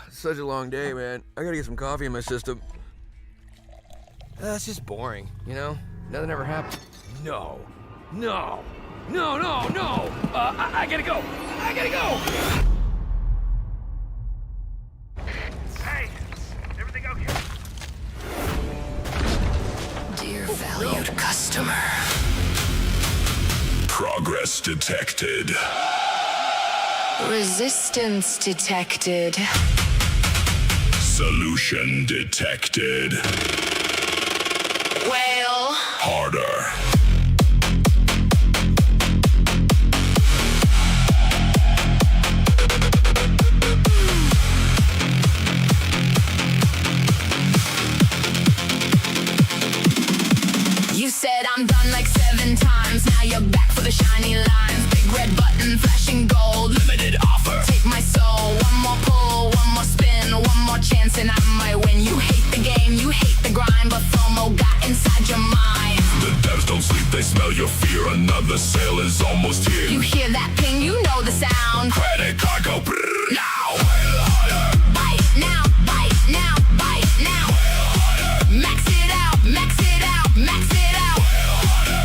Such a long day, man. I gotta get some coffee in my system. It's just boring, you know? Nothing ever happened. No. I gotta go. Hey, everything okay? Dear valued customer. Progress detected. Resistance detected. Solution detected. Well, Harder. you said I'm done like 7 times. Now you're back for the shiny lines. Big red button, flashing gold. Limited offer. Take my soul. One more pull, one more spin, one more chance, and I might win. You hate the game, you hate the grind, but FOMO got inside your mind. The devs don't sleep, they smell your fear. Another sale is almost here. You hear that ping, you know the sound. Credit card go brrr now. Bite now, bite now, bite now. Max it out, max it out, max it out.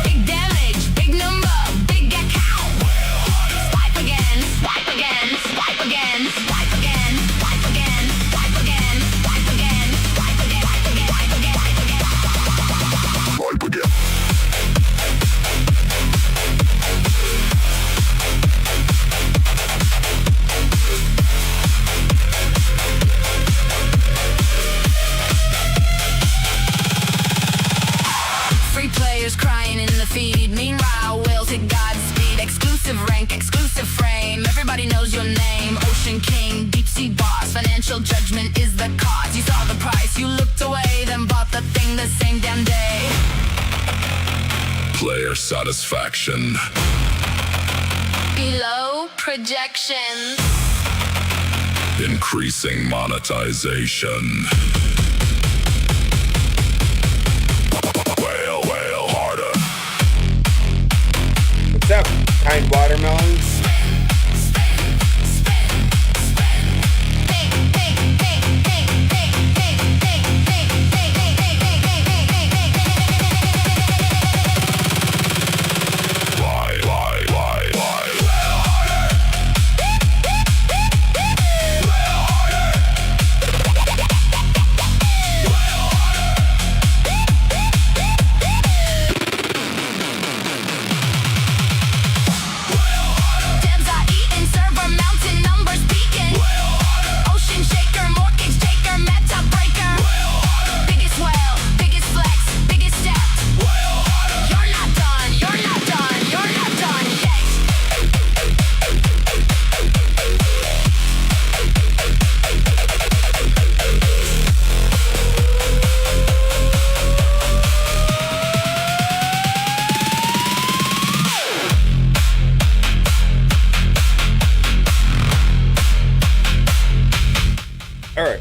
Big damage, big number, big account. Swipe again, swipe again, swipe again, swipe again, swipe again, swipe again, swipe again, swipe again, swipe again, swipe again, swipe again. Swipe again. Free players crying in the feed. Meanwhile, whales hit Godspeed. Exclusive rank, exclusive frame. Everybody knows your name. Ocean King, deep sea boss. Financial judgment is the cost. You saw the price, you looked away, then bought the thing the same damn day. Player satisfaction. Below projections. Increasing monetization. Whale, harder. What's up, kind watermelons? Debs are eating, server mountain numbers peaking. Ocean shaker, mortgage taker, meta breaker. Biggest whale, biggest flex, biggest step. You're not done, you're not done, you're not done yet. All right.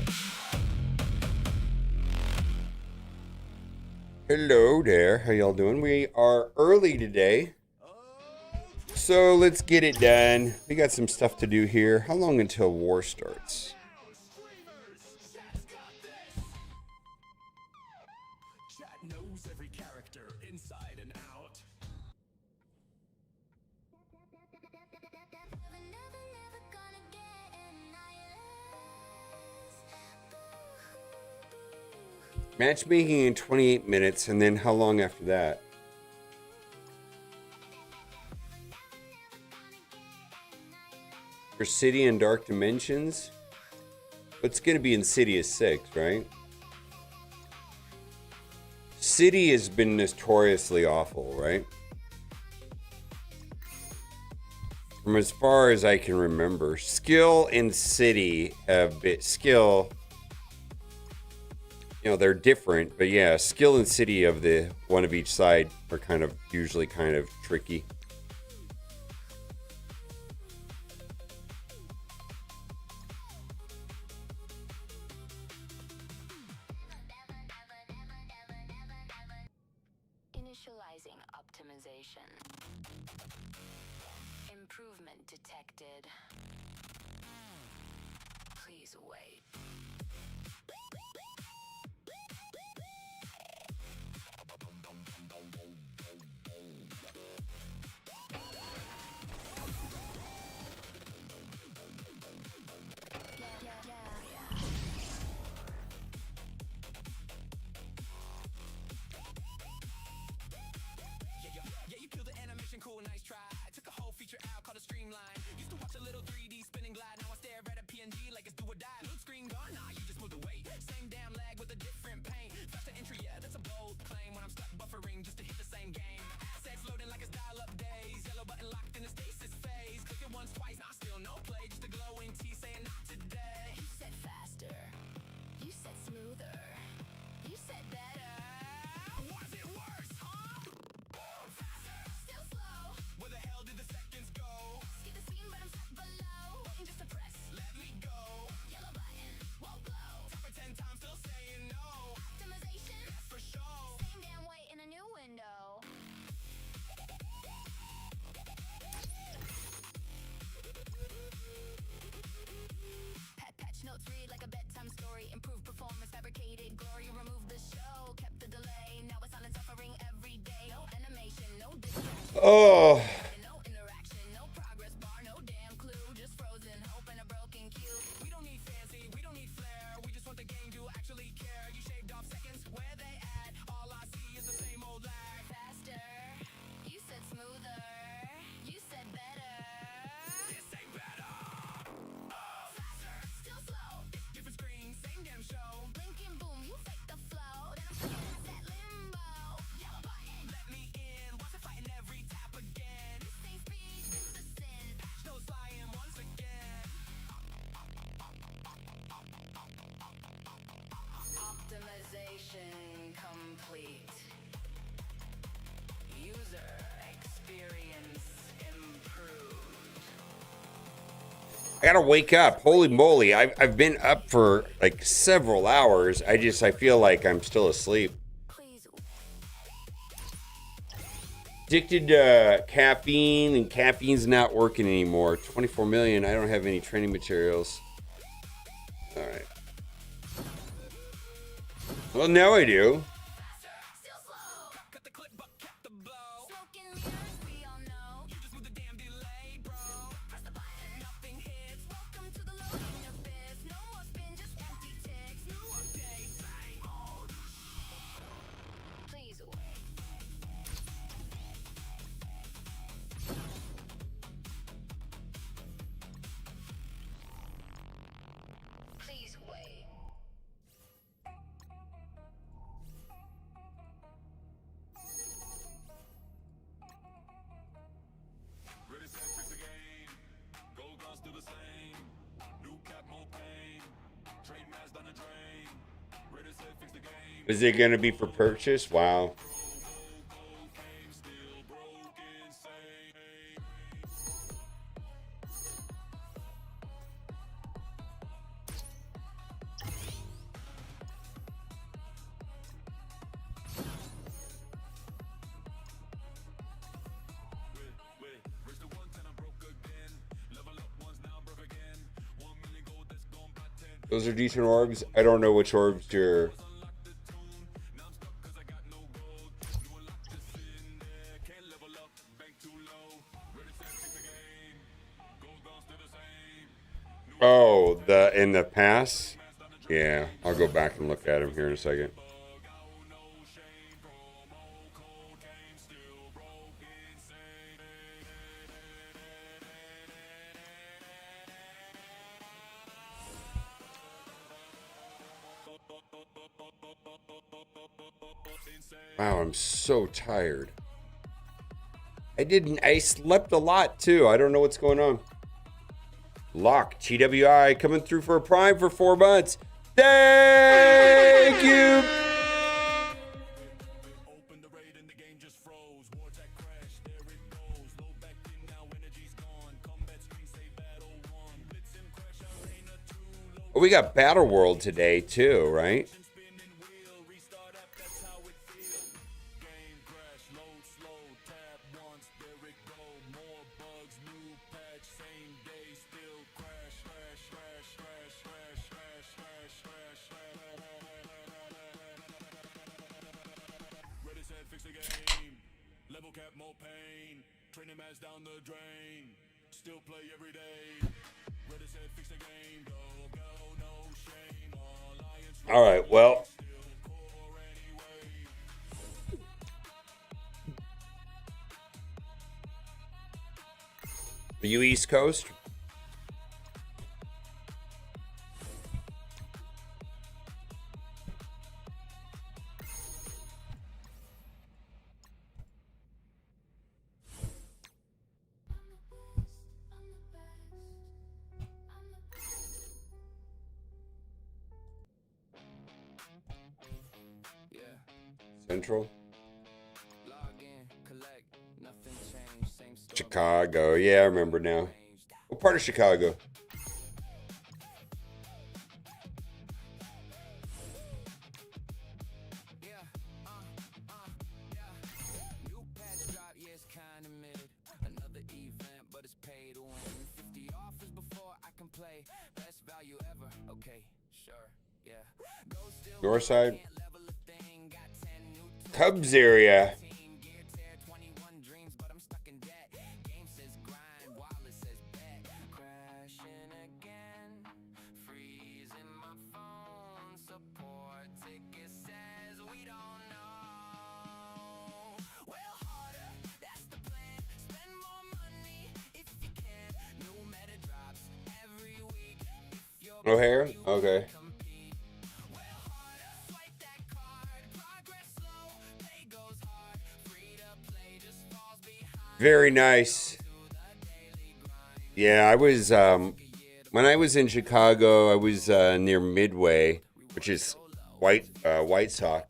Hello there. How y'all doing? We are early today. So let's get it done. We got some stuff to do here. How long until war starts? Knows every character inside and out. Matchmaking in 28 minutes, and then how long after that? For City and Dark Dimensions? It's going to be Insidious 6, right? City has been notoriously awful, right? From as far as I can remember, Skill and City have been Skill. You know, they're different, but yeah, Skill and City of the one of each side are kind of usually kind of tricky. Initializing optimization. Improvement detected. wait. Yeah, you killed the animation, cool, nice try. I took a whole feature out, called a streamline. Used to watch a little 3D spinning glide. Now I stare at a PNG like it's do or die. Loot screen gone, nah, you just moved away. Same damn lag with a different paint. Faster entry, yeah, that's a bold claim. When I'm stuck buffering just to hit the same game. Assets loading like it's dial-up days. Yellow button locked in the stasis phase. Click it once, twice, nah, still no play. Just a glowing T saying not today. You said faster. You said smoother. You said better. Was it worse, huh? Faster, still slow. Where the hell did the seconds go? Skip the screen, but I'm stuck below. Waiting just to press. Let me go. Yellow button won't glow. Tap it 10 times, still saying no. Optimization, For sure. same damn way in a new window. Patch notes read like a bedtime story. Improved performance, fabricated glory. Remove the show, kept the delay. Now it's silent suffering every day. No animation, no distraction. Oh, No interaction, no progress bar, no damn clue. Just frozen hope and a broken cue. We don't need fancy, we don't need flair. We just want the game to actually care. You shaved off seconds, where they at? All I see is the same old lag. Faster, you said smoother. You said better. This ain't better. Faster, still slow. Different screen, same damn show. Blink and boom, you fake the flow. Then I'm stuck in that limbo. Yellow button, Let me in, watch it fighting every tap again. same speed, this the sin. Patch notes flying once again. Optimization complete. User experience improved. I gotta wake up. Holy moly. I've been up for like several hours. I feel like I'm still asleep. Please. Addicted to caffeine, and caffeine's not working anymore. 24 million. I don't have any training materials. All right. Well, now I do. Still slow. Cut the clip, but kept the blow. Smoke and mirrors, we all know. You just moved the damn delay, bro. Press the button. Nothing hits. Welcome to the loading abyss. No more spin, just empty ticks. New updates, same old. Please wait. Please wait. Ready, set, fix the game. Gold guns still the same. New cap, more pain. Trade mass down the drain. Ready, set, fix the game. Is it gonna be for purchase? Wow. Still broken, same. Wait, reach the 110, I'm broke again. Level up once, now I'm broke again. 1 million gold, that's gone by 10. Those are decent orbs. I don't know which orbs you're. Unlock the tune. Now I'm stuck cause I got no gold. New unlock just sitting there. Can't level up, bank too low. Ready, set, fix the game. Gold guns still the same. Oh, the in the past. Yeah, I'll go back and look at him here in a second. Wow, I'm so tired. I slept a lot too. I don't know what's going on. Lock, TWI, coming through for a prime for 4 months. Thank you. Open the raid and the game just froze. Warjack crash, there it goes. Low back in now, energy's gone. Combat screen say battle won. Blitz and crash out, ain't a too low. Oh, we got Battle World today too, right? Spinning wheel, restart app, that's how it feels. Game crash, load slow, tap once, there it go. More bugs, new patch, same day, still crash, crash, crash, crash, crash, crash. no pain. Training match down the drain. Still play every day. Ready, set, fix the game. Go, go, no shame. Alliance. All right, well. Are you East Coast? Central? Chicago. Yeah, I remember now. What part of Chicago? North side? Cubs area. O'Hare? Okay. Very nice. Yeah, I was when I was in Chicago, I was near Midway, which is White Sox.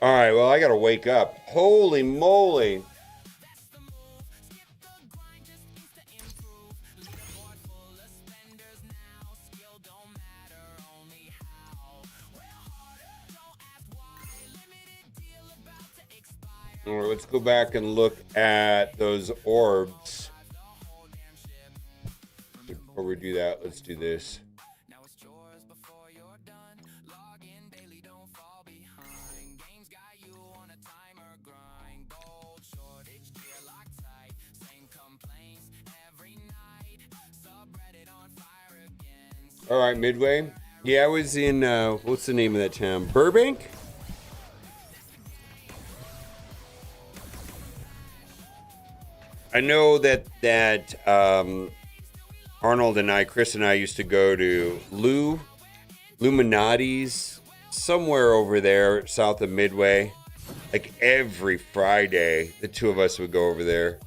All right, well, I got to wake up. Holy moly. All right, let's go back and look at those orbs. Before we do that, let's do this. All right, Midway. Yeah, I was in, what's the name of that town? Burbank? I know that Arnold and Chris and I used to go to Luminati's, somewhere over there, south of Midway. Like every Friday, the two of us would go over there.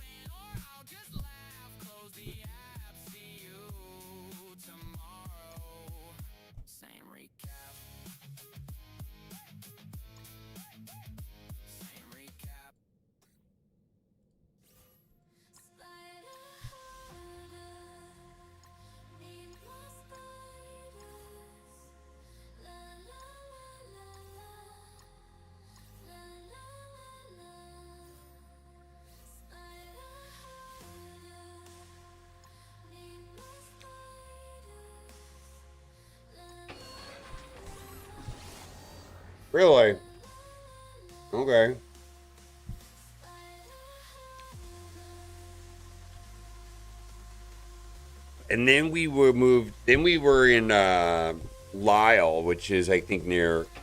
Really? Okay. And then we were moved. Then we were in Lyle, which is I think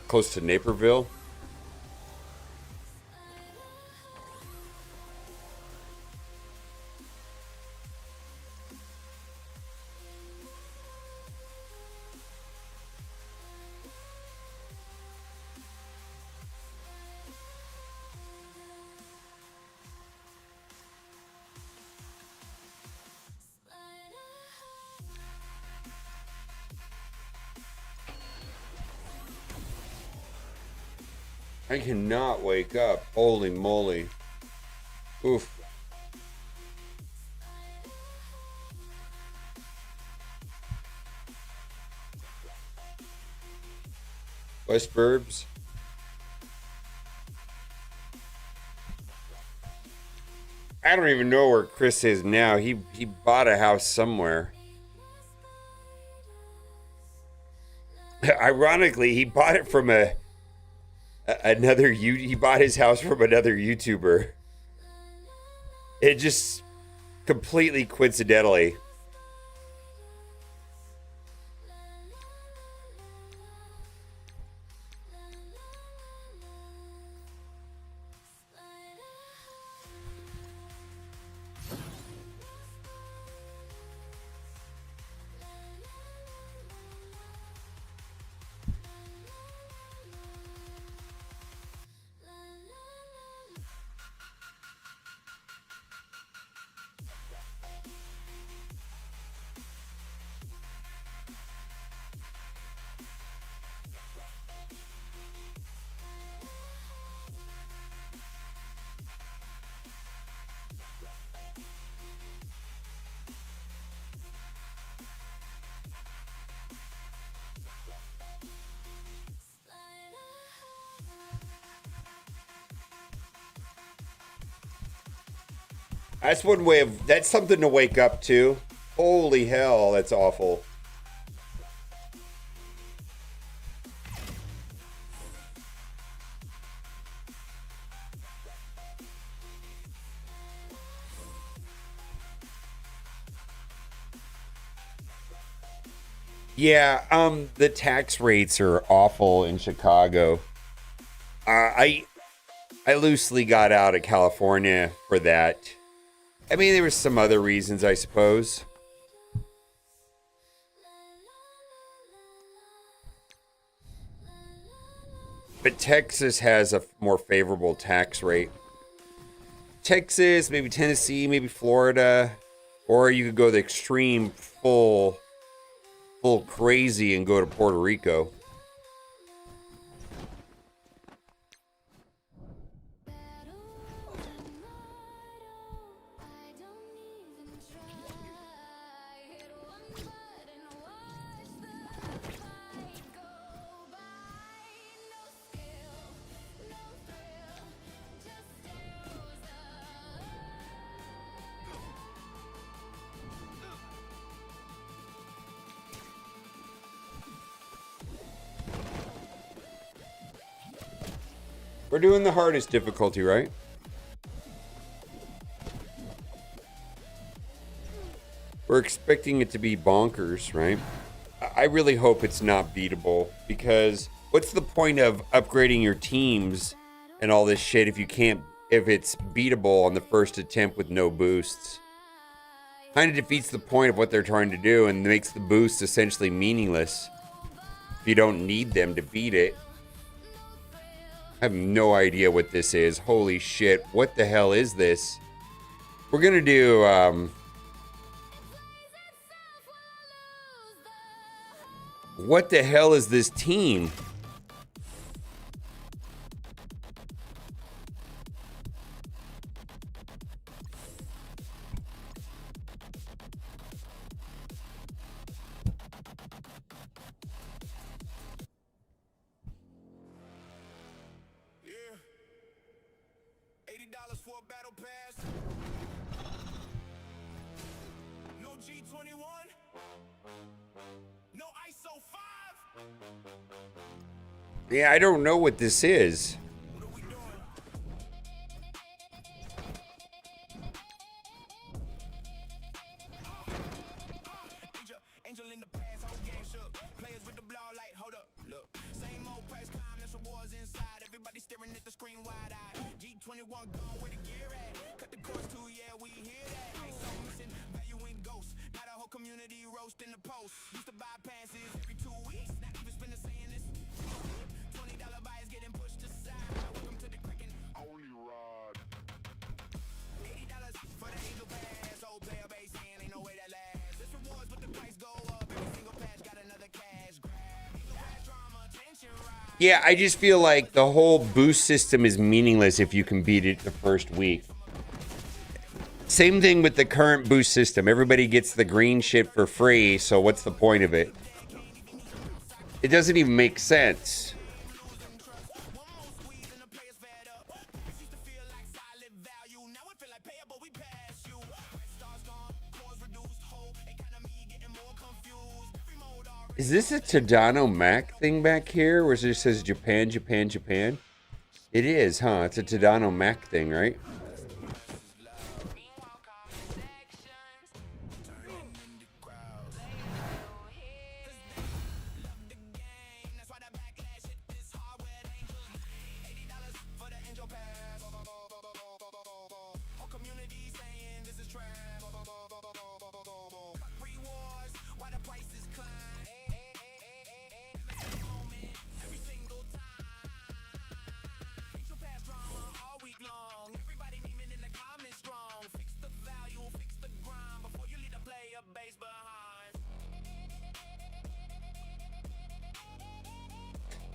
close to Naperville. I cannot wake up. Holy moly. Oof. West Burbs. I don't even know where Chris is now. He bought a house somewhere. Ironically, he bought it from he bought his house from another YouTuber. It just completely coincidentally. That's one way of, that's something to wake up to. Holy hell, that's awful. Yeah, the tax rates are awful in Chicago. I loosely got out of California for that. I mean, there were some other reasons, I suppose. But Texas has a more favorable tax rate. Texas, maybe Tennessee, maybe Florida. Or you could go the extreme full crazy and go to Puerto Rico. We're doing the hardest difficulty, right? We're expecting it to be bonkers, right? I really hope it's not beatable, because what's the point of upgrading your teams and all this shit if it's beatable on the first attempt with no boosts? Kind of defeats the point of what they're trying to do and makes the boosts essentially meaningless if you don't need them to beat it. I have no idea what this is. Holy shit. What the hell is this? We're going to do, what the hell is this team? $80 for a battle pass. No G21. No ISO 5. Yeah, I don't know what this is. What are we doing? Angel in the past, whole game shook. Players with the blow light, hold up, look. Same old price climb, that's awards inside. Everybody staring at the screen wide-eyed. G21 gone where the gear at. Cut the course too, yeah, we hear that. Ain't so missing, value in ghosts. Now the whole community roasting the post. Used to buy passes every 2 weeks. Not even spending saying this. $20 buys getting pushed aside. Welcome to the Kraken. Only ride. $80 for the Angel Pass. Old player base and ain't no way that lasts. This rewards, but the price go up. Every single patch got another cash grab. Angel Pass drama, tension rise. Yeah, I just feel like the whole boost system is meaningless if you can beat it the first week. Same thing with the current boost system. Everybody gets the green shit for free, so what's the point of it? It doesn't even make sense. Is this a Tadano Mac thing back here where it just says Japan, Japan, Japan? It is, huh? It's a Tadano Mac thing, right?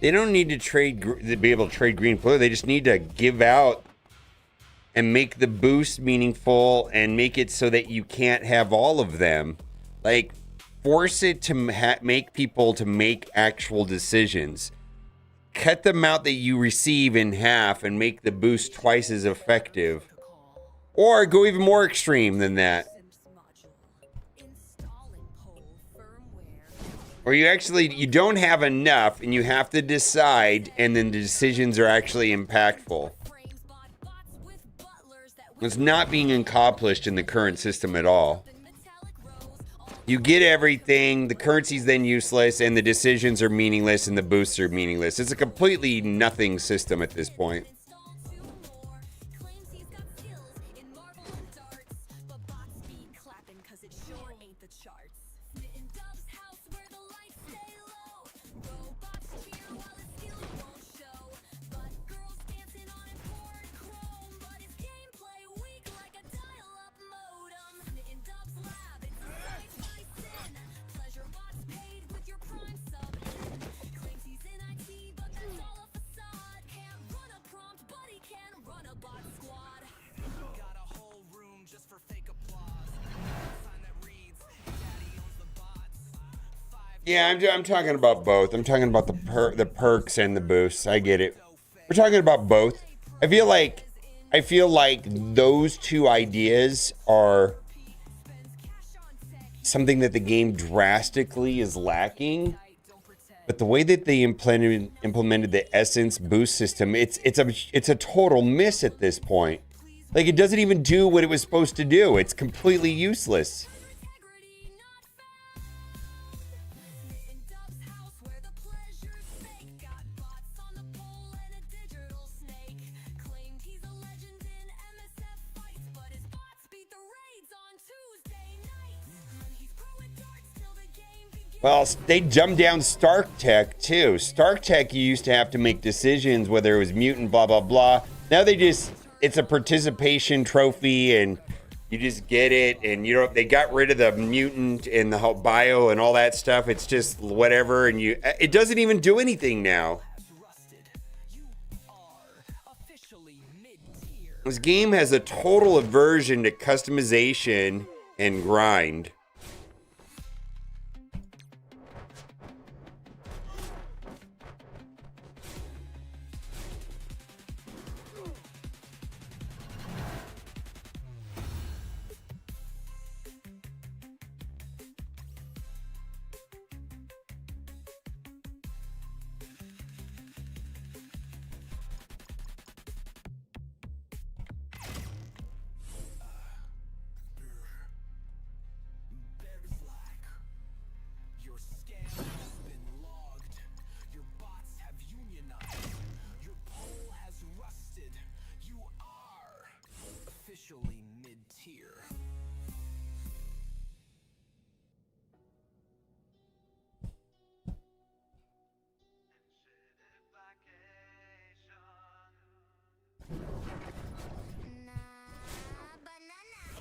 They don't need to to be able to trade green blue. They just need to give out and make the boost meaningful and make it so that you can't have all of them. Like, force it to make people to make actual decisions. Cut the amount that you receive in half and make the boost twice as effective. Or go even more extreme than that. Or you don't have enough and you have to decide, and then the decisions are actually impactful. It's not being accomplished in the current system at all. You get everything, the currency's then useless, and the decisions are meaningless, and the boosts are meaningless. It's a completely nothing system at this point. Yeah, I'm talking about both. I'm talking about the perks and the boosts. I get it. We're talking about both. I feel like those two ideas are something that the game drastically is lacking. But the way that they implemented the Essence boost system, it's a total miss at this point. Like, it doesn't even do what it was supposed to do. It's completely useless. Well, they dumbed down Stark Tech, too. Stark Tech, you used to have to make decisions, whether it was mutant, blah, blah, blah. Now it's a participation trophy, and you just get it, and they got rid of the mutant and the bio and all that stuff. It's just whatever, and it doesn't even do anything now. This game has a total aversion to customization and grind.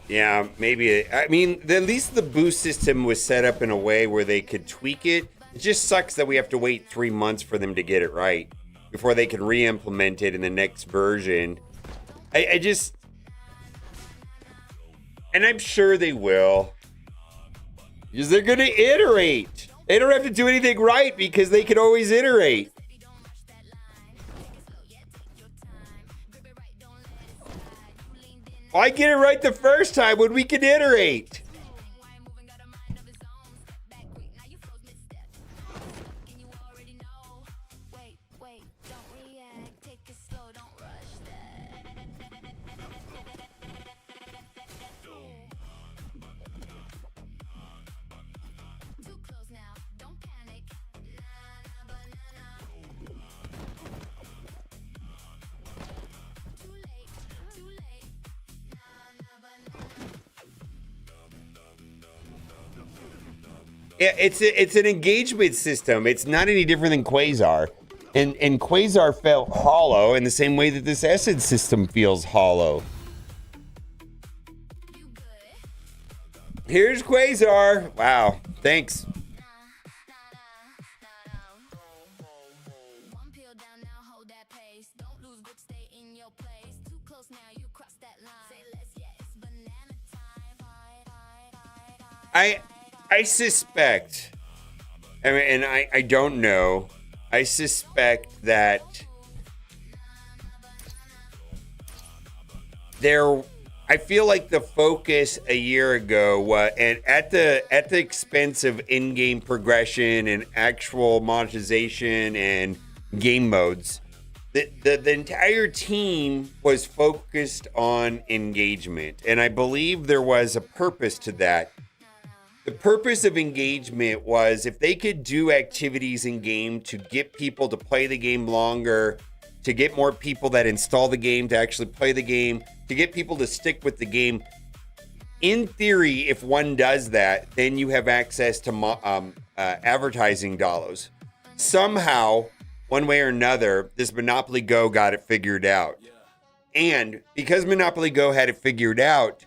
Yeah, maybe. I mean, at least the boost system was set up in a way where they could tweak it. It just sucks that we have to wait 3 months for them to get it right before they can re-implement it in the next version. I just... And I'm sure they will. Because they're going to iterate. They don't have to do anything right because they can always iterate. Why get it right the first time when we can iterate? It's an engagement system. It's not any different than Quasar. And Quasar felt hollow in the same way that this Essence system feels hollow. Here's Quasar. Wow. Thanks. One pill down now, hold that pace. Don't lose grip, stay in your place. Too close now, you cross that line. Say less, yeah, it's banana time. I suspect, I mean, and I don't know, I suspect that I feel like the focus a year ago was, and at the expense of in-game progression and actual monetization and game modes, the entire team was focused on engagement, and I believe there was a purpose to that. The purpose of engagement was if they could do activities in game to get people to play the game longer, to get more people that install the game to actually play the game, to get people to stick with the game. In theory, if one does that, then you have access to advertising dollars. Somehow, one way or another, this Monopoly Go got it figured out. And because Monopoly Go had it figured out,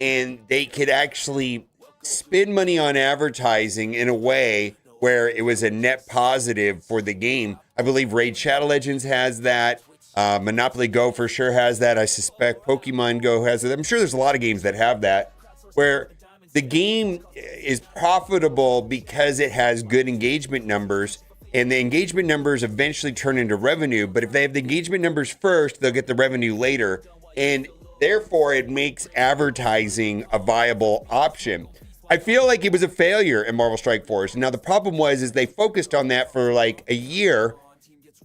and they could actually spend money on advertising in a way where it was a net positive for the game. I believe Raid Shadow Legends has that. Monopoly Go for sure has that. I suspect Pokemon Go has it. I'm sure there's a lot of games that have that, where the game is profitable because it has good engagement numbers, and the engagement numbers eventually turn into revenue. But if they have the engagement numbers first, they'll get the revenue later. And therefore, it makes advertising a viable option. I feel like it was a failure in Marvel Strike Force. Now, the problem is they focused on that for like a year,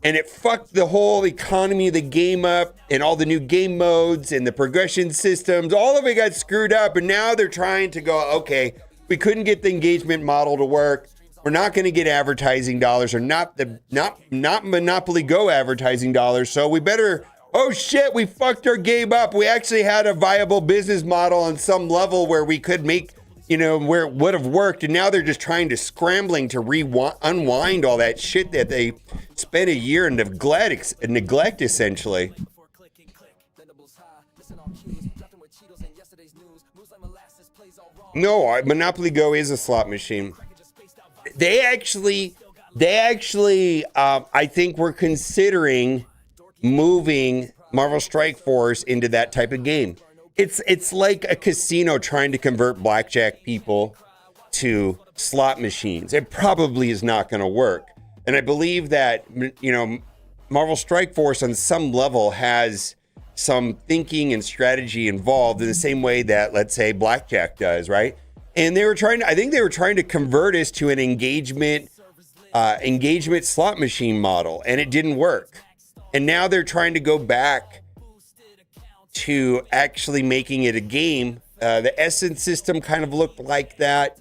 and it fucked the whole economy of the game up, and all the new game modes and the progression systems. All of it got screwed up, and now they're trying to go, okay, we couldn't get the engagement model to work. We're not going to get advertising dollars, or not Monopoly Go advertising dollars, so we better... Oh shit, we fucked our game up. We actually had a viable business model on some level where we could make... where it would have worked, and now they're just trying to scrambling to unwind all that shit that they spent a year in neglect essentially. No, Monopoly Go is a slot machine. They actually, I think we're considering moving Marvel Strike Force into that type of game. It's like a casino trying to convert blackjack people to slot machines. It probably is not going to work. And I believe that, Marvel Strike Force on some level has some thinking and strategy involved in the same way that, let's say, blackjack does, right? And I think they were trying to convert us to an engagement slot machine model, and it didn't work. And now they're trying to go back to actually making it a game. The Essence system kind of looked like that.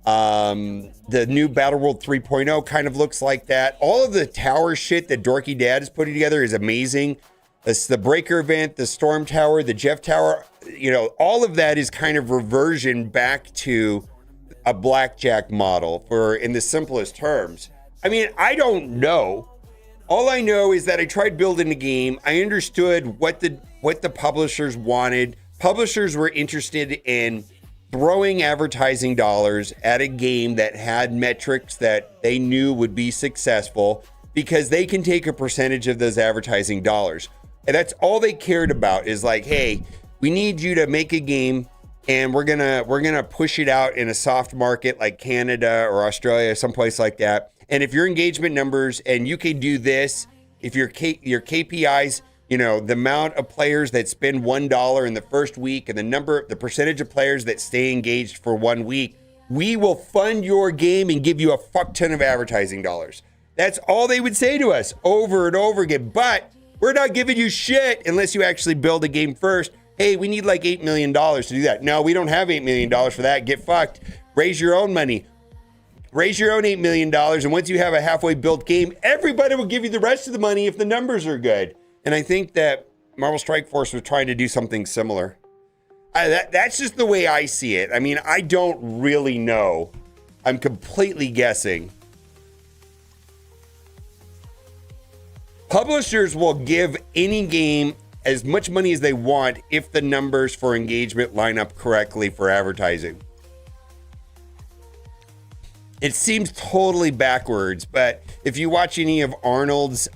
The new Battle World 3.0 kind of looks like that. All of the tower shit that Dorky Dad is putting together is amazing. It's the Breaker event, the Storm Tower, the Jeff Tower, all of that is kind of reversion back to a blackjack model in the simplest terms. I mean, I don't know. All I know is that I tried building a game. I understood what the publishers wanted. Publishers were interested in throwing advertising dollars at a game that had metrics that they knew would be successful, because they can take a percentage of those advertising dollars. And that's all they cared about, is like, hey, we need you to make a game, and we're gonna push it out in a soft market like Canada or Australia, someplace like that. And if your engagement numbers, and you can do this, if your KPIs, the amount of players that spend $1 in the first week, and the percentage of players that stay engaged for 1 week, we will fund your game and give you a fuck ton of advertising dollars. That's all they would say to us over and over again. But we're not giving you shit unless you actually build a game first. Hey, we need like $8 million to do that. No, we don't have $8 million for that. Get fucked. Raise your own money. Raise your own $8 million. And once you have a halfway built game, everybody will give you the rest of the money if the numbers are good. And I think that Marvel Strike Force was trying to do something similar. That's just the way I see it. I mean, I don't really know I'm completely guessing. Publishers will give any game as much money as they want if the numbers for engagement line up correctly for advertising. It seems totally backwards, but if you watch any of Arnold's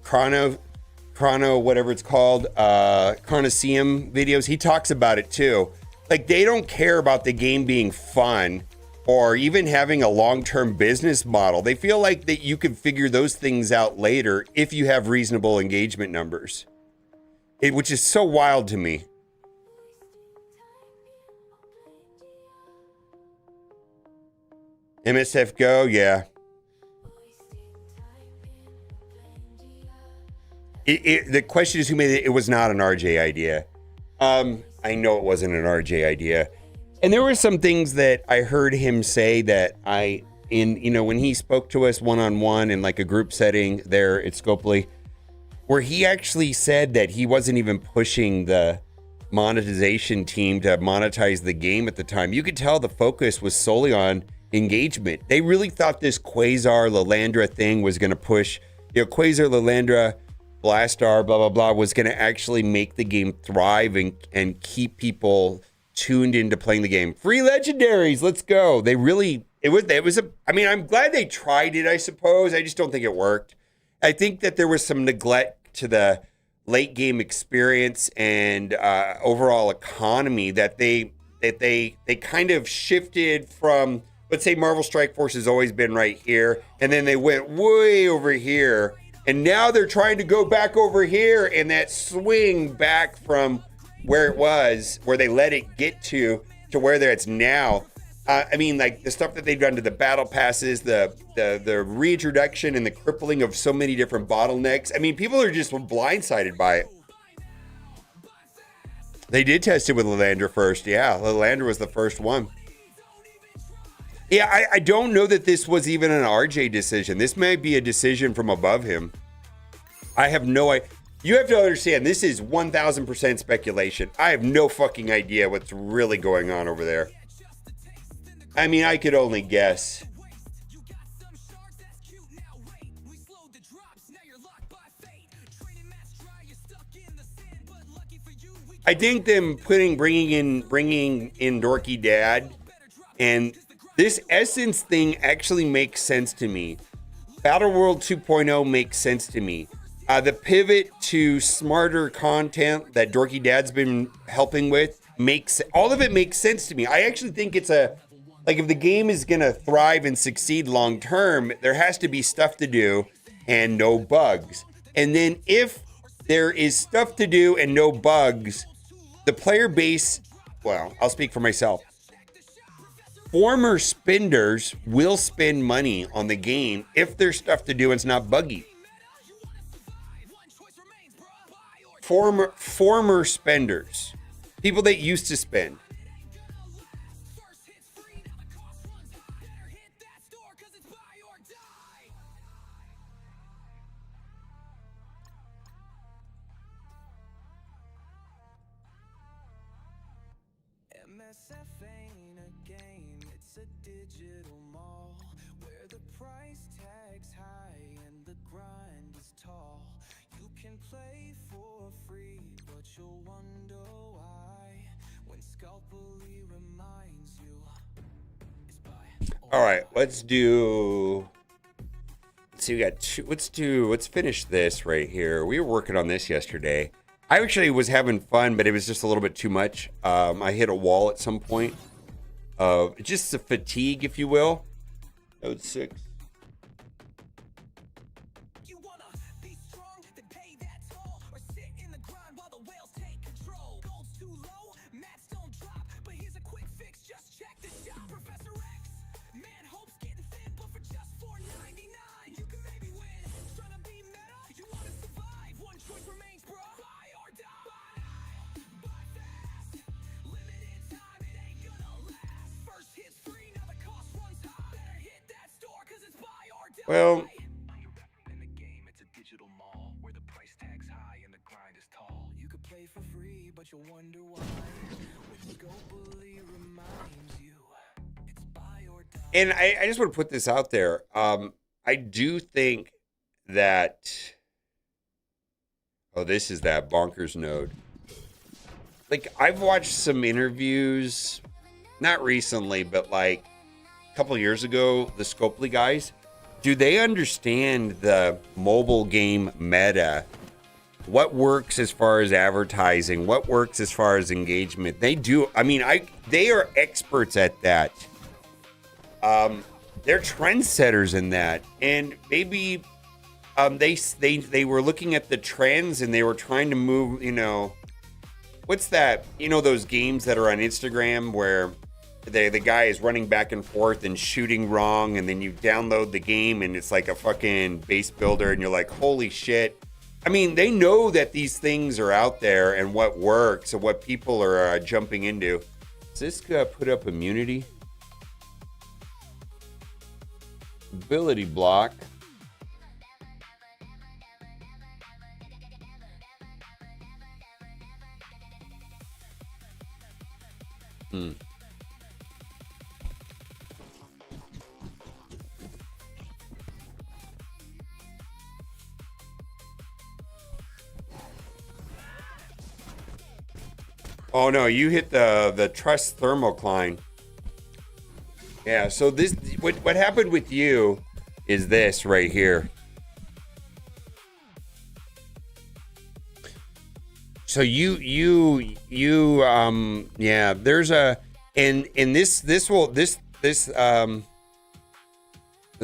Chrono, whatever it's called, Chronoseum videos, he talks about it too. Like, they don't care about the game being fun or even having a long-term business model. They feel like that you can figure those things out later if you have reasonable engagement numbers. Which is so wild to me. MSF Go, yeah. The question is who made it. It was not an RJ idea. I know it wasn't an RJ idea. And there were some things that I heard him say that when he spoke to us one-on-one in like a group setting there at Scopely, where he actually said that he wasn't even pushing the monetization team to monetize the game at the time. You could tell the focus was solely on engagement. They really thought this Quasar Lilandra thing was going to push, Quasar Lilandra Blastar, blah, blah, blah, was going to actually make the game thrive and keep people tuned into playing the game. Free legendaries, let's go. I'm glad they tried it, I suppose. I just don't think it worked. I think that there was some neglect to the late game experience and overall economy that they kind of shifted from, let's say Marvel Strike Force has always been right here, and then they went way over here, and now they're trying to go back over here, and that swing back from where it was, where they let it get to where it's now. Like the stuff that they've done to the battle passes, the reintroduction and the crippling of so many different bottlenecks. I mean, people are just blindsided by it. They did test it with Lilandra first. Yeah, Lilandra was the first one. Yeah, I don't know that this was even an RJ decision. This may be a decision from above him. I have no idea. You have to understand, this is 1,000% speculation. I have no fucking idea what's really going on over there. I mean, I could only guess. I think them bringing in Dorky Dad and this Essence thing actually makes sense to me. Battle World 2.0 makes sense to me. The pivot to smarter content that Dorky Dad's been helping with all of it makes sense to me. I actually think it's if the game is going to thrive and succeed long term, there has to be stuff to do and no bugs. And then if there is stuff to do and no bugs, the player base, well, I'll speak for myself. Former spenders will spend money on the game if there's stuff to do and it's not buggy. Former spenders, people that used to spend. MSF ain't a game, it's a digital mall where the price tag's high and the grind is tall. You can play for free, but you'll wonder why when Scalpely reminds you it's by. All right, let's see, we got two. Let's finish this right here. We were working on this yesterday. I actually was having fun, but it was just a little bit too much. I hit a wall at some point. Just the fatigue, if you will. Node 6. You wanna be strong, then pay that toll, or sit in the grind while the whales take control. Gold's too low, mats don't drop, but here's a quick fix, just check the shop. Professor X, man, hope's getting thin, but for just $4.99, you can maybe win. Trying to be meta, you wanna survive, one choice remains, bro. Buy or die. Buy fast, limited time, it ain't gonna last. First hit's free, now the cost runs high. Better hit that store, cause it's buy or die. Well, In the game, it's a digital mall where the price tag's high and the grind is tall. You could play for free, but you'll wonder why. When Scopely reminds you, it's buy or die. And I just want to put this out there. I do think that. Oh, this is that bonkers node. Like, I've watched some interviews, not recently, but like a couple years ago, the Scopely guys. Do they understand the mobile game meta? What works as far as advertising? What works as far as engagement? They do. I mean, they are experts at that. They're trendsetters in that, and maybe they were looking at the trends and they were trying to move. You know, what's that? You know, those games that are on Instagram where the guy is running back and forth and shooting wrong, and then you download the game and it's like a fucking base builder, and you're like, holy shit. I mean, they know that these things are out there and what works and what people are jumping into. Does this put up immunity? Ability block. Oh no, you hit the truss thermocline. Yeah, so this what happened with you is this right here. So you yeah, there's a and this the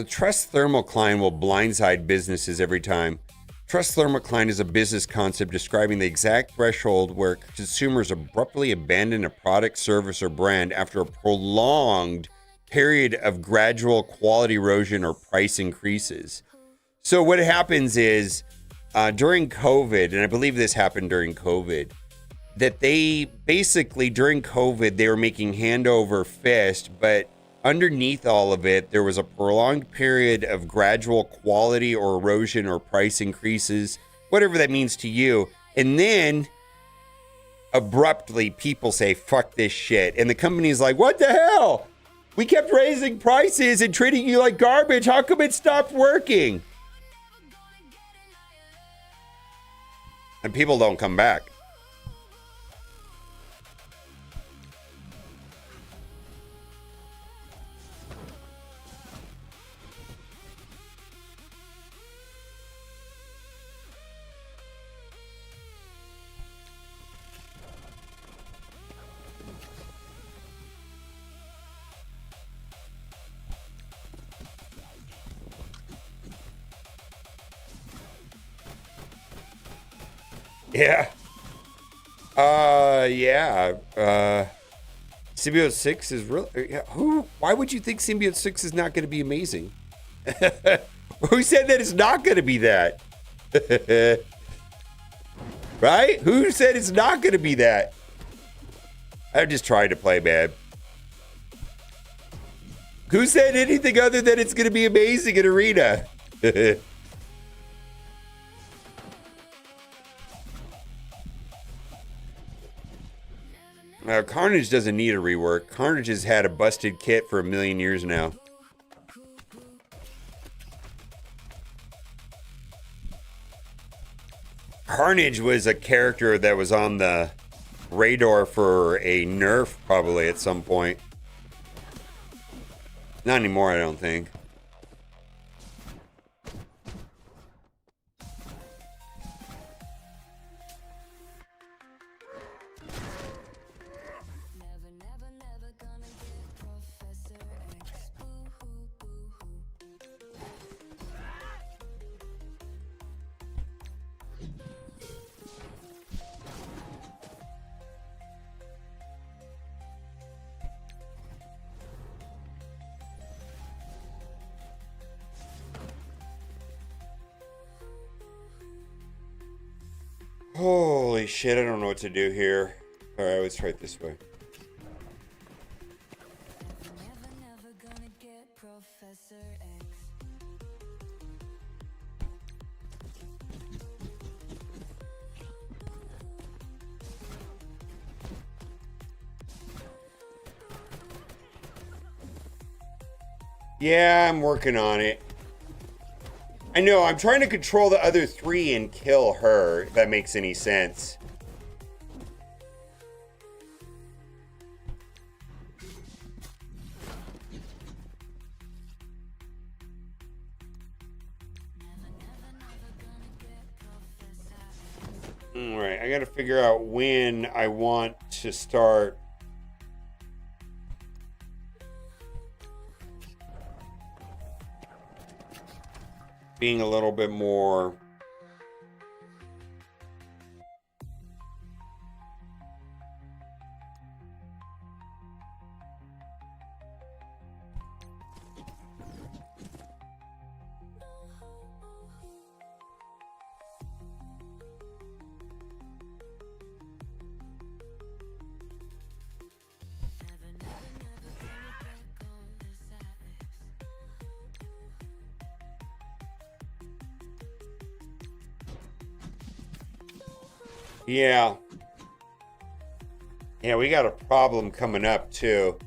truss thermocline will blindside businesses every time. Truss thermocline is a business concept describing the exact threshold where consumers abruptly abandon a product, service, or brand after a prolonged period of gradual quality erosion or price increases. So what happens is during COVID, and I believe this happened during COVID, that they basically during COVID, they were making hand over fist, but underneath all of it, there was a prolonged period of gradual quality or erosion or price increases, whatever that means to you. And then abruptly people say, fuck this shit. And the company's like, what the hell? We kept raising prices and treating you like garbage. How come it stopped working? And people don't come back. Yeah. Symbiote 6 is really... Why would you think Symbiote 6 is not going to be amazing? Who said that it's not going to be that? Right? Who said it's not going to be that? I'm just trying to play, man. Who said anything other than it's going to be amazing in Arena? Carnage doesn't need a rework. Carnage has had a busted kit for 1,000,000 years now. Carnage was a character that was on the radar for a nerf probably at some point. Not anymore, I don't think. Holy shit, I don't know what to do here. Alright, let's try it this way. Yeah, I'm working on it. I know, I'm trying to control the other 3 and kill her, if that makes any sense. Alright, I gotta figure out when I want to start being a little bit more Yeah. Yeah, we got a problem coming up too.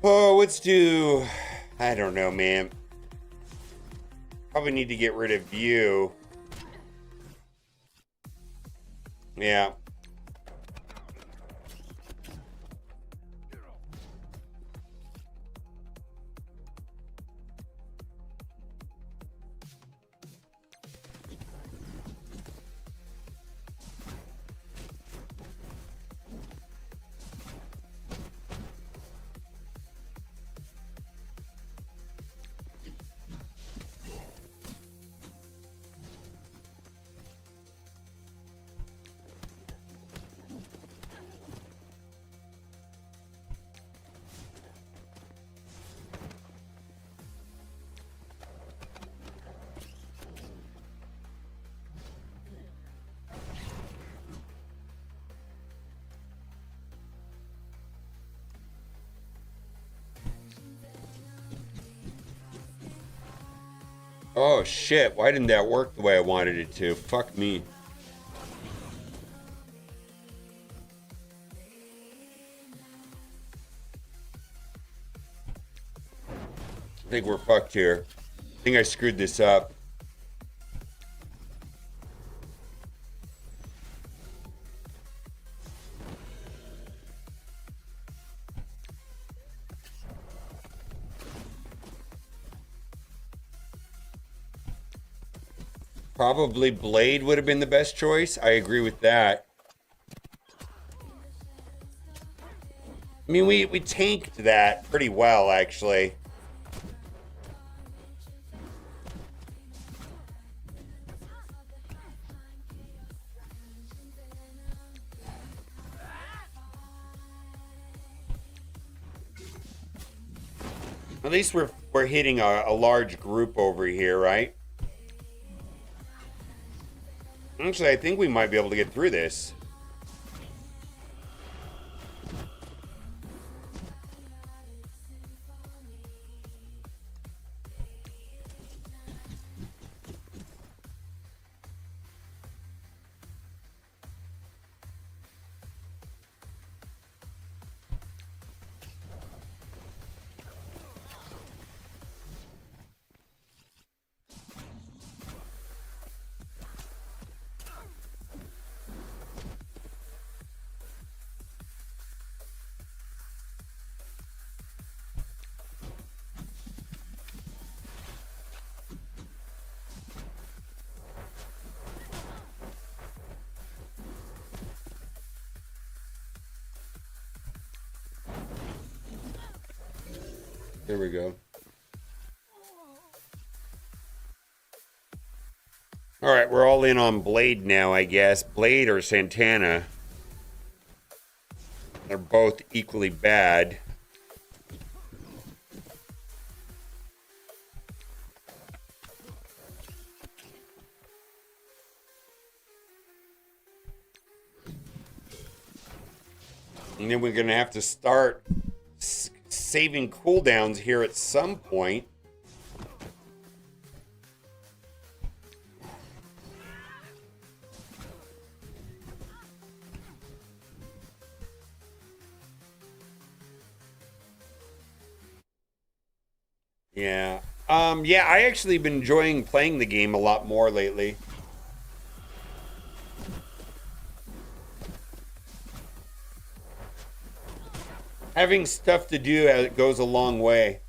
Oh, let's do... I don't know, man. Probably need to get rid of you. Yeah. Oh shit, why didn't that work the way I wanted it to? Fuck me. I think we're fucked here. I think I screwed this up. Probably Blade would have been the best choice. I agree with that. I mean, we tanked that pretty well, actually. At least we're hitting a large group over here, right? Actually, I think we might be able to get through this. There we go. All right, we're all in on Blade now, I guess. Blade or Santana. They're both equally bad. And then we're going to have to start saving cooldowns here at some point. Yeah. Yeah, I actually been enjoying playing the game a lot more lately. Having stuff to do goes a long way.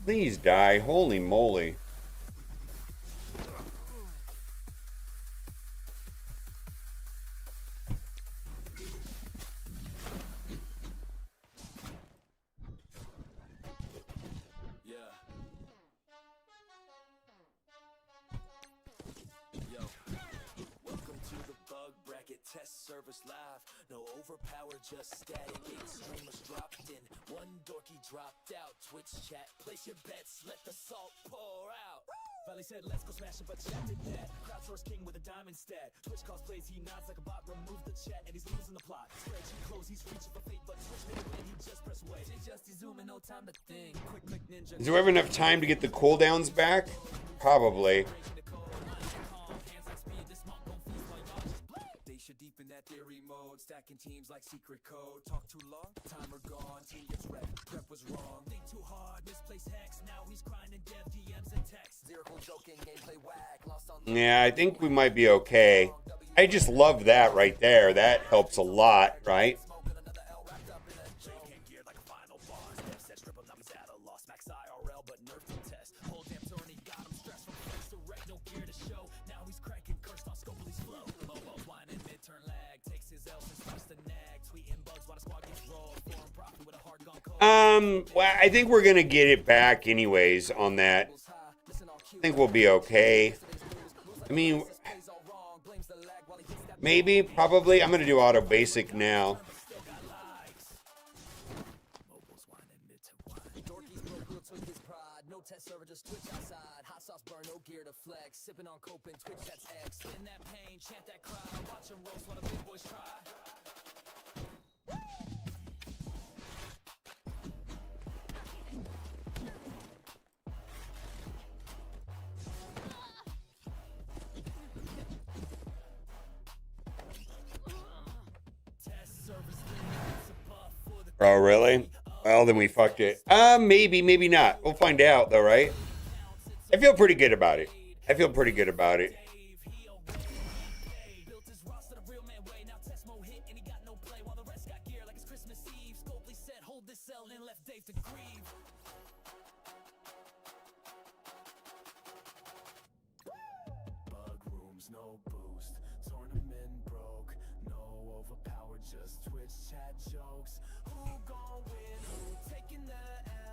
Please die. Holy moly. Yeah. Yo. Welcome to the bug bracket test service live. No overpower, just static. 8 streamers dropped in. 1 dorky dropped out. Twitch chat, place your bets, let the salt pour out. Valley said, let's go smash it, but chat did that. Crowdsource king with a diamond stat. Twitch calls plays, he nods like a bot. Remove the chat, and he's losing the plot. Spreadsheet close, he's reaching for fate, but Twitch made it when he just press away. Just zooming, no time to think. Quick, click ninja. Is there ever enough time to get the cooldowns back? Probably. Deep in that theory mode, stacking teams like secret code. Talk too long, timer gone, team gets wrecked. Prep was wrong, think too hard, misplaced hex. Now he's grinding dev DMs and texts. Zero joking, gameplay whack, lost on. Yeah, I think we might be okay. I just love that right there. That helps a lot, right? Well, I think we're gonna get it back anyways on that. I think we'll be okay. I mean, maybe, probably. I'm gonna do auto basic now. Oh, really? Well, then we fucked it. Maybe, maybe not. We'll find out, though, right? I feel pretty good about it. I feel pretty good about it. No boost, tournament broke, no overpowered, just Twitch chat jokes. Who gon' win? Who taking the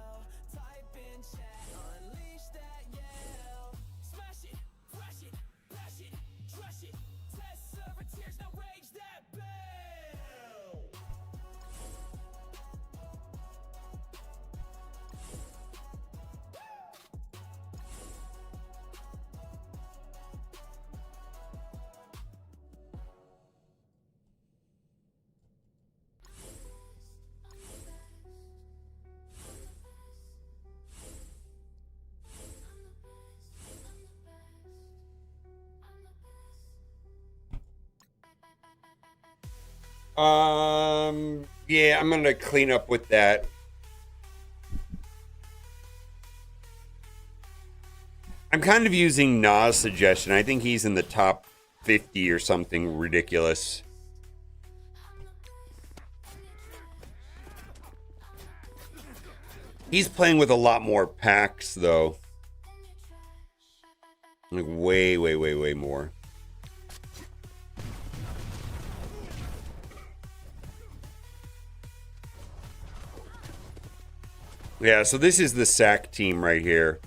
L? Type in chat, unleash that yell. Smash it, crash it, bash it, trash it. Test server tears, now rage that bell. Yeah, I'm gonna clean up with that. I'm kind of using Nas' suggestion. I think he's in the top 50 or something ridiculous. He's playing with a lot more packs, though. Like, way, way, way, way more. Yeah, so this is the sack team right here.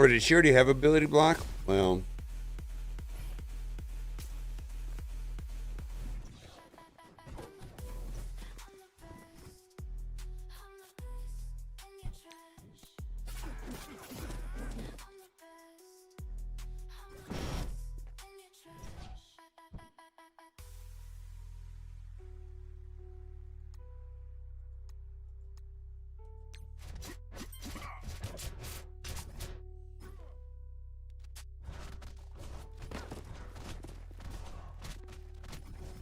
Or did she already have ability block? Well,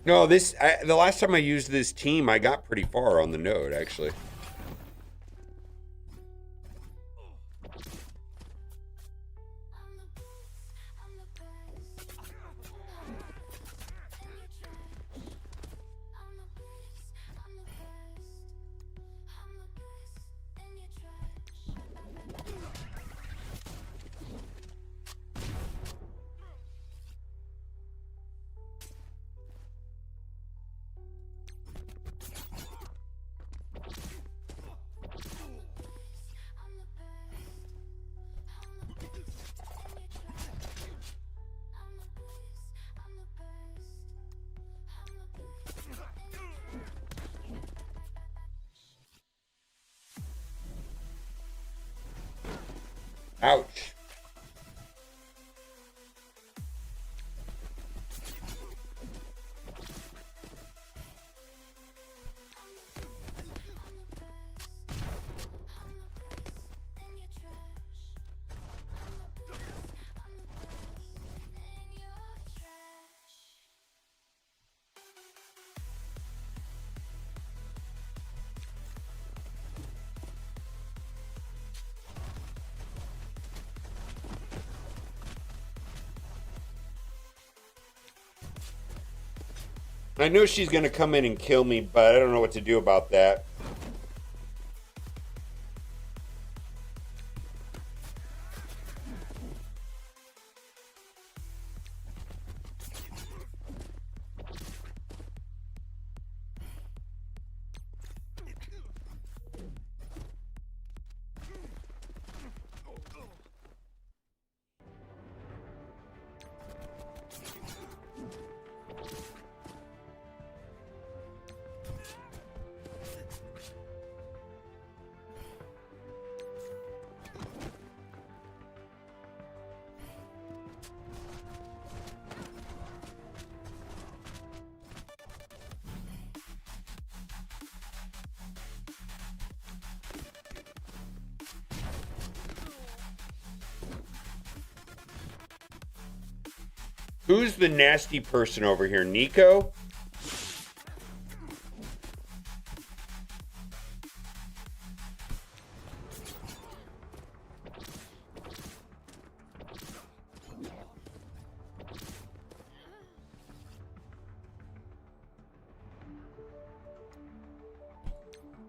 no, the last time I used this team, I got pretty far on the node, actually. Ouch. I know she's going to come in and kill me, but I don't know what to do about that. Who's the nasty person over here? Nico?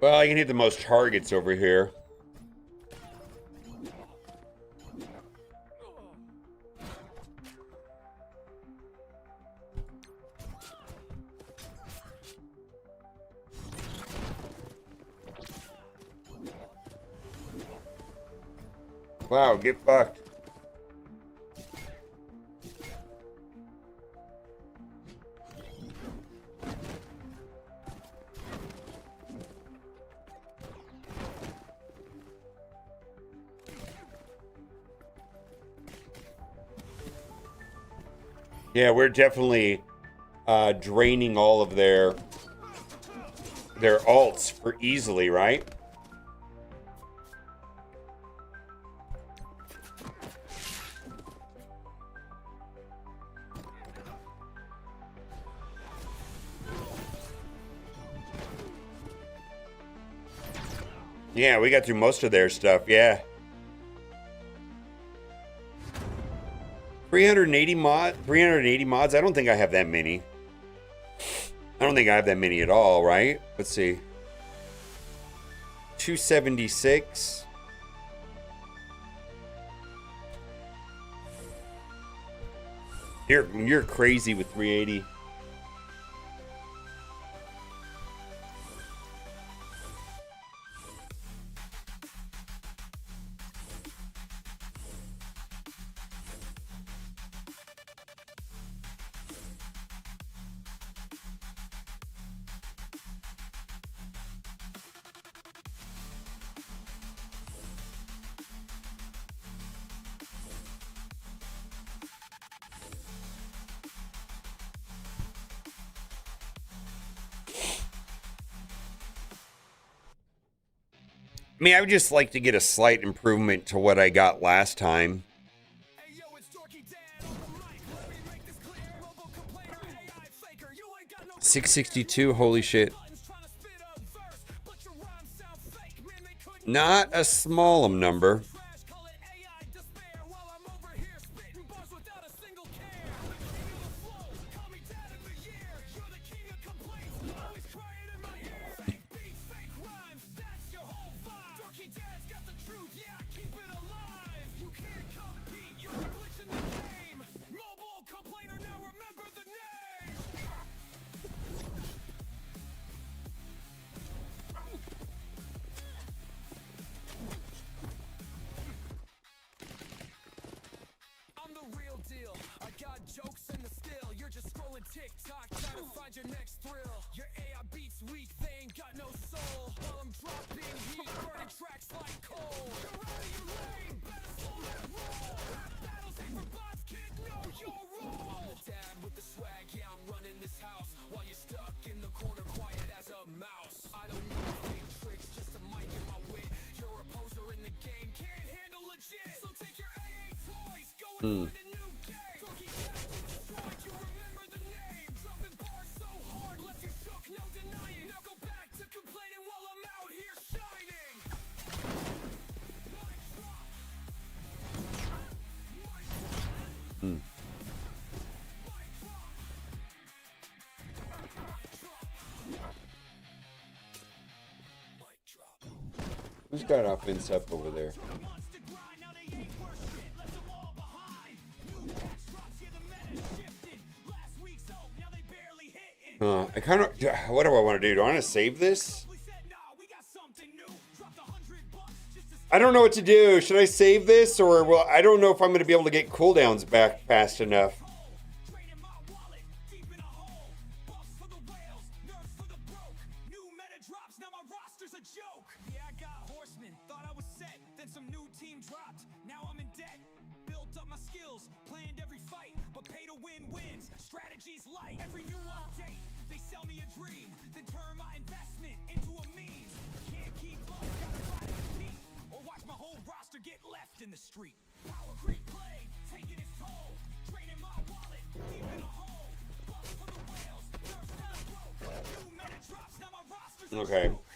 Well, I can hit the most targets over here. Wow, get fucked. Yeah, we're definitely draining all of their alts for easily, right? Yeah, we got through most of their stuff, yeah. 380 mods? I don't think I have that many. I don't think I have that many at all, right? Let's see. 276. You're crazy with 380. I mean, I would just like to get a slight improvement to what I got last time. 662, holy shit. Not a small number. TikTok, trying to find your next thrill. Your AI beats weak, they ain't got no soul. While I'm dropping heat, burning tracks like coal. You're out of your lane, better slow that roll. Rap battles ain't for bots, kid, know your role. I'm the dad with the swag, yeah, I'm running this house. While you're stuck in the corner, quiet as a mouse. I don't need fake tricks, just a mic in my wit. You're a poser in the game, can't handle legit. So take your AA toys, go and find a new game. Turkey Jack destroyed, you remember the name. Dropping bars so hard, left you shook, no denying. Now go back to complaining while I'm out here shining. Mic drop. Mic drop. Mic drop. Mic drop. Who's got offense up over there? I kind of. What do I want to do? Do I want to save this? I don't know what to do. Should I save this, or well, I don't know if I'm going to be able to get cooldowns back fast enough. Strategies light every new update. They sell me a dream, then turn my investment into a meme. Can't keep up, gotta try to compete, or watch my whole roster get left in the street. Power creep play, taking its toll, draining my wallet, deep in a hole. Bucks for the whales, nerfs for the broke. New meta drops, now my roster's a Okay. joke.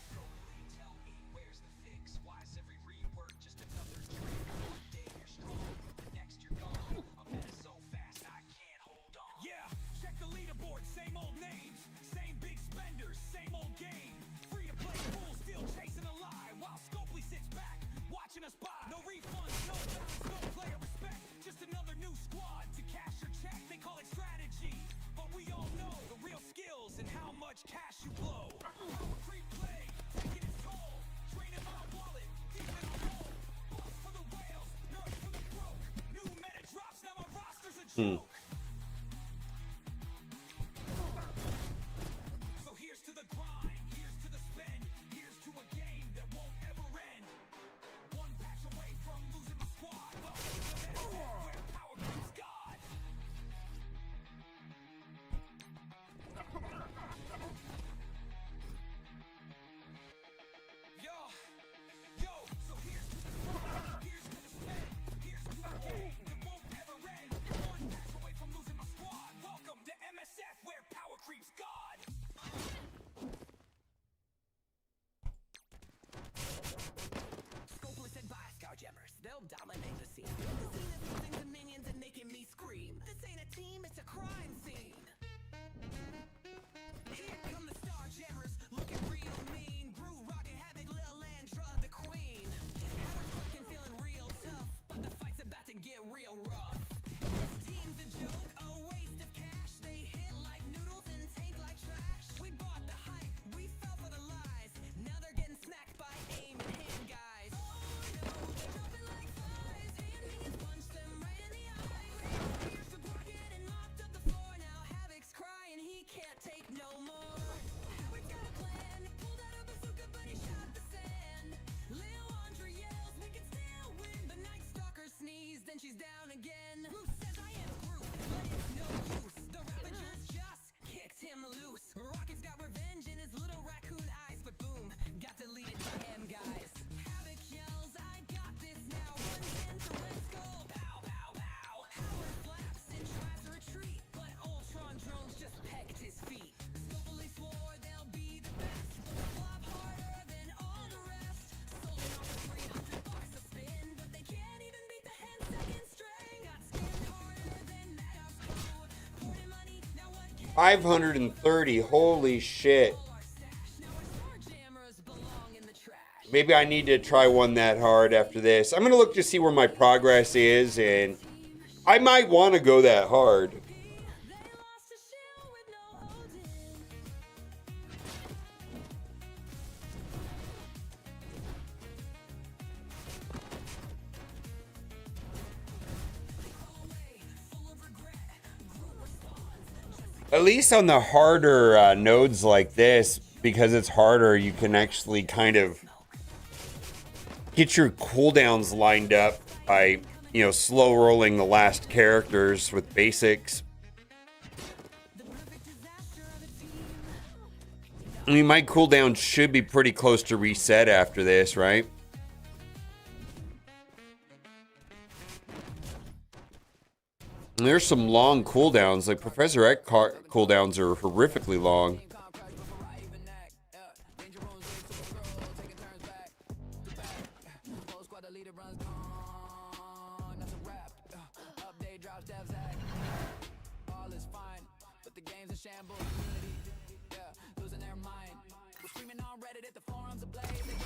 Tell me where's the fix? Why is every rework just another trick? One day you're strong, the next you're gone. I'm meta so fast I can't hold on. Yeah, check the leaderboard, same old names, same big spenders, same old game. Free to play fools still chasing a lie, while Scopely sits back, watching us buy. No refunds, no bounce, no player respect. Just another new squad to cash your check. They call it strategy, but we all know the real skills and how much cash you blow. Power creep play, taking its toll, draining my wallet, deep in a hole. Bucks for the whales, nerfs for the broke. New meta drops, now my roster's a joke. So here's to the grind, here's to the spend, here's to a game that won't ever end. One patch away from losing my squad. Welcome to the MSF, where power creeps God. Yo, so here's to the grind, here's to the spend, here's to a game that won't ever end. One patch away from losing my squad. Welcome to MSF, where power creeps God. Scopeless and bias scour jammers, they'll dominate the scene. The scene is losing to minions and making me scream. This ain't a team, it's a crime scene. Here come the star jammers, looking real mean. Brew, rockin' havoc, Lil Landra, the queen. Howard's looking, feeling real tough, but the fight's about to get real rough. This team's a joke, a waste of cash. They hit like noodles and tank like trash. We bought the hype, we fell for the lies. Now they're getting smacked by aim and hand guys. Oh no, they're dropping like flies. Hand minions punch them right in the eye. Here's the pocket and mopped up the floor. 530. Holy shit. Maybe I need to try one that hard after this. I'm going to look to see where my progress is, and I might want to go that hard. At least on the harder nodes like this, because it's harder, you can actually kind of get your cooldowns lined up by, you know, slow rolling the last characters with basics. I mean, my cooldown should be pretty close to reset after this, right? And there's some long cooldowns, like Professor X cooldowns are horrifically long.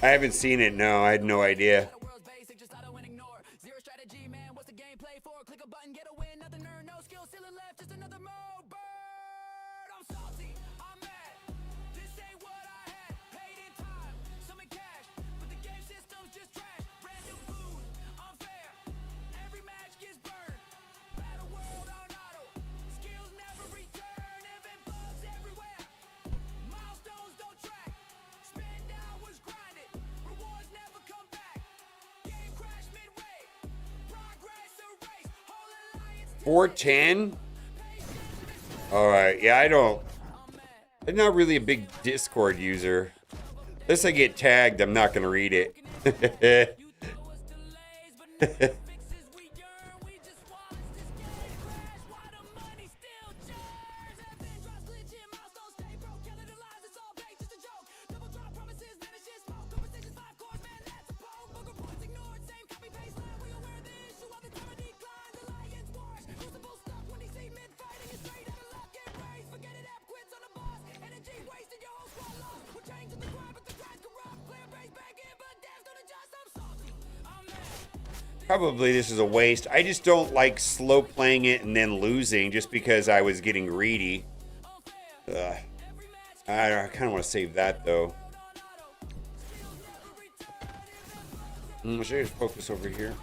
I haven't seen it, no, I had no idea. $4.10? Alright, yeah, I'm not really a big Discord user. Unless I get tagged, I'm not gonna read it. Probably this is a waste. I just don't like slow playing it and then losing just because I was getting greedy. Ugh. I kind of want to save that though. Should I just focus over here?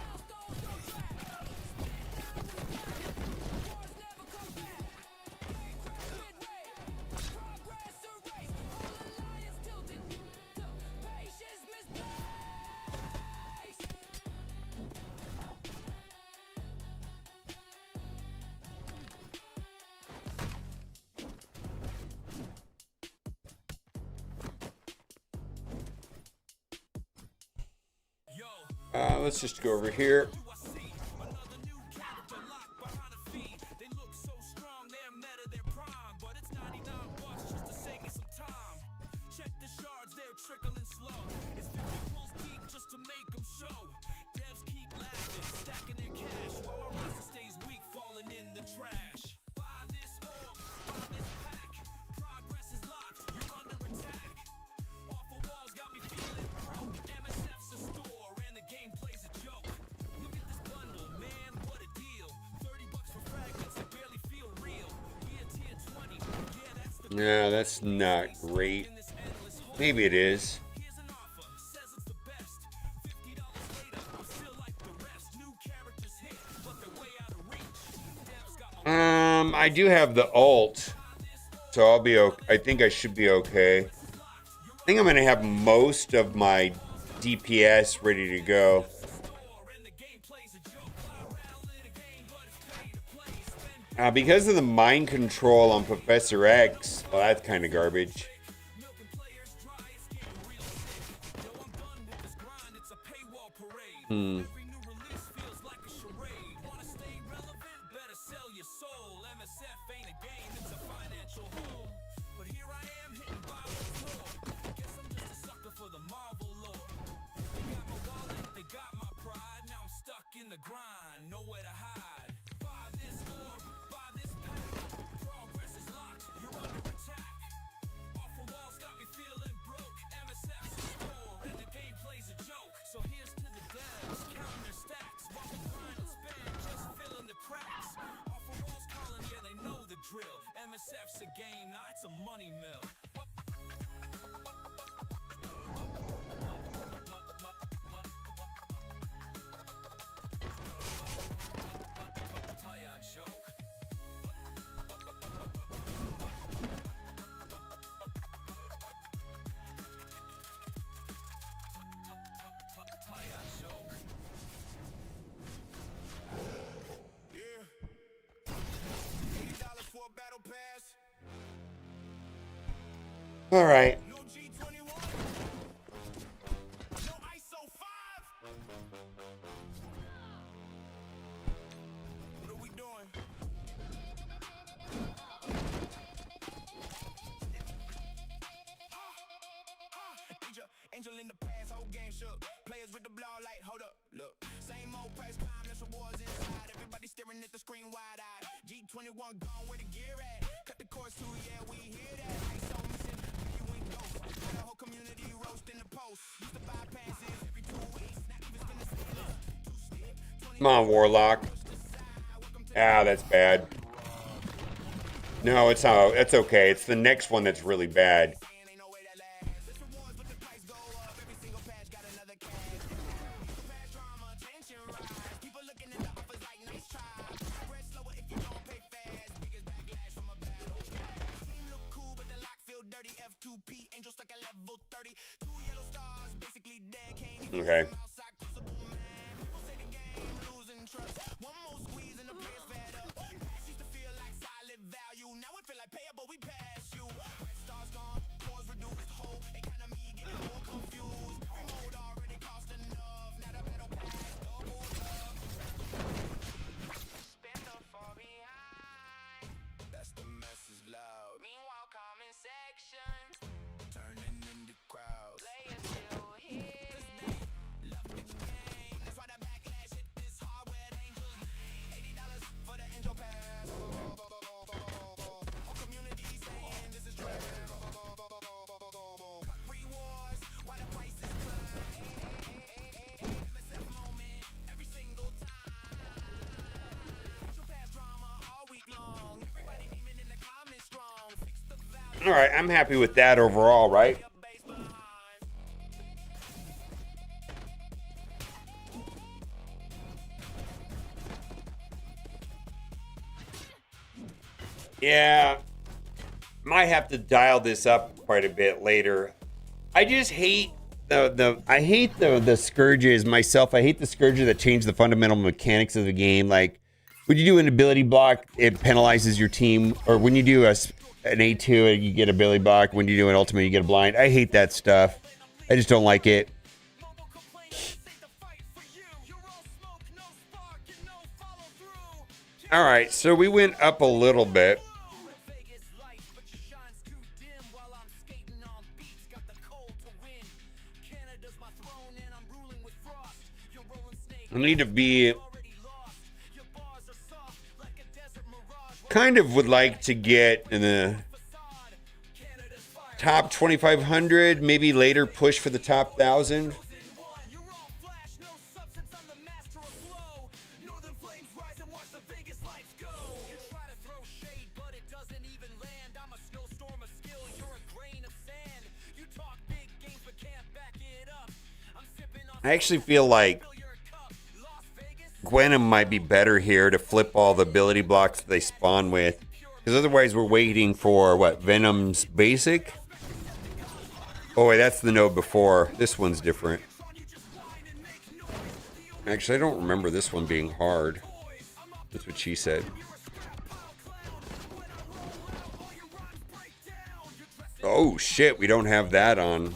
Let's just go over here. Yeah, that's not great. Maybe it is. I do have the ult, so I'll be okay. I think I should be okay. I think I'm gonna have most of my DPS ready to go. Because of the mind control on Professor X, well, that's kind of garbage. All right. No G21. No ISO 5. What are we doing? Angel in the past, whole game shook. Players with the blow light, hold up, look. Same old price climb, that's rewards inside. Everybody staring at the screen wide eyed. G21 gone, where the gear at? Cut the course too, yeah, we hear that. ISO missing, you ain't go. The whole community roasting the post. Used to buy passes every 2 weeks. Not even spend the same. Two-stick, 20 Come on, Warlock. Ah, that's bad. No, it's okay. It's the next one that's really bad. ain't no way that lasts. This rewards with the price go up. Every single patch got another cash. Patch drama, tension rise. People looking at the offers like nice try. Progress slower if you don't pay fast. Biggest backlash from a battle. Team look cool, but the lock feel dirty. F2P, Angel stuck at level 30. 2 yellow stars, basically dead. Can't even Okay. outside crucible, man. People say the game losing trust. One more squeeze and the players fed up. Past used to feel like solid value. Now it feel like payable, we pass you. Red stars gone, cores reduced. Whole economy getting more confused. Every mode already cost enough. Now the battle pass double up. Spend the far behind. That's the message loud. Meanwhile, comment section turning into crowds. Players still here. Love the game. That's why the backlash hit this hard with Angels. $80 for the Angel pass. All community saying this is trash. Rewards, why the price is climb. MSF moment, every single time. Angel pass drama all week long. Everybody demon in the comments strong. Fix the value. All right, I'm happy with that overall, right? Base behind. Yeah, might have to dial this up quite a bit later. I just hate the scourges myself. I hate the scourges that change the fundamental mechanics of the game. Like when you do an ability block, it penalizes your team, or when you do an A2, you get a ability block. When you do an ultimate, you get a blind. I hate that stuff. I just don't like it. All right, so we went up a little bit. I need to be kind of would like to get in the top 2,500, maybe later push for the top 1,000. I actually feel like Gwenum might be better here to flip all the ability blocks that they spawn with. Because otherwise we're waiting for, what, Venom's basic? Oh, wait, that's the node before. This one's different. Actually, I don't remember this one being hard. That's what she said. Oh, shit, we don't have that on.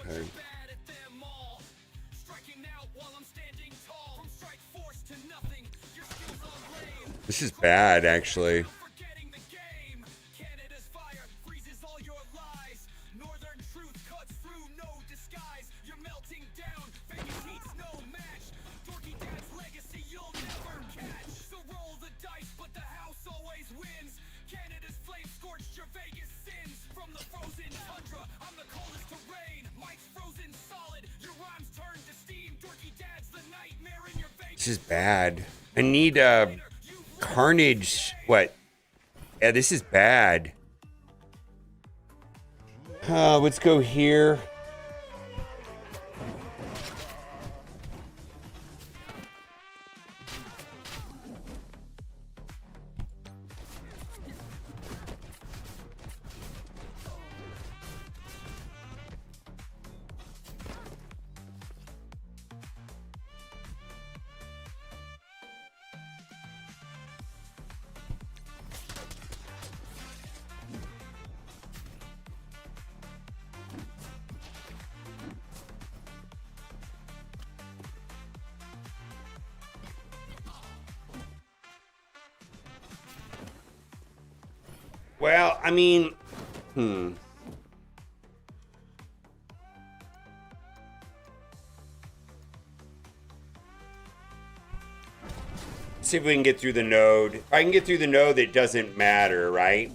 Okay. This is bad, actually. This is bad. I need Carnage. What? Yeah, this is bad. Let's go here. Well, I mean, see if we can get through the node. If I can get through the node, it doesn't matter, right?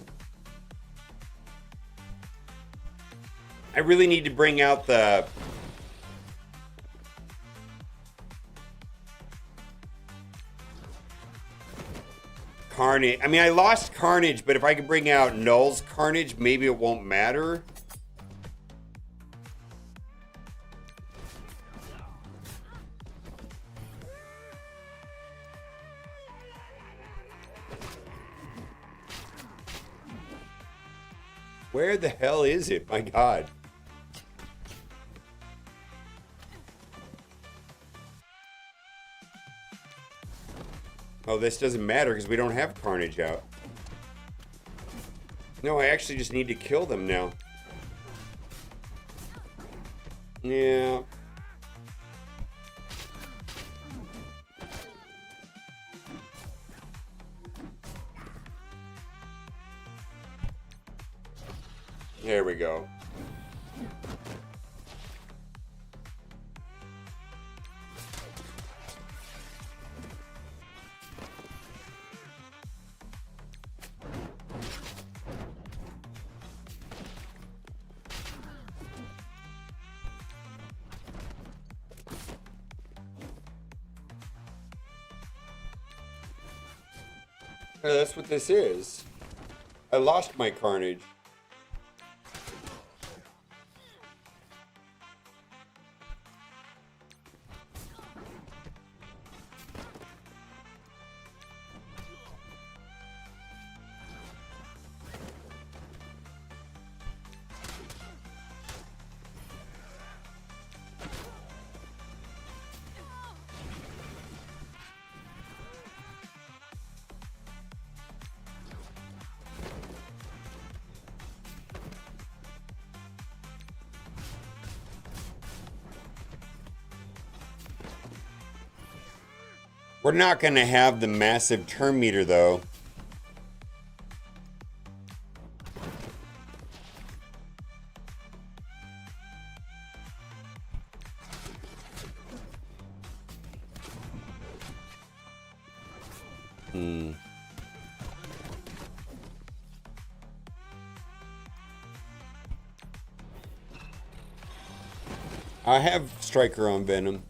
I really need to bring out the... Carnage. I mean, I lost Carnage, but if I could bring out Null's Carnage, maybe it won't matter. Where the hell is it? My God. Oh, this doesn't matter because we don't have Carnage out. No, I actually just need to kill them now. Yeah. There we go. Yeah, that's what this is. I lost my Carnage. We're not going to have the massive turn meter, though. I have Striker on Venom.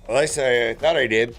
Well, I thought I did.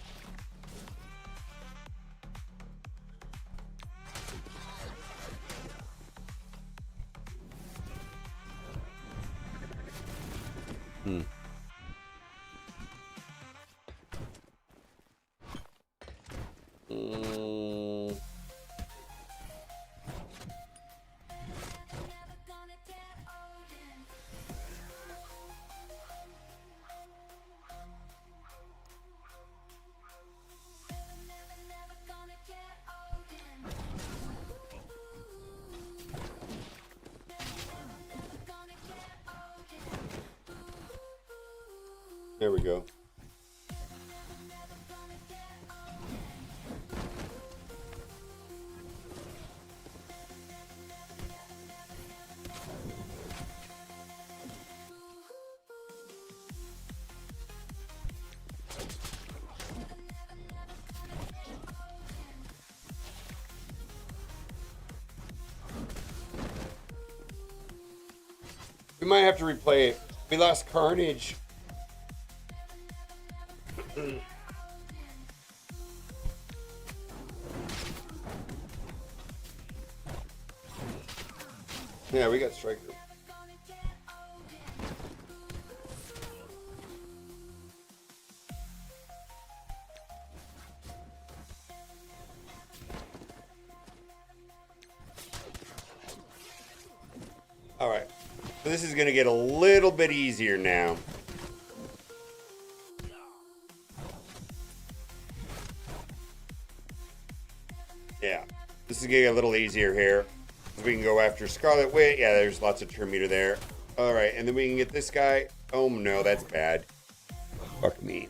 There we go. We might have to replay it. We lost Carnage. Yeah, we got Striker. All right. So this is going to get a little bit easier now. Yeah. This is going to get a little easier here. We can go after Scarlet Witch. Yeah, there's lots of turn meter there. All right, and then we can get this guy. Oh, no, that's bad. Fuck me.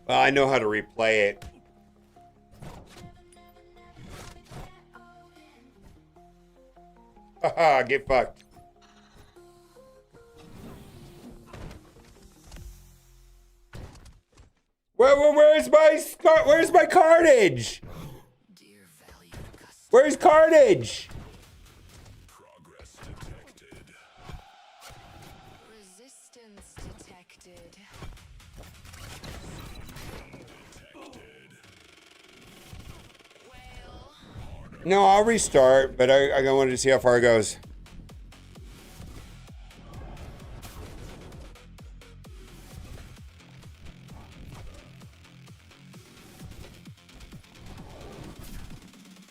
Well, I know how to replay it. Haha, get fucked. Where's my carnage? Where's carnage? Progress detected. Resistance detected. No, I'll restart, but I wanted to see how far it goes.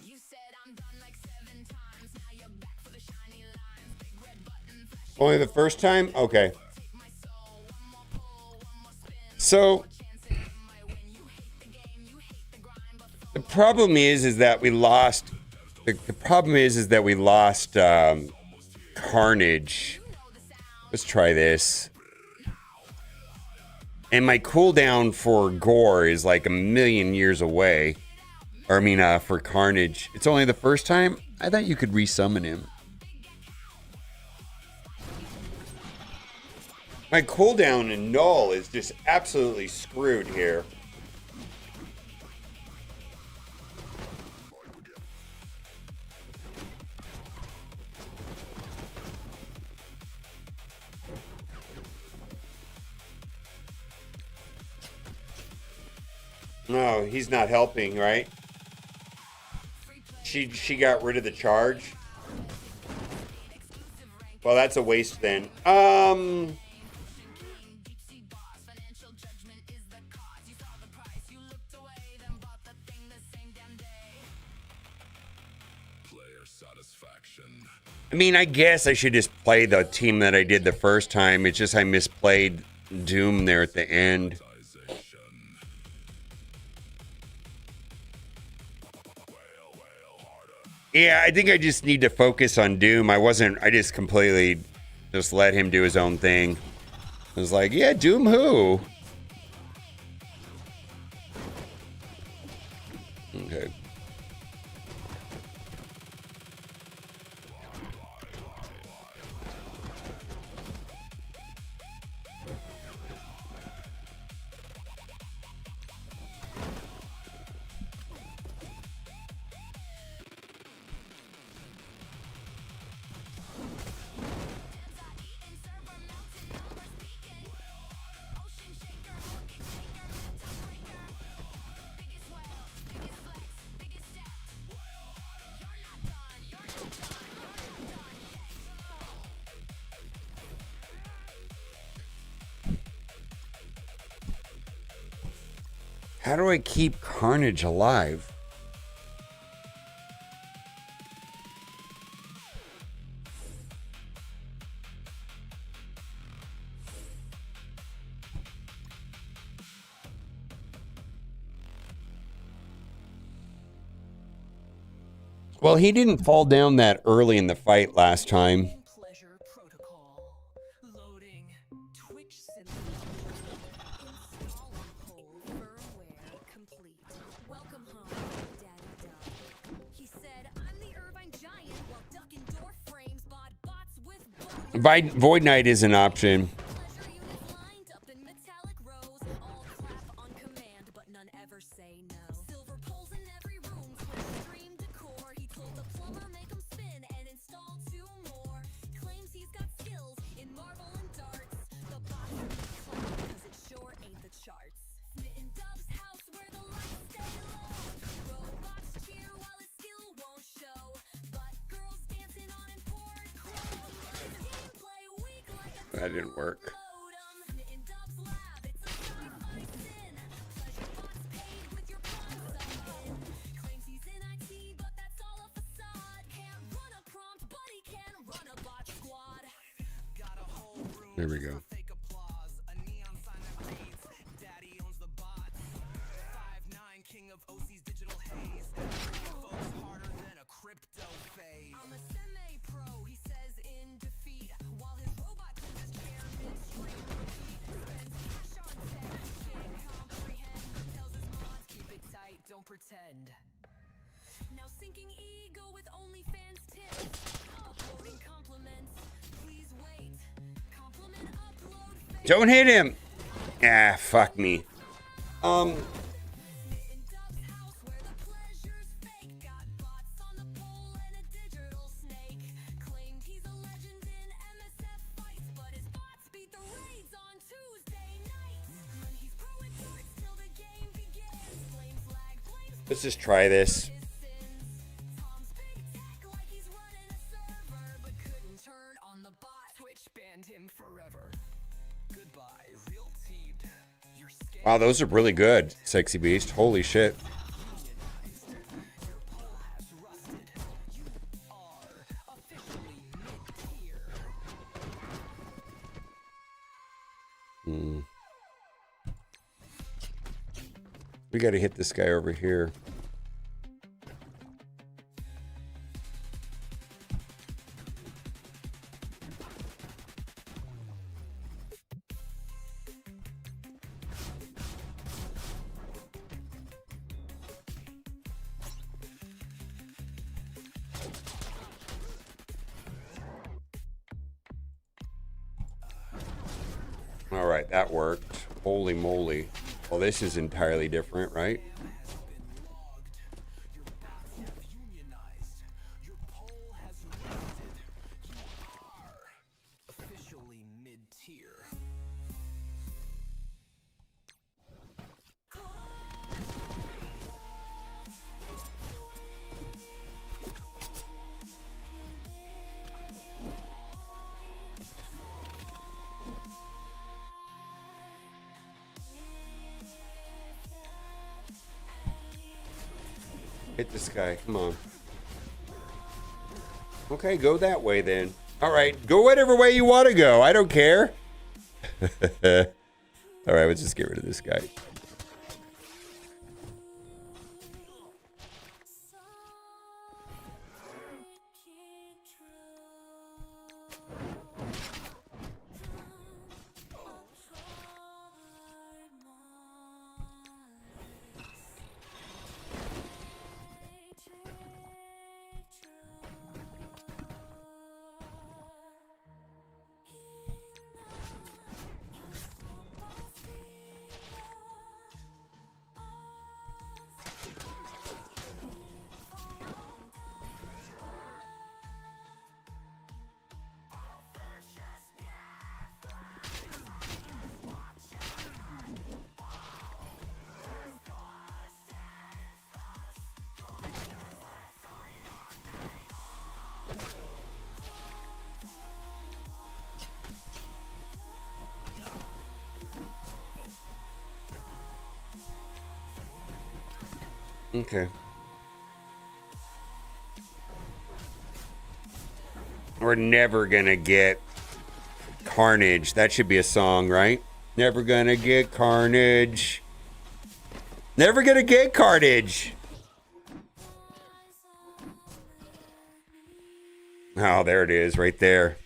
You said I'm done like 7 times. Now you're back for the shiny lines. Big red button flash. Only the first time? Okay. Take my soul. One more pull, one more spin. So Chance it might win. You hate the game, you hate the grind, but the problem is that we lost. The problem is that we lost carnage. Let's try this. And my cooldown for gore is like a million years away. Or I mean, for carnage, it's only the first time. I thought you could resummon him. My cooldown in null is just absolutely screwed here. No, he's not helping, right? She got rid of the charge. Well, that's a waste then. Player satisfaction. I mean, I guess I should just play the team that I did the first time. It's just I misplayed Doom there at the end. Yeah, I think I just need to focus on Doom. I just completely just let him do his own thing. I was like, yeah, Doom who? Okay. How do I keep Carnage alive? Well, he didn't fall down that early in the fight last time. Pleasure protocol. Loading. Twitch simulator. Installing whole firmware complete. Welcome home, Daddy Dog. He said, I'm the Irvine Giant while ducking door frames bought bots with Void Knight is an option. pleasure units lined up in metallic rows. All clap on command, but none ever say no. Silver poles in every room, Twitch stream decor. He told the plumber make him spin and install 2 more. Claims he's got skills in Marvel and darts. The bots are declined because it sure ain't the charts. Smitten Dub's house where the lights stay low. Robots cheer while his skill won't show. But girls dancing on import chrome. Gameplay weak like a That didn't work. modem. Smitten Dub's lab, it's a sci-fi sin. Pleasure bots paid with your palm sub in. Claims he's in IT, but that's all a facade. Can't run a prompt, but he can run a bot squad. Got a whole room. There we go. Fake applause. A neon sign that reads, Daddy owns the bots. 5'9", king of OC's digital haze. Folks harder than a crypto phase. I'm a semi-pro, he says in defeat. While his robot cleans his chair midstream repeat. Spends cash on tech, can't comprehend don't pretend. Now sinking ego with OnlyFans tips. Uploading compliments. Please wait. Compliment upload. Don't hit him. Ah, fuck me. In Doug's house where the pleasure's fake. Got bots on the pole and a digital snake. Claimed he's a legend in MSF fights, but his bots beat the raids on Tuesday nights. When he's pro at darts till the game begins. Blames lag, blames Let's just try this. his sins. Tom's big tech like he's running a server, but couldn't turn on the bot. Twitch banned him forever. Goodbye, real teed. You're scared. Wow, those are really good, Sexy Beast. Holy shit. Your poll has rusted. You are officially mid-tier. We got to hit this guy over here. All right, that worked. Holy moly. Well, this is entirely different, right? Your bots have unionized. Your poll has rusted. You are officially mid-tier. Hit this guy. Come on. Okay, go that way then. All right, go whatever way you want to go. I don't care. All right, let's just get rid of this guy. Okay. We're never gonna get Carnage. That should be a song, right? Never gonna get Carnage. Never gonna get Carnage. Oh, there it is, right there.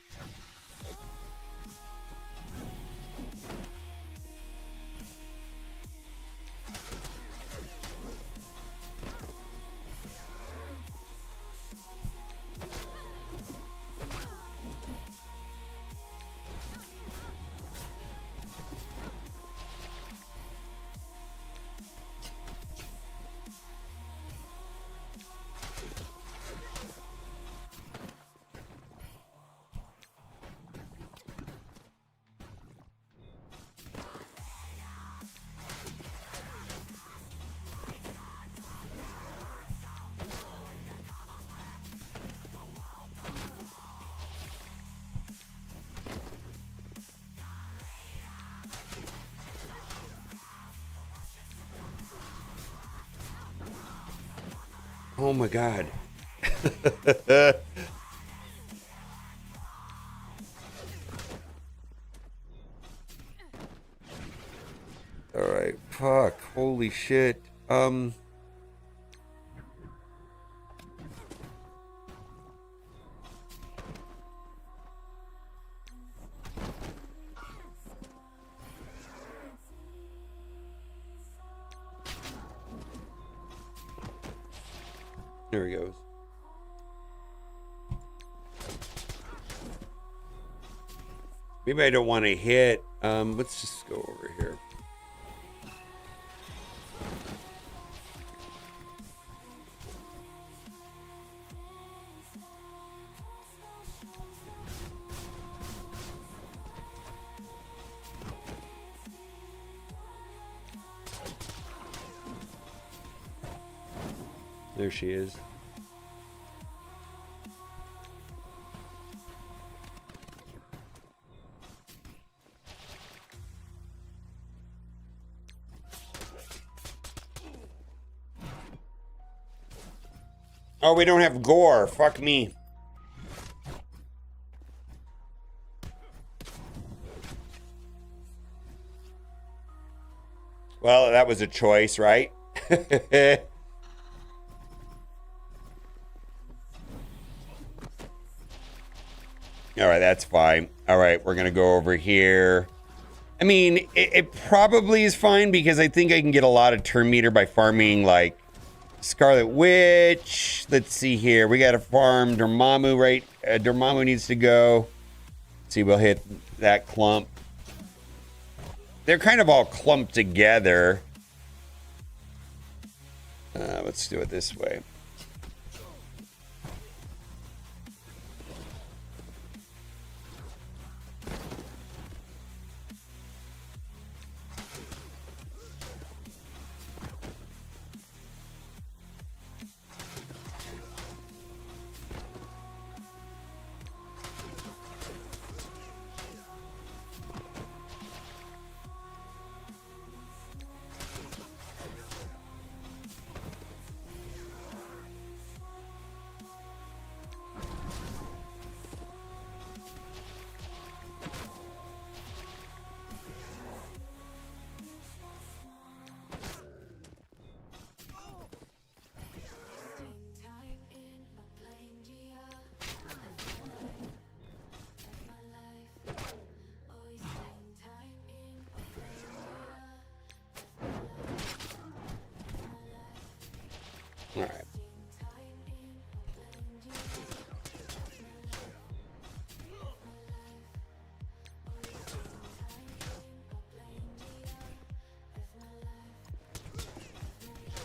Oh my God. All right, fuck, holy shit. There he goes. Maybe I don't want to hit. Let's just go over here. There she is. Oh, we don't have gore. Fuck me. Well, that was a choice, right? All right, that's fine. All right, we're going to go over here. I mean, it probably is fine because I think I can get a lot of turn meter by farming, like, Scarlet Witch. Let's see here. We got to farm Dormammu, right? Dormammu needs to go. Let's see, we'll hit that clump. They're kind of all clumped together. Let's do it this way. All right.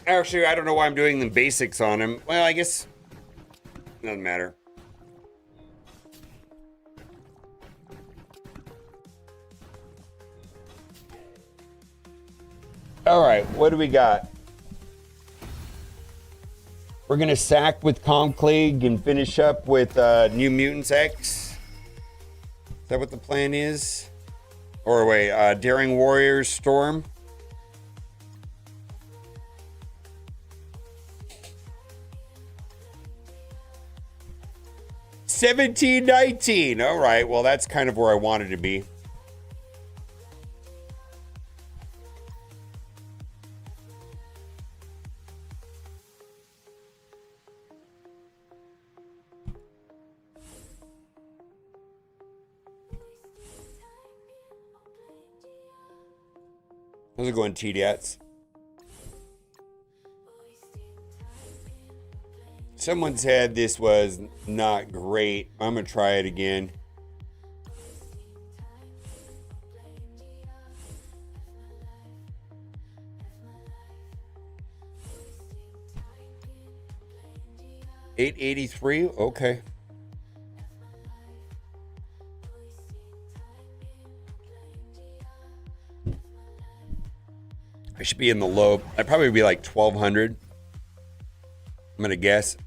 Actually, I don't know why I'm doing the basics on him. Well, I guess it doesn't matter. All right, what do we got? We're going to sack with Conclave and finish up with New Mutants X. Is that what the plan is? Or wait, Daring Warriors Storm? $17.19. All right, well, that's kind of where I wanted to be. How's it going, TDATs? Someone said this was not great. I'm going to try it again. $8.83? Okay. I should be in the low. I'd probably be like 1,200. I'm going to guess.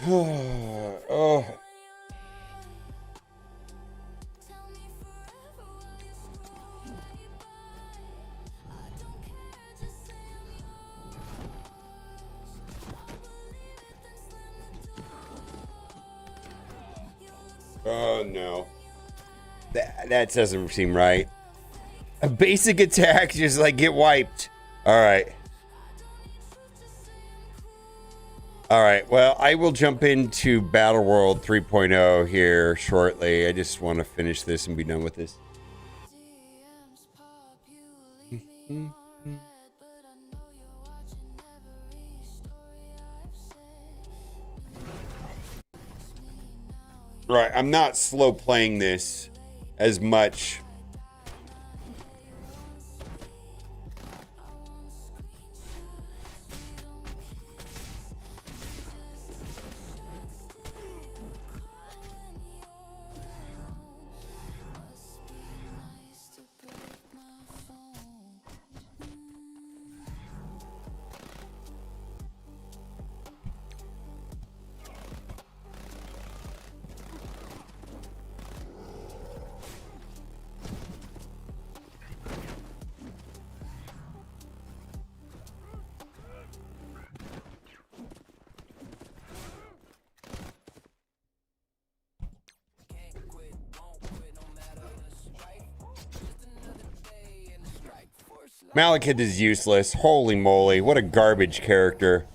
Oh. Oh no. That doesn't seem right. A basic attack just like get wiped. Alright. Alright, well, I will jump into Battle World 3.0 here shortly. I just want to finish this and be done with this. Right, I'm not slow playing this as much. Malekith is useless. Holy moly, what a garbage character.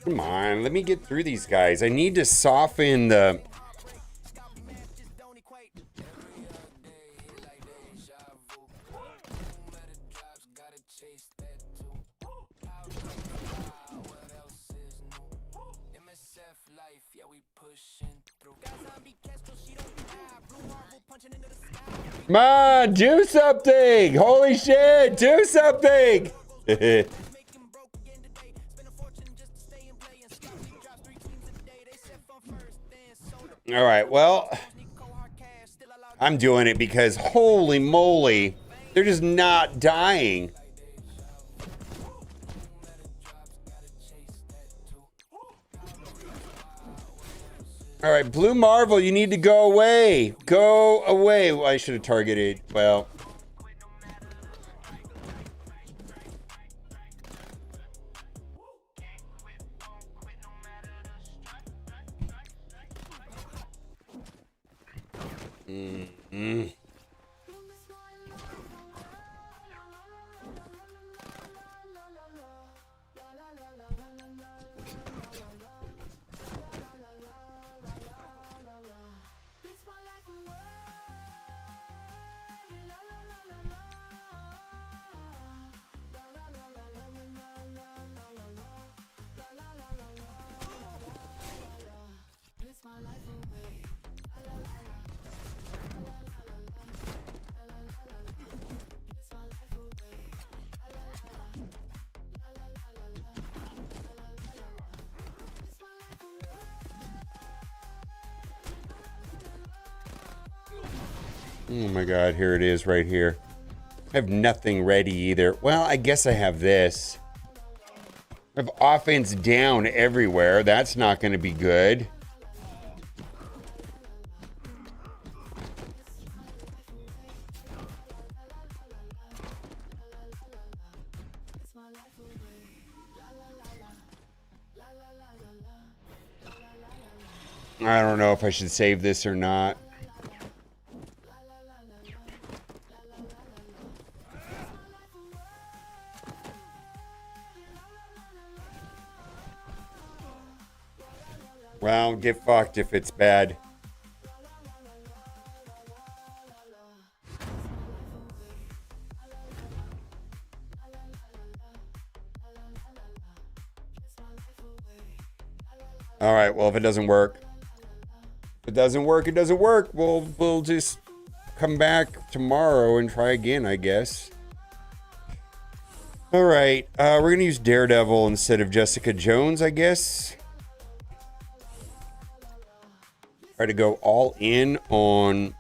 Come on, let me get through these guys. I need to soften the... Come on, do something! Holy shit, do something! All right, well, I'm doing it because holy moly, they're just not dying. All right, Blue Marvel, you need to go away. Go away. Well, I should have targeted. Well. Mm-hmm. Oh my god, here it is right here. I have nothing ready either. Well, I guess I have this. I have offense down everywhere. That's not going to be good. I don't know if I should save this or not. Well, get fucked if it's bad. All right, well, if it doesn't work, it doesn't work. We'll just come back tomorrow and try again, I guess. All right, we're going to use Daredevil instead of Jessica Jones, I guess. Try to go all in on...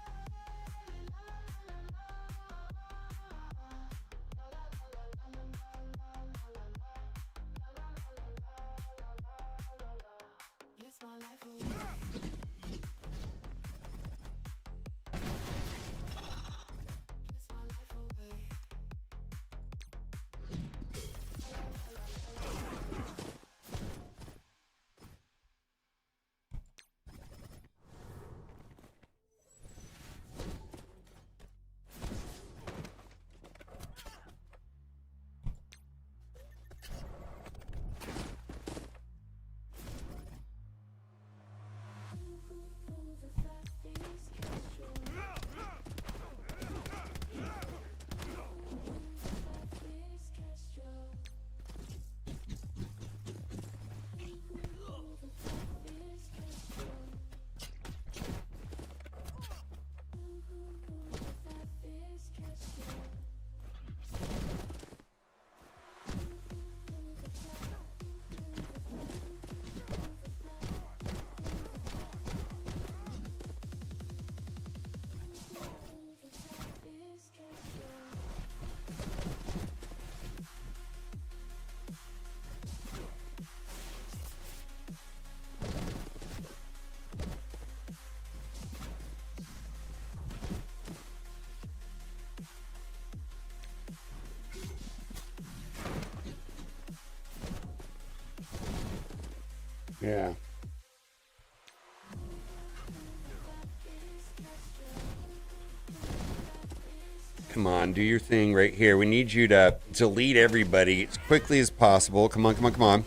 Yeah. Come on, do your thing right here. We need you to delete everybody as quickly as possible. Come on, come on, come on.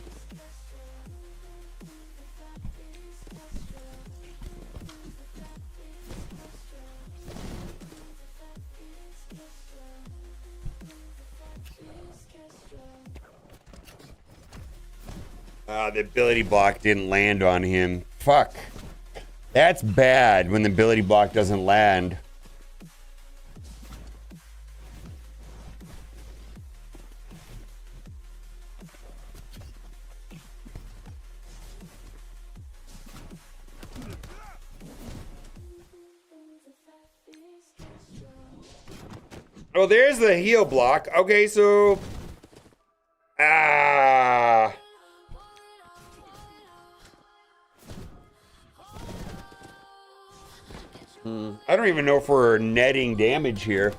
The ability block didn't land on him. Fuck. That's bad when the ability block doesn't land. Oh, there's the heal block. Okay, so... I don't even know if we're netting damage here.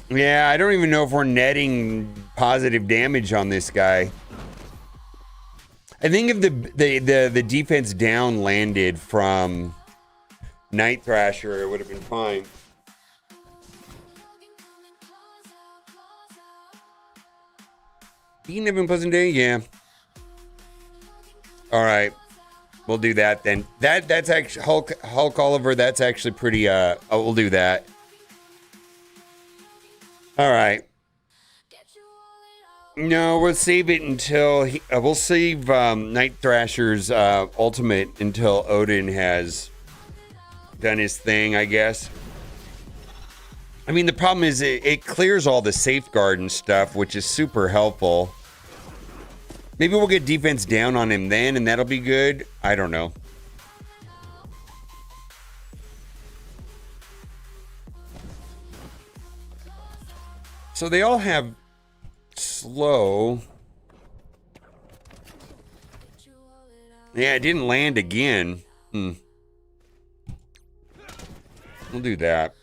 Yeah, I don't even know if we're netting positive damage on this guy. I think if the defense down landed from Night Thrasher, it would have been fine. Being an unpleasant day, yeah. All right, we'll do that then. That's actually Hulk Oliver. That's actually pretty. We'll do that. All right. No, we'll save it until we'll save Night Thrasher's ultimate until Odin has done his thing, I guess. I mean, the problem is it clears all the safeguard and stuff, which is super helpful. Maybe we'll get defense down on him then, and that'll be good. I don't know. So they all have slow. Yeah, it didn't land again. We'll do that.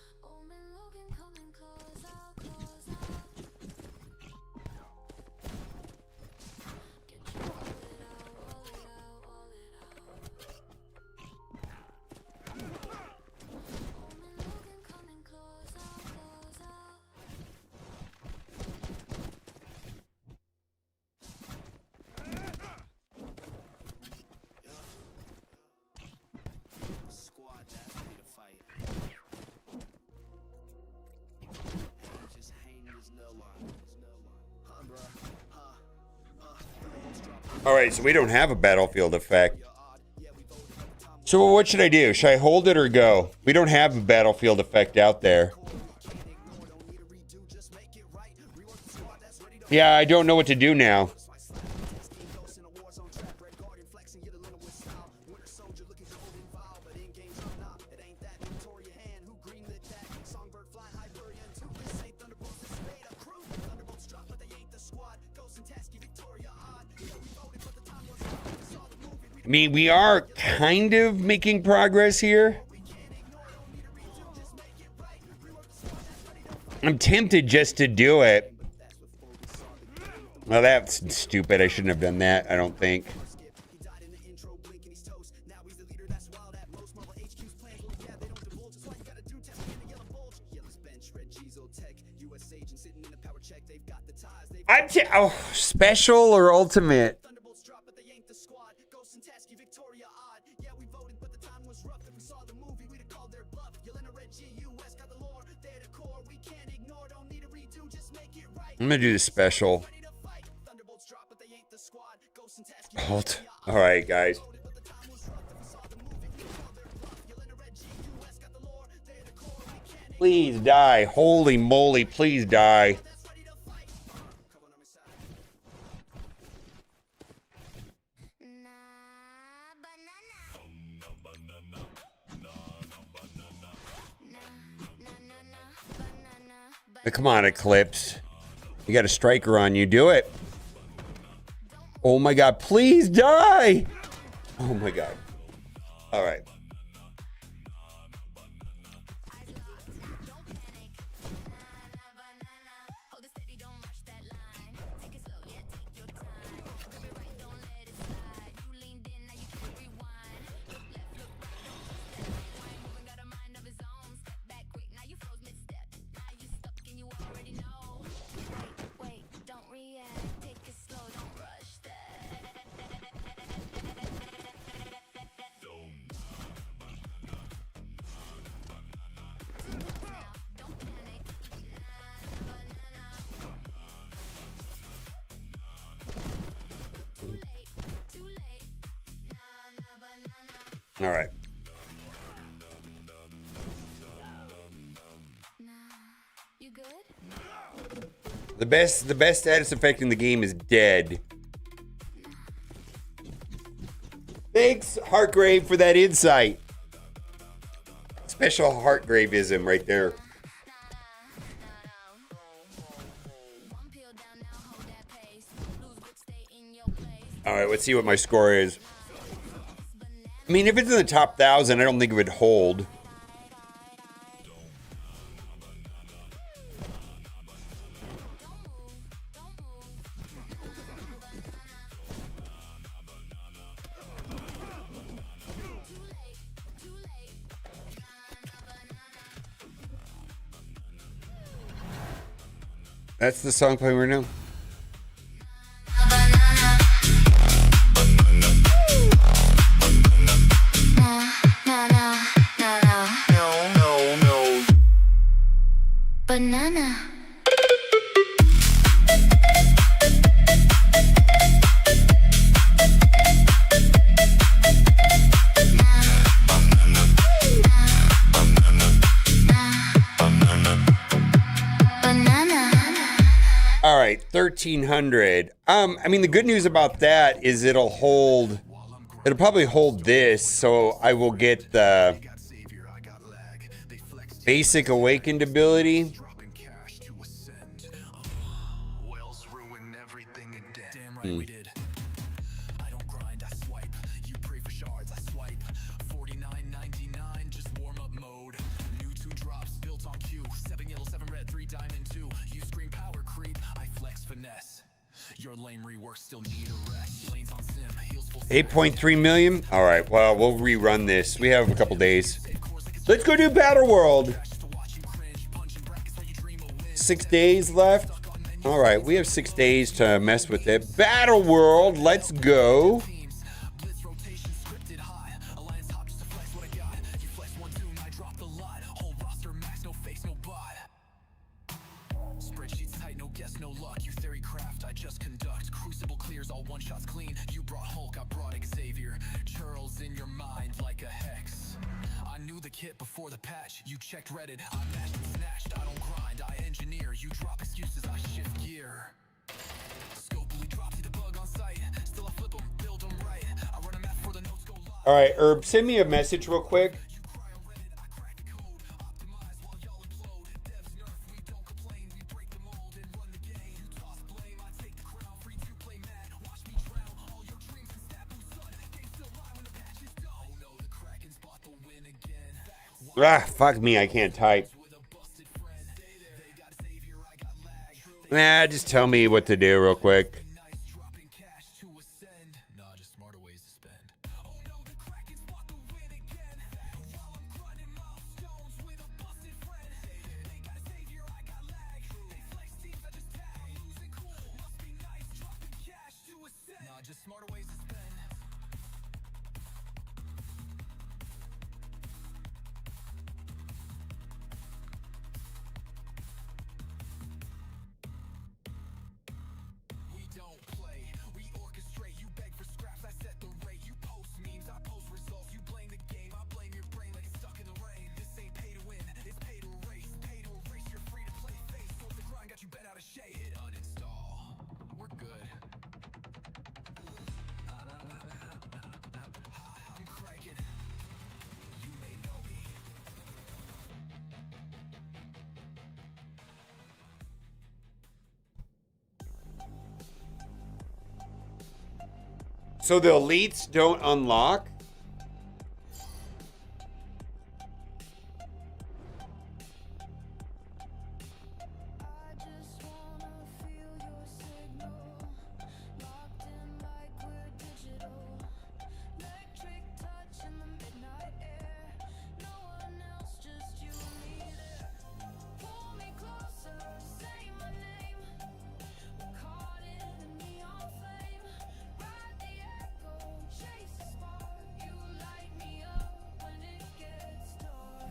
All right, so we don't have a battlefield effect. So what should I do? Should I hold it or go? We don't have a battlefield effect out there. Yeah, I don't know what to do now. I mean, we are kind of making progress here. I'm tempted just to do it. Well, that's stupid. I shouldn't have done that, I don't think. Special or ultimate? I'm gonna do the special. Halt. All right, guys. Please die. Holy moly, please die. Come on, Eclipse. You got a striker on you. Do it. Oh my god, please die. Oh my god. All right. All right. You good? The best status effect in the game is dead. Thanks, Heartgrave, for that insight. Special Heartgraveism right there. All right, let's see what my score is. I mean, if it's in the top 1,000, I don't think it would hold. That's the song playing right now. Banana. All right, 1,300. I mean, the good news about that is it'll probably hold this, so I will get the basic awakened ability. Damn right we did. I don't grind, I swipe. You pray for shards, I swipe. 49.99, just warm up mode. New 2 drops built on Q. 7 yellow, 7 red, 3 diamond 2. You scream power creep, I flex finesse. Your lame rework still need a rest. Lanes on sim, heals full 8.3 million. All right, well, we'll rerun this. We have a couple days. Let's go do Battle World. 6 days left. All right, we have 6 days to mess with it. Battle World, let's go. Spreadsheets tight, no guess, no luck. You theory craft, I just conduct. Crucible clears all one shots. house clean. You brought Hulk, I brought Xavier. Churls in your mind like a hex. I knew the kit before the patch. You checked Reddit, I matched and snatched. I don't grind, I engineer. You drop excuses, I shift gear. Scopely drops you the bug on sight. Still I flip them, build them right. I run a map for the notes go live. All right, Herb, send me a message real quick. You cry on Reddit, I crack the code. Optimize while y'all implode. Devs nerf, we don't complain. We break the mold and run the game. You toss blame, I take the crown. Free to play mad, watch me drown. All your dreams and Snapu sun. Game still live when the patch is done. Oh no, the Kraken's bought the win again. Ah, fuck me, I can't type. With a busted friend. They got a savior, I got lag. Nah, just tell me what to do real quick. Nice dropping cash to ascend. Nah, just smarter ways to spend. Oh no, the Kraken's bought the win again. While I'm grinding milestones with a busted friend. They got a savior, I got lag. They flex teams, I just tag. Losing cool, must be nice. Dropping cash to ascend. Nah, just smarter ways to spend. We don't play, we orchestrate. You beg for scraps, I set the rate. You post memes, I post results. You blame the game, I blame your brain like it's stuck in the rain. This ain't pay to win, it's pay to erase. Pay to erase, you're free to play face. Force the grind, got you bent out of shape. Hit uninstall, we're good. I'm cranking, you may know me. So the elites don't unlock? I just wanna feel your signal, locked in like we're digital. Electric touch in the midnight air. No one else, just you and me there. Pull me closer, say my name. We're caught in a neon flame. Ride the echo, chase the spark. You light me up when it gets dark.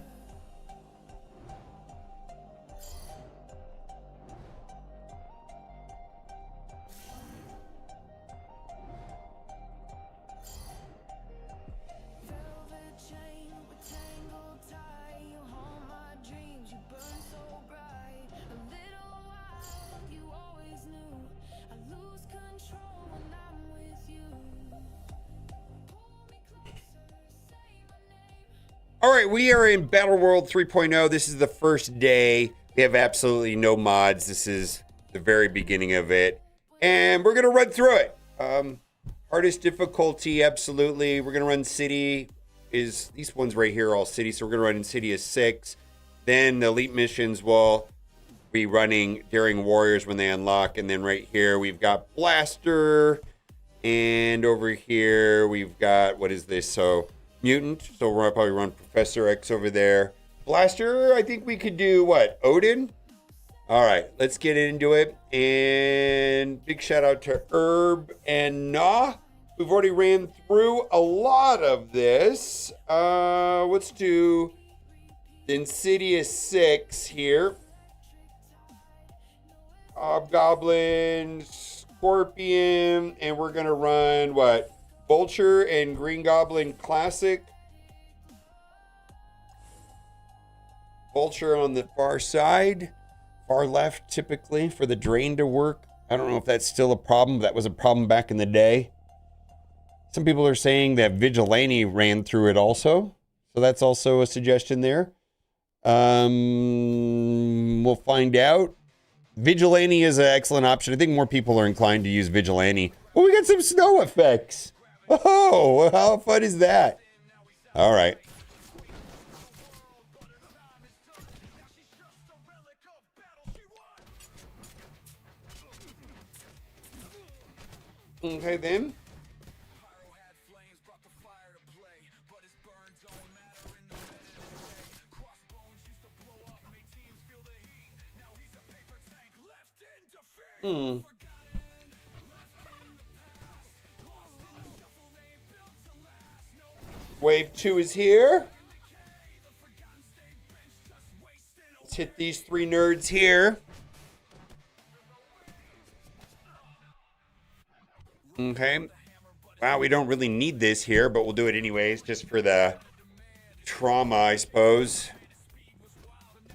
Velvet chain with tangled tie. You haunt my dreams, you burn so bright. A little wild, you always knew. I lose control when I'm with you. Pull me closer, say my name. All right, we are in Battle World 3.0. This is the first day. We have absolutely no mods. This is the very beginning of it. And we're going to run through it. Hardest difficulty, absolutely. We're going to run city. These ones right here are all city. So we're going to run in city as 6. Then the elite missions will be running during warriors when they unlock. And then right here we've got blaster. And over here we've got, what is this? So mutant. So we're going to probably run Professor X over there. Blaster, I think we could do what? Odin? All right, let's get into it. And big shout out to Herb and Nah. We've already ran through a lot of this. Let's do Insidious 6 here. Hobgoblin, Scorpion, and we're going to run what? Vulture and Green Goblin Classic. Vulture on the far side. Far left, typically, for the drain to work. I don't know if that's still a problem. That was a problem back in the day. Some people are saying that Vigilante ran through it also. So that's also a suggestion there. We'll find out. Vigilante is an excellent option. I think more people are inclined to use Vigilante. Oh, we got some snow effects. Oh, how fun is that? All right. Okay, then. Wave 2 is here. Let's hit these 3 nerds here. Okay. Wow, we don't really need this here, but we'll do it anyways, just for the trauma, I suppose.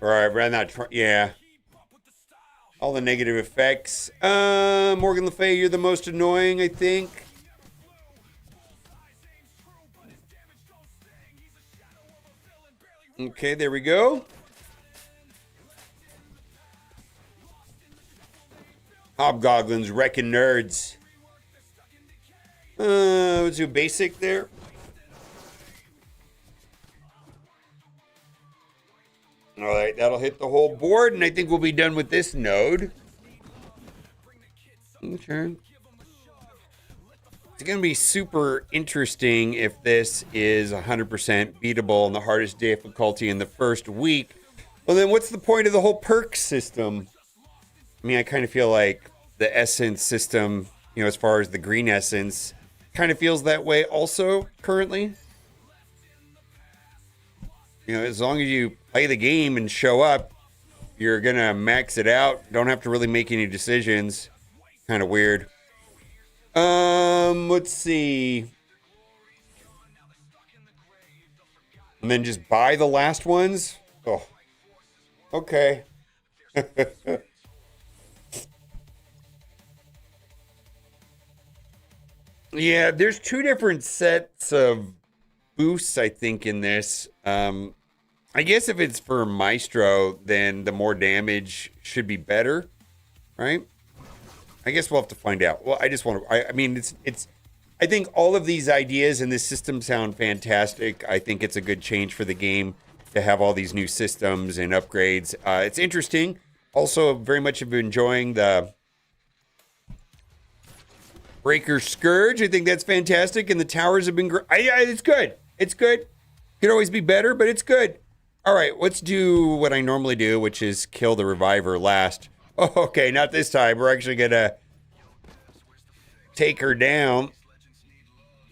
Or I'd rather not yeah. All the negative effects. Morgan Le Fay, you're the most annoying, I think. Okay, there we go. Hobgoblins, wrecking nerds. Let's do basic there. All right, that'll hit the whole board, and I think we'll be done with this node. Okay. It's going to be super interesting if this is 100% beatable on the hardest difficulty in the first week. Well, then what's the point of the whole perk system? I mean, I kind of feel like the essence system, you know, as far as the green essence, kind of feels that way also currently. You know, as long as you play the game and show up, you're going to max it out. Don't have to really make any decisions. Kind of weird. Let's see. And then just buy the last ones? Oh, okay. Yeah, there's two different sets of boosts, I think, in this. I guess if it's for Maestro, then the more damage should be better, right? I guess we'll have to find out. Well, I just want to, I mean, it's, I think all of these ideas in this system sound fantastic. I think it's a good change for the game to have all these new systems and upgrades. It's interesting. Also, very much have been enjoying the Breaker Scourge. I think that's fantastic. And the towers have been great. It's good. It's good. Could always be better, but it's good. All right, let's do what I normally do, which is kill the Reviver last. Oh, okay, not this time. We're actually going to take her down.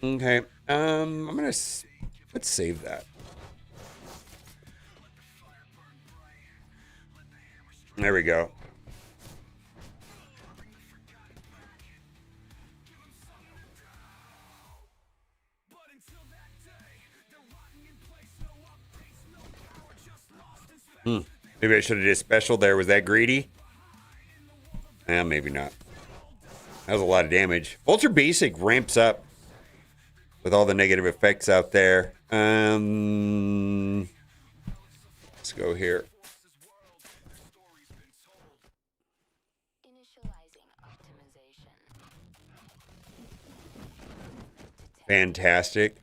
Okay. I'm going to... Let's save that. There we go. Maybe I should have did special there. Was that greedy? Maybe not. That was a lot of damage. Ultra Basic ramps up with all the negative effects out there. Let's go here. Initializing optimization. Fantastic.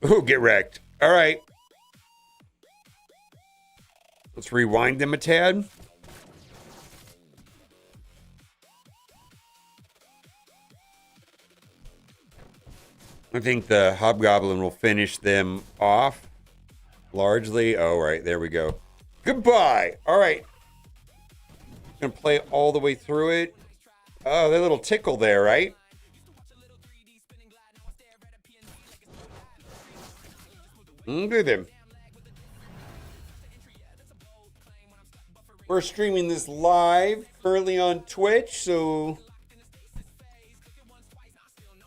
Ooh, get wrecked. All right. Let's rewind them a tad. I think the Hobgoblin will finish them off largely. Oh, right. There we go. Goodbye. All right. Gonna play all the way through it. Oh, that little tickle there, right? Look at them. We're streaming this live currently on Twitch, so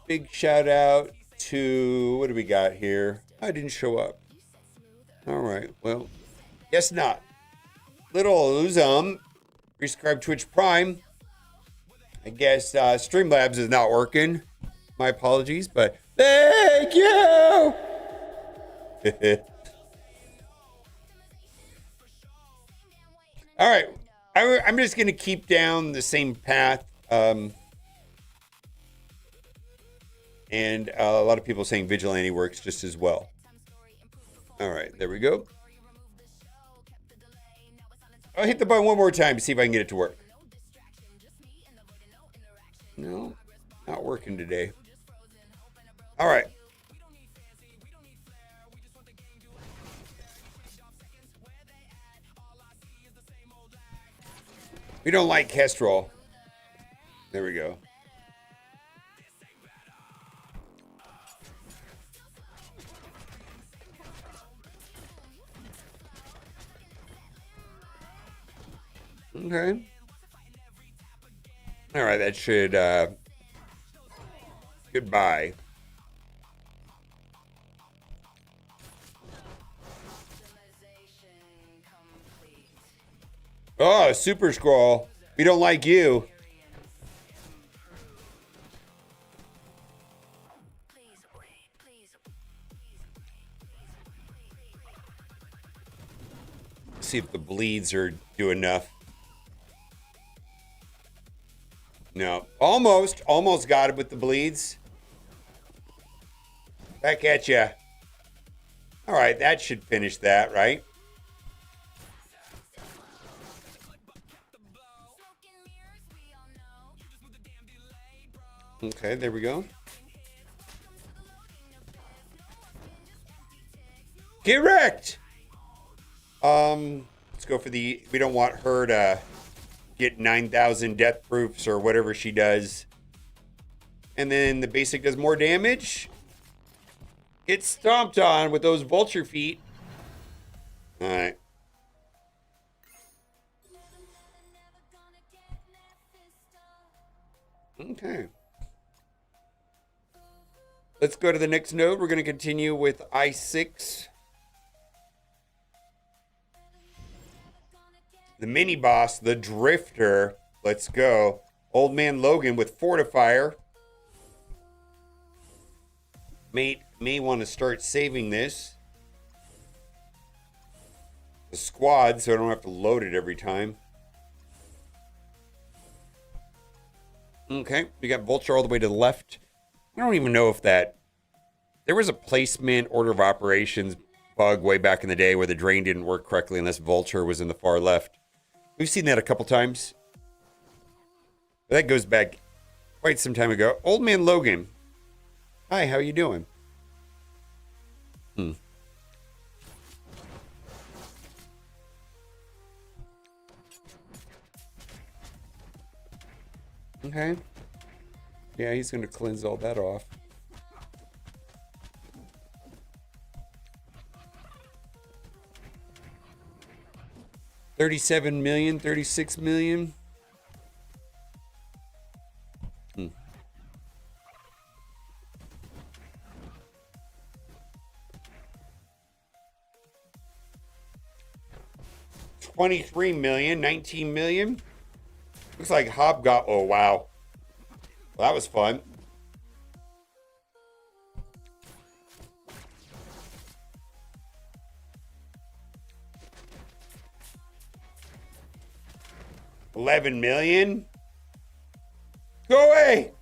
big shout out to, what do we got here? I didn't show up. All right, well, guess not. Little resubscribe Twitch Prime. I guess Streamlabs is not working. My apologies, but thank you. All right, I'm just going to keep down the same path. And a lot of people saying Vigilante works just as well. All right, there we go. I'll hit the button one more time to see if I can get it to work. No, not working today. All right. We don't like Kestrel. There we go. Okay. All right, that should, goodbye. Oh, Super Scroll. We don't like you. See if the bleeds are do enough. No, almost got it with the bleeds. Back at ya. All right, that should finish that, right? Okay, there we go. Get wrecked. Let's go for the. We don't want her to get 9,000 death proofs or whatever she does. And then the basic does more damage. Gets stomped on with those vulture feet. All right. Okay. Let's go to the next node. We're going to continue with I6. The mini boss, the Drifter. Let's go. Old Man Logan with Fortifier. May want to start saving this. The squad, so I don't have to load it every time. Okay, we got Vulture all the way to the left. I don't even know if that... There was a placement order of operations bug way back in the day where the drain didn't work correctly unless Vulture was in the far left. We've seen that a couple times. But that goes back quite some time ago. Old Man Logan. Hi, how you doing? Okay. Yeah, he's going to cleanse all that off. $37 million, $36 million. $23 million, $19 million. Looks like Hob got. Oh wow, well, that was fun. $11 million. Go away.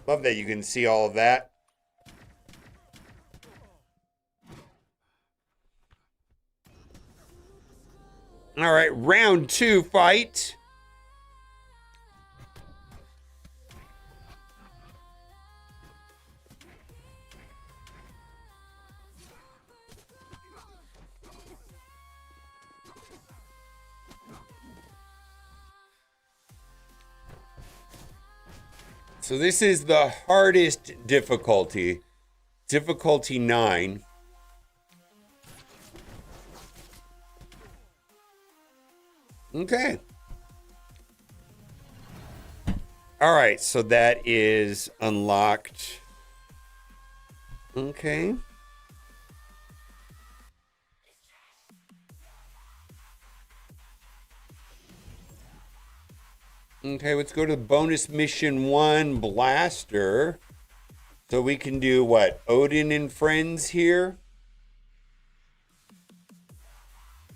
Love that you can see all of that. All right, round 2 fight. So this is the hardest difficulty. Difficulty 9. Okay. All right, so that is unlocked. Okay. Okay, let's go to bonus mission 1, Blaster. So we can do what? Odin and friends here?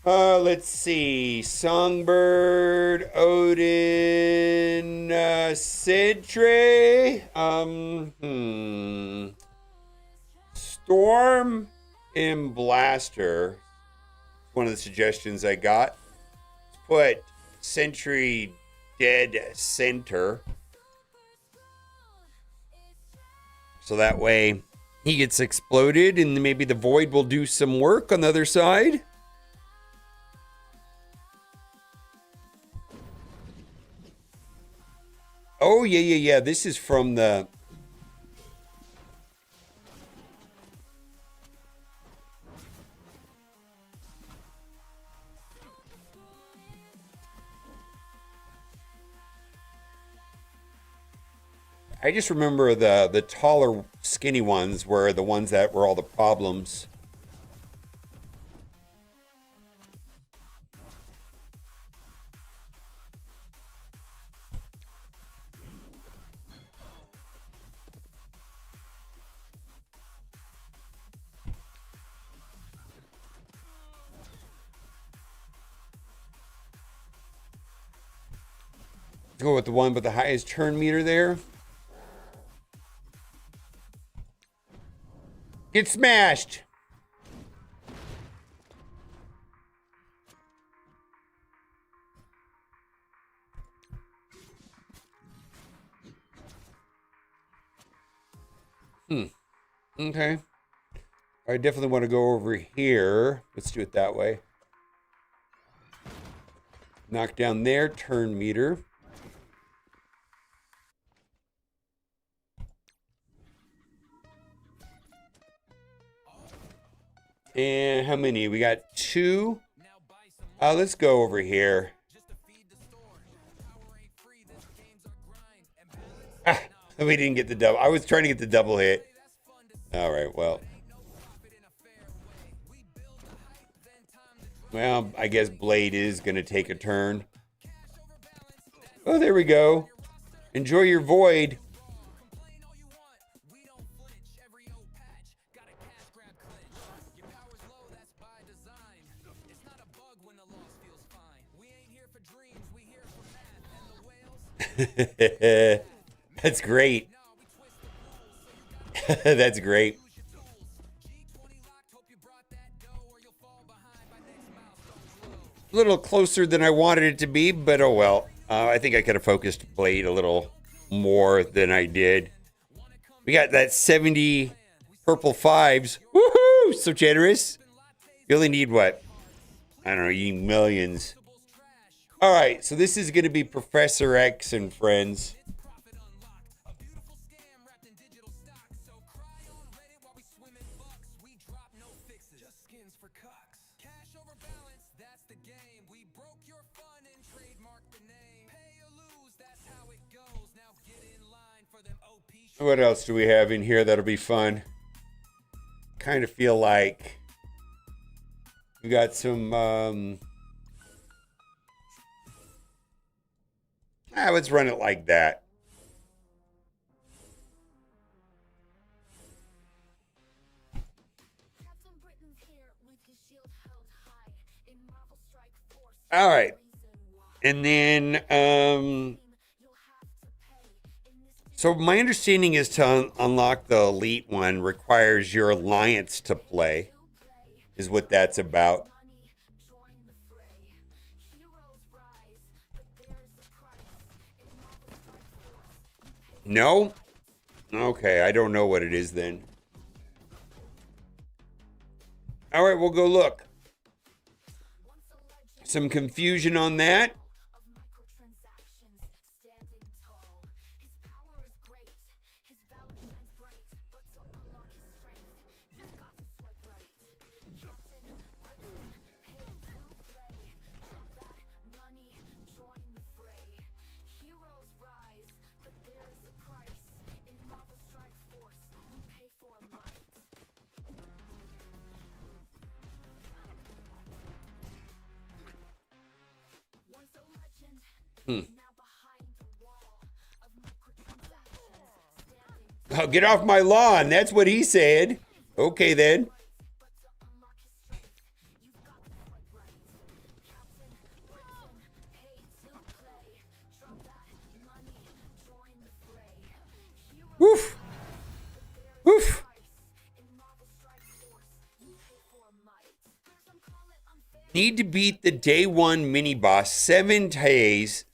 Let's see. Songbird, Odin, Sidre, Storm, and Blaster. One of the suggestions I got. Let's put Sentry dead center. So that way he gets exploded and maybe the void will do some work on the other side. Oh, yeah. This is from the... I just remember the taller, skinny ones were the ones that were all the problems. Let's go with the one with the highest turn meter there. Get smashed. Okay. I definitely want to go over here. Let's do it that way. Knock down their turn meter. And how many? We got 2. Let's go over here. Ah, we didn't get the double. I was trying to get the double hit. All right, well. Well, I guess Blade is going to take a turn. Oh, there we go. Enjoy your void. That's great. That's great. A little closer than I wanted it to be, but oh well. I think I could have focused Blade a little more than I did. We got that 70 purple 5s. Woohoo! So generous. You only need what? I don't know, you need millions. All right, so this is going to be Professor X and friends. What else do we have in here that'll be fun? Kind of feel like we got some let's run it like that. All right. And then so my understanding is to unlock the elite one requires your alliance to play, is what that's about. No? Okay, I don't know what it is then. All right, we'll go look. Some confusion on that. Oh, get off my lawn. That's what he said. Okay, then. Woof. Woof. Need to beat the day 1 mini boss 7 times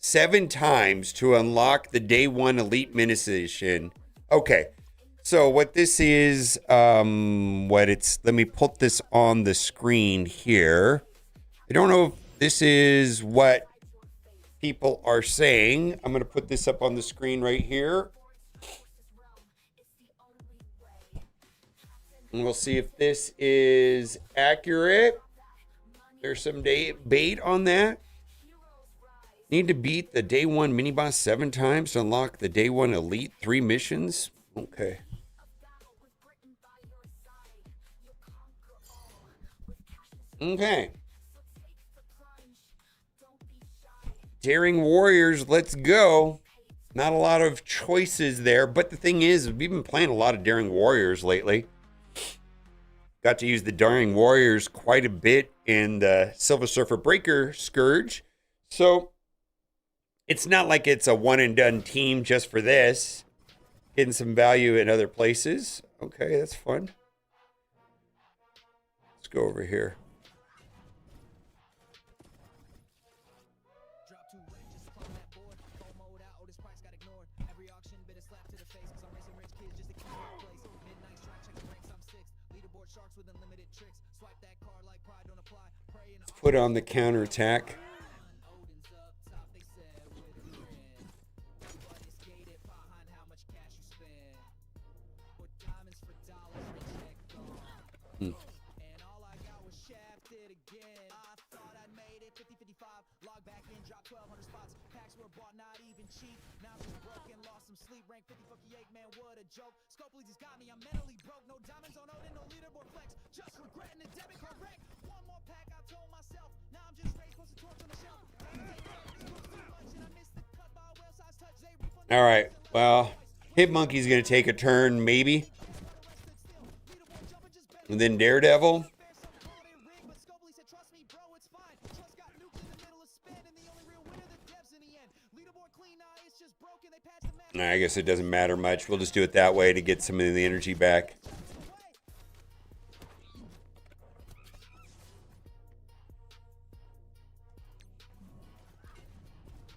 to unlock the day 1 elite mini-station. Okay, so what this is, let me put this on the screen here. I don't know if this is what people are saying. I'm going to put this up on the screen right here. And we'll see if this is accurate. There's some debate on that. Need to beat the day 1 mini boss 7 times to unlock the day 1 elite 3 missions. Okay. Okay. Daring Warriors, let's go. Not a lot of choices there, but the thing is, we've been playing a lot of Daring Warriors lately. Got to use the Daring Warriors quite a bit in the Silver Surfer Breaker Scourge. So it's not like it's a one and done team just for this. Getting some value in other places. Okay, that's fun. Let's go over here. Drop 2 ranges, climb that board. Go mode out, Otis Price got ignored. Every auction bit a slap to the face, cause I'm racing rich kids just to keep my place. Midnight strike, check the ranks, I'm 6th. Leaderboard sharks with unlimited tricks. Swipe that card like pride don't apply. Pray and Put on the counterattack. Odin's up top, they said with a grin. But it's gated behind how much cash you spend. Put diamonds for dollars, they checked on. And all I got was shafted again. I thought I'd made it 50-55. Log back in, drop 1,200 spots. Packs were bought, not even cheap. Now I'm just broken, lost some sleep. Rank 50-58, man, what a joke. Scopely just got me, I'm mentally broke. No diamonds on Odin, no leaderboard flex. Just regretting the debit card wreck. One more pack, I told myself. Now I'm just raised, post a torch on the shelf. All right, well, Hit Monkey's going to take a turn, maybe. And then Daredevil. I guess it doesn't matter much. We'll just do it that way to get some of the energy back.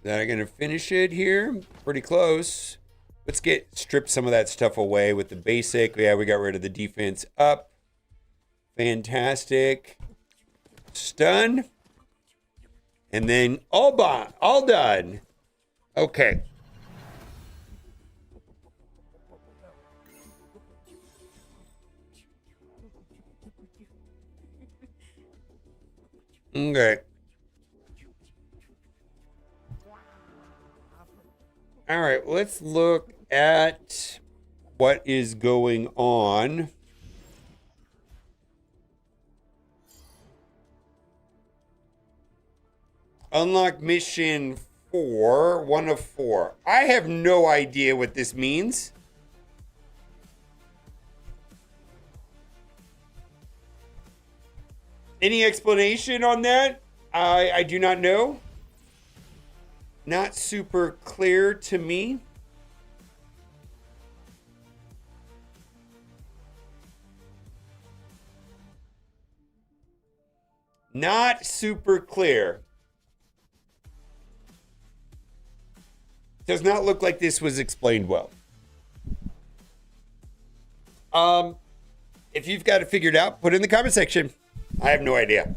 That I'm going to finish it here. Pretty close. Let's strip some of that stuff away with the basic. Yeah, we got rid of the defense up. Fantastic. Stun. And then all done. Okay. Okay. All right, let's look at what is going on. Unlock mission 4, 1 of 4. I have no idea what this means. Any explanation on that? I do not know. Not super clear to me. Not super clear. Does not look like this was explained well. If you've got it figured out, put it in the comment section. I have no idea.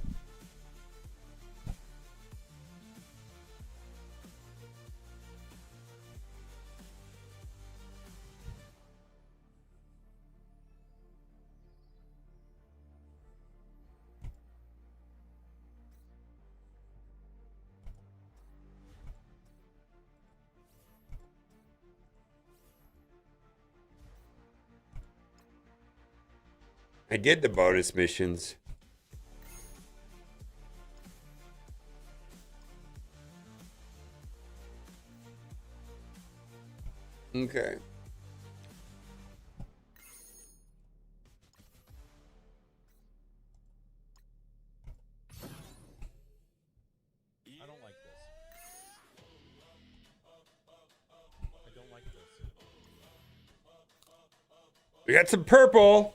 I did the bonus missions. Okay. I don't like this. I don't like this. We got some purple.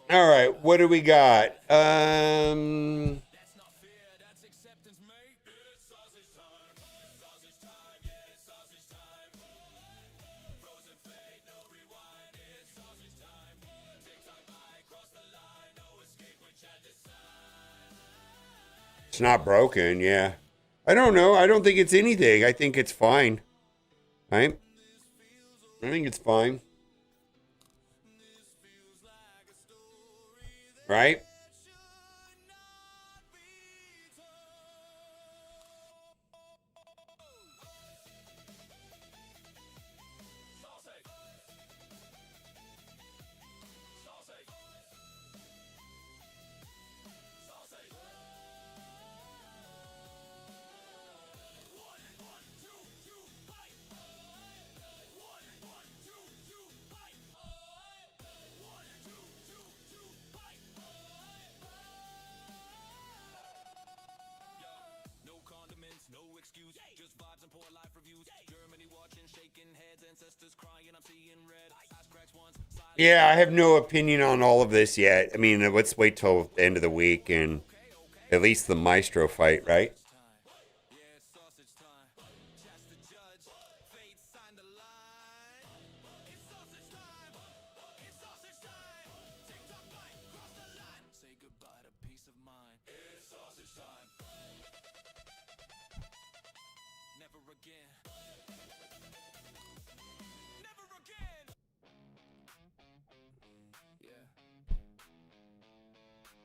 All right, what do we got? It's not broken, yeah. I don't know. I don't think it's anything. I think it's fine. Right? I think it's fine. Right? No condiments, no excuse, just vibes and poor life reviews. Germany watching, shaking heads, ancestors crying, I'm seeing red. Ass cracks once, silent. Yeah, I have no opinion on all of this yet. I mean, let's wait till the end of the week and at least the Maestro fight, right? Yeah, it's sausage time. Just the judge, fate signed the line. It's sausage time. It's sausage time. TikTok bite, cross the line. Say goodbye to peace of mind. It's sausage time. Never again. Never again. Yeah.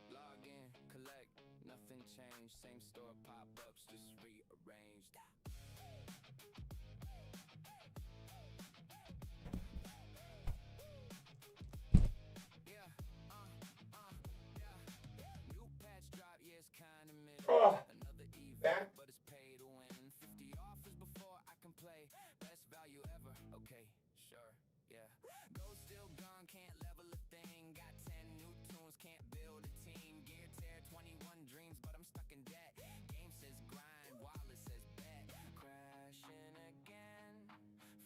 Log in, collect, nothing changed. Same store pop-ups, just rearranged. Yeah, yeah. New patch drop, yeah, it's kinda mid. Another event, but it's pay to win. 50 offers before I can play. Best value ever. Okay, sure, yeah. Go still gone, can't level a thing. Got 10 new tunes, can't build a team. Gear tear, 21 dreams, but I'm stuck in debt. Game says grind, wallet says bet. Crashing again,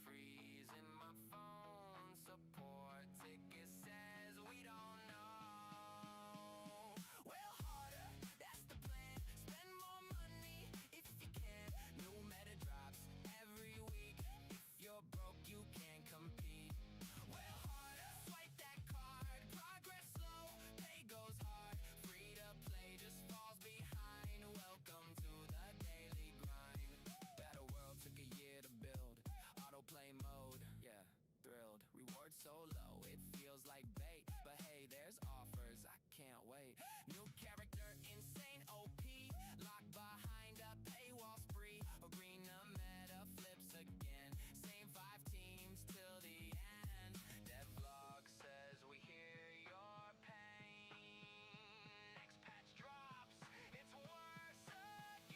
freezing my phone. Support ticket says we don't know. Well, harder, that's the plan. Spend more money if you can. New meta drops every week. If you're broke, you can't compete. Well, harder, swipe that card. Progress slow, pay goes hard. Free to play just falls behind. Welcome to the daily grind. Battle World took a year to build. Autoplay mode, yeah, thrilled. Reward so low, it feels like bait. But hey, there's offers, I can't wait. New character, insane OP. Locked behind a paywall spree. Arena meta flips again. Same 5 teams till the end. Devlog says we hear your pain. Next patch drops, it's worse again.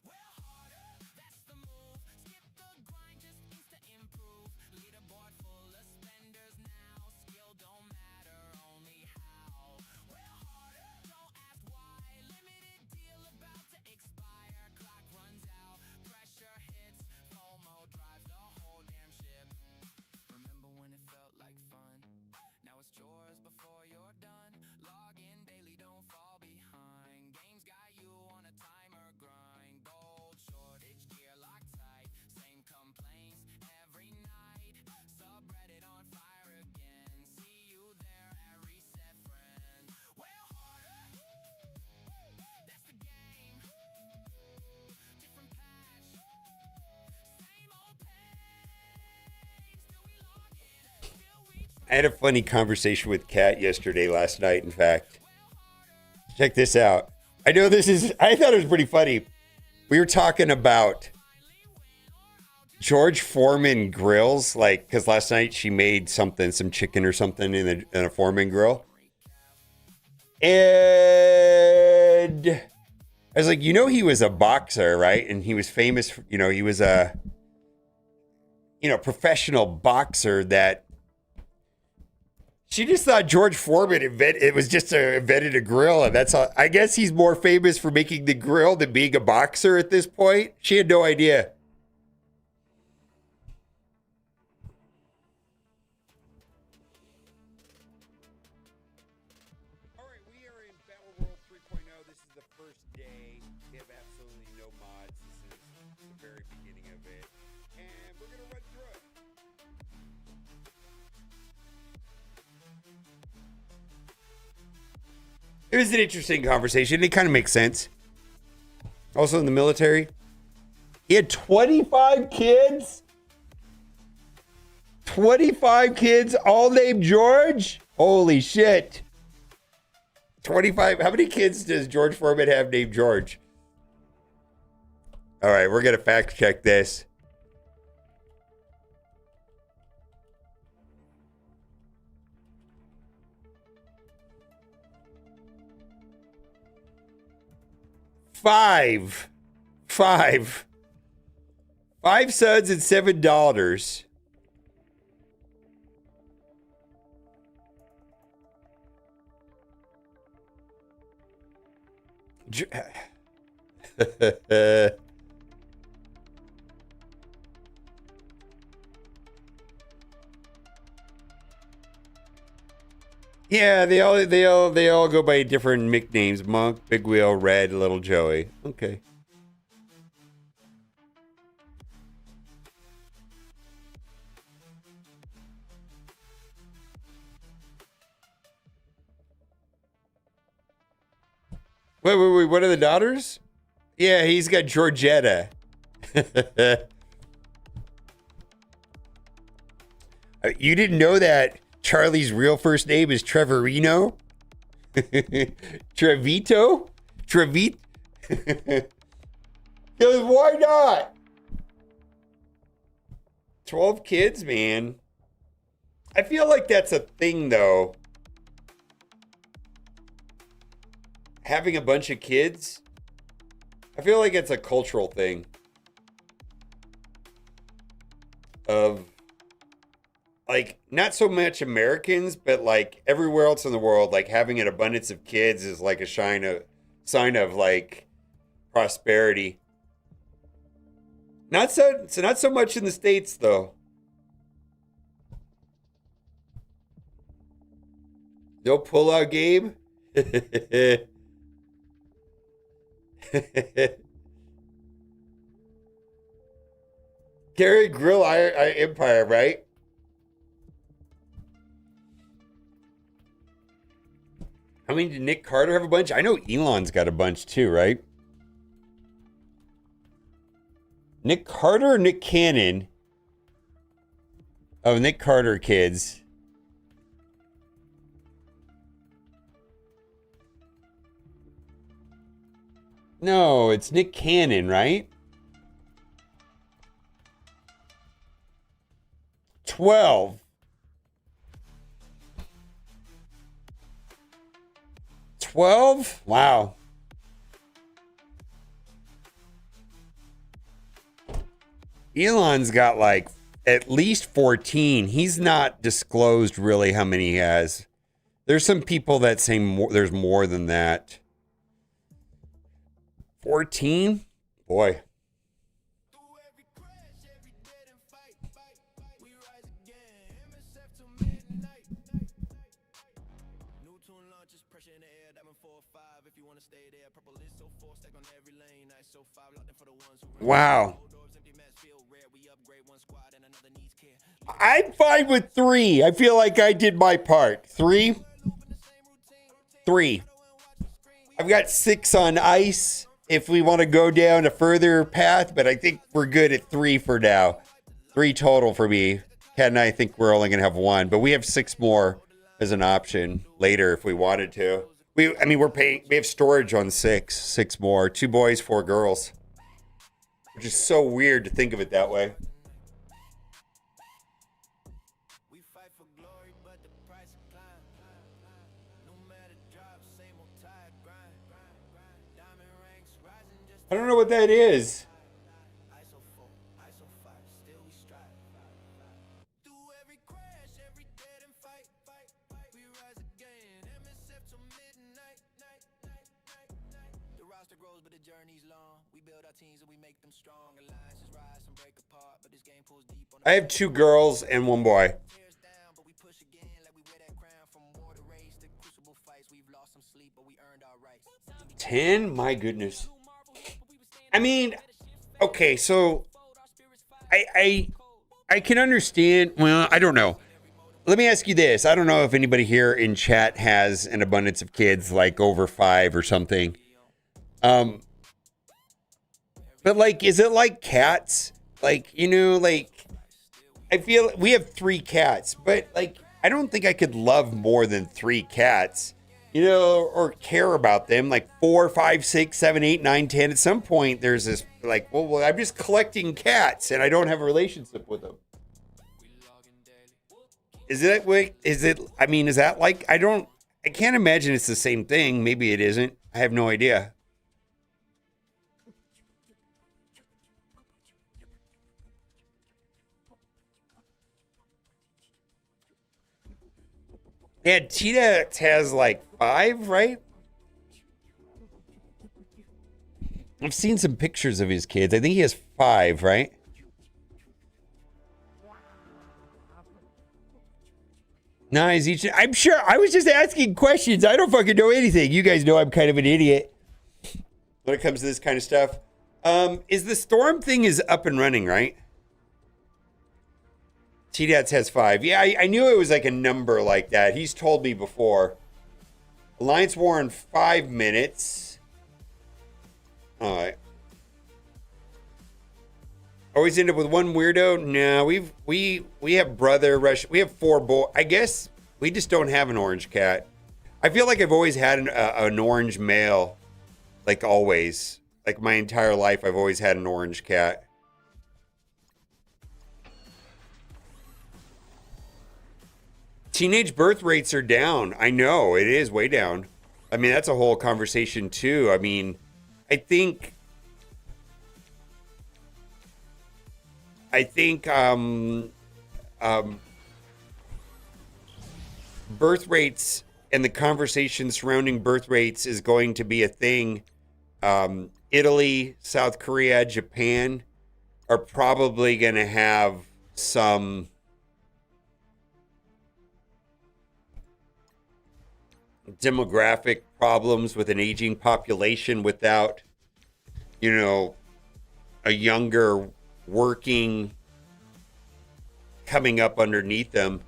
Well, harder, that's the move. Skip the grind, just insta improve. Leaderboard full of spenders now. Skill don't matter, only how. Well, harder, don't ask why. Limited deal about to expire. Clock runs out, pressure hits. FOMO drives the whole damn ship. Remember when it felt like fun? Now it's chores before you're done. Log in daily, don't fall behind. Games got you on a timer grind. Gold shortage, gear locked tight. Same complaints every night. Subreddit on fire again. See you there at reset, friend. Well, harder, that's the game. Different patch, same old pain. Still we log in, still we I had a funny conversation with Kat yesterday, last night, in fact. Check this out. I thought it was pretty funny. We were talking about George Foreman grills, like, because last night she made some chicken or something in a Foreman grill. And I was like, he was a boxer, right? And he was famous, he was a, professional boxer that she just thought George Foreman invented a grill. And that's all. I guess he's more famous for making the grill than being a boxer at this point. She had no idea. All right, we are in Battle World 3.0. This is the first day. We have absolutely no mods. This is the very beginning of it. And we're going to run through it. It was an interesting conversation. It kind of makes sense. Also in the military, he had 25 kids. 25 kids, all named George. Holy shit. 25. How many kids does George Foreman have named George? All right, we're going to fact check this. Five sons and 7 daughters. Yeah, they all go by different nicknames. Monk, Big Wheel, Red, Little Joey. Okay. Wait. What are the daughters? Yeah, he's got Georgetta. You didn't know that Charlie's real first name is Trevorino? Trevito? Trevit? Why not? 12 kids, man. I feel like that's a thing, though. Having a bunch of kids, I feel like it's a cultural thing. Of, like, not so much Americans, but like everywhere else in the world, like having an abundance of kids is like a sign of like prosperity. Not so much in the States, though. No pull-out game. Gary Grill Empire, right? I mean, did Nick Carter have a bunch? I know Elon's got a bunch too, right? Nick Carter or Nick Cannon? Oh, Nick Carter kids. No, it's Nick Cannon, right? 12. 12? Wow. Elon's got like at least 14. He's not disclosed really how many he has. There's some people that say there's more than that. 14? Boy. Wow. I'm fine with 3. I feel like I did my part. 3. I've got 6 on ice if we want to go down a further path, but I think we're good at 3 for now. 3 total for me. Kat and I think we're only going to have 1, but we have 6 more as an option later if we wanted to. We have storage on 6 more. 2 boys, 4 girls. Which is so weird to think of it that way. I don't know what that is. I have 2 girls and 1 boy. 10? My goodness. I mean, okay, so I can understand. Well, I don't know. let me ask you this. I don't know if anybody here in chat has an abundance of kids, like over 5 or something. But like, is it like cats? Like, you know, like, I feel we have 3 cats, but like, I don't think I could love more than 3 cats, you know, or care about them. Like 4, 5, 6, 7, 8, 9, 10. At some point, there's this like, well, I'm just collecting cats and I don't have a relationship with them. Is it, I mean, is that like, I can't imagine it's the same thing. Maybe it isn't. I have no idea. Yeah, T-Dex has like 5, right? I've seen some pictures of his kids. I think he has 5, right? Nice. I'm sure. I was just asking questions. I don't fucking know anything. You guys know I'm kind of an idiot when it comes to this kind of stuff. Is the storm thing is up and running, right? T-Dats has 5. Yeah, I knew it was like a number like that. He's told me before. Alliance War in 5 minutes. All right. Always end up with one weirdo. No, we have brother rush. We have 4 boys. I guess we just don't have an orange cat. I feel like I've always had an orange male, like always, like my entire life. I've always had an orange cat. Teenage birth rates are down. I know it is way down. I mean, that's a whole conversation too. I mean, I think birth rates and the conversation surrounding birth rates is going to be a thing. Italy, South Korea, Japan are probably going to have some demographic problems with an aging population without, you know, a younger working coming up underneath them.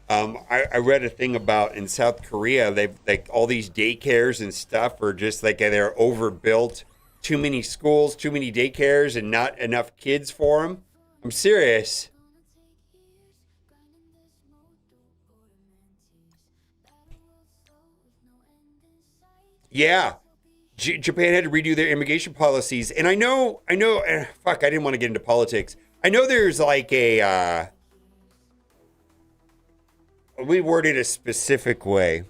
I read a thing about in South Korea, they've like all these daycares and stuff are just like they're overbuilt, too many schools, too many daycares, and not enough kids for them. I'm serious. Yeah. Japan had to redo their immigration policies. And I know, fuck, I didn't want to get into politics. I know there's like a, we worded a specific way.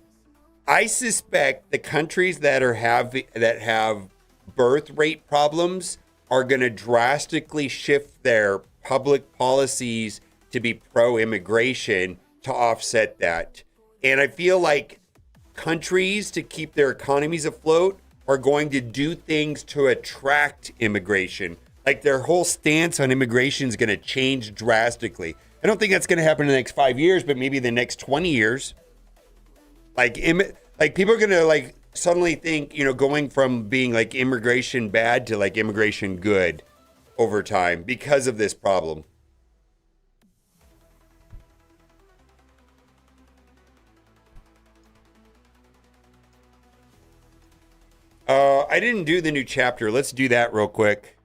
I suspect the countries that have birth rate problems are going to drastically shift their public policies to be pro-immigration to offset that. And I feel like countries, to keep their economies afloat, are going to do things to attract immigration. Like their whole stance on immigration is going to change drastically. I don't think that's going to happen in the next 5 years, but maybe the next 20 years. Like people are going to like suddenly think, you know, going from being like immigration bad to like immigration good over time because of this problem. I didn't do the new chapter. Let's do that real quick.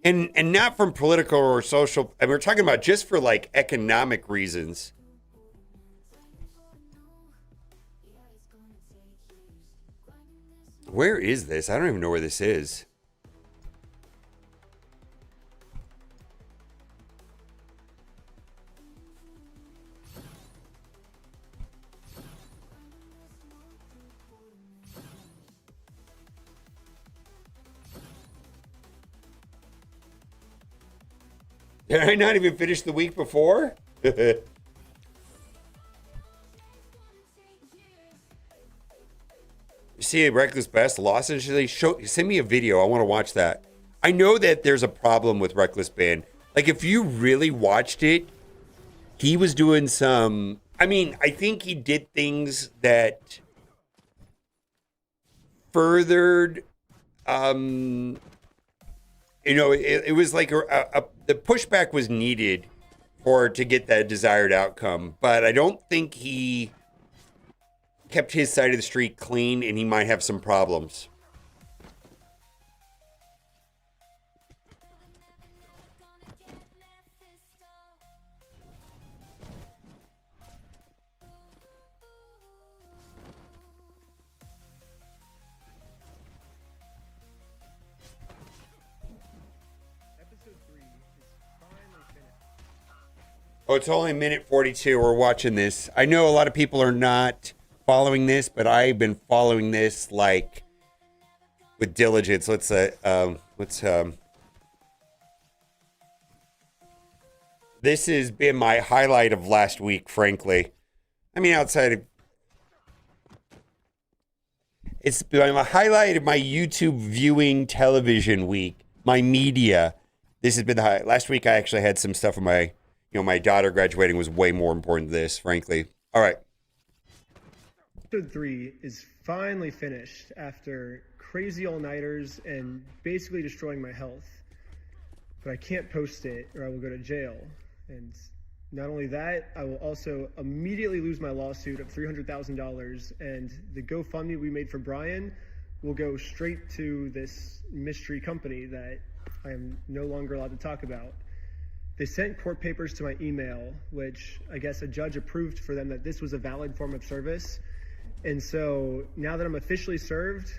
And not from political or social. I mean, we're talking about just for like economic reasons. Where is this? I don't even know where this is. Did I not even finish the week before? You see a Reckless Best lost and send me a video. I want to watch that. I know that there's a problem with Reckless Ben. Like if you really watched it, he was doing some, I mean, I think he did things that furthered, you know, it was like the pushback was needed to get that desired outcome. But I don't think he kept his side of the street clean, and he might have some problems. Oh, it's only minute 42. We're watching this. I know a lot of people are not following this, but I've been following this like with diligence. This has been my highlight of last week, frankly. I mean, outside of, it's been a highlight of my YouTube viewing television week, my media. This has been the highlight. Last week, I actually had some stuff on my, my daughter graduating was way more important than this, frankly. All right. Episode 3 is finally finished after crazy all-nighters and basically destroying my health. But I can't post it or I will go to jail. And not only that, I will also immediately lose my lawsuit of $300,000, and the GoFundMe we made for Brian will go straight to this mystery company that I am no longer allowed to talk about. They sent court papers to my email, which I guess a judge approved for them that this was a valid form of service. And so now that I'm officially served,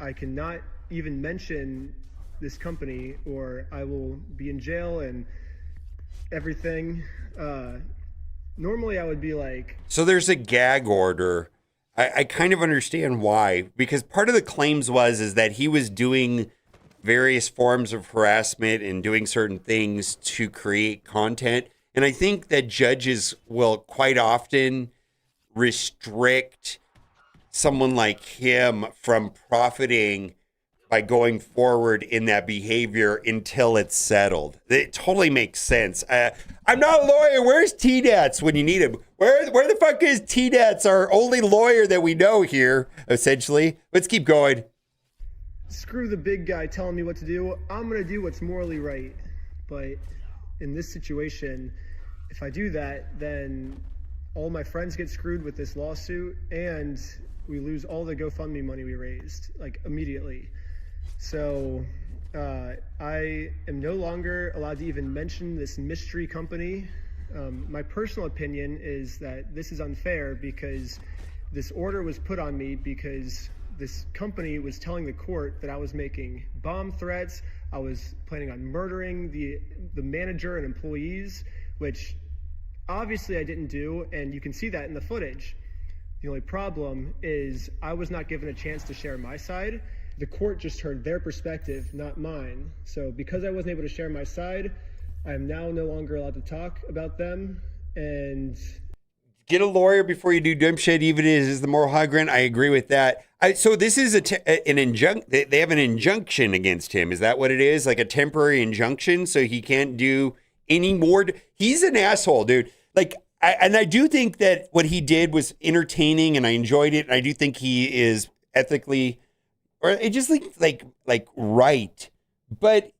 I cannot even mention this company or I will be in jail and everything. Normally I would be like... So there's a gag order. I kind of understand why, because part of the claims is that he was doing various forms of harassment and doing certain things to create content. And I think that judges will quite often restrict someone like him from profiting by going forward in that behavior until it's settled. It totally makes sense. I'm not a lawyer. Where's T-Dats when you need him? Where the fuck is T-Dats, our only lawyer that we know here, essentially? Let's keep going. Screw the big guy telling me what to do. I'm going to do what's morally right. But in this situation, if I do that, then all my friends get screwed with this lawsuit and we lose all the GoFundMe money we raised, like immediately. So I am no longer allowed to even mention this mystery company. My personal opinion is that this is unfair because this order was put on me because this company was telling the court that I was making bomb threats. I was planning on murdering the manager and employees, which obviously I didn't do, and you can see that in the footage. The only problem is I was not given a chance to share my side. The court just heard their perspective, not mine. So because I wasn't able to share my side, I am now no longer allowed to talk about them. And get a lawyer before you do dumb shit, even if it is the moral high ground. I agree with that. So this is an injunction. They have an injunction against him. Is that what it is? Like a temporary injunction, so he can't do any more. He's an asshole, dude. Like, I do think that what he did was entertaining, and I enjoyed it. And I do think he is ethically, or it just like right, but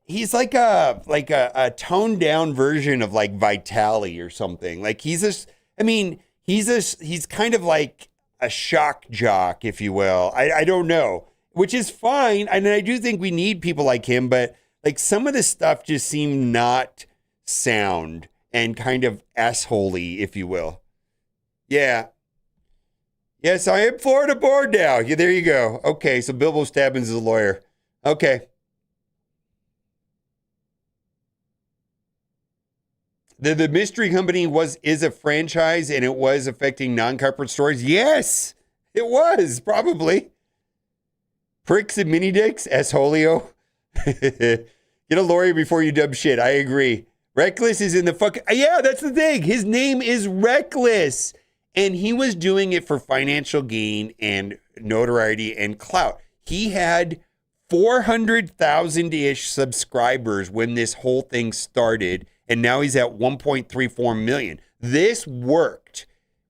he's like a toned down version of like Vitali or something. Like he's kind of like a shock jock, if you will. I don't know, which is fine. And I do think we need people like him, but like some of this stuff just seemed not sound and kind of assholey, if you will. Yeah. Yes, I am Florida board now. Yeah, there you go. Okay, so Bilbo Stabbins is a lawyer. Okay. The mystery company is a franchise and it was affecting non-corporate stores. Yes, it was, probably. Pricks and mini dicks, assholio. Get a lawyer before you dumb shit. I agree. Reckless is in the fuck. Yeah, that's the thing. His name is Reckless. And he was doing it for financial gain and notoriety and clout. He had 400,000-ish subscribers when this whole thing started. And now he's at 1.34 million. This worked.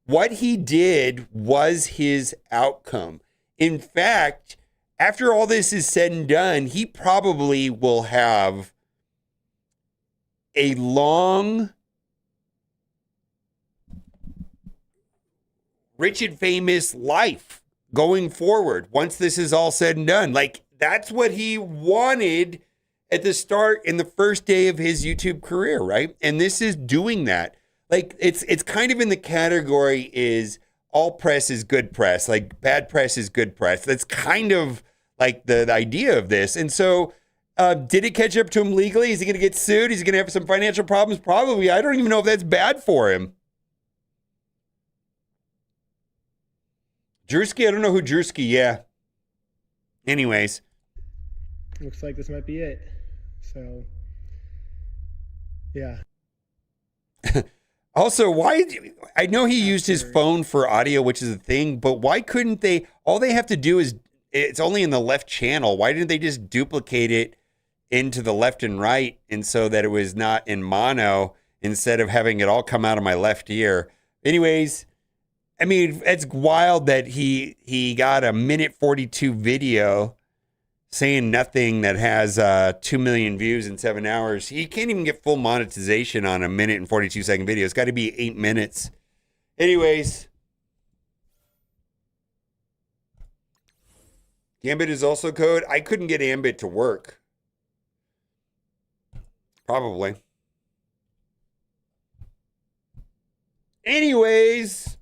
What he did was his outcome. In fact, after all this is said and done, he probably will have a long, rich and famous life going forward once this is all said and done. Like, that's what he wanted at the start in the first day of his YouTube career, right? And this is doing that. Like, it's kind of in the category is all press is good press, like bad press is good press. That's kind of like the idea of this. And so did it catch up to him legally? Is he going to get sued? Is he going to have some financial problems? Probably. I don't even know if that's bad for him. Drewski, I don't know who Drewski, yeah. Anyways. Looks like this might be it. So, yeah. Also, I know he used his phone for audio, which is a thing, but why couldn't they, all they have to do is, it's only in the left channel. Why didn't they just duplicate it into the left and right, and so that it was not in mono instead of having it all come out of my left ear? Anyways, I mean, it's wild that he got a minute 42 video saying nothing that has 2 million views in 7 hours. He can't even get full monetization on a minute and 42 second video. It's got to be 8 minutes. Anyways, Gambit is also code. I couldn't get Ambit to work. Probably. Anyways.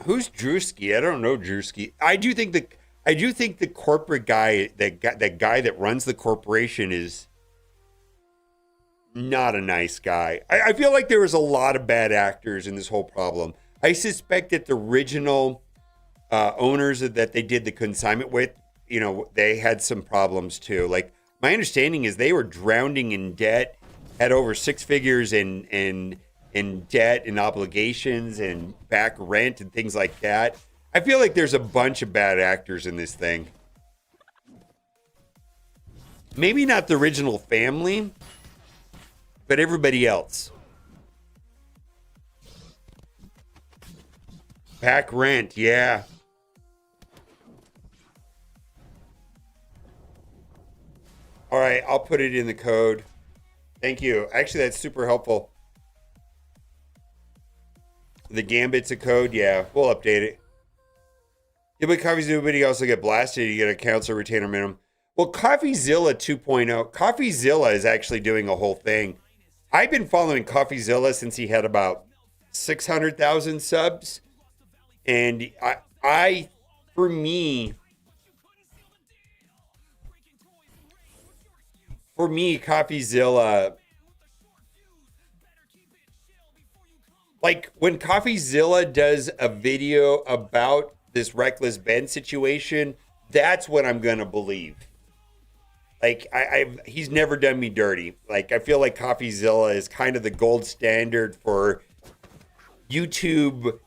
Who's Drewski? I don't know Drewski. I do think the corporate guy, that guy that runs the corporation, is not a nice guy. I feel like there was a lot of bad actors in this whole problem. I suspect that the original owners that they did the consignment with, you know, they had some problems too. Like, my understanding is they were drowning in debt, had over 6 figures in debt and obligations and back rent and things like that. I feel like there's a bunch of bad actors in this thing. Maybe not the original family, but everybody else. Back rent, yeah. All right, I'll put it in the code. Thank you. Actually, that's super helpful. The Gambit's a code, yeah. We'll update it. Yeah, but CoffeeZilla, but you also get blasted. You get accounts or retainer minimum. Well, CoffeeZilla 2.0. CoffeeZilla is actually doing a whole thing. I've been following CoffeeZilla since he had about 600,000 subs. And for me, CoffeeZilla, like, when CoffeeZilla does a video about this reckless Ben situation, that's what I'm gonna believe. Like, he's never done me dirty. Like, I feel like CoffeeZilla is kind of the gold standard for YouTube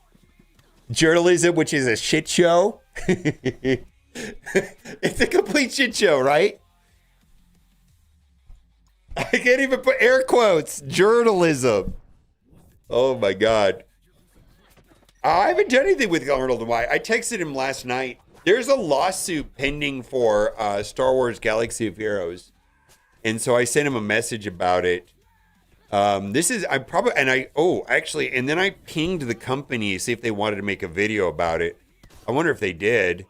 journalism, which is a shit show. It's a complete shit show, right? I can't even put air quotes. Journalism. Oh my God. I haven't done anything with Arnold and Wyatt. I texted him last night. There's a lawsuit pending for Star Wars Galaxy of Heroes. And so I sent him a message about it. And then I pinged the company to see if they wanted to make a video about it. I wonder if they did.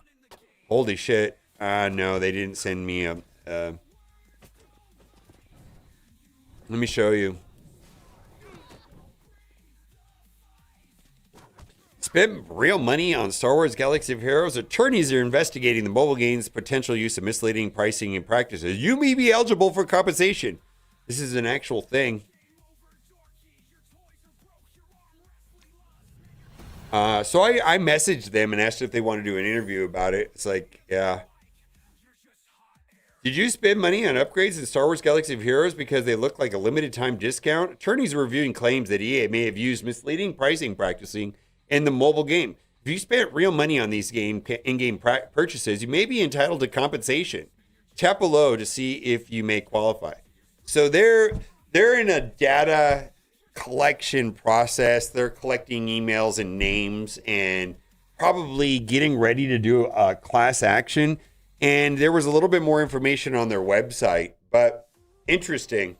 Holy shit. No, they didn't send me a... let me show you. Spent real money on Star Wars Galaxy of Heroes. Attorneys are investigating the mobile game's potential use of misleading pricing and practices. You may be eligible for compensation. This is an actual thing. So I messaged them and asked if they want to do an interview about it. It's like, yeah. Did you spend money on upgrades in Star Wars Galaxy of Heroes because they look like a limited time discount? Attorneys are reviewing claims that EA may have used misleading pricing practicing in the mobile game. If you spent real money on these in-game purchases, you may be entitled to compensation. Tap below to see if you may qualify. So they're in a data collection process. They're collecting emails and names and probably getting ready to do a class action. And there was a little bit more information on their website, but interesting.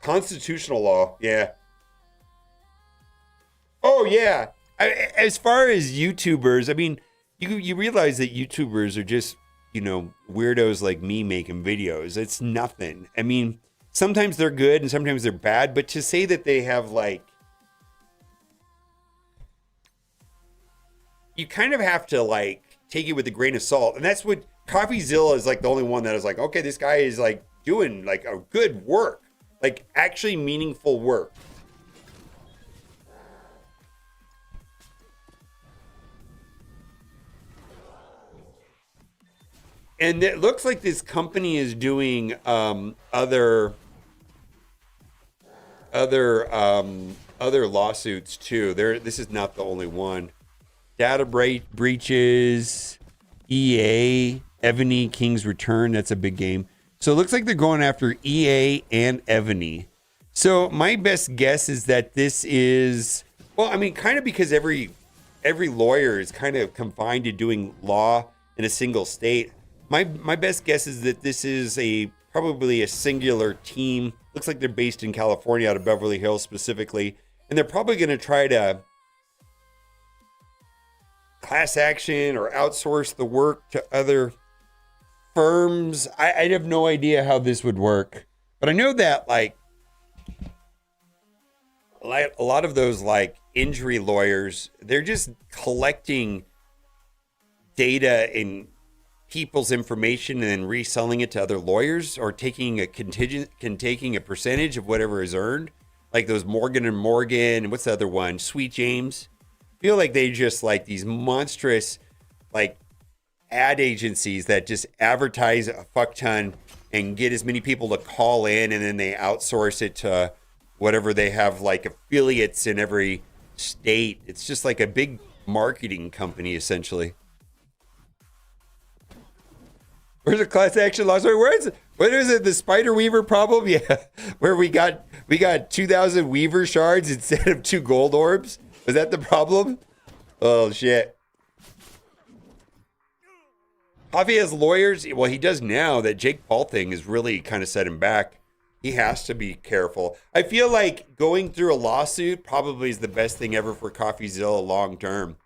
Constitutional law, yeah. Oh, yeah. As far as YouTubers, I mean, you realize that YouTubers are just, you know, weirdos like me making videos. It's nothing. I mean, sometimes they're good and sometimes they're bad, but to say that they have like, you kind of have to like take it with a grain of salt. And that's what CoffeeZilla is like the only one that is like, okay, this guy is like doing like a good work, like actually meaningful work. And it looks like this company is doing other lawsuits too. This is not the only one. Data breaches, EA, Evany, King's Return. That's a big game. So it looks like they're going after EA and Evany. So my best guess is that this is, well, I mean, kind of because every lawyer is kind of confined to doing law in a single state. My best guess is that this is probably a singular team. Looks like they're based in California, out of Beverly Hills specifically. And they're probably going to try to class action or outsource the work to other firms. I have no idea how this would work. But I know that like a lot of those like injury lawyers, they're just collecting data and people's information and then reselling it to other lawyers, or taking a percentage of whatever is earned, like those Morgan and Morgan, and what's the other one, Sweet James. I feel like they just like these monstrous like ad agencies that just advertise a fuck ton and get as many people to call in, and then they outsource it to whatever they have, like affiliates in every state. It's just like a big marketing company essentially. Where's the class action lawsuit? What is it? The Spider Weaver problem? Yeah, where we got 2,000 Weaver shards instead of 2 gold orbs. Was that the problem? Oh shit. Javi has lawyers. Well, he does now. That Jake Paul thing has really kind of set him back. He has to be careful. I feel like going through a lawsuit probably is the best thing ever for CoffeeZilla long term.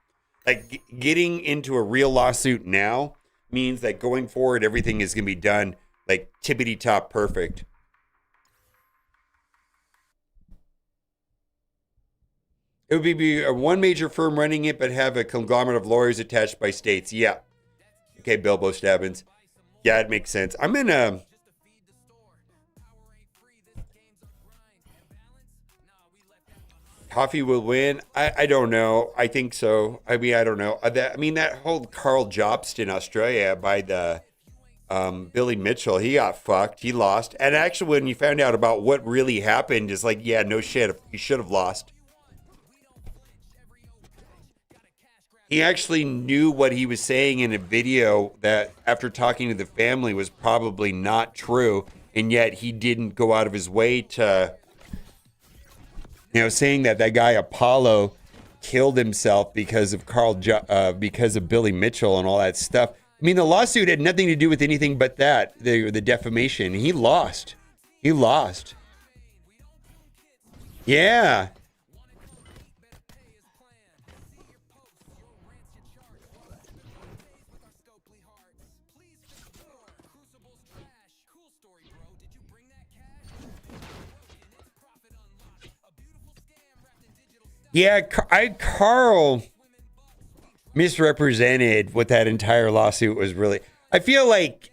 Like getting into a real lawsuit now means that going forward, everything is going to be done like tippity top perfect. It would be one major firm running it, but have a conglomerate of lawyers attached by states. Yeah. Okay, Bilbo Stabbins. Yeah, it makes sense. I'm in a... Coffee will win. I don't know. I think so. I mean, I don't know. That whole Carl Jobst in Australia by the Billy Mitchell, he got fucked. He lost. And actually, when you found out about what really happened, it's like, yeah, no shit. He should have lost. He actually knew what he was saying in a video that, after talking to the family, was probably not true. And yet he didn't go out of his way to... saying that guy Apollo killed himself because of because of Billy Mitchell and all that stuff. I mean, the lawsuit had nothing to do with anything but that, the defamation. He lost. Yeah. Yeah, Carl misrepresented what that entire lawsuit was really. I feel like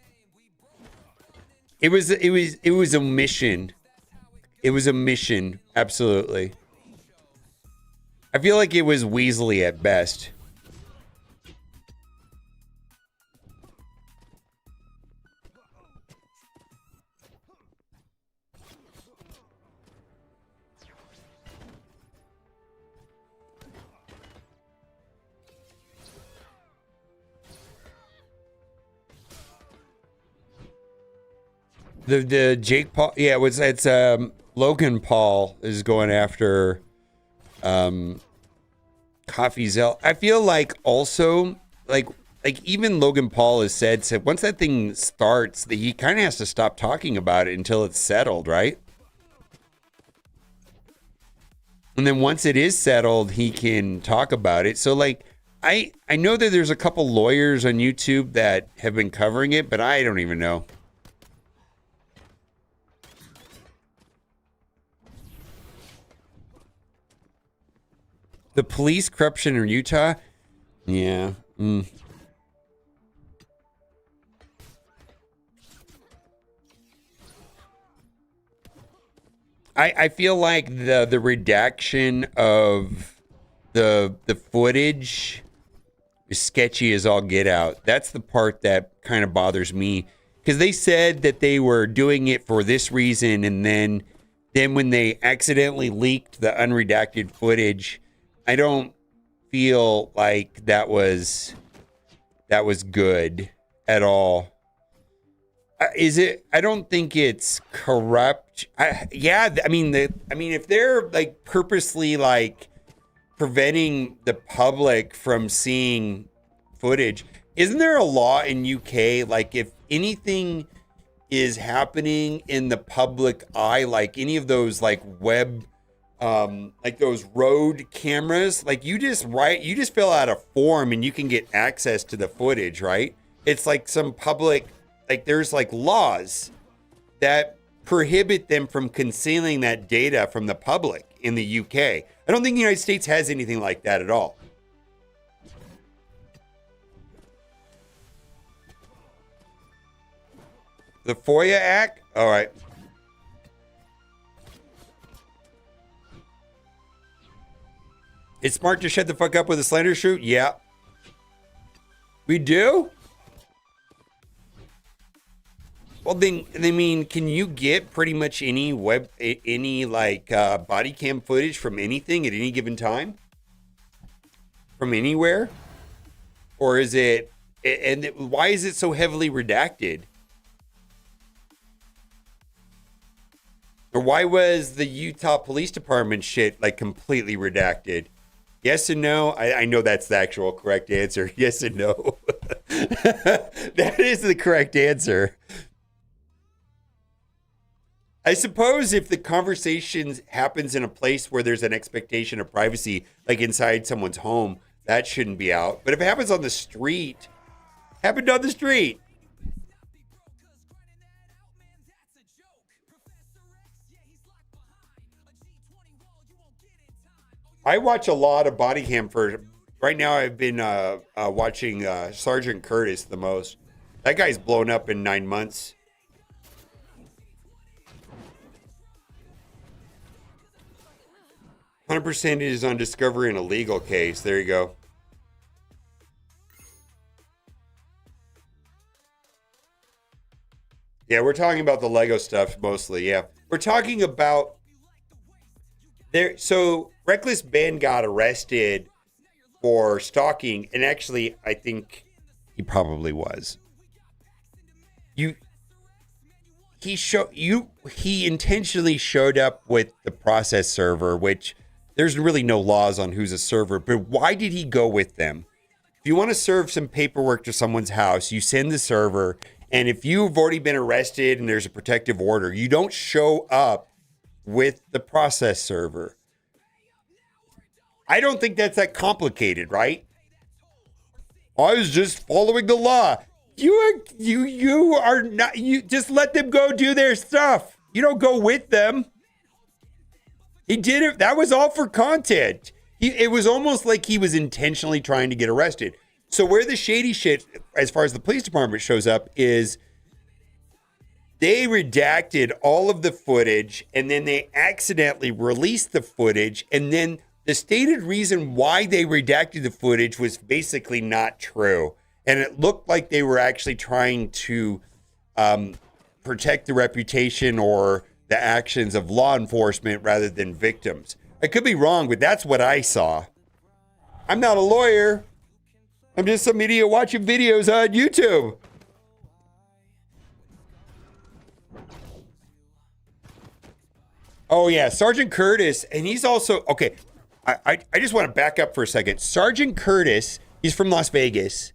it was a mission. It was a mission, absolutely. I feel like it was Weasley at best. The Jake Paul, yeah, it's Logan Paul is going after Coffee Zell. I feel like also like even Logan Paul has said once that thing starts, that he kind of has to stop talking about it until it's settled, right? And then once it is settled, he can talk about it. So like I know that there's a couple lawyers on YouTube that have been covering it, but I don't even know. The police corruption in Utah? Yeah. I feel like the redaction of the footage is sketchy as all get out. That's the part that kind of bothers me, because they said that they were doing it for this reason, and then when they accidentally leaked the unredacted footage, I don't feel like that was good at all. Is it? I don't think it's corrupt. I mean, if they're like purposely like preventing the public from seeing footage, isn't there a law in UK like if anything is happening in the public eye, like any of those like web, like those road cameras, like you just fill out a form and you can get access to the footage, right? It's like some public. Like there's like laws that prohibit them from concealing that data from the public in the UK. I don't think the United States has anything like that at all. The FOIA Act? All right. It's smart to shut the fuck up with a slander shoot? Yeah. We do? Well, then, I mean, can you get pretty much any body cam footage from anything at any given time? From anywhere? Or is it, and why is it so heavily redacted? Or why was the Utah Police Department shit like completely redacted? Yes and no. I know that's the actual correct answer. Yes and no. That is the correct answer. I suppose if the conversation happens in a place where there's an expectation of privacy, like inside someone's home, that shouldn't be out. But if it happens on the street, happened on the street. I watch a lot of body cam for, right now I've been watching Sergeant Curtis the most. That guy's blown up in 9 months. 100% is on discovery in a legal case. There you go. Yeah, we're talking about the Lego stuff mostly. Yeah, we're talking about there. So Reckless Ben got arrested for stalking, and actually, I think he probably was. He intentionally showed up with the process server, which there's really no laws on who's a server, but why did he go with them? If you want to serve some paperwork to someone's house, you send the server, and if you've already been arrested and there's a protective order, you don't show up with the process server. I don't think that's that complicated, right? I was just following the law. You are not, you just let them go do their stuff. You don't go with them. He did it. That was all for content. It was almost like he was intentionally trying to get arrested. So where the shady shit, as far as the police department shows up, is they redacted all of the footage and then they accidentally released the footage. And then the stated reason why they redacted the footage was basically not true. And it looked like they were actually trying to protect the reputation or the actions of law enforcement rather than victims. I could be wrong, but that's what I saw. I'm not a lawyer. I'm just some idiot watching videos on YouTube. Oh yeah, Sergeant Curtis, and he's also, okay, I just want to back up for a second. Sergeant Curtis, he's from Las Vegas.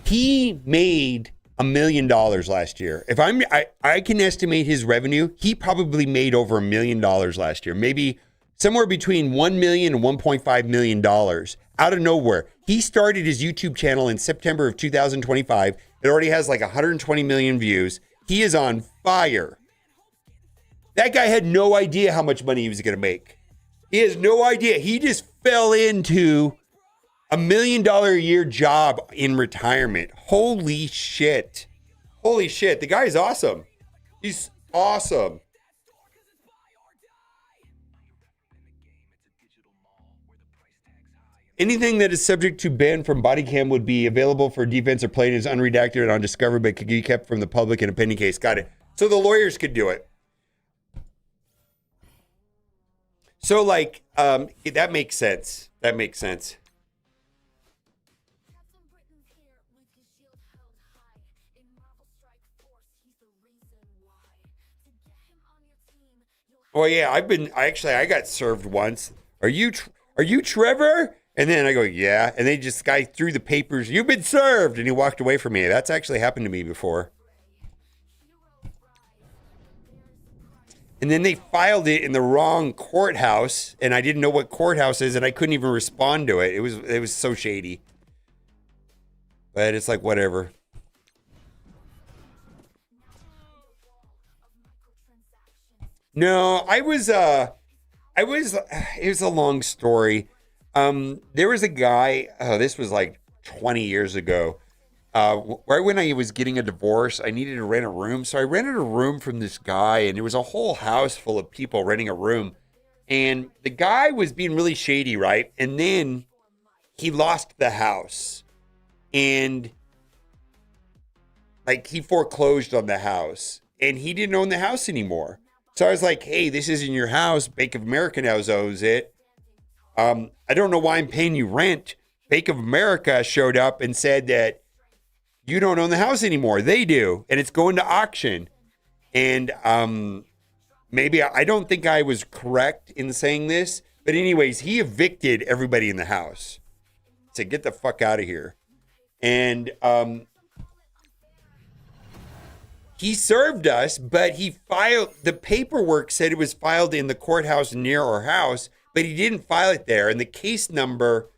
He made $1 million last year. If I can estimate his revenue, he probably made over $1 million last year. Maybe somewhere between $1 million and $1.5 million out of nowhere. He started his YouTube channel in September of 2025. It already has like 120 million views. He is on fire. That guy had no idea how much money he was going to make. He has no idea. He just fell into $1 million a year job in retirement. Holy shit. Holy shit. The guy is awesome. He's awesome. Anything that is subject to ban from body cam would be available for defense or plain is unredacted and undiscovered, but could be kept from the public in a pending case. Got it. So the lawyers could do it. So like, that makes sense. That makes sense. Captain Britain's here with his shield held high. In Marvel Strike Force, he's the reason why. To get him on your team, you'll Oh yeah, I got served once. Are you Trevor? And then I go, yeah. And they just guy threw the papers. You've been served, and he walked away from me. That's actually happened to me before. And then they filed it in the wrong courthouse, and I didn't know what courthouse is, and I couldn't even respond to it. It was so shady. But it's like whatever. No, it was a long story. There was a guy, this was like 20 years ago. Right when I was getting a divorce, I needed to rent a room. So I rented a room from this guy, and there was a whole house full of people renting a room. And the guy was being really shady, right? And then he lost the house. And like he foreclosed on the house. And he didn't own the house anymore. So I was like, hey, this isn't your house. Bank of America now owns it. I don't know why I'm paying you rent. Bank of America showed up and said that you don't own the house anymore. They do. And it's going to auction. And maybe I don't think I was correct in saying this. But anyways, he evicted everybody in the house. Said, get the fuck out of here. And he served us, but he filed, the paperwork said it was filed in the courthouse near our house, but he didn't file it there. And the case number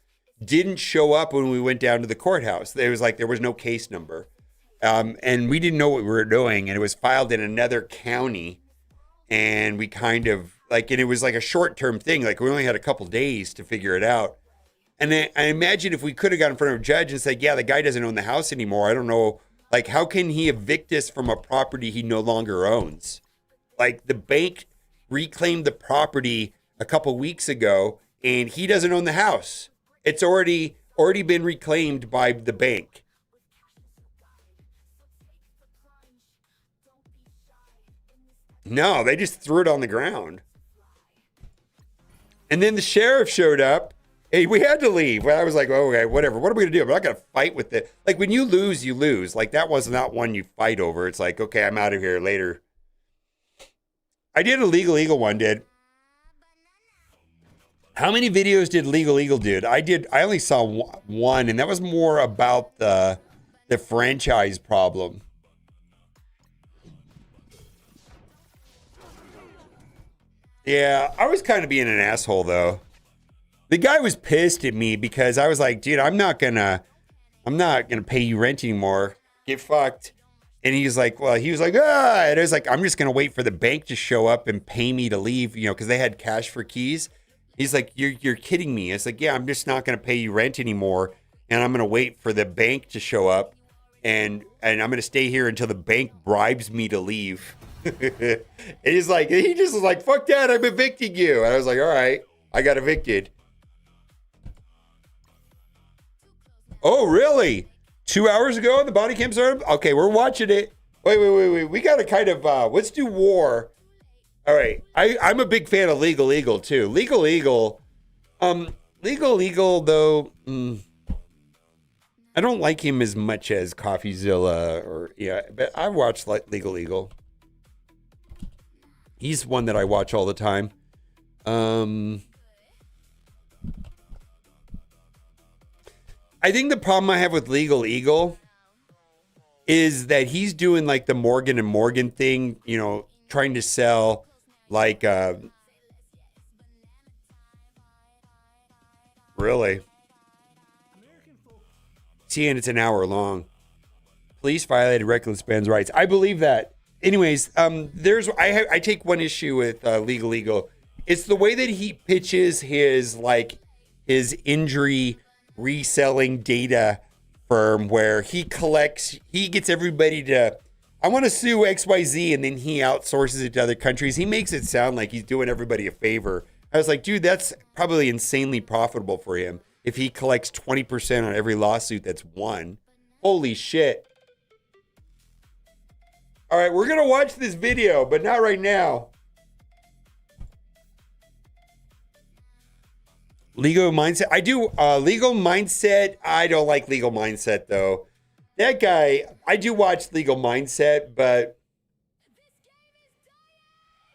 didn't show up when we went down to the courthouse. It was like there was no case number. And we didn't know what we were doing. And it was filed in another county. And we kind of like, and it was like a short-term thing. Like we only had a couple days to figure it out. And then I imagine if we could have got in front of a judge and said, yeah, the guy doesn't own the house anymore. I don't know. Like, how can he evict us from a property he no longer owns? Like, the bank reclaimed the property a couple weeks ago, and he doesn't own the house. It's already been reclaimed by the bank. No, they just threw it on the ground. And then the sheriff showed up. Hey, we had to leave. Well, I was like, oh, okay, whatever. What are we going to do? I'm not going to fight with it. Like, when you lose, you lose. Like, that was not one you fight over. It's like, okay, I'm out of here later. I did a Legal Eagle one, did. How many videos did Legal Eagle do? I only saw one, and that was more about the franchise problem. Yeah, I was kind of being an asshole, though. The guy was pissed at me because I was like, dude, I'm not gonna pay you rent anymore. Get fucked. And he was like, and I was like, I'm just gonna wait for the bank to show up and pay me to leave, because they had cash for keys. He's like, you're kidding me. It's like, yeah, I'm just not gonna pay you rent anymore, and I'm gonna wait for the bank to show up, and I'm gonna stay here until the bank bribes me to leave. And he just was like, fuck that, I'm evicting you. And I was like, all right, I got evicted. Oh, really? 2 hours ago, the body cam started? Okay, we're watching it. Wait. We got to kind of, let's do war. All right. I'm a big fan of Legal Eagle, too. Legal Eagle, though, I don't like him as much as CoffeeZilla but I watch Legal Eagle. He's one that I watch all the time. I think the problem I have with Legal Eagle is that he's doing like the Morgan and Morgan thing, you know, trying to sell like really. See, and it's an hour long. Police violated reckless Ben's rights. I believe that. Anyways, I take one issue with Legal Eagle. It's the way that he pitches his injury reselling data firm, where he gets everybody to, I want to sue XYZ, and then he outsources it to other countries. He makes it sound like he's doing everybody a favor. I was like, dude, that's probably insanely profitable for him if he collects 20% on every lawsuit that's won. Holy shit. All right, we're going to watch this video, but not right now. Legal Mindset. I do. Legal Mindset. I don't like Legal Mindset, though. That guy, I do watch Legal Mindset, but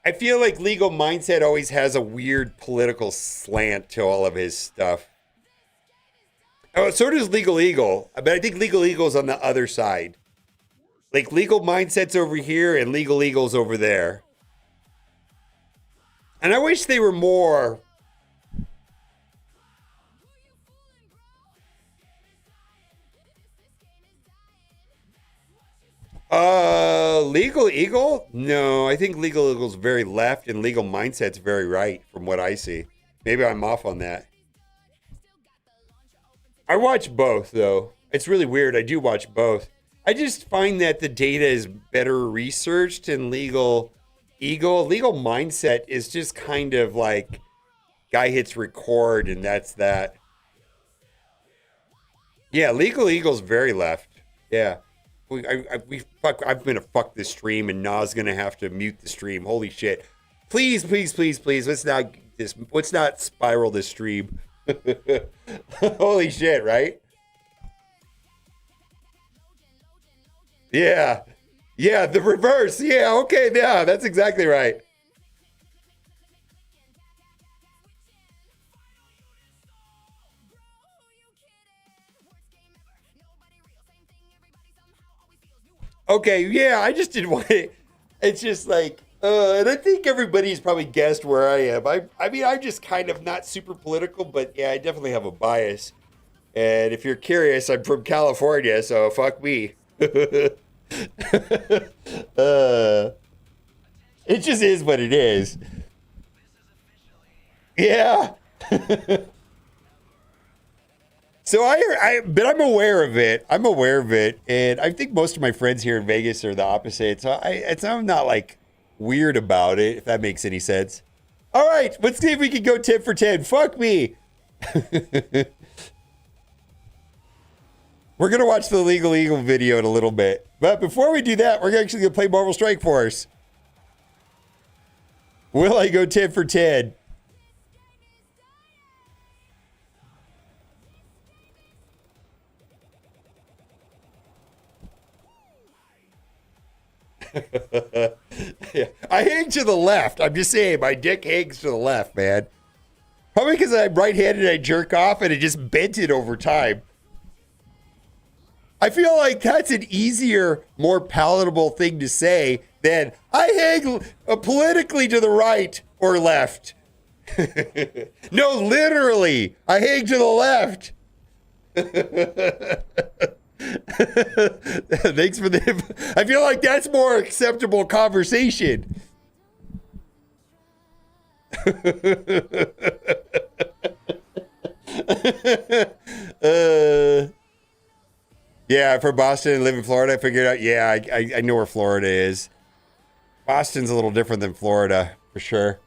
I feel like Legal Mindset always has a weird political slant to all of his stuff. Oh, so does Legal Eagle. But I think Legal Eagle's on the other side. Like Legal Mindset's over here and Legal Eagle's over there. And I wish they were more... Legal Eagle? No, I think Legal Eagle's very left and Legal Mindset's very right from what I see. Maybe I'm off on that. I watch both, though. It's really weird. I do watch both. I just find that the data is better researched in Legal Eagle. Legal Mindset is just kind of like guy hits record and that's that. Yeah, Legal Eagle's very left. Yeah. I'm gonna fuck this stream, and Na's gonna have to mute the stream. Holy shit! Please, please, please, please. Let's not spiral this stream. Holy shit! Right? Yeah, yeah. The reverse. Yeah. Okay. Yeah. That's exactly right. Okay, yeah, I just didn't want it. It's just like, and I think everybody's probably guessed where I am. I mean, I'm just kind of not super political, but yeah, I definitely have a bias. And if you're curious, I'm from California, so fuck me. It just is what it is. Yeah. So but I'm aware of it. I'm aware of it, and I think most of my friends here in Vegas are the opposite. So I'm not like weird about it, if that makes any sense. All right, let's see if we can go 10 for 10. Fuck me. We're gonna watch the Legal Eagle video in a little bit, but before we do that, we're actually gonna play Marvel Strike Force. Will I go 10 for 10? Yeah. I hang to the left. I'm just saying, my dick hangs to the left, man. Probably because I'm right-handed and I jerk off and it just bent it over time. I feel like that's an easier, more palatable thing to say than I hang politically to the right or left. No, literally, I hang to the left. Thanks for the. I feel like that's more acceptable conversation. Yeah, for Boston and live in Florida, I figured out. Yeah, I know where Florida is. Boston's a little different than Florida, for sure.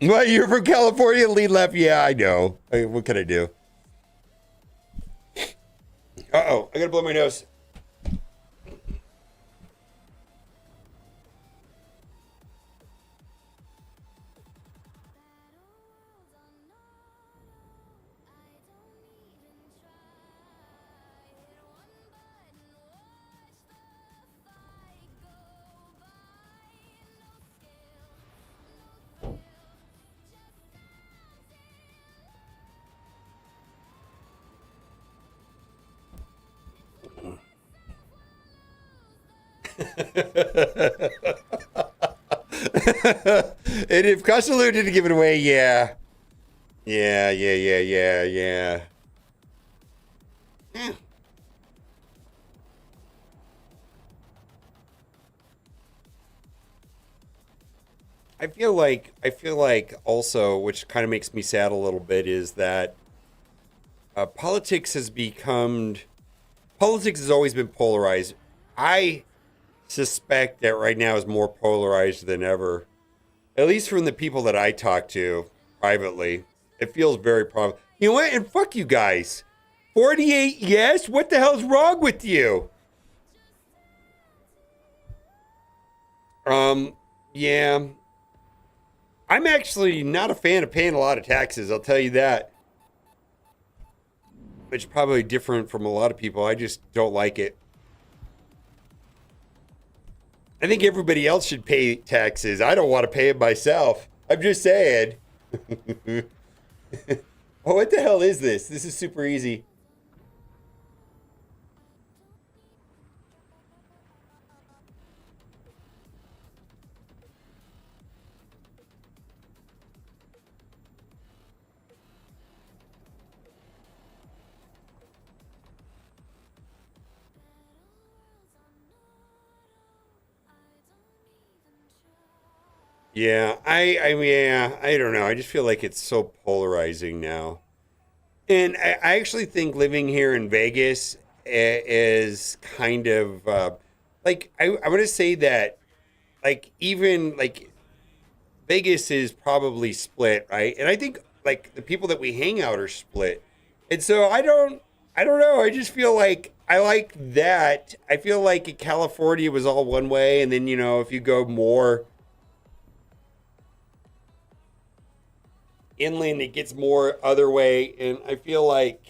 What, you're from California, lead left? Yeah, I know. What can I do? Uh-oh, I gotta blow my nose. And if Costello didn't give it away, yeah. Yeah. I feel like also, which kind of makes me sad a little bit, is that politics has always been polarized. I suspect that right now is more polarized than ever. At least from the people that I talk to privately, it feels very problem. You know what? And fuck you guys. 48 yes? What the hell's wrong with you? Yeah. I'm actually not a fan of paying a lot of taxes, I'll tell you that. Which is probably different from a lot of people. I just don't like it. I think everybody else should pay taxes. I don't want to pay it myself. I'm just saying. Oh, what the hell is this? This is super easy. Yeah, I don't know. I just feel like it's so polarizing now. And I actually think living here in Vegas is kind of like I want to say that like even like Vegas is probably split, right? And I think like the people that we hang out are split. And so I don't know. I just feel like I like that. I feel like in California it was all one way, and then if you go more inland it gets more other way, and I feel like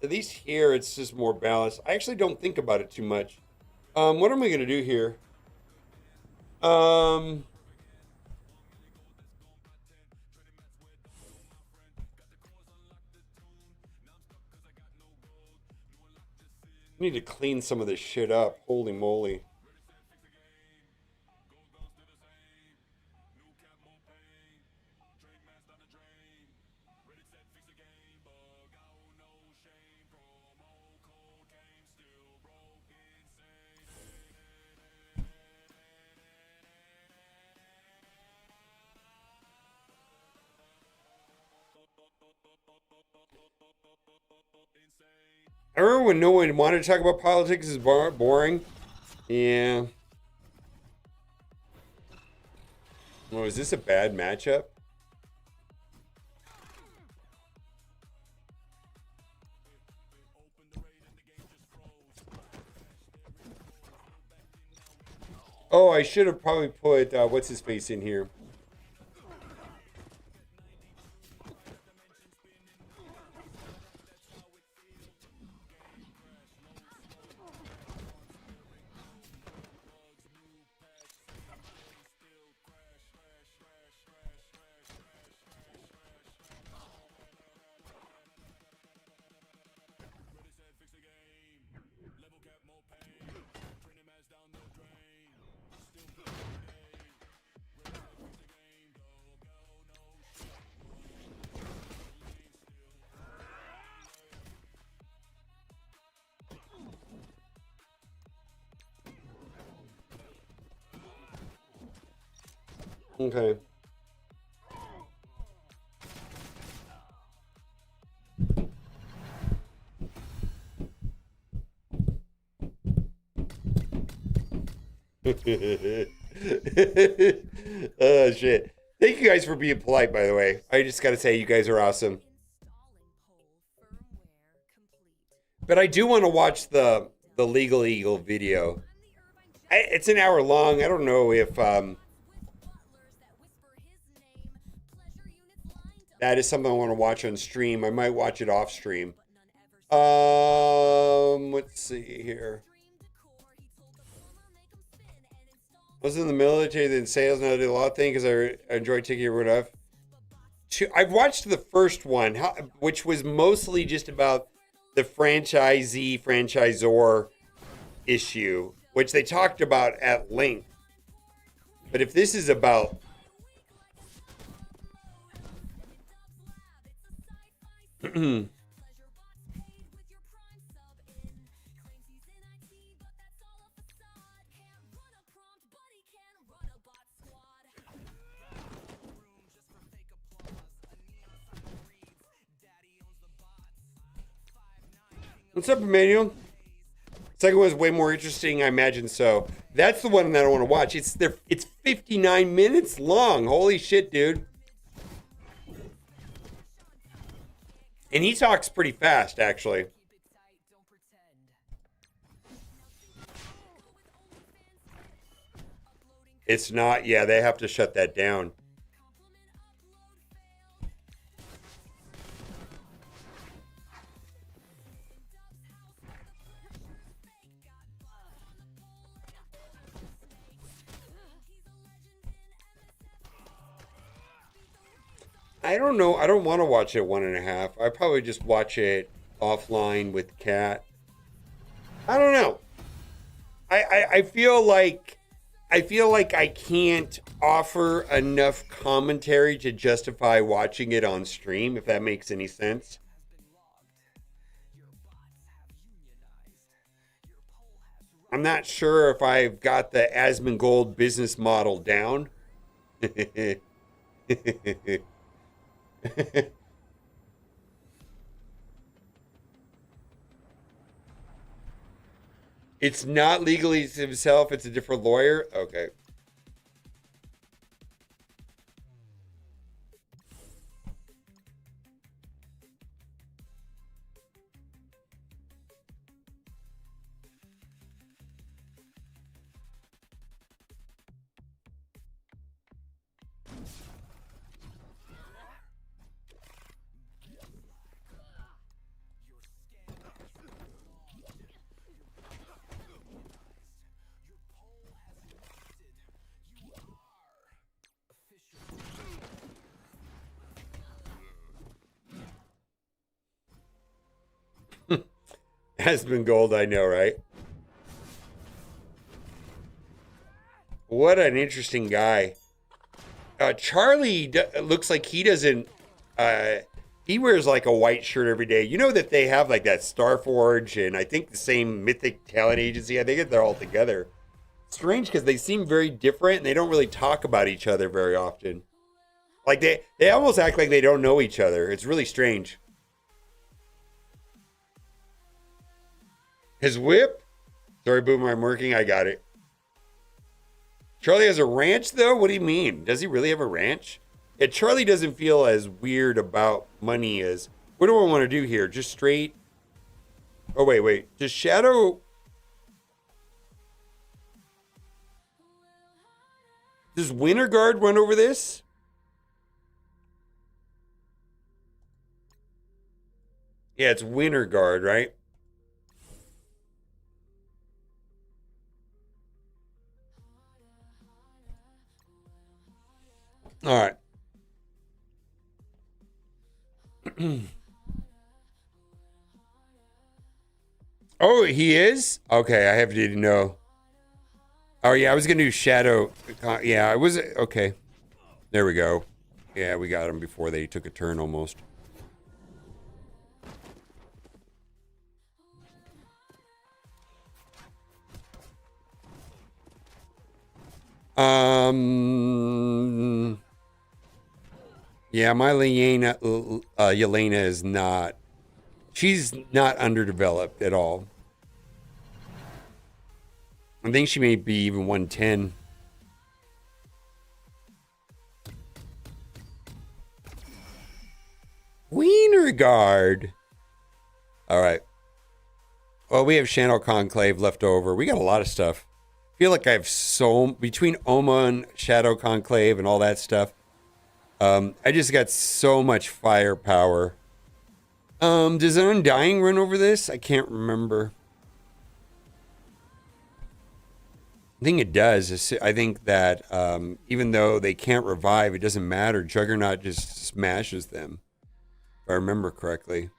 at least here it's just more balanced. I actually don't think about it too much. What am I gonna do here? I need to clean some of this shit up. Holy moly. I remember when no one wanted to talk about politics is boring. Yeah. Well, is this a bad matchup? Oh, I should have probably put what's his face in here. Okay. Oh shit. Thank you guys for being polite, by the way. I just gotta say you guys are awesome. But I do want to watch the Legal Eagle video. It's an hour long. I don't know if that is something I want to watch on stream. I might watch it off stream. Let's see here. I was in the military, then sales, now I did a lot of things because I enjoy taking everyone off. I've watched the first one, which was mostly just about the franchisee, franchisor issue, which they talked about at length. But if this is about What's up, Emmanuel? Second one was way more interesting, I imagine so. That's the one that I want to watch. It's 59 minutes long. Holy shit, dude. And he talks pretty fast, actually. It's not, yeah, they have to shut that down. I don't know. I don't want to watch it 1.5. I probably just watch it offline with Kat. I don't know. I feel like I can't offer enough commentary to justify watching it on stream, if that makes any sense. I'm not sure if I've got the Asmongold business model down. It's not legally himself, it's a different lawyer. Okay. Has been gold, I know, right? What an interesting guy. Charlie looks like he doesn't. He wears like a white shirt every day. You know that they have like that Starforge and I think the same Mythic Talent Agency. I think they're all together. Strange because they seem very different and they don't really talk about each other very often. Like they almost act like they don't know each other. It's really strange. His whip? Sorry, Boomer, I'm working. I got it. Charlie has a ranch, though? What do you mean? Does he really have a ranch? Yeah, Charlie doesn't feel as weird about money as... What do I want to do here? Just straight... Oh, wait. Does Shadow... Does Winterguard run over this? Yeah, it's Winterguard, right? All right. Oh, he is? Okay, I have to know. Oh, yeah, I was going to do Shadow. Yeah, I was... Okay. There we go. Yeah, we got him before they took a turn almost. Yeah, my Yelena is not... She's not underdeveloped at all. I think she may be even 110. Wienerguard. All right. Well, we have Channel Conclave left over. We got a lot of stuff. I feel like I have so... Between Oma and Shadow Conclave and all that stuff, I just got so much firepower. Does Undying run over this? I can't remember. I think it does. I think that even though they can't revive, it doesn't matter. Juggernaut just smashes them, if I remember correctly.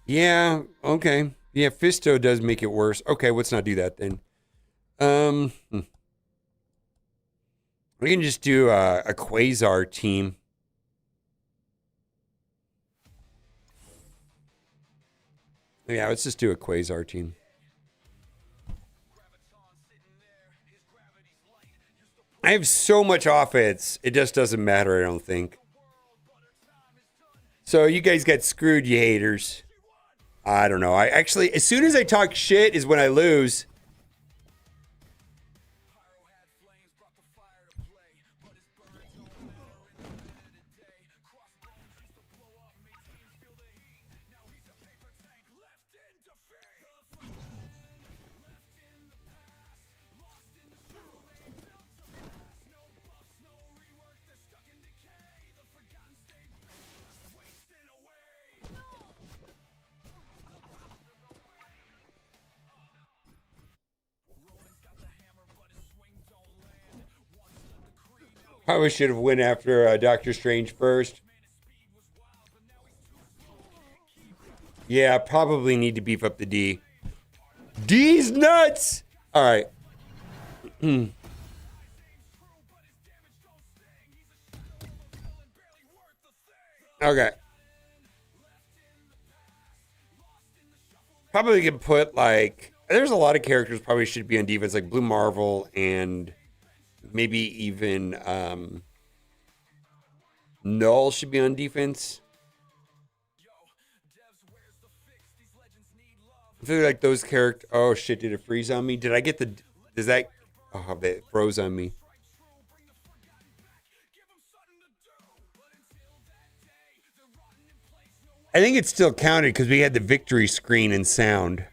Yeah, okay. Yeah, Fisto does make it worse. Okay, let's not do that then. We can just do a Quasar team. Yeah, let's just do a Quasar team. I have so much offense, it just doesn't matter, I don't think. So you guys got screwed, you haters. I don't know. I actually, as soon as I talk shit is when I lose. Probably should have went after Doctor Strange first. Yeah, probably need to beef up the D. D's nuts! All right. Okay. Probably could put like, there's a lot of characters probably should be on defense, like Blue Marvel and maybe even Null should be on defense. I feel like those characters. Oh shit! Did it freeze on me? Did I get the? Does that? Oh, that froze on me. I think it still counted because we had the victory screen and sound.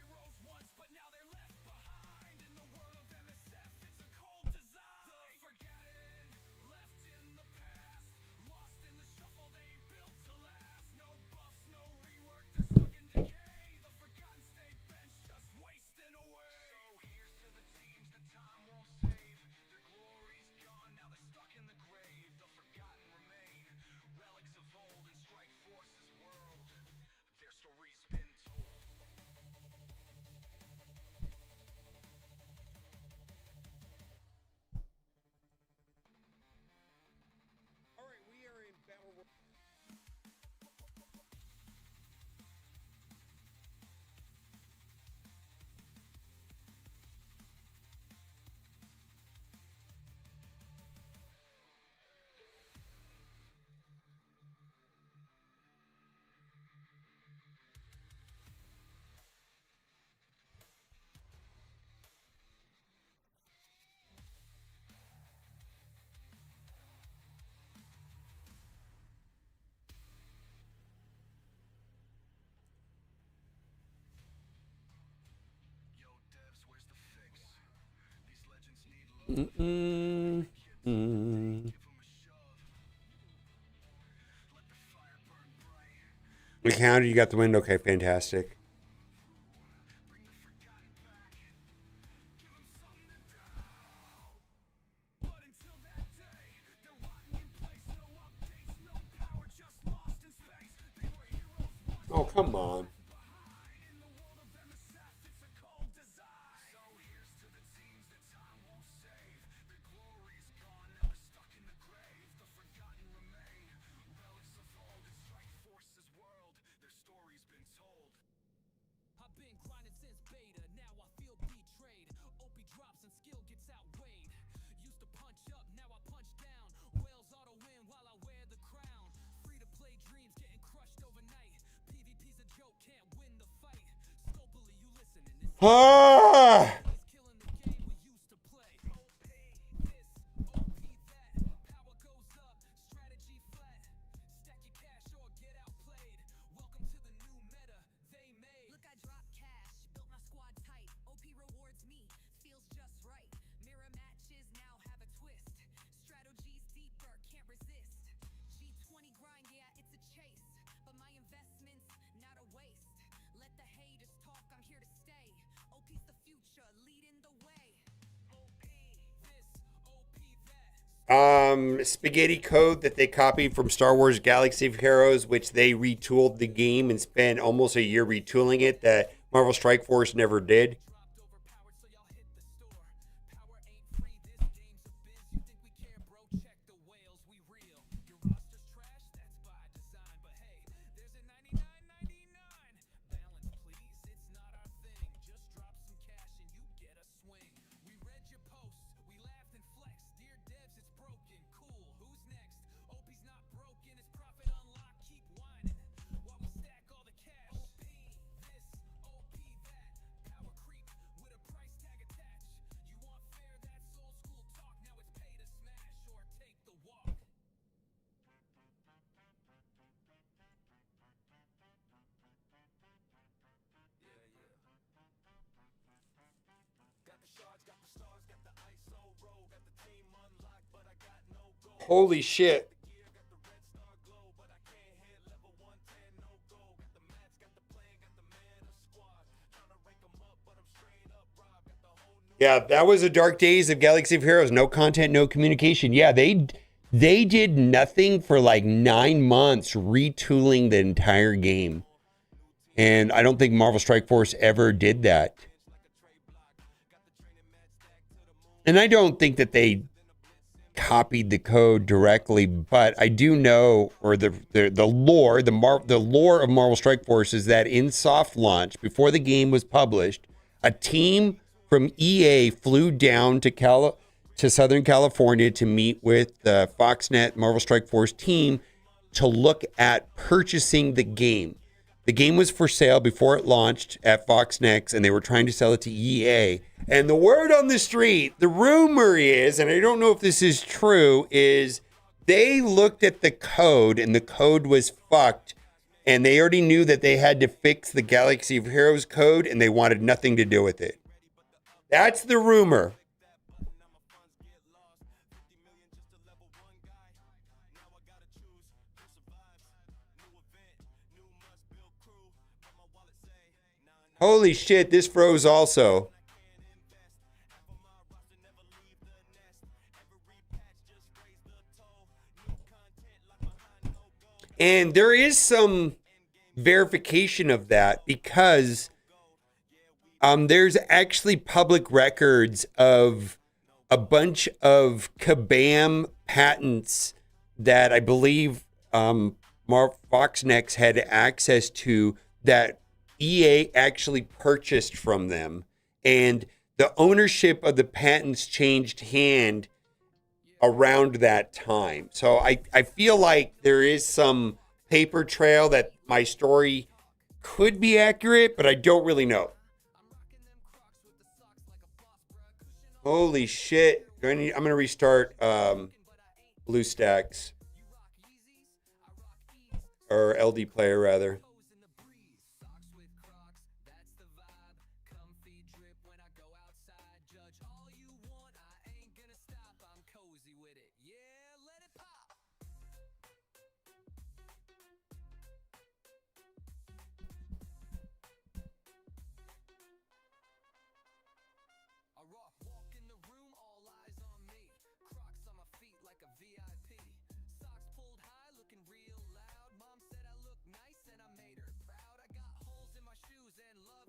We counted. You got the win. Okay, fantastic. Oh, come on. Ah! Spaghetti code that they copied from Star Wars Galaxy of Heroes, which they retooled the game and spent almost a year retooling it, that Marvel Strike Force never did. Holy shit. Yeah, that was the dark days of Galaxy of Heroes. No content, no communication. Yeah, they did nothing for like 9 months retooling the entire game. And I don't think Marvel Strike Force ever did that. And I don't think that they copied the code directly, but I do know, or the lore of Marvel Strike Force is that in soft launch, before the game was published, a team from EA flew down to Southern California to meet with the Foxnet Marvel Strike Force team to look at purchasing the game. The game was for sale before it launched at Foxnext, and they were trying to sell it to EA. And the word on the street, the rumor is, and I don't know if this is true, is they looked at the code, and the code was fucked, and they already knew that they had to fix the Galaxy of Heroes code, and they wanted nothing to do with it. That's the rumor. Holy shit, this froze also. And there is some verification of that because there's actually public records of a bunch of Kabam patents that I believe Foxnext had access to that EA actually purchased from them, and the ownership of the patents changed hand around that time. So I feel like there is some paper trail that my story could be accurate, but I don't really know. Holy shit. I'm going to restart BlueStacks, or LD Player rather.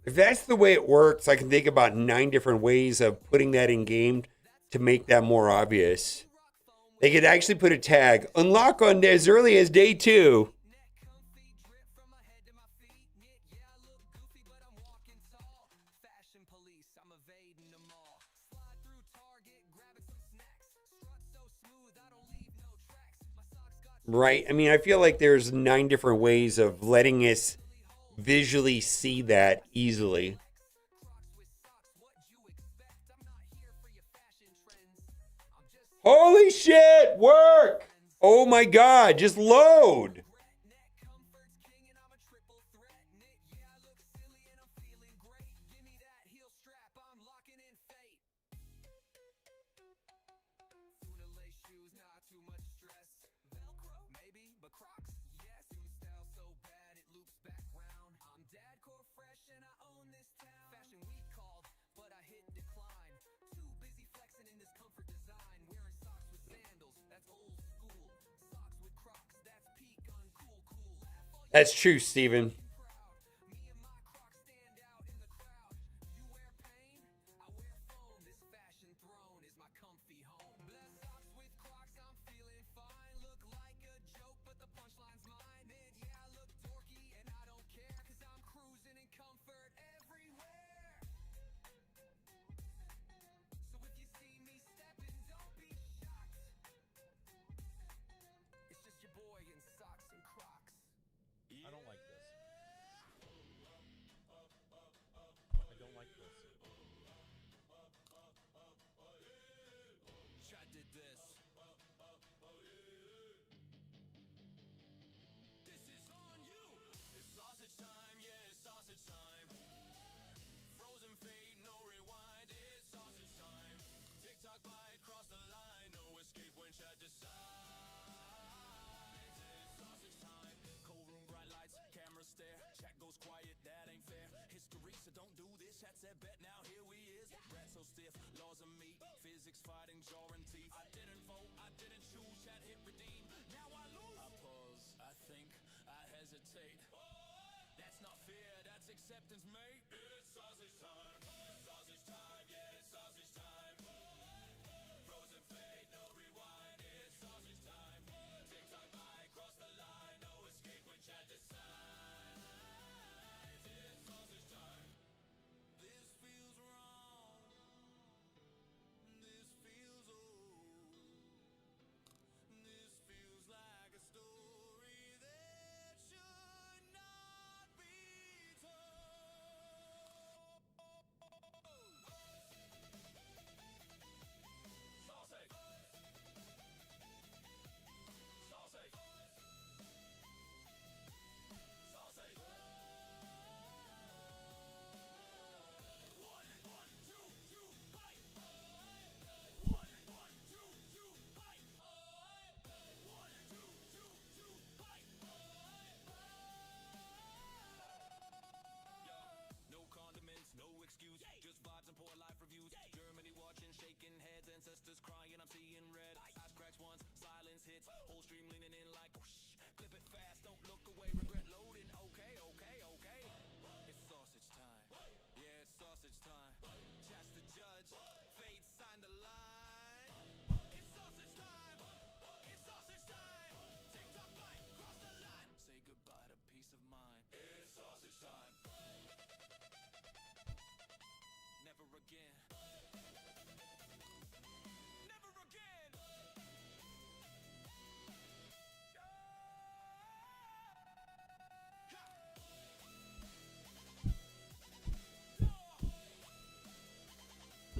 If that's the way it works, I can think about 9 different ways of putting that in game to make that more obvious. They could actually put a tag, unlock on as early as day 2. Right? I mean, I feel like there's 9 different ways of letting us visually see that easily. Holy shit, work! Oh my god, just load! That's true, Steven. I don't like this. I don't like this. Chad did this. This is on you. It's sausage time, yeah, it's sausage time. Frozen fade, no rewind, it's sausage time. TikTok bite, cross the line, no escape when Chad decides. It's sausage time. Cold room, bright lights, camera stare. Chat goes quiet, that ain't fair. History, so don't do this. Chat said bet, now here we is. Rat so stiff, laws of meat, physics fighting, jaw and teeth. I didn't vote, I didn't choose. Chat hit redeem. Now I lose. I pause, I think, I hesitate. That's not fear, that's acceptance, mate. It's sausage time. Sausage time, yeah, it's sausage time. Frozen fade, no rewind, it's sausage time. TikTok bite, cross the line, no escape when Chad decides. It's sausage time. This feels wrong. This feels old. This feels like a story that should not be told. Sausage. Sausage. Sausage. One, two, bite. One, two, bite. One, two, bite. No condiments, no excuse, just vibes and poor life reviews. Germany watching, shaking heads, ancestors crying, I'm seeing red. Eyes cracks once, silence hits, whole stream leaning in like whoosh. Clip it fast, don't look away, regret loading. Okay. It's sausage time. Yeah, it's sausage time. Chat's the judge, fate signed the line. It's sausage time. It's sausage time. TikTok bite, cross the line. Say goodbye to peace of mind. It's sausage time. Never again. Never again.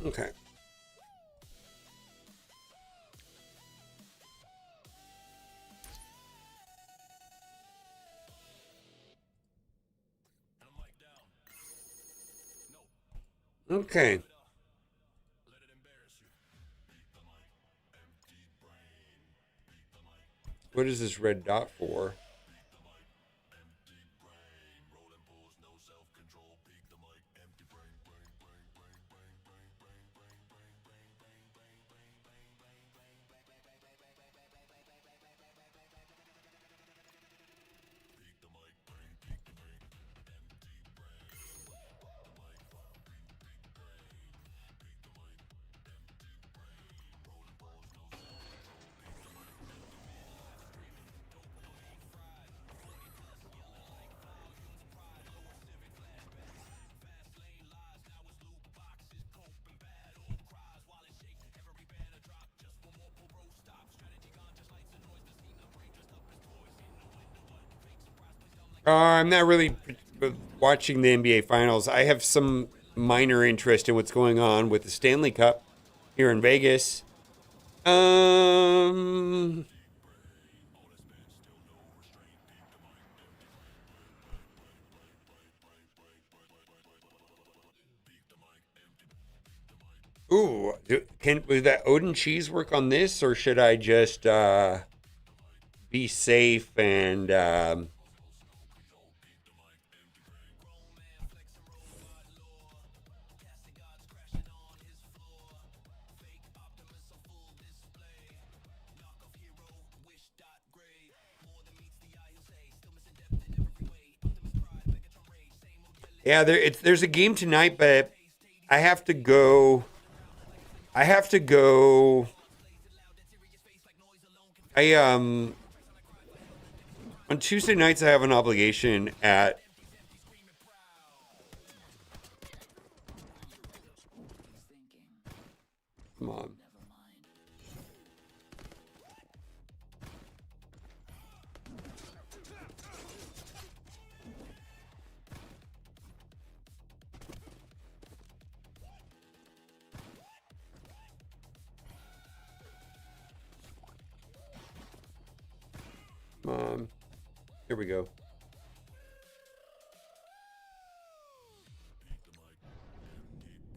Okay. And I'm like down. No. Okay. Let it embarrass you. Beat the mic. Empty brain. Beat the mic. What is this red dot for? Beat the mic. Empty brain. Rolling balls, no self-control. Beat the mic. Empty brain. Peak the mic, brain, peak the brain, empty brain. The mic, peak the brain, peak the mic, empty brain. Rolling balls, no self-control. Peak the mic, empty brain. Live streaming, dopamine fried. 20 plus yelling like volumes pride. Lower civic flashbacks, fast lane lies. Now it's loot boxes, cope and battle cries. While it shakes, every banner drop. Just one more parole stop. Strategy gone, just lights and noise. The scene of brain dressed up as toys. In the window, what fake surprise, please come like. I'm not really watching the NBA Finals. I have some minor interest in what's going on with the Stanley Cup here in Vegas. Ooh, would that Odin cheese work on this, or should I just be safe and Yeah, there's a game tonight, but I have to go. On Tuesday nights I have an obligation at Come on. Here we go.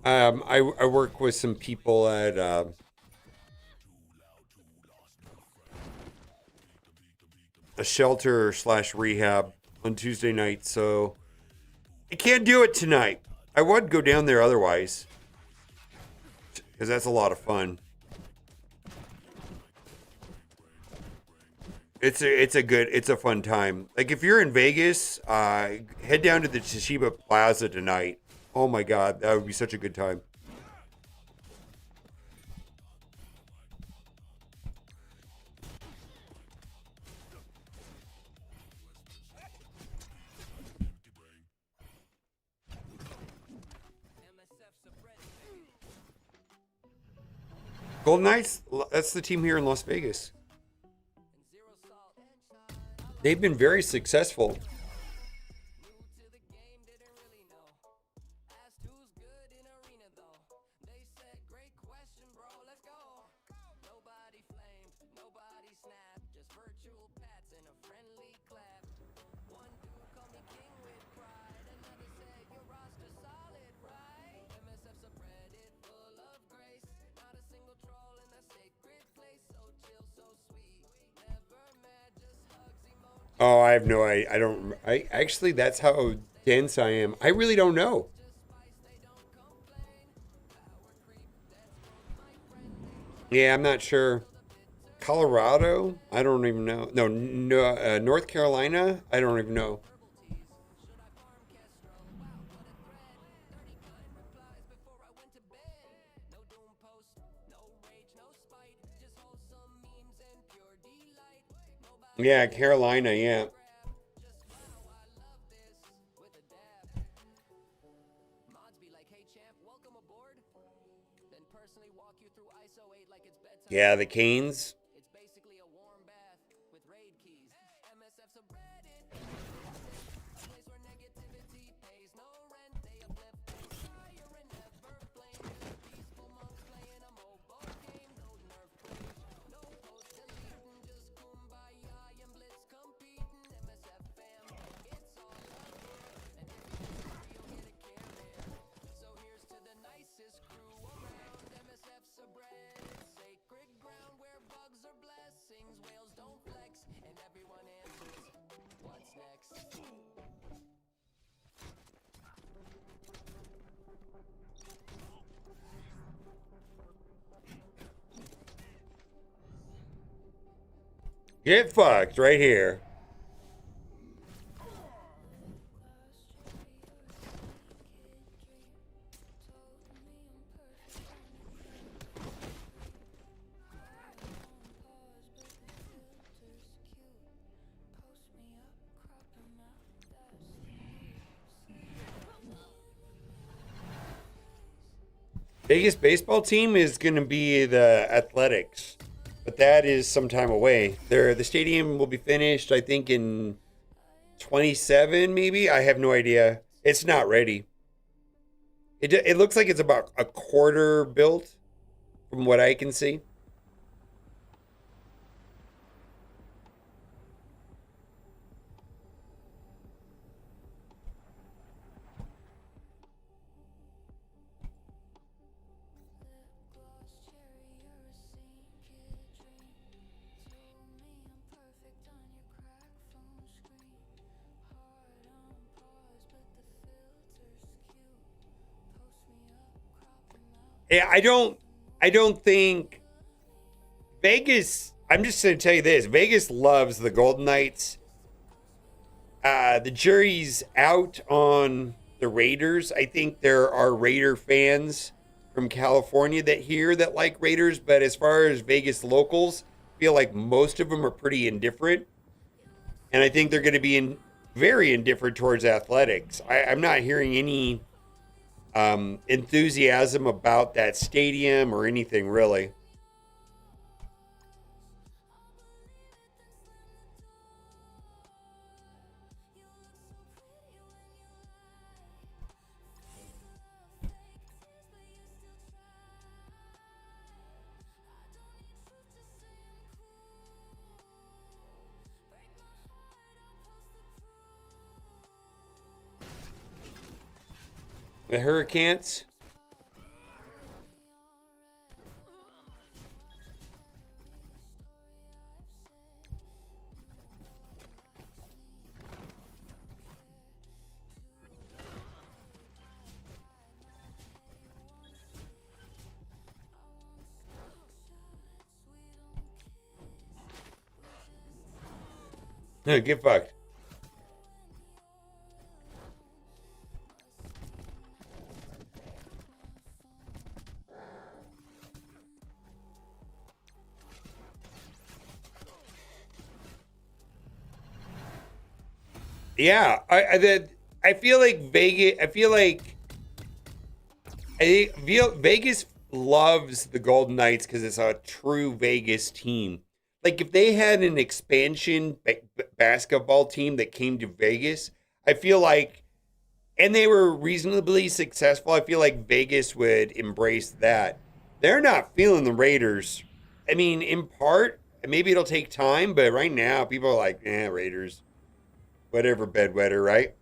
I work with some people at a shelter / rehab on Tuesday night, so I can't do it tonight. I would go down there otherwise, because that's a lot of fun. It's a fun time. Like if you're in Vegas, head down to the Toshiba Plaza tonight. Oh my God, that would be such a good time. Golden Knights, that's the team here in Las Vegas. They've been very successful. Oh, I have no idea. I actually, that's how dense I am. I really don't know. Yeah, I'm not sure. Colorado? I don't even know. No, North Carolina? I don't even know. Yeah, Carolina, yeah. Yeah, the Canes. Get fucked right here. Vegas baseball team is going to be the Athletics, but that is some time away. The stadium will be finished, I think, in 27, maybe. I have no idea. It's not ready. It looks like it's about a quarter built, from what I can see. Yeah, I don't think Vegas, I'm just going to tell you this. Vegas loves the Golden Knights. The jury's out on the Raiders. I think there are Raider fans from California that like Raiders, but as far as Vegas locals, I feel like most of them are pretty indifferent. And I think they're going to be very indifferent towards athletics. I'm not hearing any enthusiasm about that stadium or anything really. The Hurricanes. No, get fucked. Yeah, I feel like Vegas. I feel Vegas loves the Golden Knights because it's a true Vegas team. Like if they had an expansion basketball team that came to Vegas, I feel like, and they were reasonably successful, I feel like Vegas would embrace that. They're not feeling the Raiders. I mean, in part, maybe it'll take time, but right now people are like, Raiders. Whatever, bedwetter, right?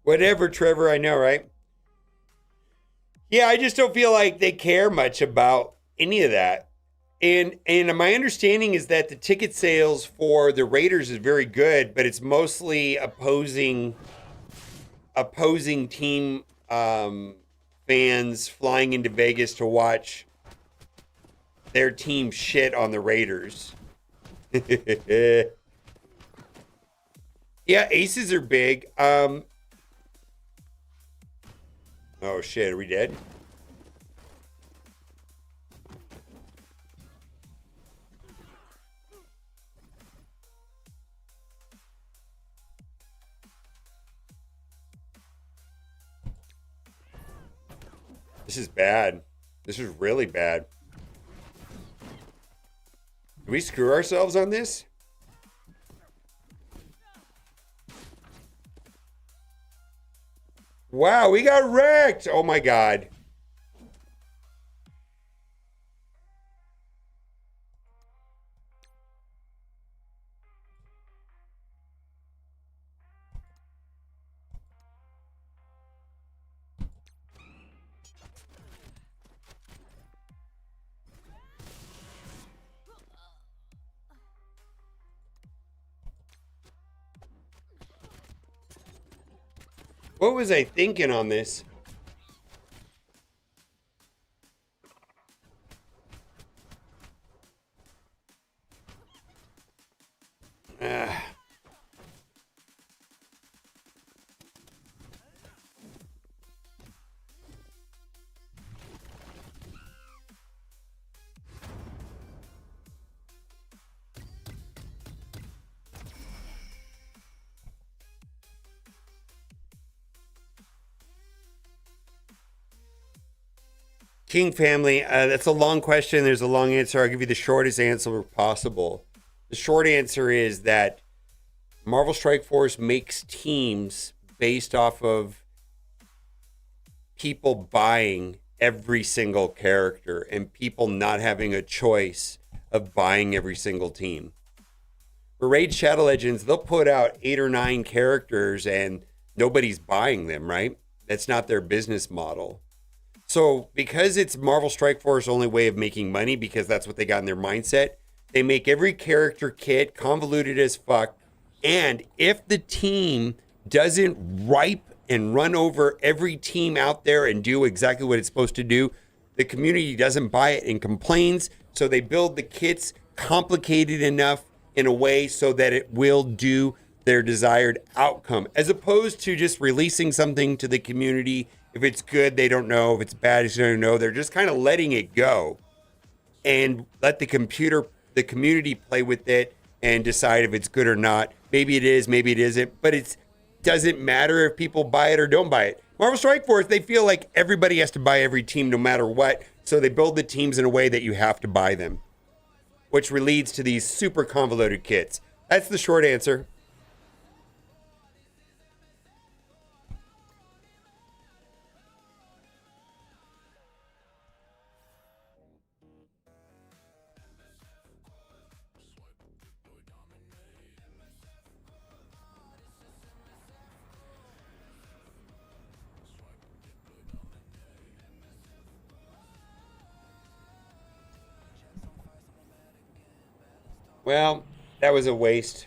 Whatever, Trevor, I know, right? Yeah, I just don't feel like they care much about any of that. And my understanding is that the ticket sales for the Raiders is very good, but it's mostly opposing team fans flying into Vegas to watch their team shit on the Raiders. Yeah, aces are big. Oh shit, are we dead? This is bad. This is really bad. Did we screw ourselves on this? Wow, we got wrecked. Oh my God. What was I thinking on this? King family, that's a long question. There's a long answer. I'll give you the shortest answer possible. The short answer is that Marvel Strike Force makes teams based off of people buying every single character and people not having a choice of buying every single team. For Raid Shadow Legends, they'll put out 8 or 9 characters and nobody's buying them, right? That's not their business model. So because it's Marvel Strike Force's only way of making money, because that's what they got in their mindset, they make every character kit convoluted as fuck. And if the team doesn't ripe and run over every team out there and do exactly what it's supposed to do, the community doesn't buy it and complains. So they build the kits complicated enough in a way so that it will do their desired outcome, as opposed to just releasing something to the community. If it's good, they don't know. If it's bad, they don't know. They're just kind of letting it go and let the community play with it and decide if it's good or not. Maybe it is, maybe it isn't, but it doesn't matter if people buy it or don't buy it. Marvel Strike Force, they feel like everybody has to buy every team no matter what, so they build the teams in a way that you have to buy them, which leads to these super convoluted kits. That's the short answer. Well, that was a waste.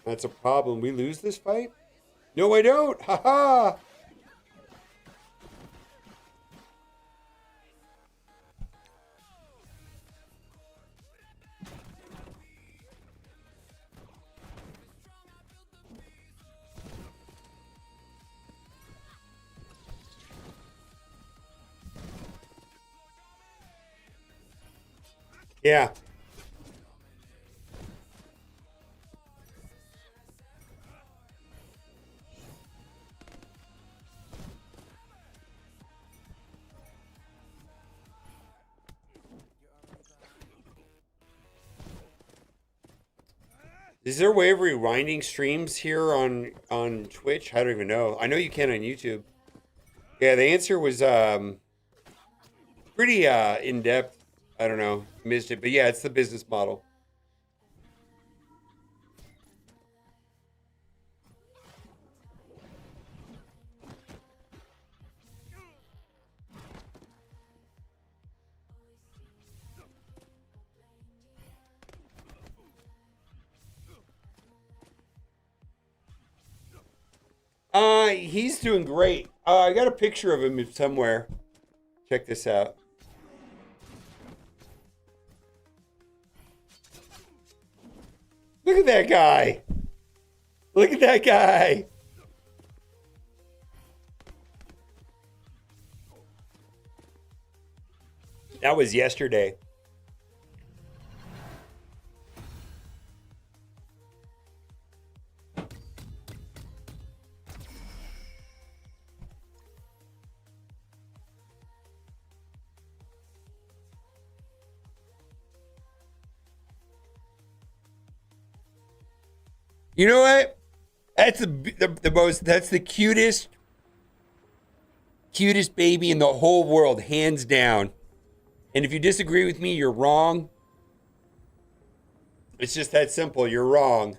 That's a problem. We lose this fight? No, I don't. Ha ha. Yeah. Is there a way of rewinding streams here on Twitch? I don't even know. I know you can on YouTube. Yeah, the answer was pretty in depth. I don't know, missed it, but yeah, it's the business model. He's doing great. I got a picture of him somewhere. Check this out. Look at that guy. Look at that guy. That was yesterday. You know what? That's the most. That's the cutest baby in the whole world, hands down. And if you disagree with me, you're wrong. It's just that simple. You're wrong.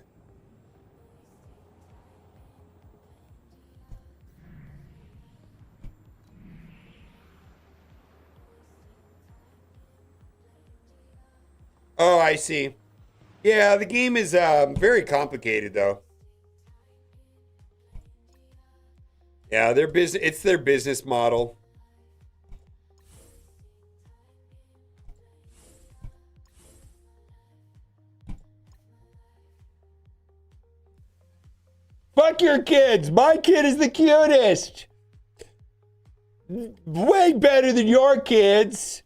Oh, I see. Yeah, the game is very complicated, though. Yeah, it's their business model. Fuck your kids. My kid is the cutest. Way better than your kids.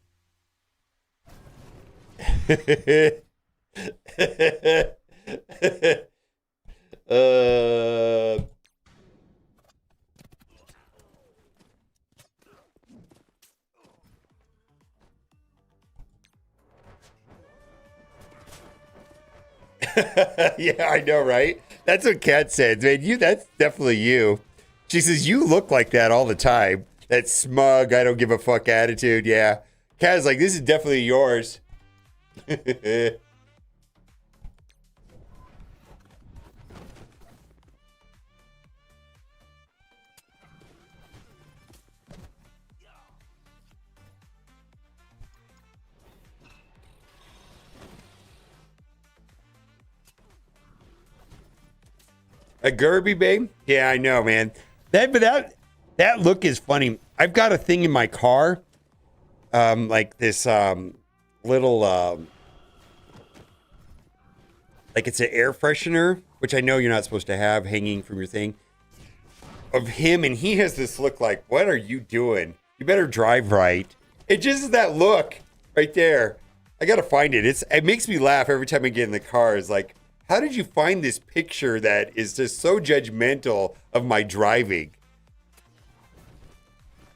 uh Yeah, I know, right? That's what Kat said. Man, that's definitely you. She says, you look like that all the time. That smug, I don't give a fuck attitude. Yeah. Kat's like, this is definitely yours. A Gerby, babe? Yeah, I know, man. That look is funny. I've got a thing in my car, like this little like it's an air freshener, which I know you're not supposed to have hanging from your thing, of him, and he has this look like, what are you doing? You better drive right. It just is that look right there. I gotta find it. It makes me laugh every time I get in the car. It's like, how did you find this picture that is just so judgmental of my driving?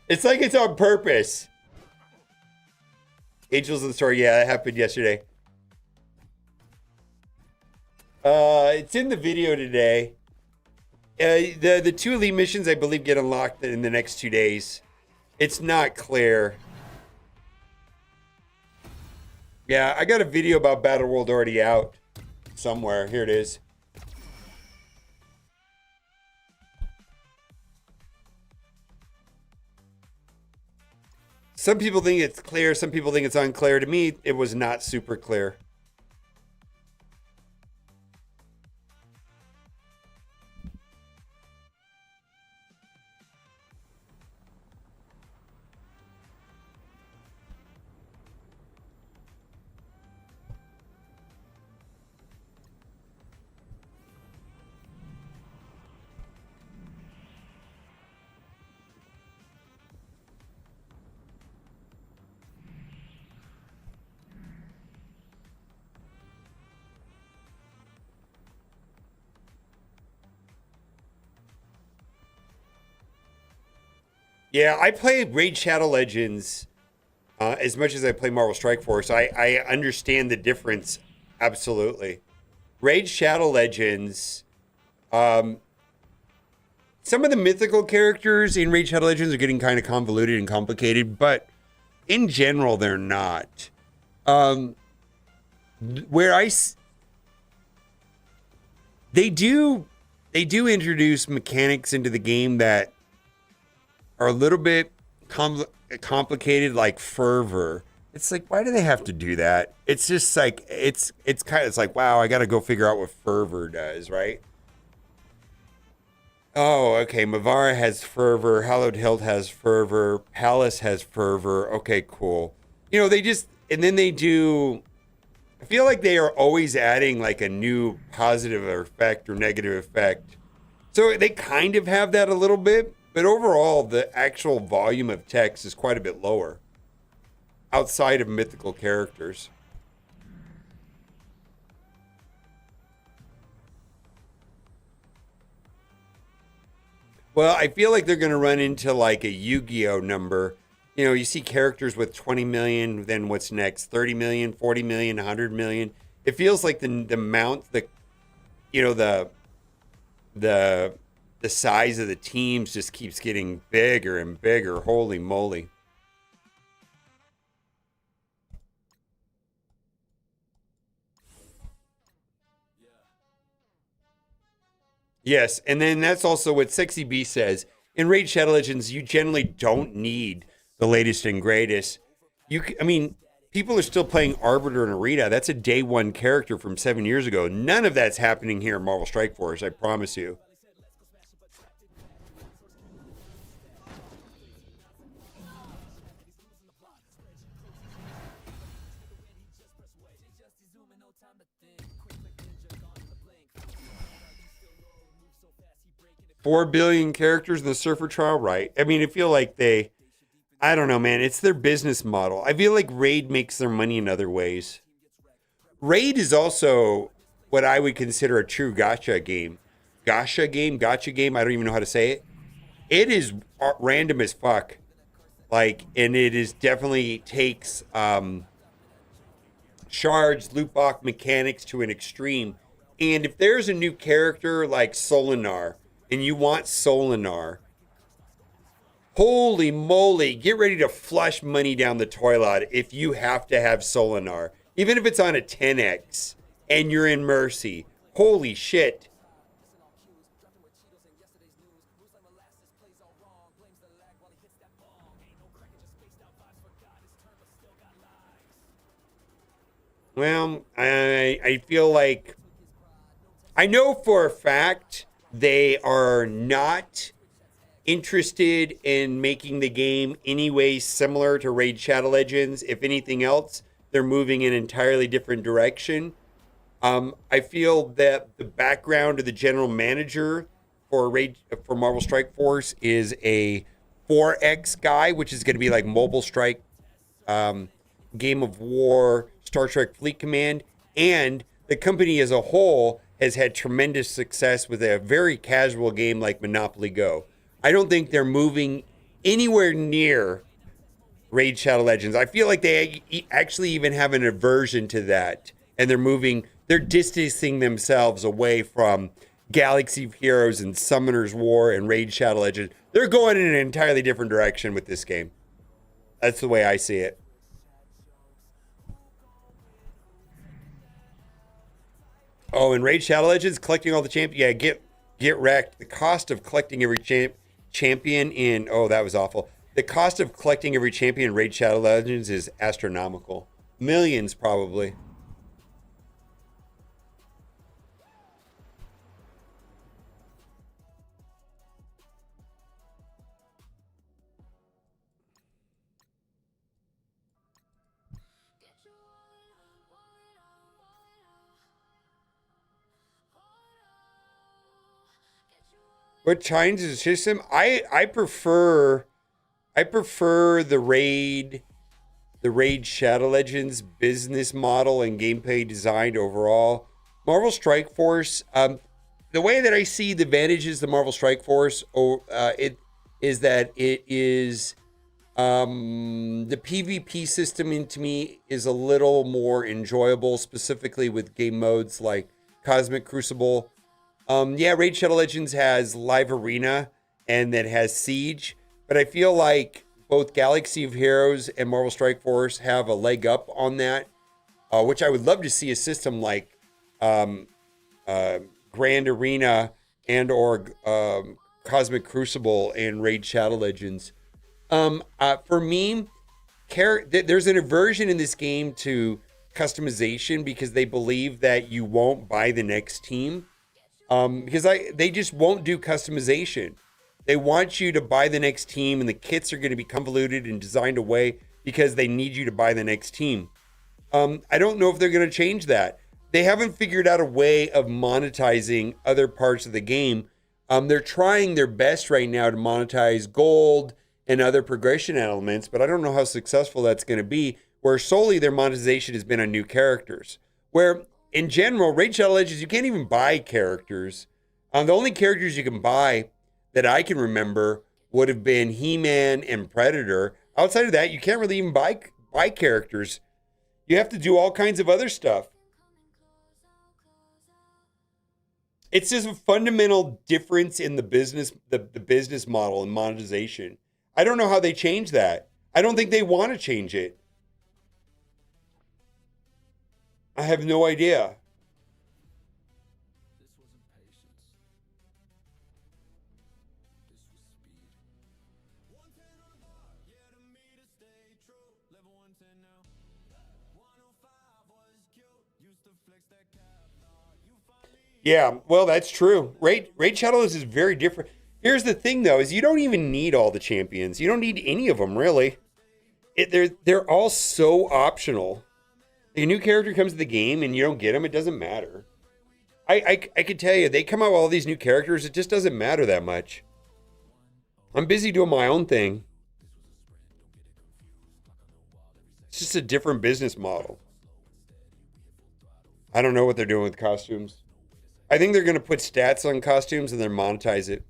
It's like it's on purpose. Angels in the Story, yeah, that happened yesterday. It's in the video today. The 2 elite missions, I believe, get unlocked in the next 2 days. It's not clear. Yeah, I got a video about Battle World already out somewhere. Here it is. Some people think it's clear. Some people think it's unclear. To me, it was not super clear. Yeah, I play Raid Shadow Legends as much as I play Marvel Strike Force. I understand the difference, absolutely. Raid Shadow Legends, some of the mythical characters in Raid Shadow Legends are getting kind of convoluted and complicated, but in general, they're not. They do introduce mechanics into the game that are a little bit complicated, like fervor. It's like, why do they have to do that? It's just like it's like, wow, I got to go figure out what fervor does, right? Oh, okay. Mavara has fervor. Hallowed Hilt has fervor. Palace has fervor. Okay, cool. You know, I feel like they are always adding like a new positive effect or negative effect. So they kind of have that a little bit, but overall, the actual volume of text is quite a bit lower outside of mythical characters. Well, I feel like they're going to run into like a Yu-Gi-Oh number. You know, you see characters with 20 million, then what's next? 30 million, 40 million, 100 million. It feels like the size of the teams just keeps getting bigger and bigger. Holy moly. Yes, and then that's also what Sexy B says. In Raid Shadow Legends, you generally don't need the latest and greatest. People are still playing Arbiter and Arena. That's a day one character from 7 years ago. None of that's happening here in Marvel Strike Force, I promise you. 4 billion characters in the Surfer trial, right? I mean, I feel like I don't know, man. It's their business model. I feel like Raid makes their money in other ways. Raid is also what I would consider a true gacha game. Gacha game. I don't even know how to say it. It is random as fuck. Like, and it is definitely takes shards, loot box mechanics to an extreme. And if there's a new character like Solinar, and you want Solinar, holy moly, get ready to flush money down the toilet if you have to have Solinar. Even if it's on a 10x and you're in Mercy. Holy shit. Well, I feel like I know for a fact they are not interested in making the game any way similar to Raid Shadow Legends. If anything else, they're moving in an entirely different direction. I feel that the background of the general manager for Marvel Strike Force is a 4X guy, which is going to be like Mobile Strike, Game of War, Star Trek Fleet Command, and the company as a whole has had tremendous success with a very casual game like Monopoly Go. I don't think they're moving anywhere near Raid Shadow Legends. I feel like they actually even have an aversion to that, and they're distancing themselves away from Galaxy of Heroes and Summoner's War and Raid Shadow Legends. They're going in an entirely different direction with this game. That's the way I see it. Oh, and Raid Shadow Legends, collecting all the champions. Yeah, get wrecked. The cost of collecting every champion in... Oh, that was awful. The cost of collecting every champion in Raid Shadow Legends is astronomical. Millions, probably. What changes the system? I prefer the Raid Shadow Legends business model and gameplay design overall. Marvel Strike Force, the way that I see the advantages of Marvel Strike Force, it is that it is the PvP system to me is a little more enjoyable, specifically with game modes like Cosmic Crucible. Yeah, Raid Shadow Legends has Live Arena and that has Siege, but I feel like both Galaxy of Heroes and Marvel Strike Force have a leg up on that, which I would love to see a system like Grand Arena and or Cosmic Crucible and Raid Shadow Legends. For me, there's an aversion in this game to customization because they believe that you won't buy the next team. Because they just won't do customization. They want you to buy the next team, and the kits are going to be convoluted and designed away because they need you to buy the next team. I don't know if they're going to change that. They haven't figured out a way of monetizing other parts of the game. They're trying their best right now to monetize gold and other progression elements, but I don't know how successful that's going to be, where solely their monetization has been on new characters. Where in general, Raid Shadow Legends, you can't even buy characters. The only characters you can buy that I can remember would have been He-Man and Predator. Outside of that, you can't really even buy characters. You have to do all kinds of other stuff. It's just a fundamental difference in the business, the business model and monetization. I don't know how they change that. I don't think they want to change it. I have no idea. This wasn't patience. This was speed. 110 on the bar, yeah, to me to stay true. Level 110 now. 105 was cute. Used to flex that cap. Nah, you finally. Yeah, well, that's true. Raid Shadows is very different. Here's the thing, though, is you don't even need all the champions. You don't need any of them, really. They're all so optional. If a new character comes to the game and you don't get them, it doesn't matter. I could tell you, they come out with all these new characters. It just doesn't matter that much. I'm busy doing my own thing. It's just a different business model. I don't know what they're doing with costumes. I think they're going to put stats on costumes and then monetize it.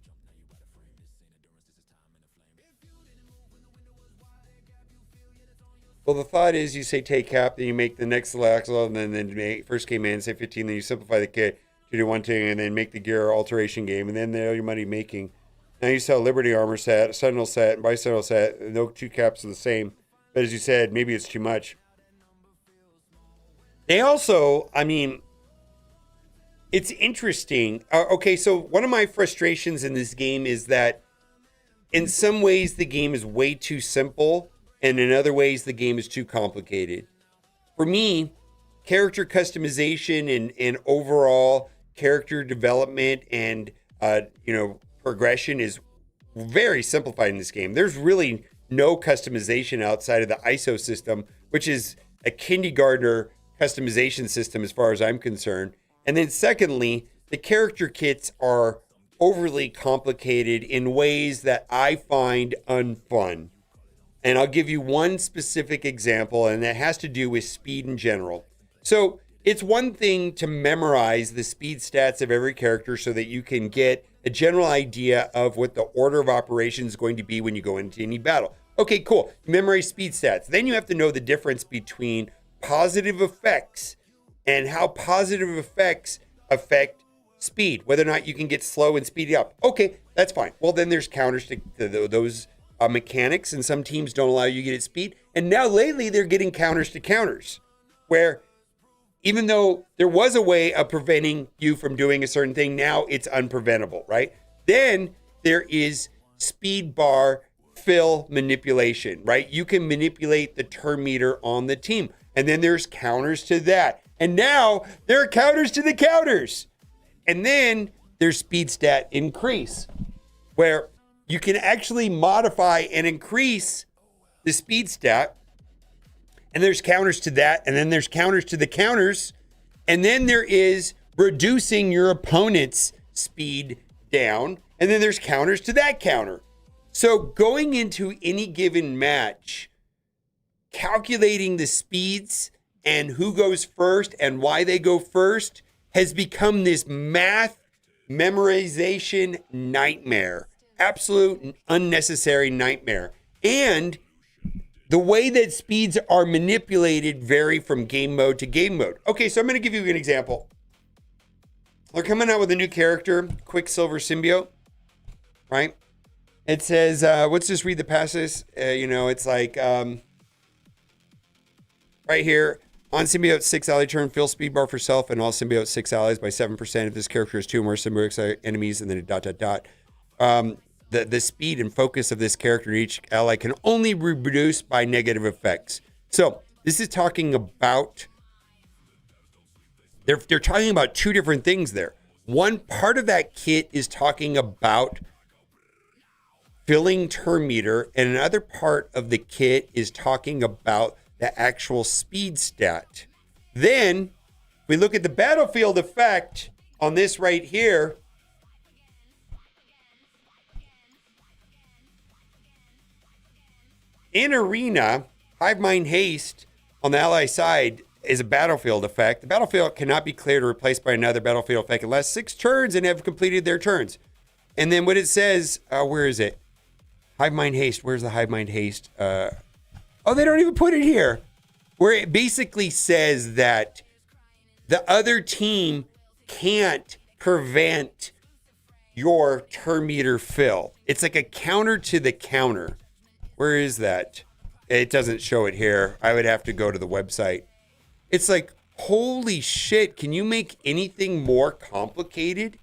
Well, the thought is you say take cap, then you make the next axle, and then make, first came in, say 15, then you simplify the kit to do one thing, and then make the gear alteration game, and then all your money making. Now you sell Liberty Armor set, Sentinel set, and Bisentinel set, and no two caps are the same. But as you said, maybe it's too much. They also, I mean, it's interesting. Okay, so one of my frustrations in this game is that in some ways the game is way too simple, and in other ways the game is too complicated. For me, character customization and overall character development and progression is very simplified in this game. There's really no customization outside of the ISO system, which is a kindergartner customization system as far as I'm concerned. And then secondly, the character kits are overly complicated in ways that I find unfun. And I'll give you one specific example, and that has to do with speed in general. So it's one thing to memorize the speed stats of every character so that you can get a general idea of what the order of operations is going to be when you go into any battle. Okay, cool. Memorize speed stats. Then you have to know the difference between positive effects and how positive effects affect speed, whether or not you can get slow and speed up. Okay, that's fine. Well, then there's counters to those mechanics, and some teams don't allow you to get at speed. And now lately they're getting counters to counters, where even though there was a way of preventing you from doing a certain thing, now it's unpreventable, right? Then there is speed bar fill manipulation, right? You can manipulate the turn meter on the team. And then there's counters to that. And now there are counters to the counters. And then there's speed stat increase, where you can actually modify and increase the speed stat. And there's counters to that. And then there's counters to the counters. And then there is reducing your opponent's speed down. And then there's counters to that counter. So going into any given match, calculating the speeds and who goes first and why they go first has become this math memorization nightmare. Absolute unnecessary nightmare. And the way that speeds are manipulated vary from game mode to game mode. Okay, so I'm going to give you an example. They're coming out with a new character, Quicksilver Symbiote, right? It says, let's just read the passages. It's like right here. On Symbiote 6 ally turn, fill speed bar for self and all Symbiote 6 allies by 7% if this character has 2 or more Symbiote enemies, and then a dot, dot, dot. The speed and focus of this character in each ally can only be reduced by negative effects. So this is talking about, they're talking about two different things there. One part of that kit is talking about filling turn meter, and another part of the kit is talking about the actual speed stat. Then we look at the battlefield effect on this right here. In Arena, Hive Mind Haste on the ally side is a battlefield effect. The battlefield cannot be cleared or replaced by another battlefield effect unless 6 turns and have completed their turns. And then what it says, where is it? Hive Mind Haste. Where's the Hive Mind Haste? Oh, they don't even put it here. Where it basically says that the other team can't prevent your turn meter fill. It's like a counter to the counter. Where is that? It doesn't show it here. I would have to go to the website. It's like, holy shit, can you make anything more complicated?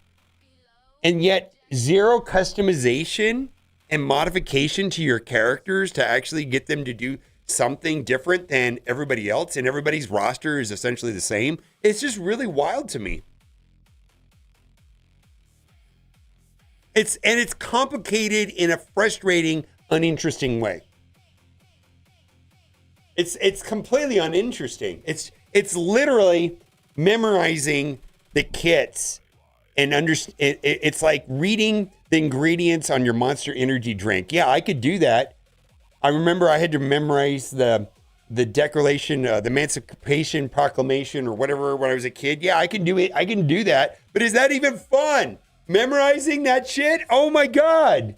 And yet, zero customization and modification to your characters to actually get them to do something different than everybody else, and everybody's roster is essentially the same. It's just really wild to me. It's complicated in a frustrating, uninteresting way. It's completely uninteresting. It's literally memorizing the kits and it's like reading the ingredients on your Monster Energy drink. Yeah, I could do that. I remember I had to memorize the Declaration, the Emancipation Proclamation or whatever when I was a kid. Yeah, I can do it. I can do that. But is that even fun? Memorizing that shit? Oh my God.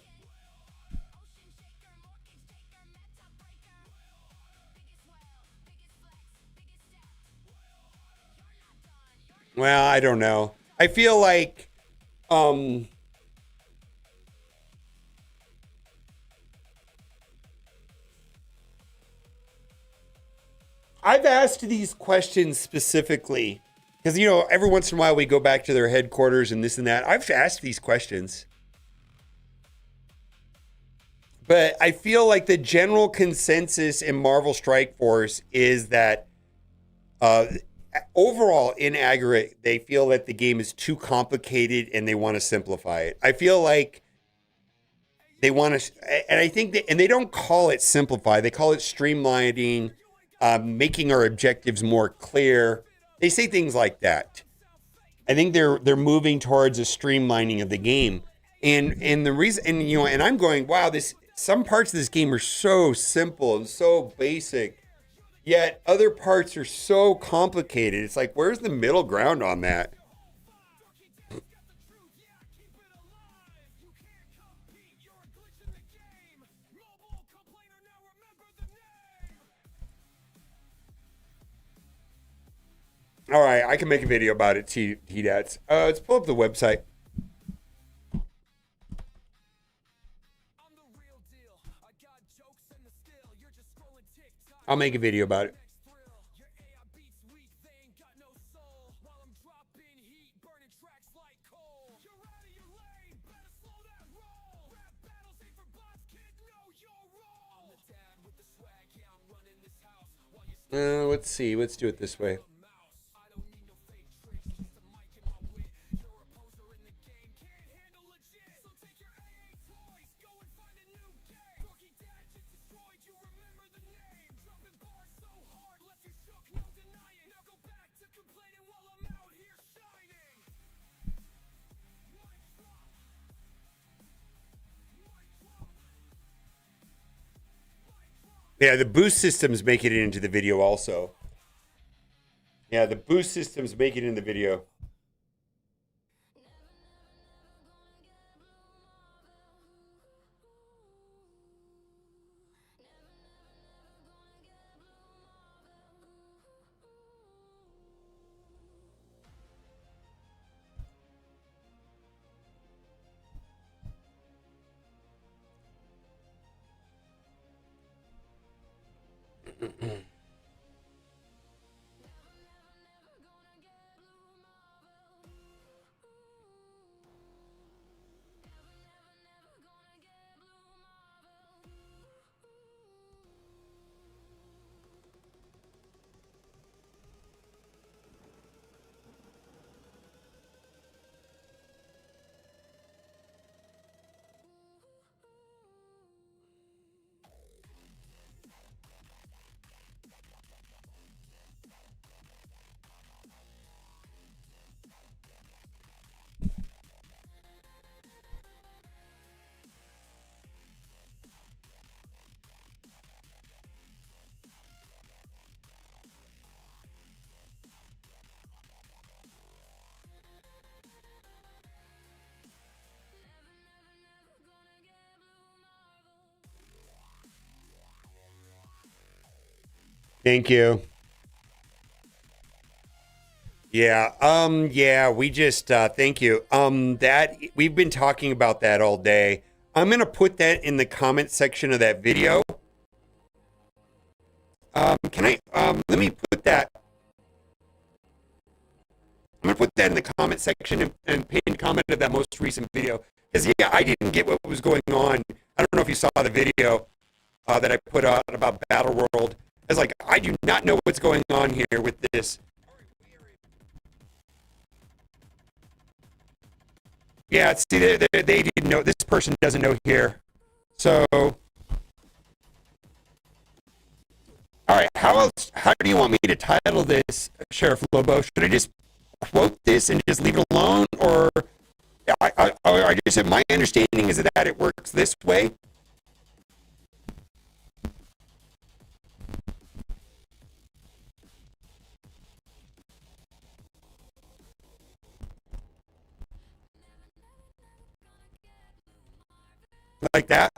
Well, I don't know. I feel like I've asked these questions specifically because, you know, every once in a while we go back to their headquarters and this and that. I've asked these questions. But I feel like the general consensus in Marvel Strike Force is that overall, in aggregate, they feel that the game is too complicated and they want to simplify it. I feel like they want to, and I think and they don't call it simplify. They call it streamlining, making our objectives more clear. They say things like that. I think they're moving towards a streamlining of the game, and the reason, and you know, and I'm going, wow, some parts of this game are so simple and so basic. Yet other parts are so complicated. It's like, where's the middle ground on that? All right, I can make a video about it, T-Dats. Let's pull up the website. I'll make a video about it. Let's see. Let's do it this way. Yeah, the boost systems make it into the video also. Yeah, the boost systems make it in the video. Thank you. Yeah, we just thank you. That we've been talking about that all day. I'm gonna put that in the comment section of that video. Can I let me put that. I'm gonna put that in the comment section and pin comment of that most recent video. Because yeah, I didn't get what was going on. I don't know if you saw the video that I put out about Battle World. It's like, I do not know what's going on here with this. Yeah, see, they didn't know. This person doesn't know here. So, all right, how do you want me to title this, Sheriff Lobo? Should I just quote this and just leave it alone? Or I just said my understanding is that it works this way. Like that.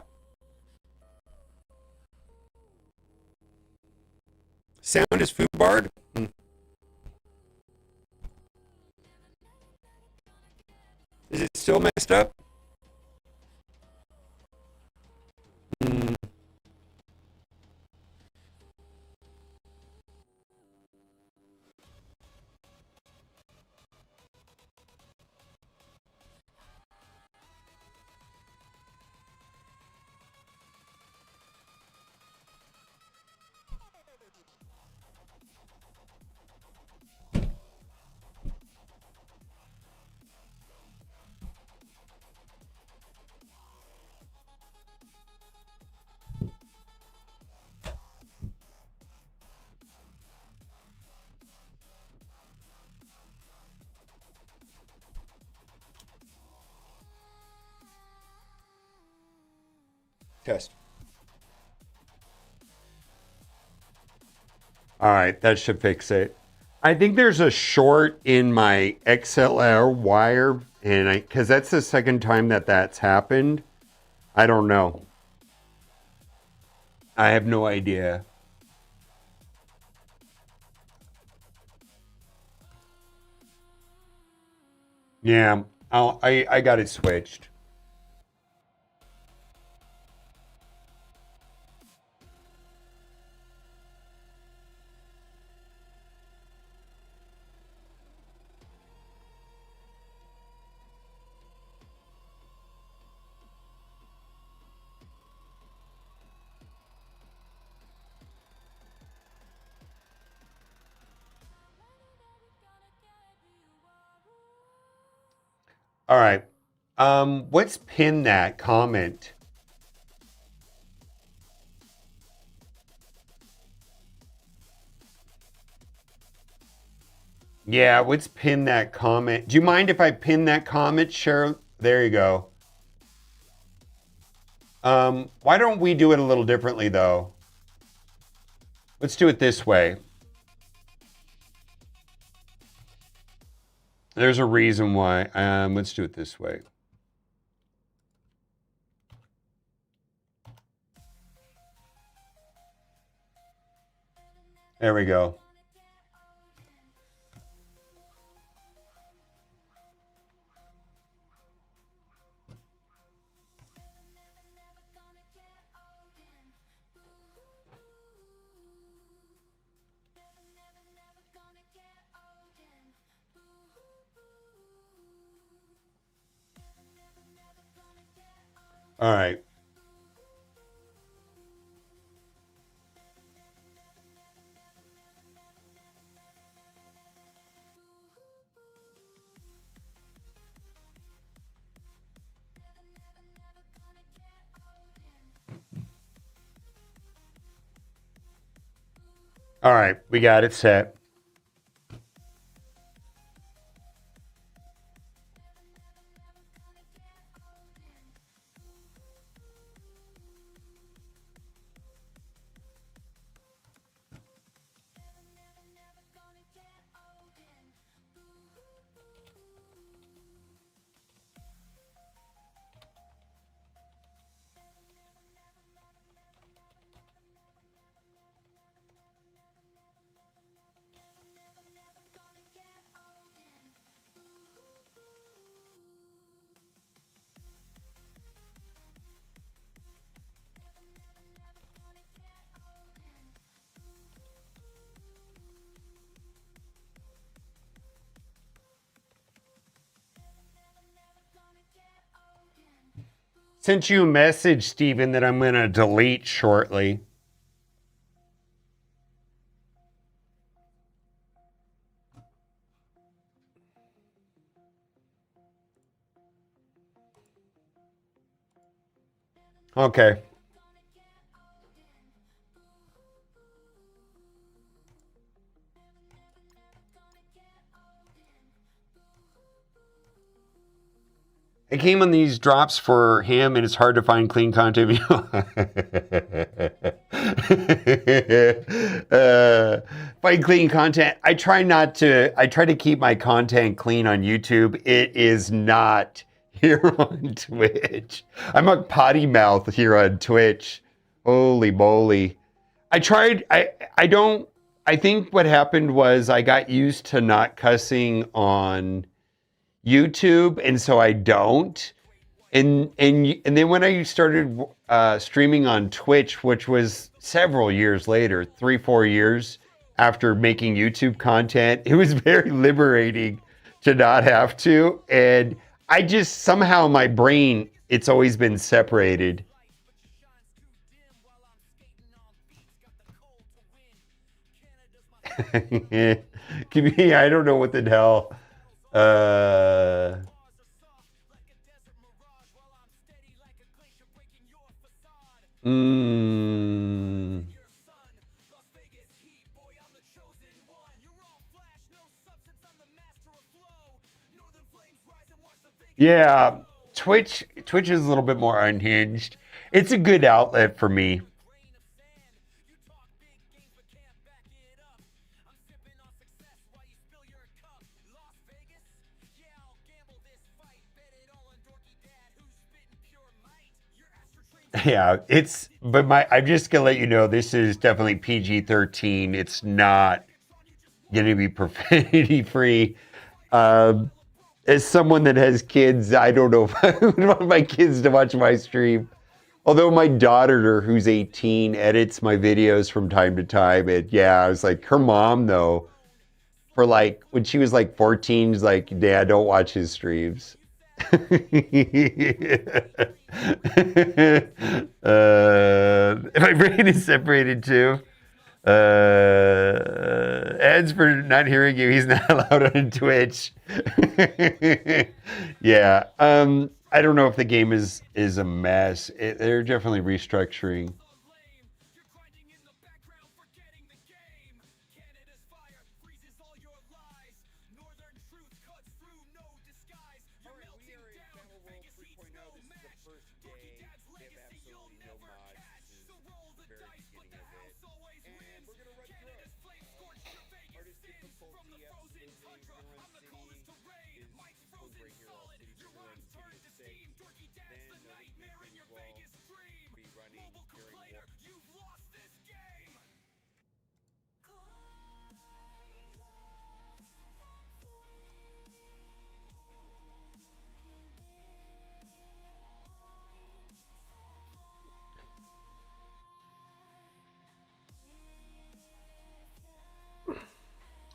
Sound is foobarred. Is it still messed up? Test. All right, that should fix it. I think there's a short in my XLR wire, and because that's the second time that that's happened. I don't know. I have no idea. Yeah, I got it switched. All right. Let's pin that comment. Yeah, let's pin that comment. Do you mind if I pin that comment, Cheryl? There you go. Why don't we do it a little differently, though? Let's do it this way. There's a reason why. Let's do it this way. There we go. All right. All right, we got it set. Sent you a message, Stephen, that I'm going to delete shortly. Okay. It came on these drops for him, and it's hard to find clean content. Find clean content. I try to keep my content clean on YouTube. It is not here on Twitch. I'm a potty mouth here on Twitch. Holy moly. I think what happened was I got used to not cussing on YouTube, and so I don't. And then when I started streaming on Twitch, which was several years later, 3-4 years after making YouTube content, it was very liberating to not have to. And I just somehow my brain, it's always been separated. Give me, I don't know what the hell. Yeah, Twitch is a little bit more unhinged. It's a good outlet for me. Yeah, I'm just gonna let you know this is definitely PG-13. It's not gonna be profanity free. As someone that has kids, I don't know if I would want my kids to watch my stream. Although my daughter, who's 18, edits my videos from time to time. And yeah, I was like, her mom though, for like when she was like 14, she's like, Dad, don't watch his streams. Am my brain is separated too? Ads for not hearing you. He's not allowed on Twitch. Yeah. I don't know if the game is a mess. They're definitely restructuring.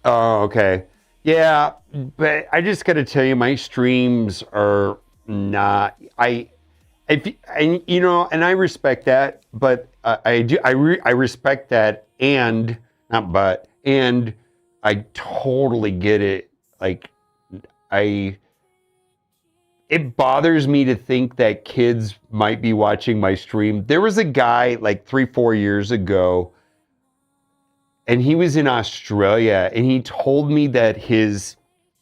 Oh, okay. Yeah, but I just got to tell you, my streams are not. And you know, and I respect that, but I respect that, and not but, and I totally get it. Like, it bothers me to think that kids might be watching my stream. There was a guy like 3-4 years ago, and he was in Australia, and he told me that his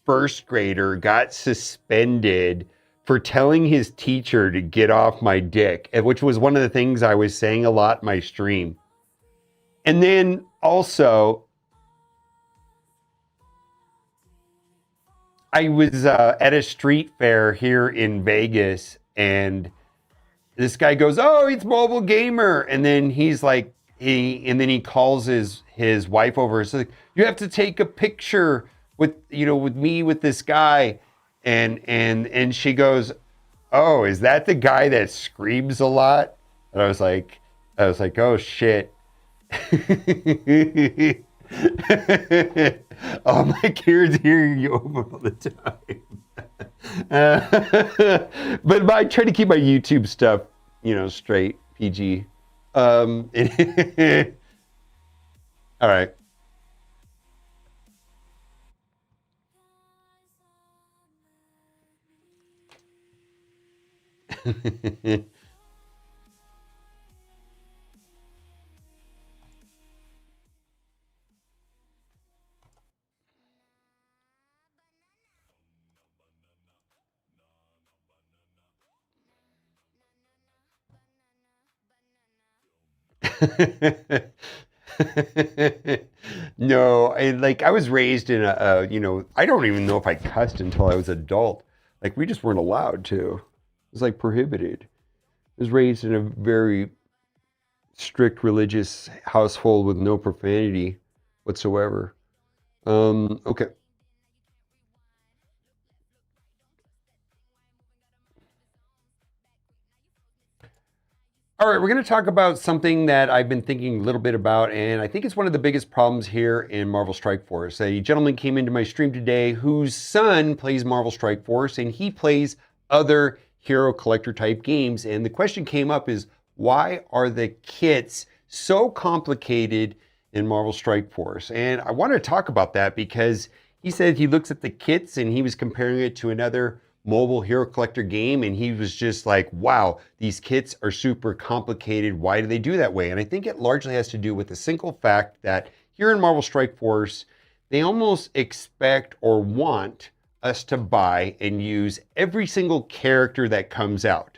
first grader got suspended for telling his teacher to get off my dick, which was one of the things I was saying a lot in my stream. And then also, I was at a street fair here in Vegas, and this guy goes, "Oh, it's Mobile Gamer," and then he's like, he calls his wife over and says, "You have to take a picture with me with this guy," and she goes, "Oh, is that the guy that screams a lot?" And I was like, "Oh shit." All my kids hearing you over all the time. But I try to keep my YouTube stuff, straight, PG. All right. No, I was raised in I don't even know if I cussed until I was adult. Like, we just weren't allowed to. It was like prohibited. I was raised in a very strict religious household with no profanity whatsoever. Okay. All right, we're going to talk about something that I've been thinking a little bit about, and I think it's one of the biggest problems here in Marvel Strike Force. A gentleman came into my stream today whose son plays Marvel Strike Force, and he plays other hero collector type games. And the question came up is, why are the kits so complicated in Marvel Strike Force? And I want to talk about that because he said he looks at the kits and he was comparing it to another mobile hero collector game, and he was just like, wow, these kits are super complicated. Why do they do that way? And I think it largely has to do with the simple fact that here in Marvel Strike Force, they almost expect or want us to buy and use every single character that comes out.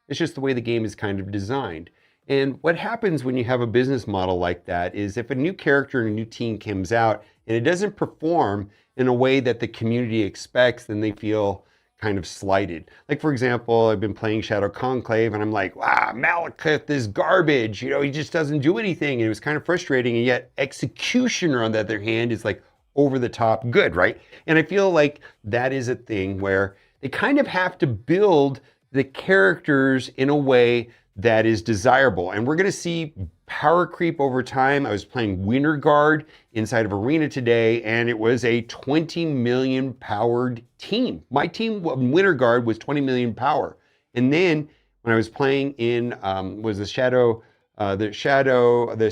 It's just the way the game is kind of designed. And what happens when you have a business model like that is if a new character and a new team comes out and it doesn't perform in a way that the community expects, then they feel kind of slighted. Like, for example, I've been playing Shadow Conclave and I'm like, wow, Malekith is garbage. He just doesn't do anything. And it was kind of frustrating. And yet Executioner, on the other hand, is like over the top good, right? And I feel like that is a thing where they kind of have to build the characters in a way that is desirable. And we're going to see power creep over time. I was playing Winter Guard inside of Arena today, and it was a 20 million powered team. My team, Winter Guard, was 20 million power. And then when I was playing in, the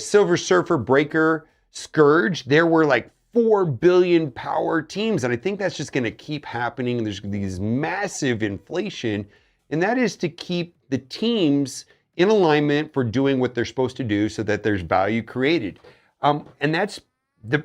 Silver Surfer Breaker Scourge, there were like 4 billion power teams. And I think that's just going to keep happening. There's these massive inflation, and that is to keep the teams in alignment for doing what they're supposed to do so that there's value created. And that's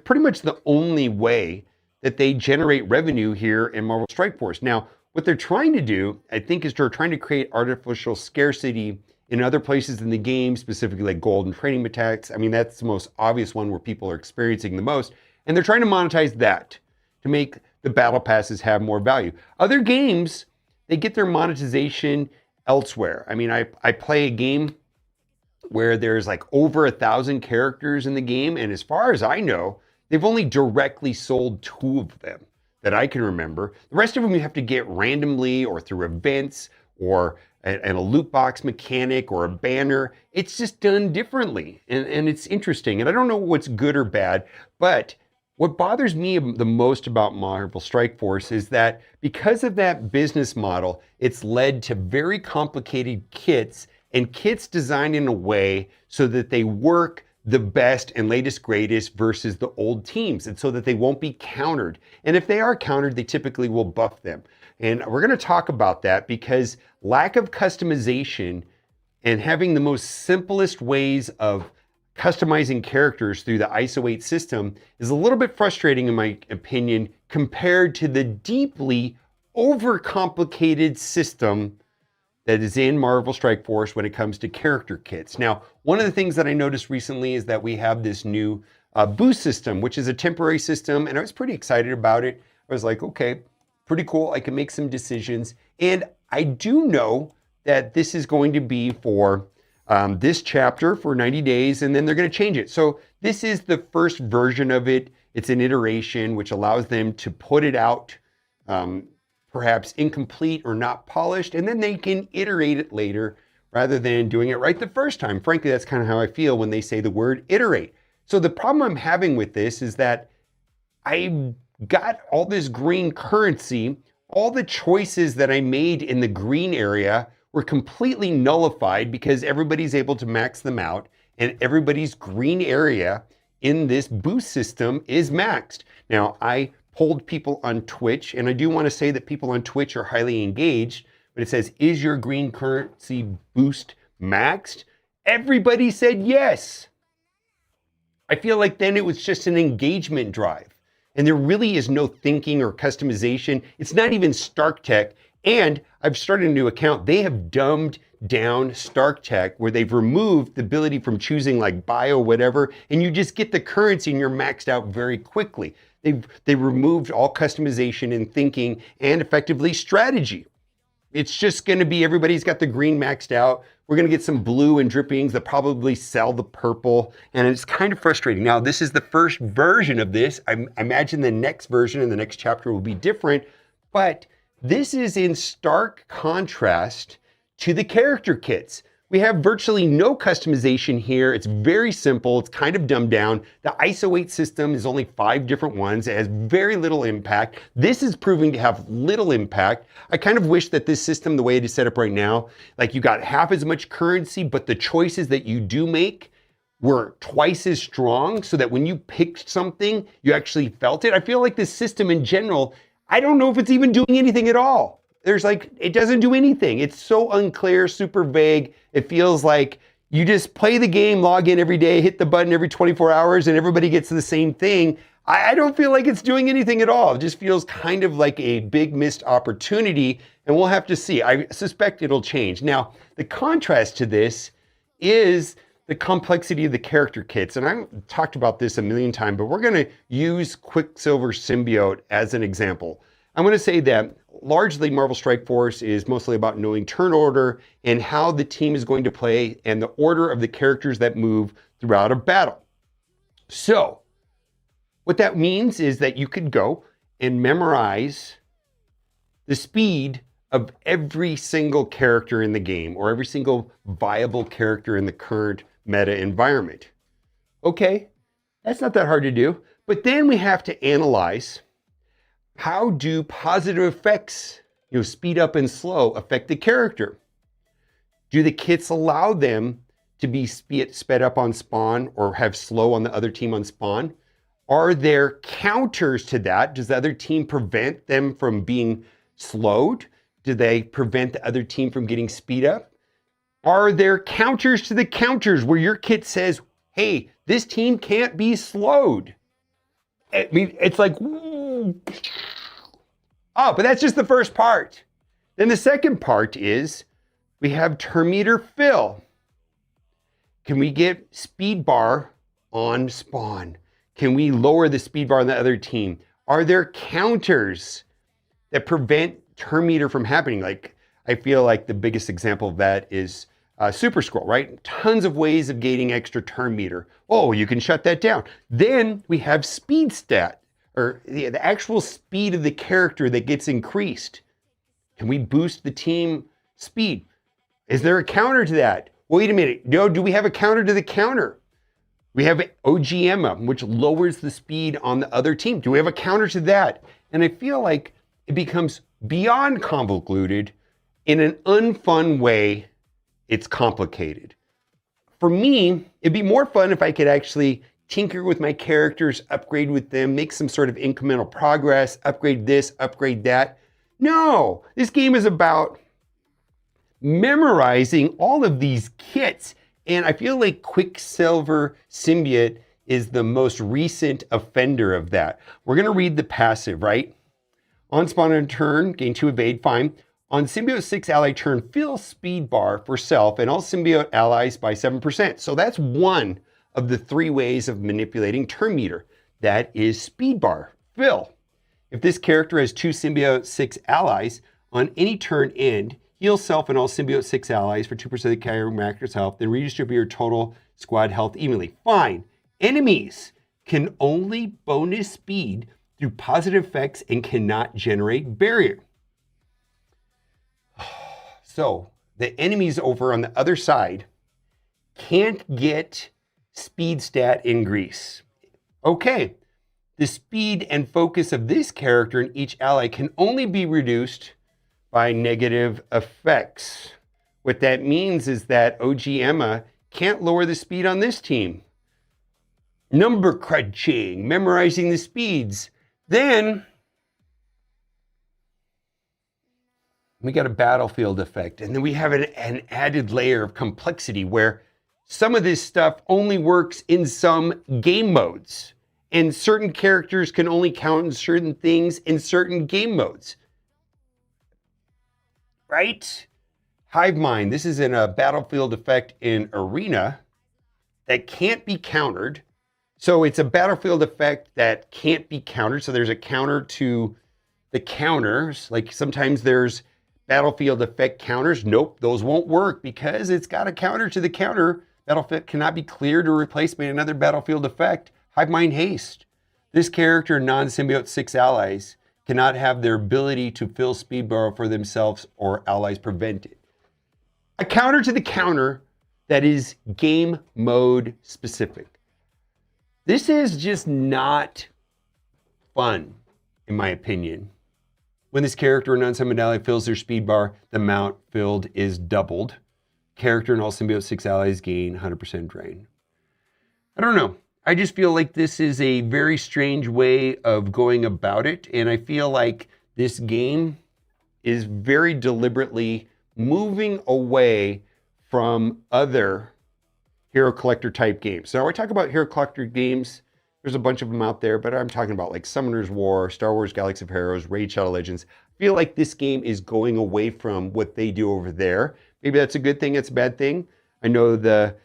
pretty much the only way that they generate revenue here in Marvel Strike Force. Now, what they're trying to do, I think, is they're trying to create artificial scarcity in other places in the game, specifically like gold and training attacks. I mean, that's the most obvious one where people are experiencing the most. And they're trying to monetize that to make the battle passes have more value. Other games, they get their monetization elsewhere. I mean, I play a game where there's like over 1,000 characters in the game, and as far as I know, they've only directly sold 2 of them that I can remember. The rest of them you have to get randomly or through events or a loot box mechanic or a banner. It's just done differently, and it's interesting. And I don't know what's good or bad, but what bothers me the most about Marvel Strike Force is that because of that business model, it's led to very complicated kits, and kits designed in a way so that they work the best and latest greatest versus the old teams, and so that they won't be countered. And if they are countered, they typically will buff them. And we're going to talk about that because lack of customization and having the most simplest ways of customizing characters through the ISO 8 system is a little bit frustrating in my opinion compared to the deeply overcomplicated system that is in Marvel Strike Force when it comes to character kits. Now, one of the things that I noticed recently is that we have this new boost system, which is a temporary system, and I was pretty excited about it. I was like, okay, pretty cool. I can make some decisions. And I do know that this is going to be for this chapter for 90 days, and then they're going to change it. So this is the first version of it. It's an iteration which allows them to put it out perhaps incomplete or not polished, and then they can iterate it later rather than doing it right the first time. Frankly, that's kind of how I feel when they say the word iterate. So the problem I'm having with this is that I got all this green currency. All the choices that I made in the green area were completely nullified because everybody's able to max them out, and everybody's green area in this boost system is maxed. Now, I polled people on Twitch, and I do want to say that people on Twitch are highly engaged, but it says, is your green currency boost maxed? Everybody said yes. I feel like then it was just an engagement drive, and there really is no thinking or customization. It's not even Stark Tech. And I've started a new account. They have dumbed down Stark Tech where they've removed the ability from choosing like bio, whatever, and you just get the currency and you're maxed out very quickly. They removed all customization and thinking and effectively strategy. It's just going to be everybody's got the green maxed out. We're going to get some blue and drippings that probably sell the purple. And it's kind of frustrating. Now, this is the first version of this. I imagine the next version and the next chapter will be different. But this is in stark contrast to the character kits. We have virtually no customization here. It's very simple. It's kind of dumbed down. The ISO 8 system is only 5 different ones. It has very little impact. This is proving to have little impact. I kind of wish that this system, the way it is set up right now, like you got half as much currency, but the choices that you do make were twice as strong so that when you picked something, you actually felt it. I feel like this system in general, I don't know if it's even doing anything at all. There's like, it doesn't do anything. It's so unclear, super vague. It feels like you just play the game, log in every day, hit the button every 24 hours, and everybody gets the same thing. I don't feel like it's doing anything at all. It just feels kind of like a big missed opportunity, and we'll have to see. I suspect it'll change. Now, the contrast to this is the complexity of the character kits, and I've talked about this a million times, but we're gonna use Quicksilver Symbiote as an example. I'm gonna say that largely Marvel Strike Force is mostly about knowing turn order and how the team is going to play and the order of the characters that move throughout a battle. So what that means is that you could go and memorize the speed of every single character in the game or every single viable character in the current meta environment. Okay, that's not that hard to do. But then we have to analyze, how do positive effects, speed up and slow, affect the character? Do the kits allow them to be sped up on spawn or have slow on the other team on spawn? Are there counters to that? Does the other team prevent them from being slowed? Do they prevent the other team from getting speed up? Are there counters to the counters where your kit says, hey, this team can't be slowed? I mean, it's like, oh, but that's just the first part. Then the second part is we have turn meter fill. Can we get speed bar on spawn? Can we lower the speed bar on the other team? Are there counters that prevent turn meter from happening? Like, I feel like the biggest example of that is Super Scroll, right? Tons of ways of gaining extra turn meter. Oh, you can shut that down. Then we have speed stat, or the actual speed of the character that gets increased. Can we boost the team speed? Is there a counter to that? Wait a minute. No, do we have a counter to the counter? We have OGM, which lowers the speed on the other team. Do we have a counter to that? And I feel like it becomes beyond convoluted. In an unfun way, it's complicated. For me, it'd be more fun if I could actually tinker with my characters, upgrade with them, make some sort of incremental progress, upgrade this, upgrade that. No, this game is about memorizing all of these kits. And I feel like Quicksilver Symbiote is the most recent offender of that. We're gonna read the passive, right? On spawn and turn, gain 2 evade, fine. On Symbiote 6 ally turn, fill speed bar for self and all symbiote allies by 7%. So that's one of the 3 ways of manipulating turn meter. That is speed bar, fill. If this character has 2 Symbiote 6 allies, on any turn end, heal self and all Symbiote 6 allies for 2% of the character's health, then redistribute your total squad health evenly. Fine. Enemies can only bonus speed through positive effects and cannot generate barrier. So the enemies over on the other side can't get speed stat increase. Okay, the speed and focus of this character and each ally can only be reduced by negative effects. What that means is that OG Emma can't lower the speed on this team. Number crunching, memorizing the speeds. Then we got a battlefield effect, and then we have an added layer of complexity where some of this stuff only works in some game modes, and certain characters can only count in certain things in certain game modes. right? Hive mind. This is in a battlefield effect in arena that can't be countered. So it's a battlefield effect that can't be countered. So there's a counter to the counters. Like sometimes there's battlefield effect counters. Nope, those won't work because it's got a counter to the counter. Battlefield cannot be cleared or replaced by another battlefield effect. Hive mind haste. This character, non-symbiote 6 allies, cannot have their ability to fill speed bar for themselves or allies prevented. A counter to the counter that is game mode specific. This is just not fun, in my opinion. When this character or non-summoned ally fills their speed bar, the amount filled is doubled. Character and all symbiote 6 allies gain 100% drain. I don't know. I just feel like this is a very strange way of going about it, and I feel like this game is very deliberately moving away from other hero collector type games. So I talk about hero collector games. There's a bunch of them out there, but I'm talking about like Summoner's War, Star Wars Galaxy of Heroes, Raid Shadow Legends. I feel like this game is going away from what they do over there. Maybe that's a good thing, it's a bad thing. I know the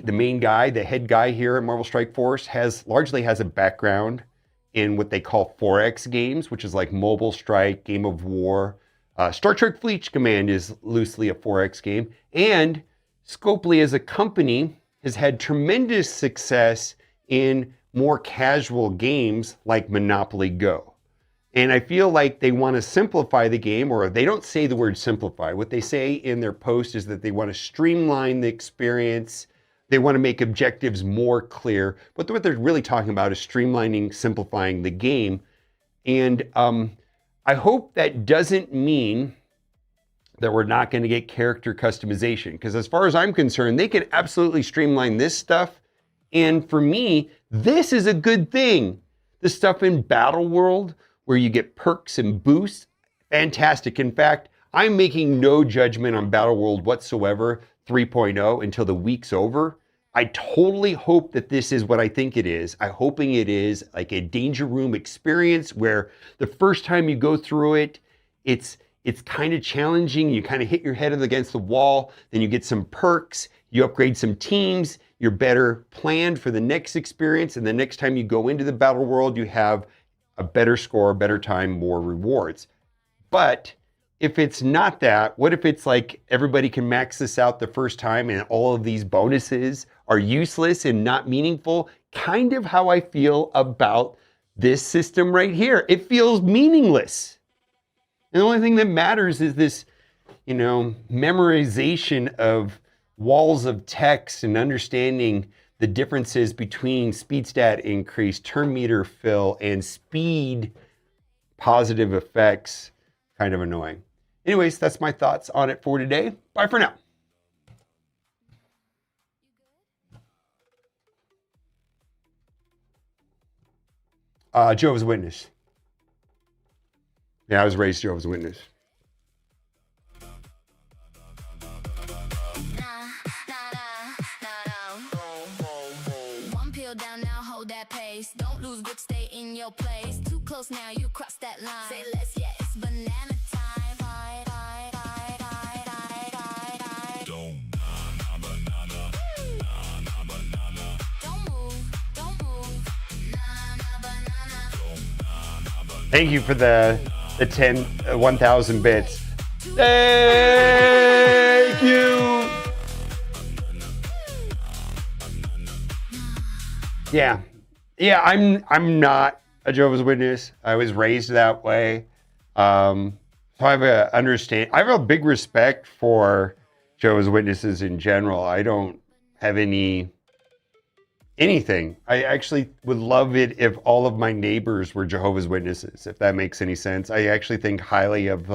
main guy, the head guy here at Marvel Strike Force largely has a background in what they call 4X games, which is like Mobile Strike, Game of War. Star Trek Fleet Command is loosely a 4X game. And Scopely as a company has had tremendous success in more casual games like Monopoly Go. And I feel like they want to simplify the game, or they don't say the word simplify. What they say in their post is that they want to streamline the experience. They want to make objectives more clear. But what they're really talking about is streamlining, simplifying the game. And I hope that doesn't mean that we're not going to get character customization. Because as far as I'm concerned, they can absolutely streamline this stuff. And for me, this is a good thing. The stuff in Battle World, where you get perks and boosts, fantastic. In fact, I'm making no judgment on Battle World whatsoever, 3.0, until the week's over. I totally hope that this is what I think it is. I'm hoping it is like a Danger Room experience where the first time you go through it, it's kind of challenging. You kind of hit your head against the wall, then you get some perks, you upgrade some teams, you're better planned for the next experience, and the next time you go into the Battle World, you have a better score, better time, more rewards. But if it's not that, what if it's like everybody can max this out the first time and all of these bonuses are useless and not meaningful? Kind of how I feel about this system right here. It feels meaningless. And the only thing that matters is this, memorization of walls of text and understanding the differences between speed stat increase, turn meter fill, and speed positive effects. Kind of annoying. Anyways, that's my thoughts on it for today. Bye for now. Jehovah's Witness. Yeah, I was raised Jehovah's Witness. One pill down now, hold that pace. Don't lose grip, stay in your place. Too close now, you cross that line. Say less, yeah, it's banana time. Thank you for the 1,000 bits. Thank you. Yeah, I'm not a Jehovah's Witness. I was raised that way. So I have a big respect for Jehovah's Witnesses in general. I don't have anything. I actually would love it if all of my neighbors were Jehovah's Witnesses, if that makes any sense. I actually think highly of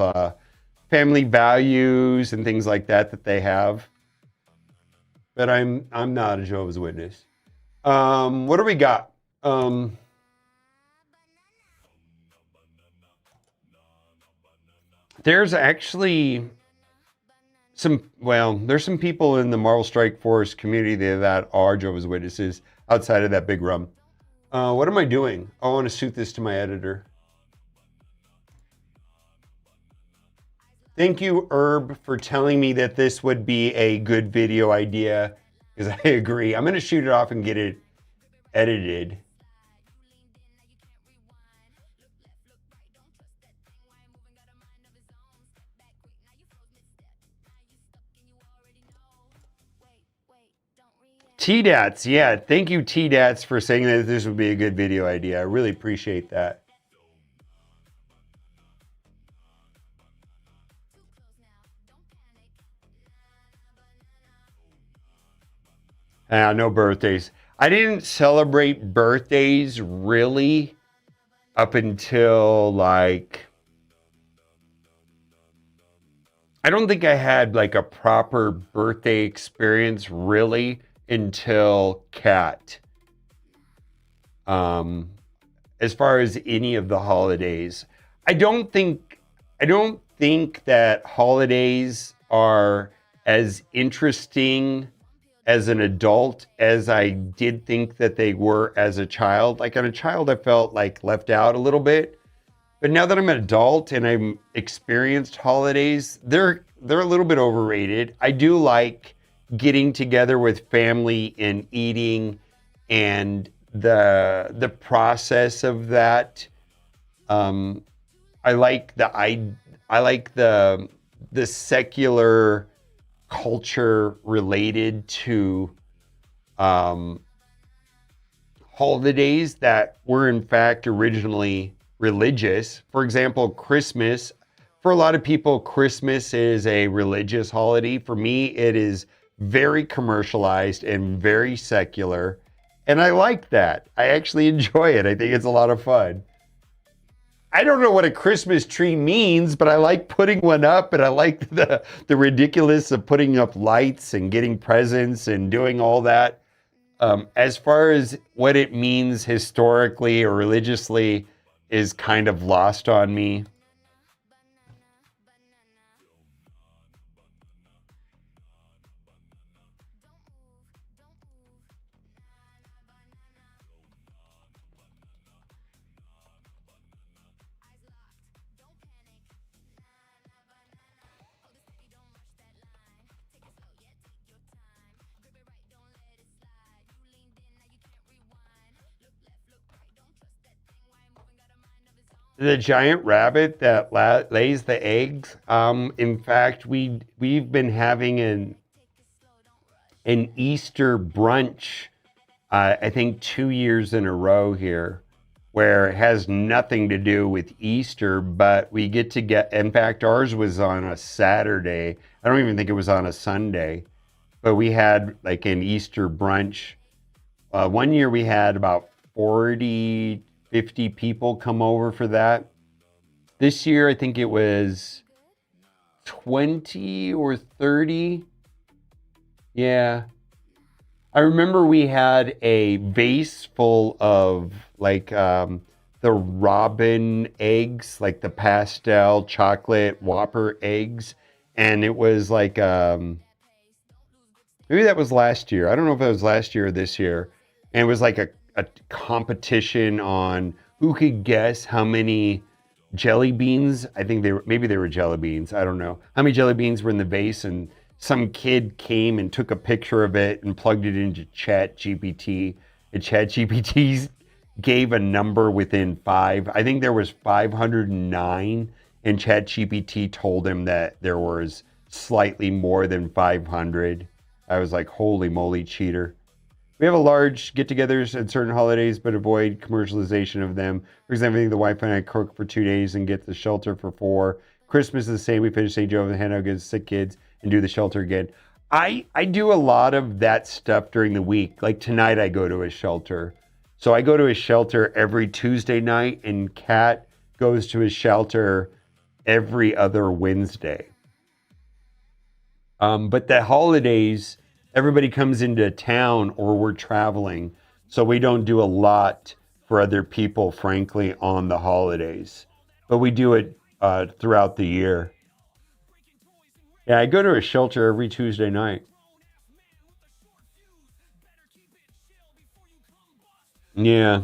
family values and things like that they have. But I'm not a Jehovah's Witness. What do we got? There's actually there's some people in the Marvel Strike Force community that are Jehovah's Witnesses outside of that big rum. What am I doing? I want to suit this to my editor. I Thank you, Herb, for telling me that this would be a good video idea, because I agree. I'm going to shoot it off and get it edited. T-Dats, yeah. Thank you, T-Dats, for saying that this would be a good video idea. I really appreciate that. No birthdays. I didn't celebrate birthdays really up until like, I don't think I had like a proper birthday experience really until Cat. As far as any of the holidays, I don't think that holidays are as interesting as an adult as I did think that they were as a child. Like as a child, I felt like left out a little bit. But now that I'm an adult and I'm experienced holidays, they're a little bit overrated. I do like getting together with family and eating and the process of that. I like the secular culture related to holidays that were in fact originally religious. For example, Christmas. For a lot of people, Christmas is a religious holiday. For me, it is very commercialized and very secular. And I like that. I actually enjoy it. I think it's a lot of fun. I don't know what a Christmas tree means, but I like putting one up, and I like the ridiculous of putting up lights and getting presents and doing all that. As far as what it means historically or religiously is kind of lost on me. The giant rabbit that lays the eggs. In fact, we've been having an Easter brunch, I think 2 years in a row here, where it has nothing to do with Easter, but we get to get. In fact, ours was on a Saturday. I don't even think it was on a Sunday, but we had like an Easter brunch. One year we had about 40, 50 people come over for that. This year, I think it was 20 or 30. Yeah. I remember we had a vase full of like the robin eggs, like the pastel chocolate Whopper eggs. And it was like, maybe that was last year. I don't know if it was last year or this year. And it was like a competition on who could guess how many jelly beans. I think maybe they were jelly beans. I don't know how many jelly beans were in the vase, and some kid came and took a picture of it and plugged it into Chat GPT. And Chat GPT gave a number within 5. I think there was 509, and Chat GPT told him that there was slightly more than 500. I was like, holy moly, cheater. We have a large get-togethers at certain holidays, but avoid commercialization of them. For example, I think the wife and I cook for 2 days and get the shelter for 4. Christmas is the same. We finish St. Joe and hand out gifts to sick kids and do the shelter again. I do a lot of that stuff during the week. Like tonight, I go to a shelter. So I go to a shelter every Tuesday night, and Kat goes to a shelter every other Wednesday. But the holidays, everybody comes into town or we're traveling. So we don't do a lot for other people, frankly, on the holidays. But we do it throughout the year. Yeah, I go to a shelter every Tuesday night. Yeah.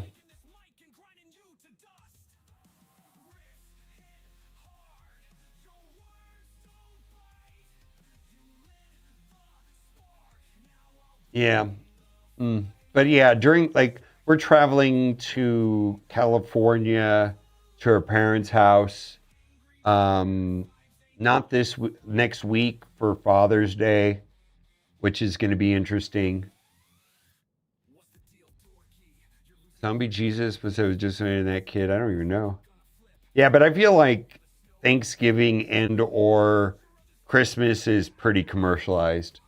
Yeah. But yeah, during like we're traveling to California to our parents' house. Not next week for Father's Day, which is going to be interesting. Zombie Jesus was just that kid. I don't even know. Yeah, but I feel like Thanksgiving and or Christmas is pretty commercialized.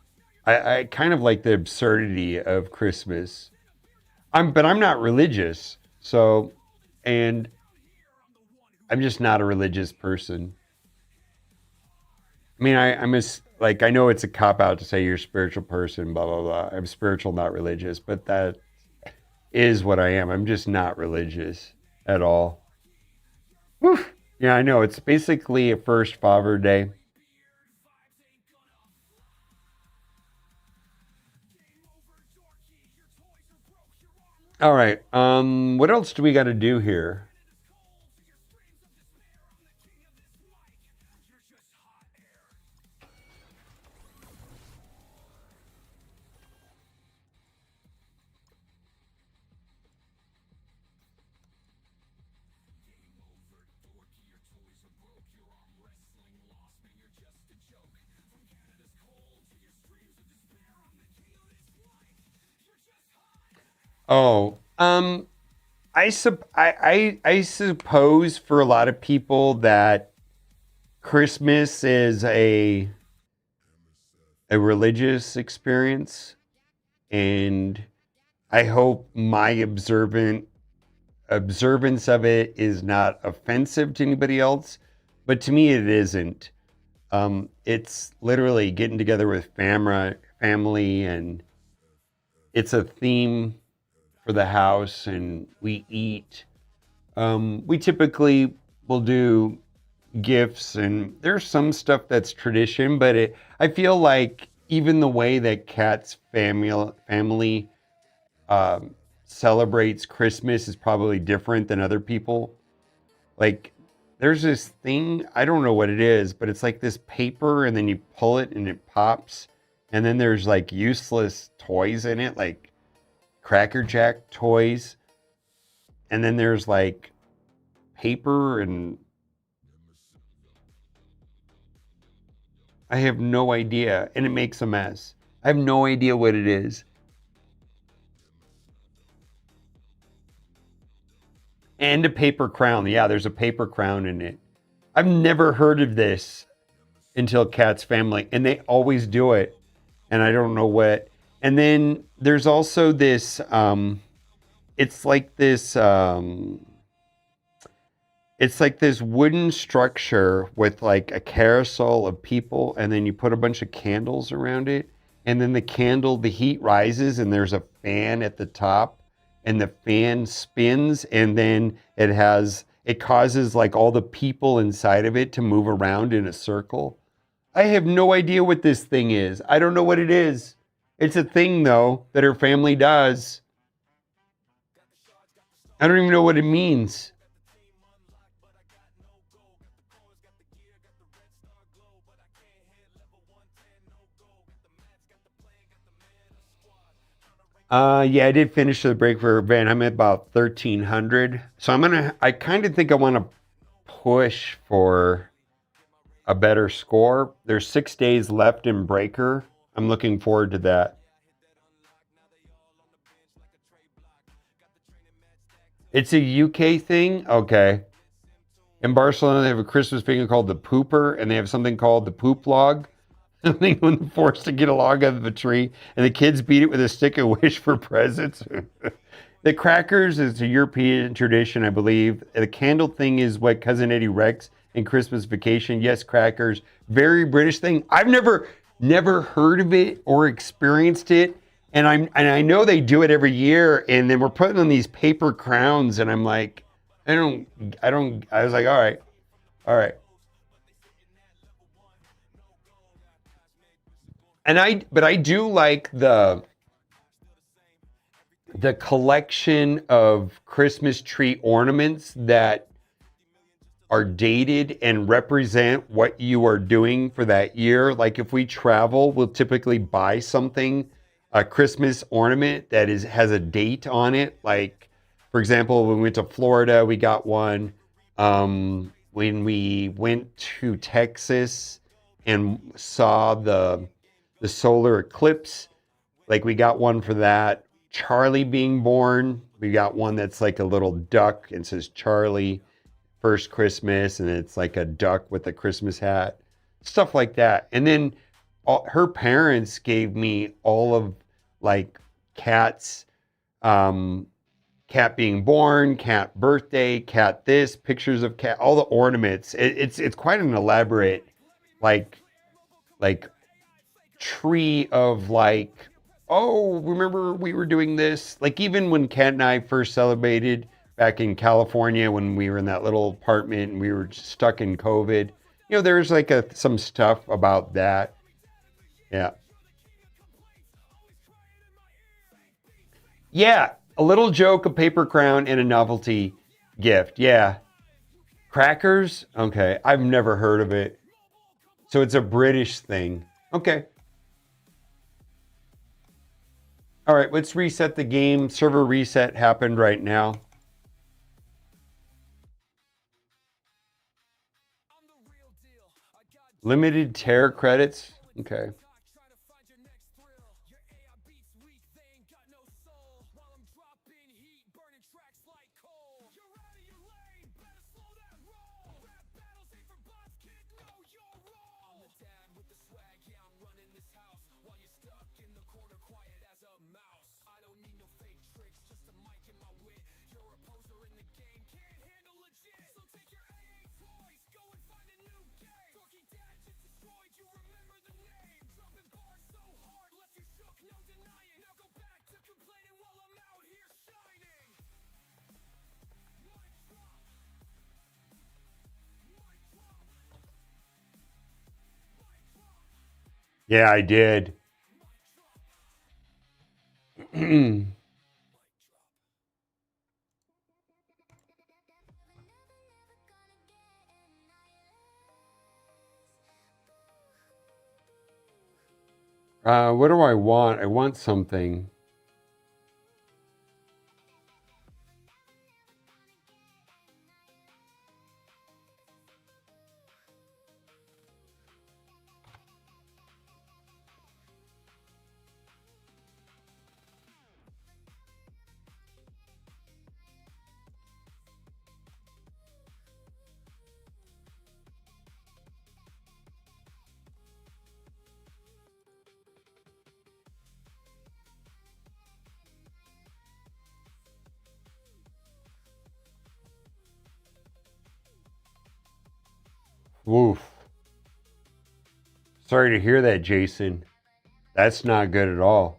I kind of like the absurdity of Christmas. But I'm not religious, so and I'm just not a religious person. I mean, I know it's a cop out to say you're a spiritual person, blah blah blah. I'm spiritual, not religious, but that is what I am. I'm just not religious at all. Whew. Yeah, I know. It's basically a first Father Day. All right. What else do we got to do here? Oh, I suppose for a lot of people that Christmas is a religious experience, and I hope my observance of it is not offensive to anybody else, but to me it isn't. It's literally getting together with family, and it's a theme for the house, and we eat. We typically will do gifts, and there's some stuff that's tradition, but I feel like even the way that Kat's family celebrates Christmas is probably different than other people. Like, there's this thing, I don't know what it is, but it's like this paper, and then you pull it and it pops, and then there's like useless toys in it, like Cracker Jack toys, and then there's like paper, and I have no idea, and it makes a mess. I have no idea what it is. And a paper crown. Yeah, there's a paper crown in it. I've never heard of this until Kat's family, and they always do it, and I don't know what. And then there's also this, it's like this wooden structure with like a carousel of people, and then you put a bunch of candles around it, and then the heat rises, and there's a fan at the top, and the fan spins, and then it causes like all the people inside of it to move around in a circle. I have no idea what this thing is. I don't know what it is. It's a thing though that her family does. I don't even know what it means. Yeah, I did finish the break for event. I'm at about 1,300. So I kind of think I want to push for a better score. There's 6 days left in Breaker. I'm looking forward to that. It's a UK thing? Okay. In Barcelona, they have a Christmas thing called the Pooper, and they have something called the Poop Log. Something when they're forced to get a log out of a tree, and the kids beat it with a stick and wish for presents. The crackers is a European tradition, I believe. The candle thing is what Cousin Eddie Rex in Christmas Vacation. Yes, crackers. Very British thing. I've never heard of it or experienced it. And I know they do it every year, and then we're putting on these paper crowns, and I'm like, I was like, all right. But I do like the collection of Christmas tree ornaments that are dated and represent what you are doing for that year. Like if we travel, we'll typically buy something a Christmas ornament that has a date on it. Like, for example, when we went to Florida, we got one. When we went to Texas and saw the solar eclipse, like we got one for that. Charlie being born, we got one that's like a little duck and says Charlie first Christmas, and it's like a duck with a Christmas hat, stuff like that. And then her parents gave me all of like Cat's Cat being born, Cat birthday, Cat this, pictures of Cat, all the ornaments. It's quite an elaborate like tree of like, oh, remember we were doing this? Like even when Cat and I first celebrated back in California when we were in that little apartment and we were just stuck in COVID, you know, there's like some stuff about that. Yeah. Yeah, a little joke, a paper crown, and a novelty gift. Yeah. Crackers? Okay, I've never heard of it. So it's a British thing. Okay. All right, let's reset the game. Server reset happened right now. Limited tear credits. Okay. Yeah, I did. What do I want? I want something. Woof. Sorry to hear that, Jason. That's not good at all.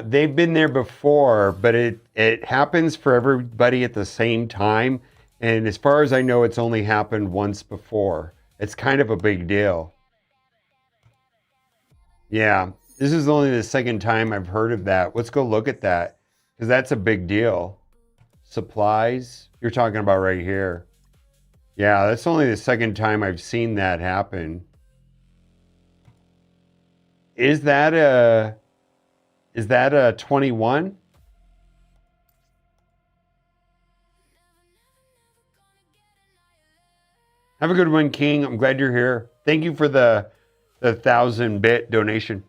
They've been there before, but it happens for everybody at the same time. And as far as I know, it's only happened once before. It's kind of a big deal. Yeah, this is only the second time I've heard of that. Let's go look at that because that's a big deal. Supplies, you're talking about right here. Yeah, that's only the second time I've seen that happen. Is that a 21? Have a good one, King. I'm glad you're here. Thank you for the 1,000-bit donation.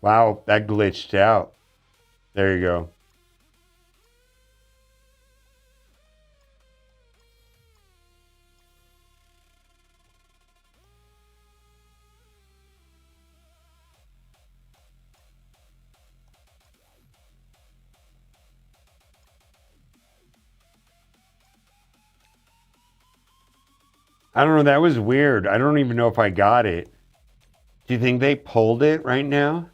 Wow, that glitched out. There you go. I don't know. That was weird. I don't even know if I got it. Do you think they pulled it right now?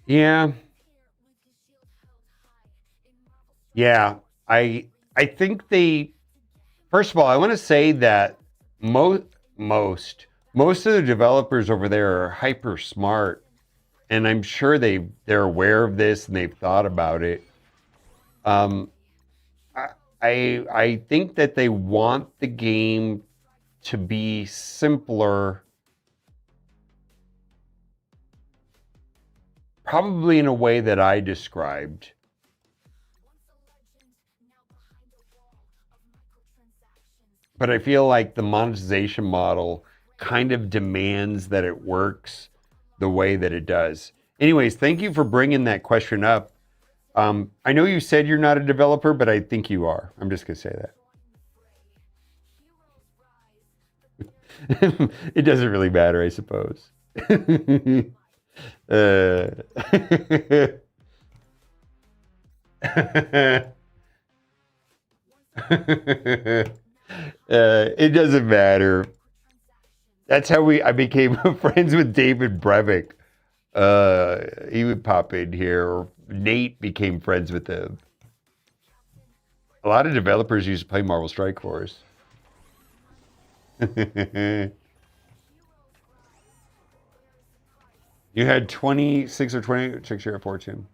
Yeah. Yeah. I think they first of all, I want to say that most of the developers over there are hyper smart, and I'm sure they're aware of this and they've thought about it. Um, I think that they want the game to be simpler, probably in a way that I described. But I feel like the monetization model kind of demands that it works the way that it does. Anyways, thank you for bringing that question up. I know you said you're not a developer, but I think you are. I'm just going to say that. It doesn't really matter, I suppose. It doesn't matter. That's how I became friends with David Brevik. He would pop in here. Nate became friends with him. A lot of developers used to play Marvel Strike Force. You had 26 or 26 year fortune.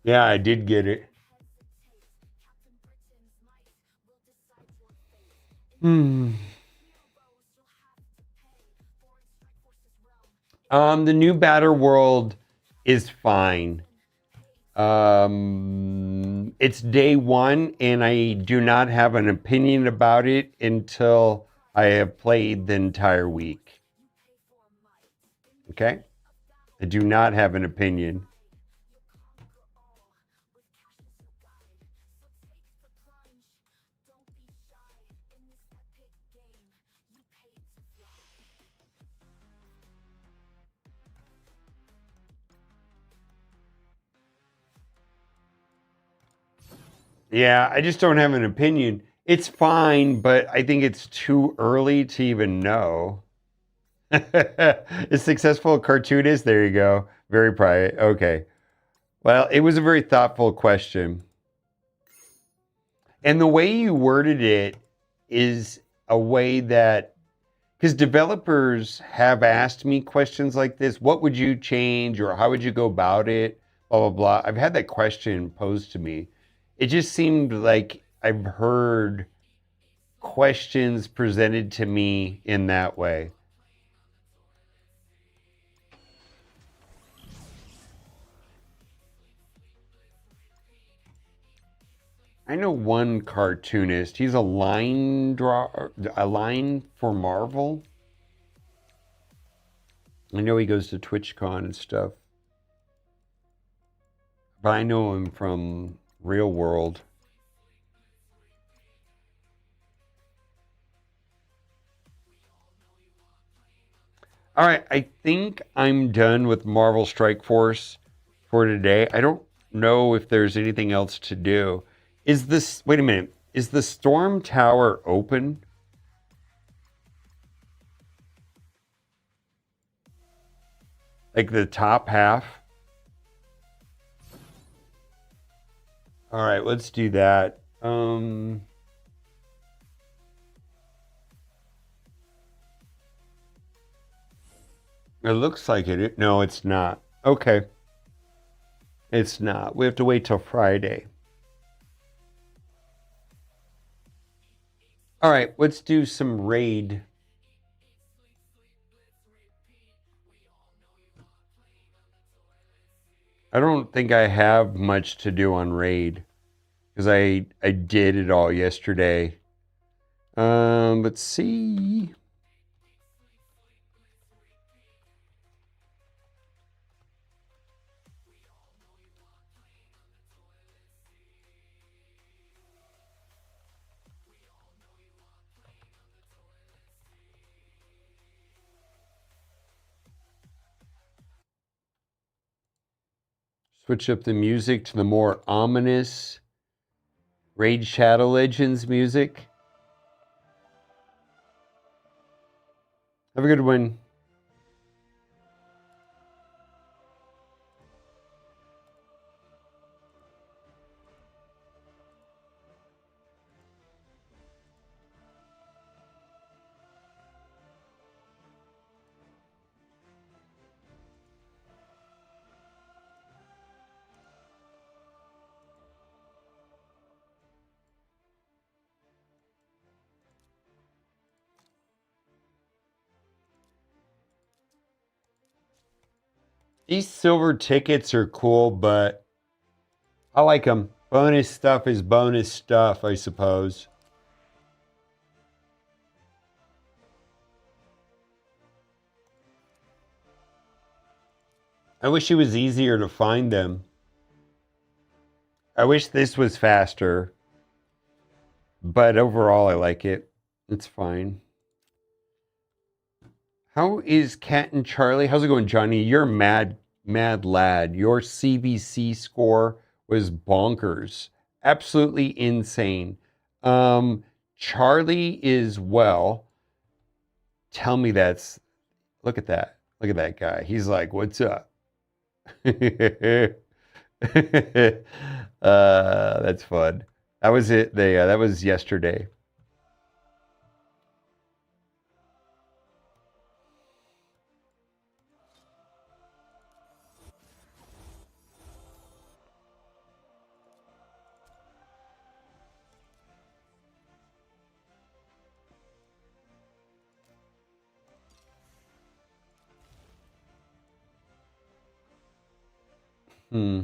Yeah, I did get it. The new Batter World is fine. It's day one, and I do not have an opinion about it until I have played the entire week. Okay? I do not have an opinion. Yeah, I just don't have an opinion. It's fine, but I think it's too early to even know. A successful cartoonist? There you go. Very private. Okay. Well, it was a very thoughtful question. And the way you worded it is a way that, because developers have asked me questions like this, what would you change or how would you go about it? Blah, blah, blah. I've had that question posed to me. It just seemed like I've heard questions presented to me in that way. I know one cartoonist. He's a line for Marvel. I know he goes to TwitchCon and stuff. But I know him from Real World. All right, I think I'm done with Marvel Strike Force for today. I don't know if there's anything else to do. Wait a minute, is the Storm Tower open? Like the top half. All right, let's do that. It looks like it. No, it's not. Okay. It's not. We have to wait till Friday. All right, let's do some raid. I don't think I have much to do on raid because I did it all yesterday. Let's see. Switch up the music to the more ominous Raid Shadow Legends music. Have a good one. These silver tickets are cool, but I like them. Bonus stuff is bonus stuff, I suppose. I wish it was easier to find them. I wish this was faster. But overall, I like it. It's fine. How is Cat and Charlie? How's it going, Johnny? You're mad lad. Your CBC score was bonkers. Absolutely insane. Charlie is well. Tell me that's... Look at that. Look at that guy. He's like, what's up? That's fun. That was it. That was yesterday. Hmm.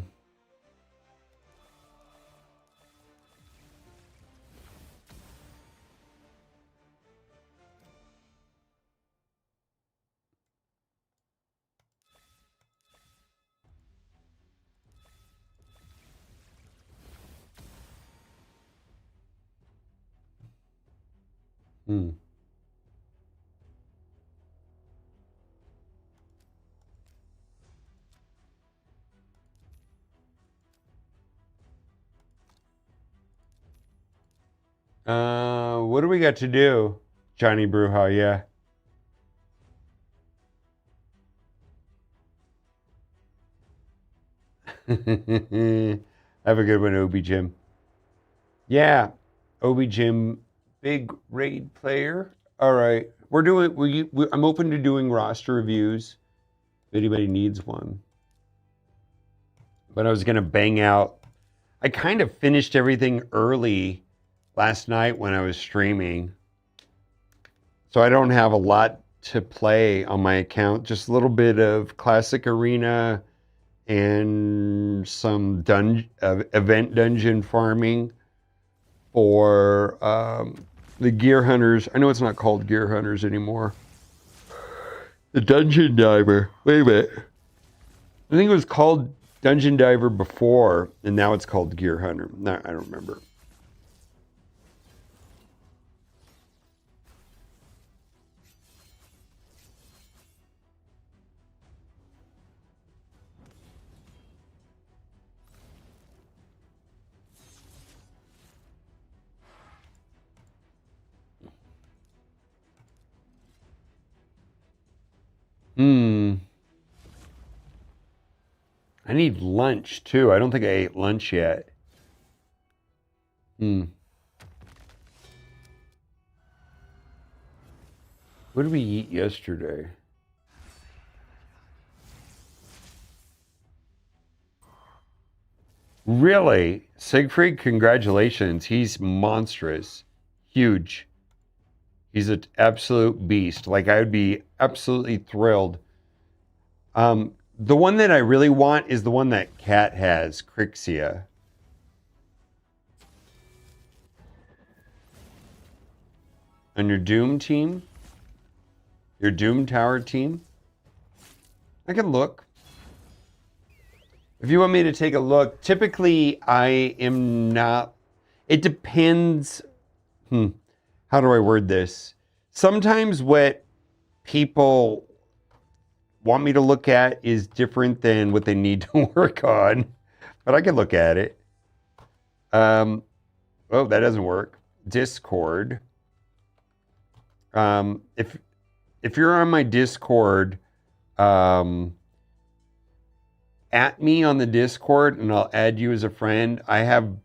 Hmm. What do we got to do? Johnny Bruja, yeah. Have a good one, Obi Jim. Yeah, Obi Jim, big raid player. All right, we're doing. I'm open to doing roster reviews. If anybody needs one, but I was gonna bang out. I kind of finished everything early last night when I was streaming, so I don't have a lot to play on my account. Just a little bit of classic arena and some event dungeon farming for the Gear Hunters. I know it's not called Gear Hunters anymore. The Dungeon Diver. Wait a minute. I think it was called Dungeon Diver before, and now it's called Gear Hunter. No, I don't remember. Hmm. I need lunch too. I don't think I ate lunch yet. What did we eat yesterday? Really? Siegfried, congratulations. He's monstrous. Huge. He's an absolute beast. Like, I would be absolutely thrilled. The one that I really want is the one that Cat has, Crixia. On your Doom team? Your Doom Tower team? I can look. If you want me to take a look, typically I am not. It depends. How do I word this? Sometimes what people want me to look at is different than what they need to work on, but I can look at it. Oh, that doesn't work. Discord. If you're on my Discord, at me on the Discord and I'll add you as a friend. I have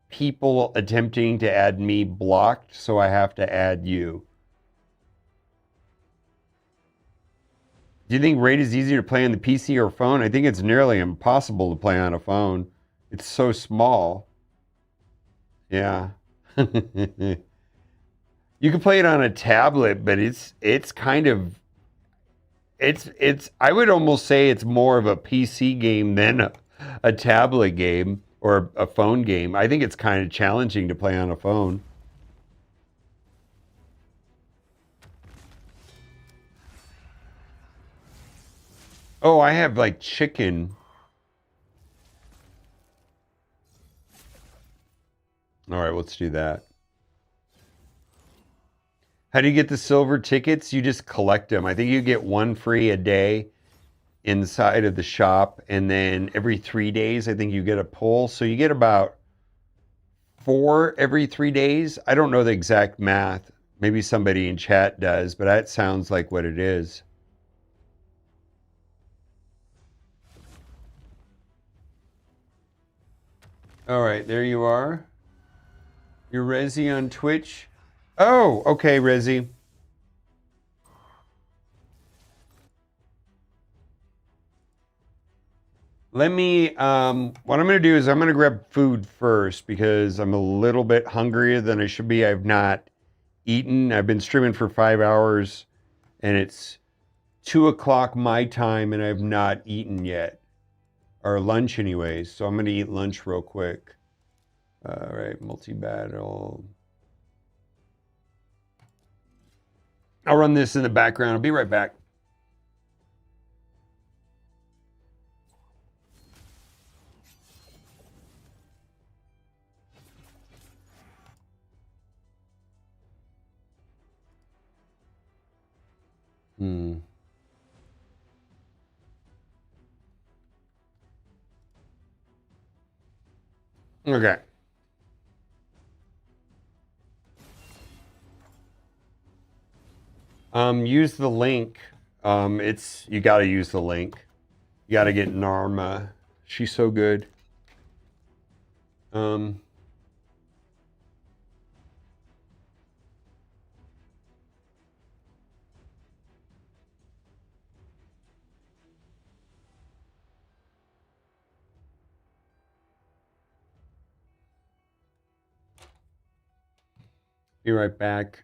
people attempting to add me blocked, so I have to add you. Do you think Raid is easier to play on the PC or phone? I think it's nearly impossible to play on a phone. It's so small. Yeah. You can play it on a tablet, but it's kind of I would almost say it's more of a PC game than a tablet game or a phone game. I think it's kind of challenging to play on a phone. Oh, I have like chicken. All right, let's do that. How do you get the silver tickets? You just collect them. I think you get one free a day inside of the shop. And then every 3 days, I think you get a pull. So you get about 4 every 3 days. I don't know the exact math. Maybe somebody in chat does, but that sounds like what it is. All right, there you are. You're Rezi on Twitch. Oh, okay, Rezi. Let me, what I'm going to do is I'm going to grab food first because I'm a little bit hungrier than I should be. I've not eaten. I've been streaming for 5 hours and it's 2 o'clock my time and I've not eaten yet. Or lunch anyways. So I'm going to eat lunch real quick. All right, multi-battle. I'll run this in the background. I'll be right back. Okay. Use the link. You got to use the link. You got to get Narma. She's so good. Be right back.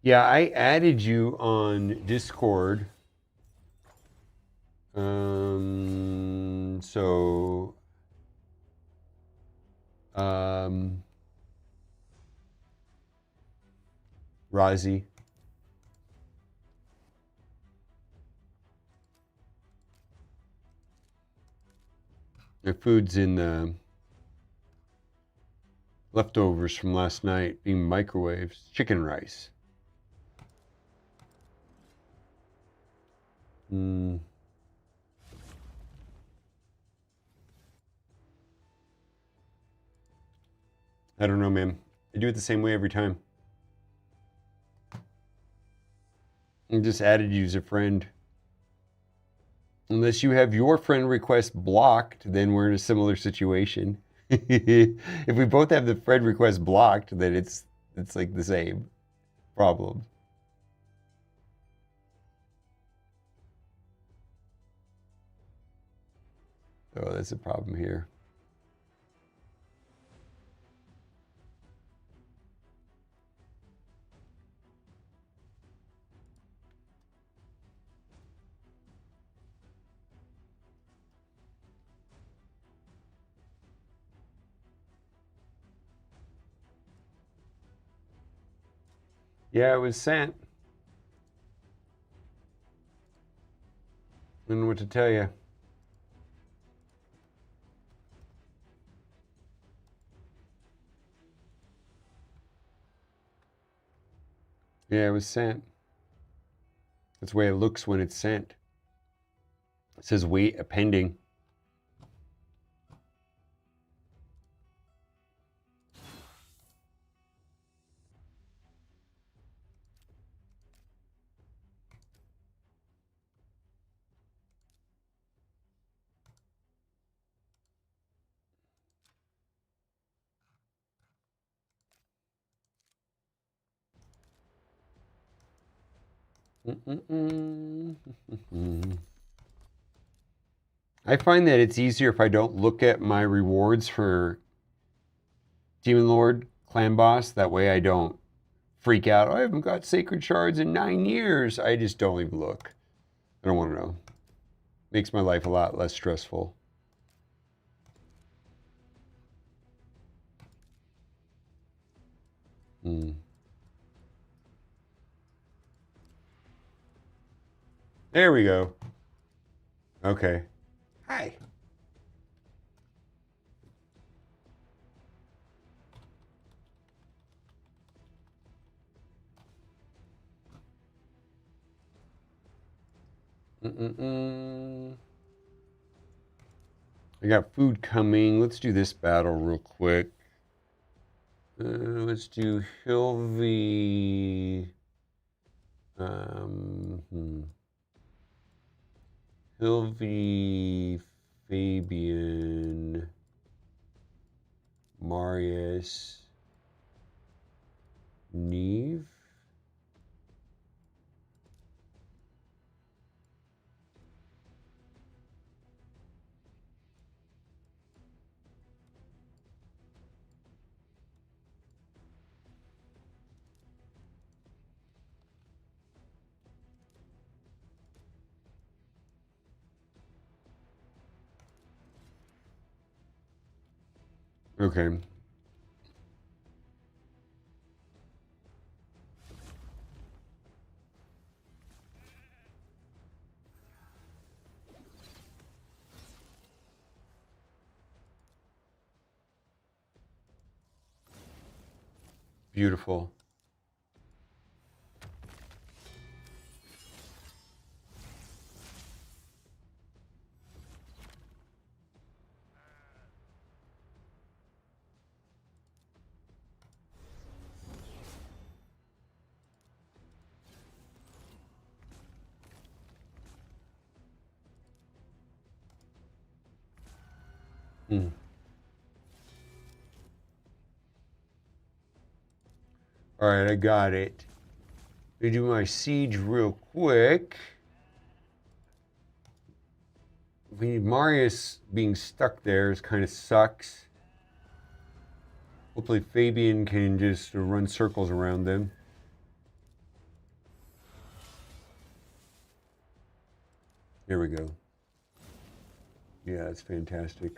Yeah, I added you on Discord. So Razi. The food's in the leftovers from last night being microwaves. Chicken rice. I don't know, man. I do it the same way every time. I just added you as a friend. Unless you have your friend request blocked, then we're in a similar situation. If we both have the friend request blocked, then it's like the same problem. Oh, that's a problem here. Yeah, it was sent. I don't know what to tell you. Yeah, it was sent. That's the way it looks when it's sent. It says wait pending. I find that it's easier if I don't look at my rewards for Demon Lord, Clan Boss. That way I don't freak out. I haven't got Sacred Shards in 9 years. I just don't even look. I don't want to know. Makes my life a lot less stressful. There we go. Okay. Hi. I got food coming. Let's do this battle real quick. Let's do Hilvi. Hilvi, Fabian, Marius, Neve. Okay. Beautiful. All right, I got it. Let me do my siege real quick. We need Marius being stuck there. It kind of sucks. Hopefully Fabian can just run circles around them. Here we go. Yeah, it's fantastic.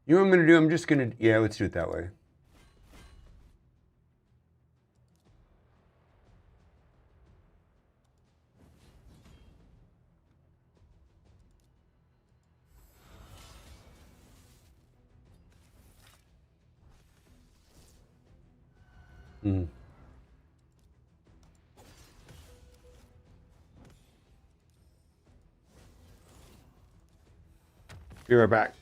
You know what I'm going to do? I'm just going to, yeah, let's do it that way. Mm. Be right back.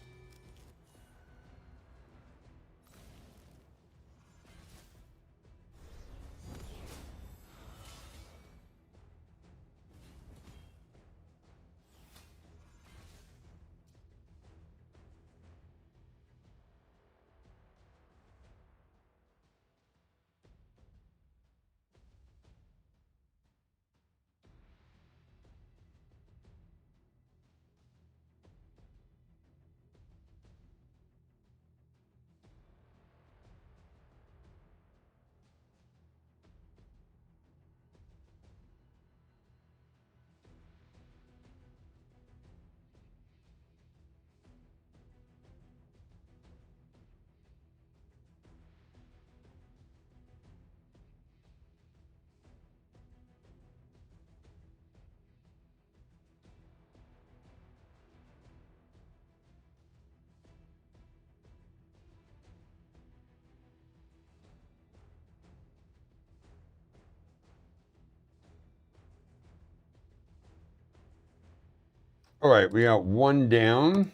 All right, we got one down.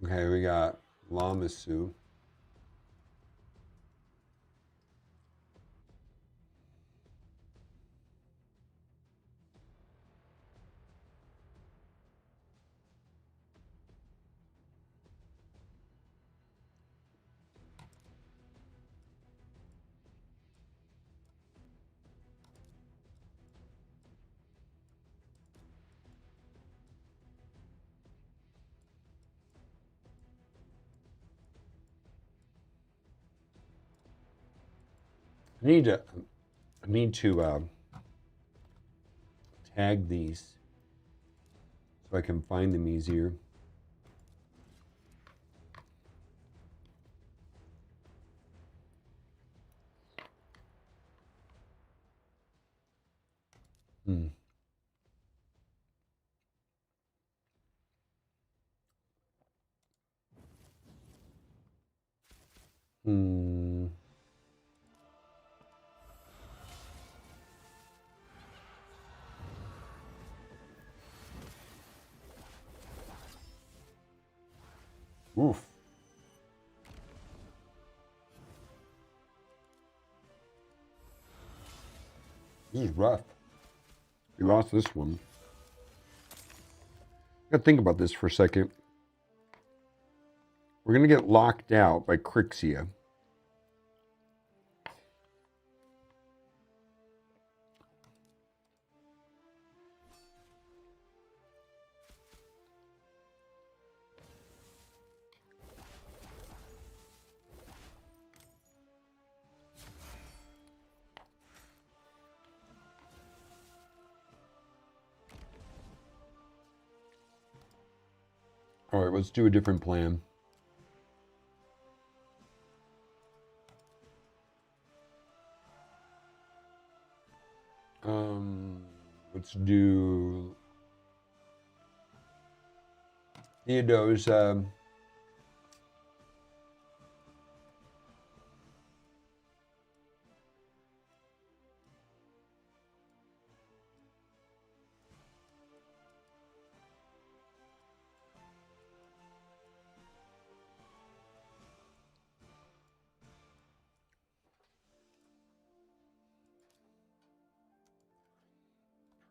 Okay, we got Lamasu. I need to tag these so I can find them easier. Hmm. Hmm. Oof. This is rough. We lost this one. I gotta think about this for a second. We're gonna get locked out by Crixia. All right, let's do a different plan. Let's do Theodo's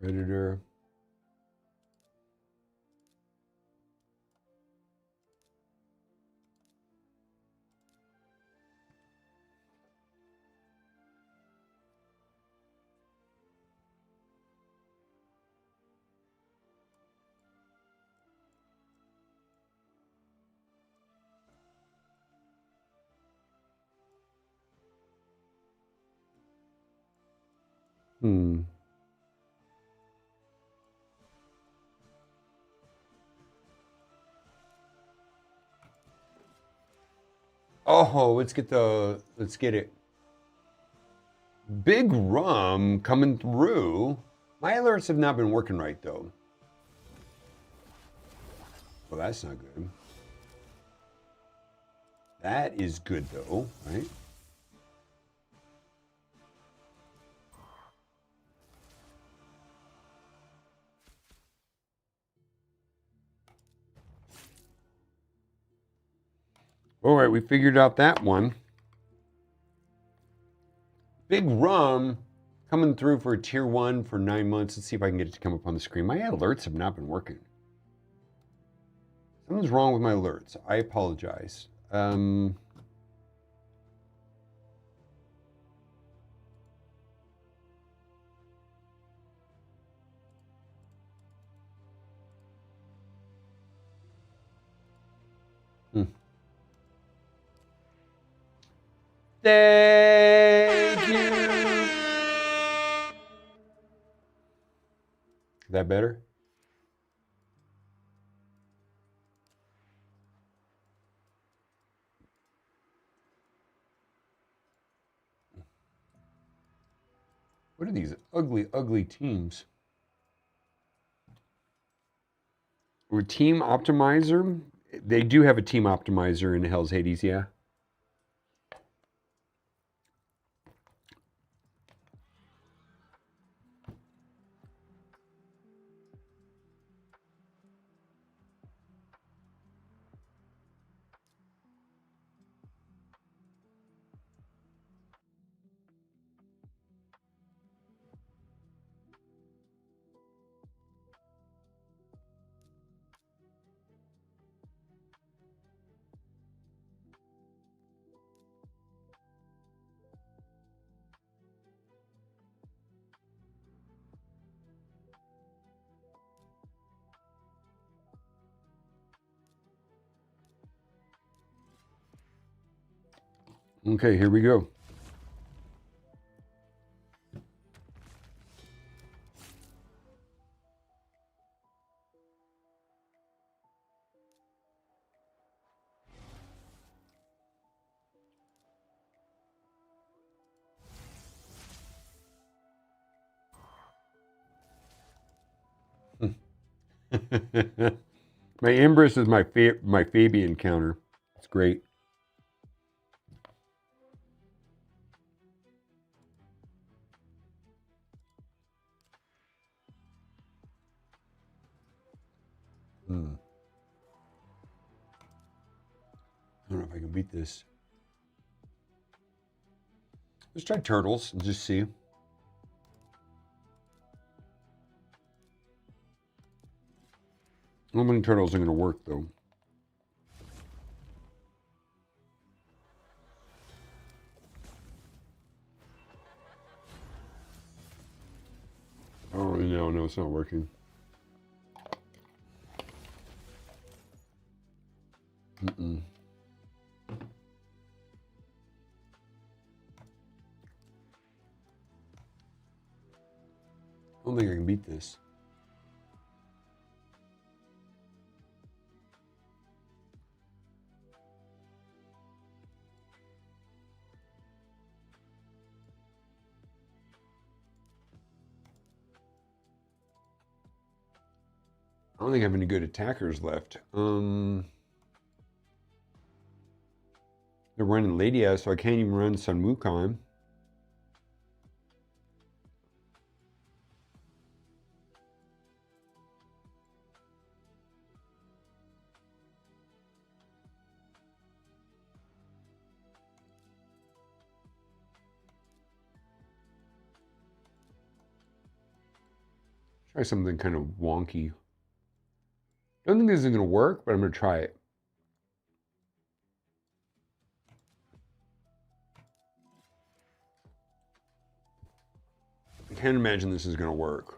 Predator. Hmm. Oh, let's get it. Big rum coming through. My alerts have not been working right though. Well, that's not good. That is good though, right? All right, we figured out that one. Big rum coming through for a tier 1 for 9 months. Let's see if I can get it to come up on the screen. My alerts have not been working. Something's wrong with my alerts. I apologize. Thank you. Is that better? What are these ugly, ugly teams? Or team optimizer? They do have a team optimizer in Hell's Hades, yeah. Okay, here we go. My Empress is my Fabian counter. It's great. I don't know if I can beat this. Let's try turtles and just see. How many turtles are going to work though? Oh no, it's not working. I don't think I can beat this. I don't think I have any good attackers left. They're running Lydia, so I can't even run Sun Wukong. Try something kind of wonky. I don't think this is going to work, but I'm going to try it. I can't imagine this is going to work.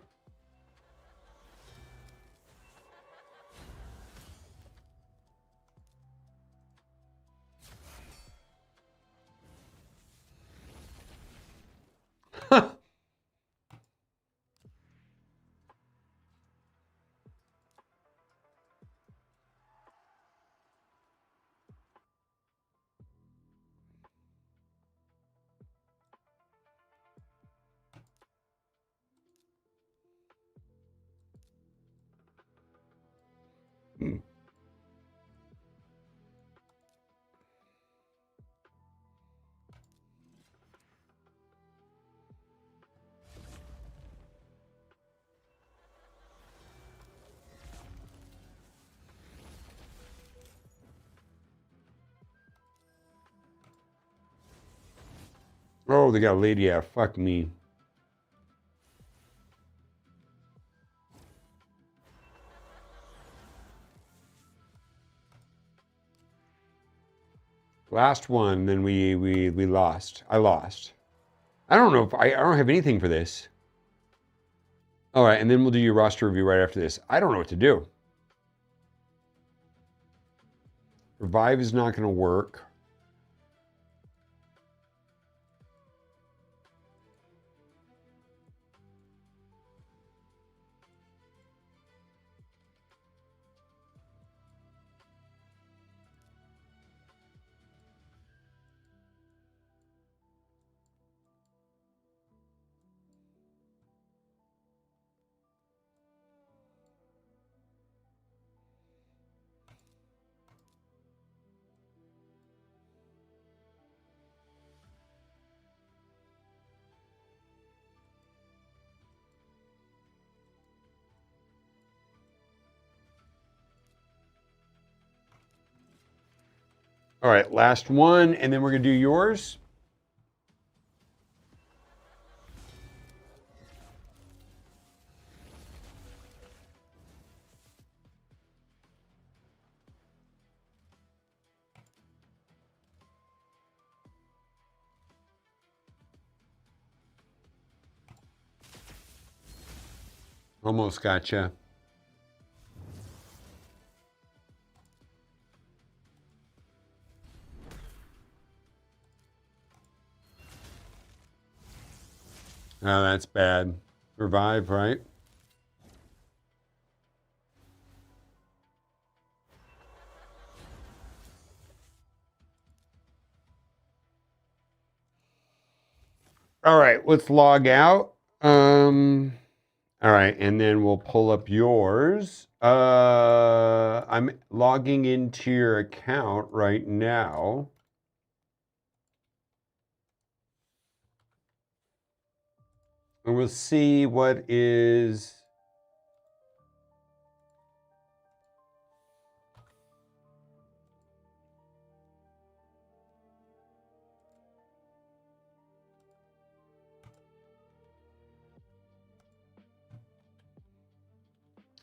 Oh, they got a lady. Yeah, fuck me. Last one, then we lost. I lost. I don't know if I don't have anything for this. All right, and then we'll do your roster review right after this. I don't know what to do. Revive is not going to work. All right, last one, and then we're going to do yours. Almost gotcha. Oh, that's bad. Revive, right? All right, let's log out. All right, and then we'll pull up yours. I'm logging into your account right now. And we'll see what is...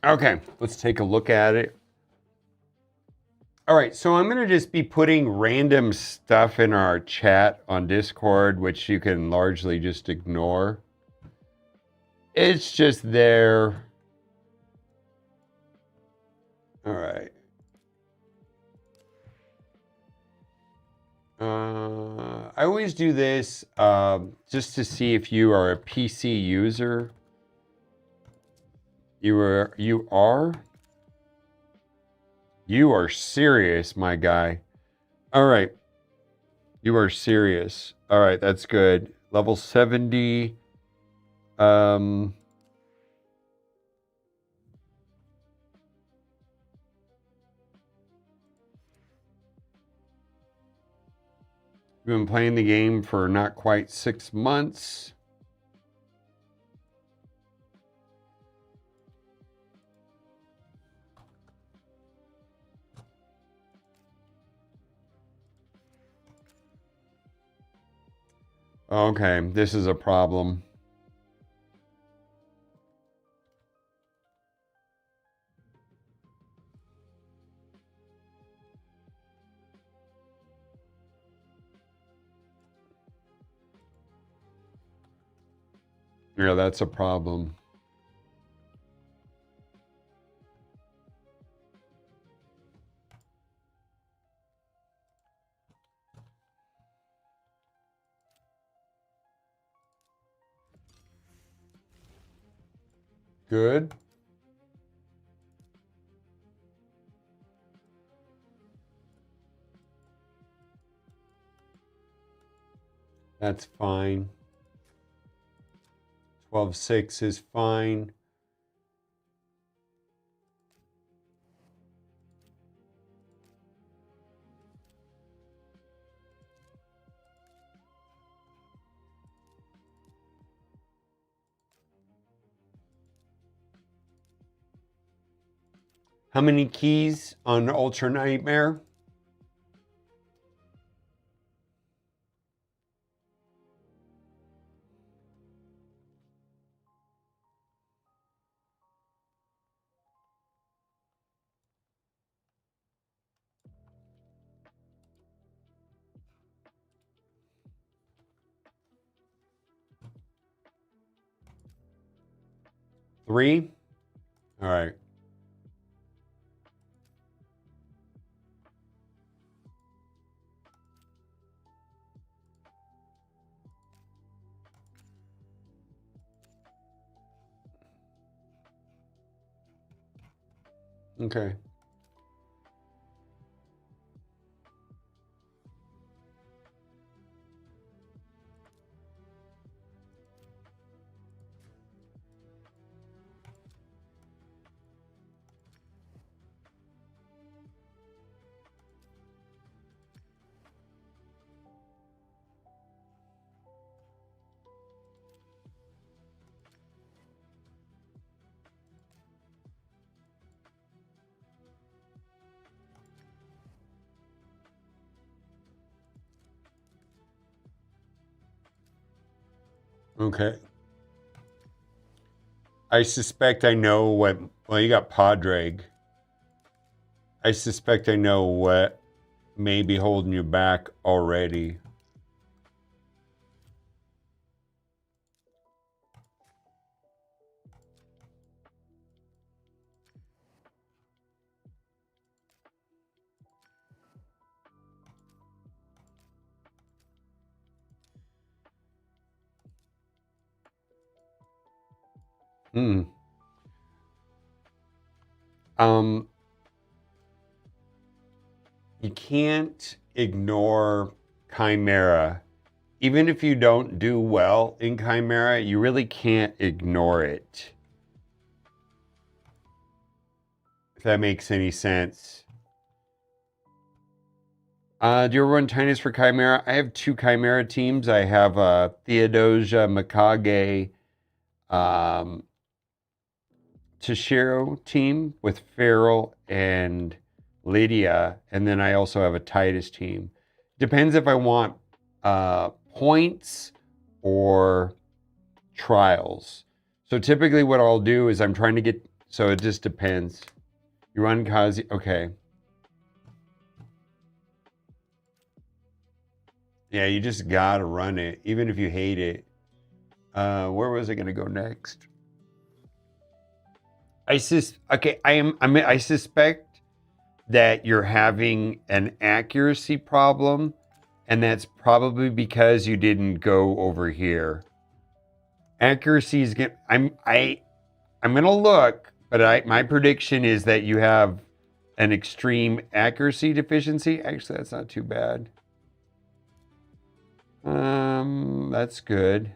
Okay, let's take a look at it. All right, so I'm going to just be putting random stuff in our chat on Discord, which you can largely just ignore. It's just there. All right. I always do this just to see if you are a PC user. You are? You are serious, my guy. All right. You are serious. All right, that's good. Level 70. You've been playing the game for not quite 6 months. Okay, this is a problem. Yeah, that's a problem. Good. That's fine. 12.6 is fine. How many keys on Ultra Nightmare? 3? All right. Okay. Okay. I suspect I know what. Well, you got Padraig. I suspect I know what may be holding you back already. Hmm. You can't ignore Chimera. Even if you don't do well in Chimera, you really can't ignore it. If that makes any sense. Do you ever run Tinus for Chimera? I have 2 Chimera teams. I have Theodosia Mikage Toshiro team with Farrell and Lydia, and then I also have a Titus team. Depends if I want points or trials. So typically what I'll do is I'm trying to get, so it just depends. You run Kazi, okay. Yeah, you just gotta run it, even if you hate it. Where was I gonna go next? I suspect that you're having an accuracy problem, and that's probably because you didn't go over here. Accuracy is gonna. I'm gonna look, but my prediction is that you have an extreme accuracy deficiency. Actually, that's not too bad. That's good.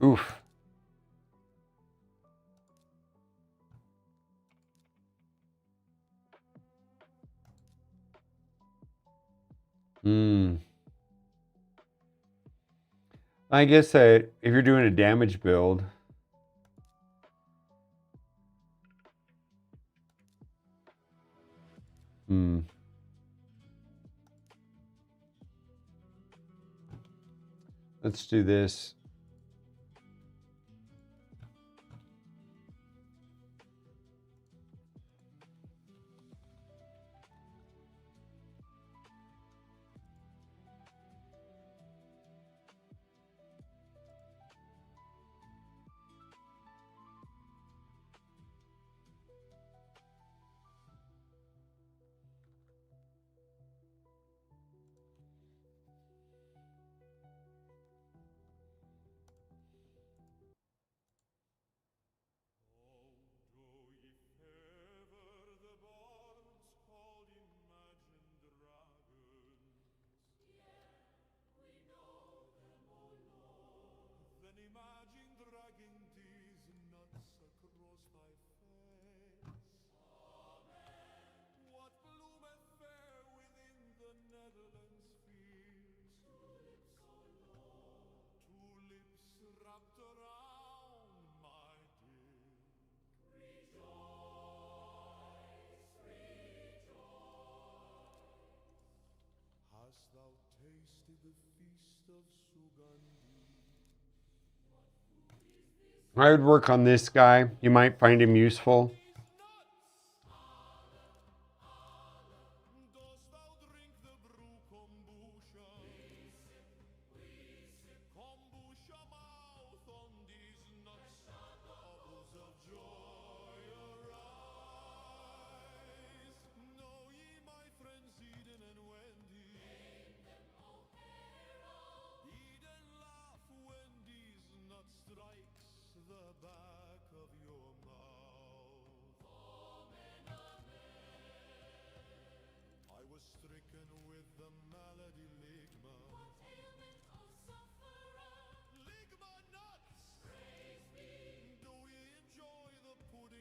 Oof. I guess that if you're doing a damage build, let's do this. I would work on this guy. You might find him useful.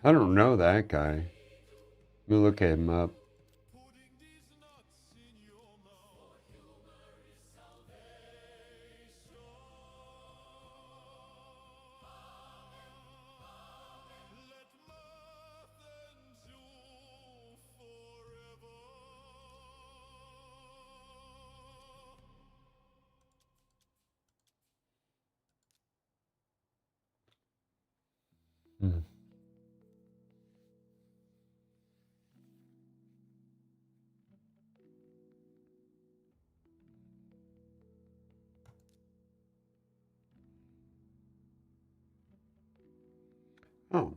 I don't know that guy. Let me look him up. Hmm. Oh.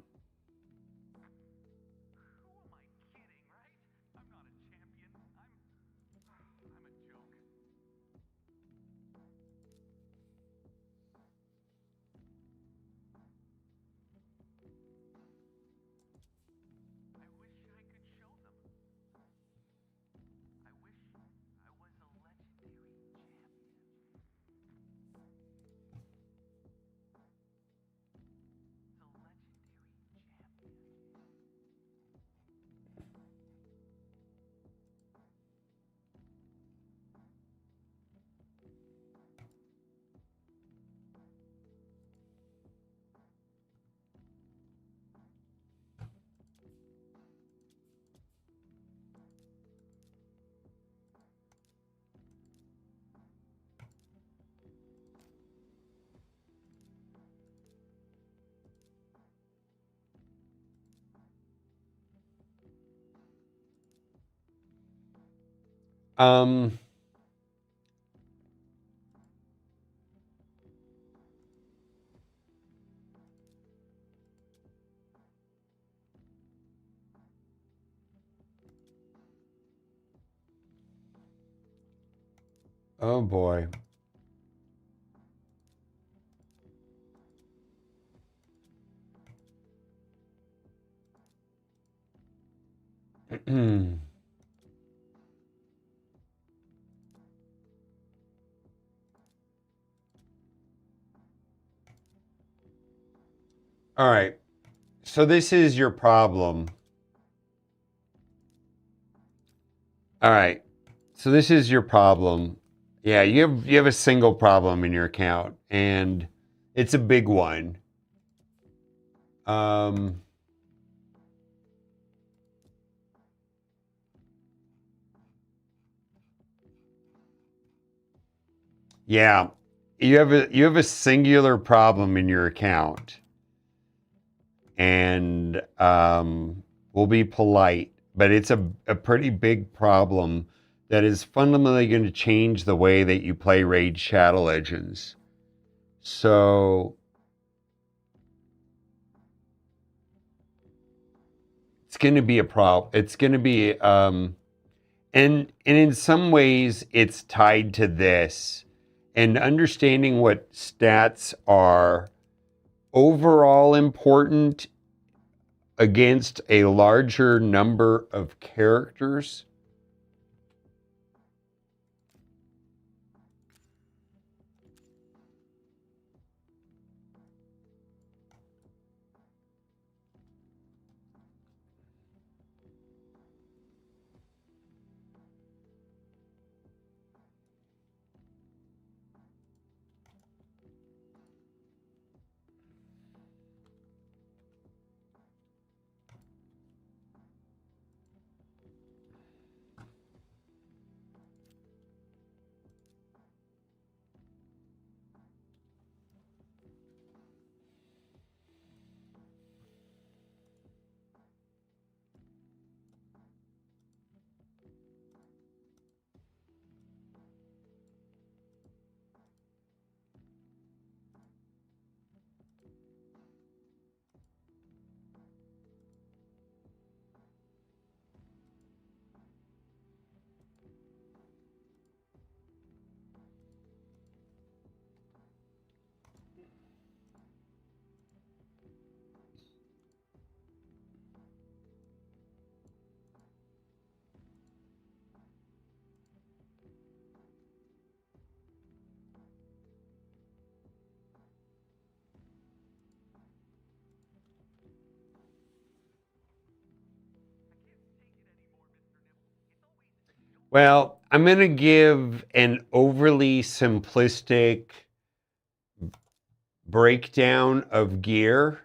Um. Oh boy. All right. So this is your problem. All right. So this is your problem. Yeah, you have a single problem in your account, and it's a big one. Um, yeah, you have a singular problem in your account, and we'll be polite, but it's a pretty big problem that is fundamentally going to change the way that you play Raid Shadow Legends. So it's going to be a problem. It's going to be and in some ways it's tied to this, and understanding what stats are overall important against a larger number of characters. Well, I'm going to give an overly simplistic breakdown of gear.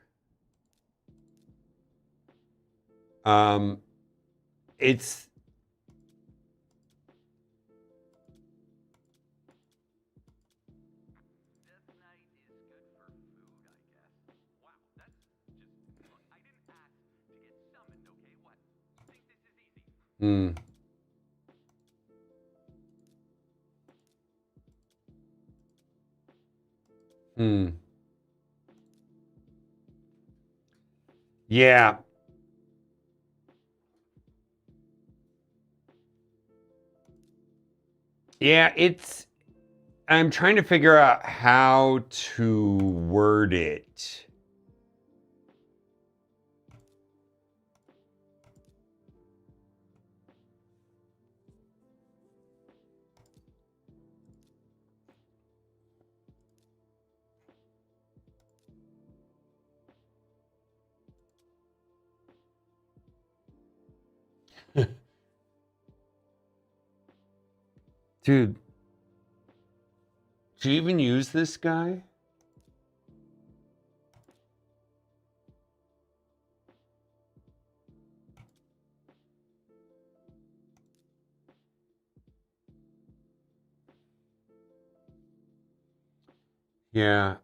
It's hmm. Hmm. Yeah. Yeah, I'm trying to figure out how to word it. Dude, do you even use this guy? Yeah.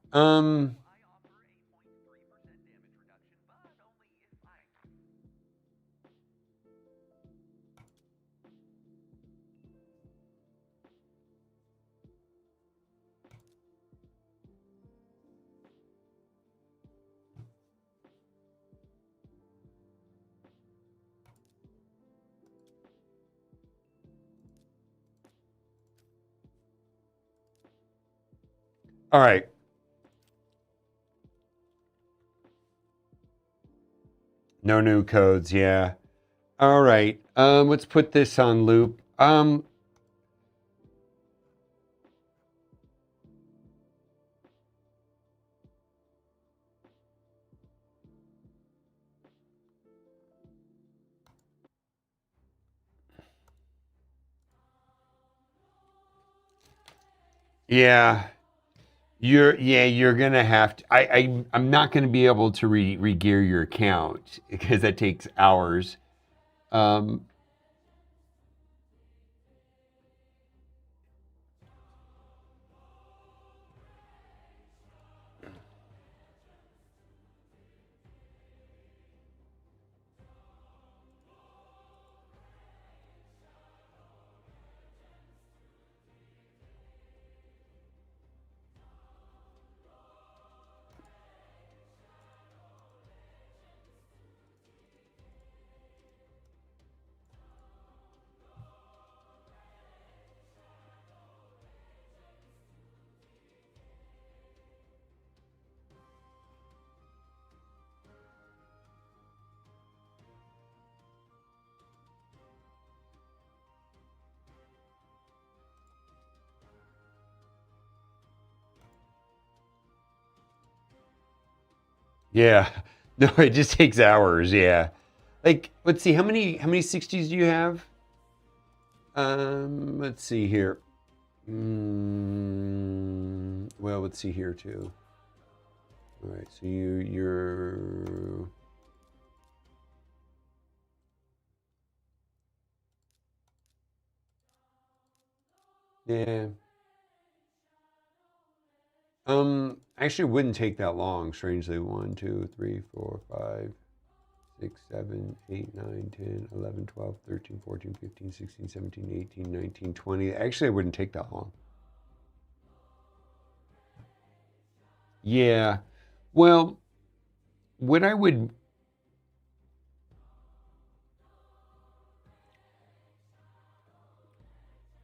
All right. No new codes, yeah. All right. Let's put this on loop. Yeah. You're gonna have to. I'm not gonna be able to re-gear your account because that takes hours. Um, yeah. No, it just takes hours. Yeah. Like, let's see. How many 60s do you have? Let's see here. Well, let's see here too. All right. So you're. Yeah. Actually, it wouldn't take that long, strangely. 1, 2, 3, 4, 5, 6, 7, 8, 9, 10, 11, 12, 13, 14, 15, 16, 17, 18, 19, 20. Actually, it wouldn't take that long. Yeah. Well, what I would,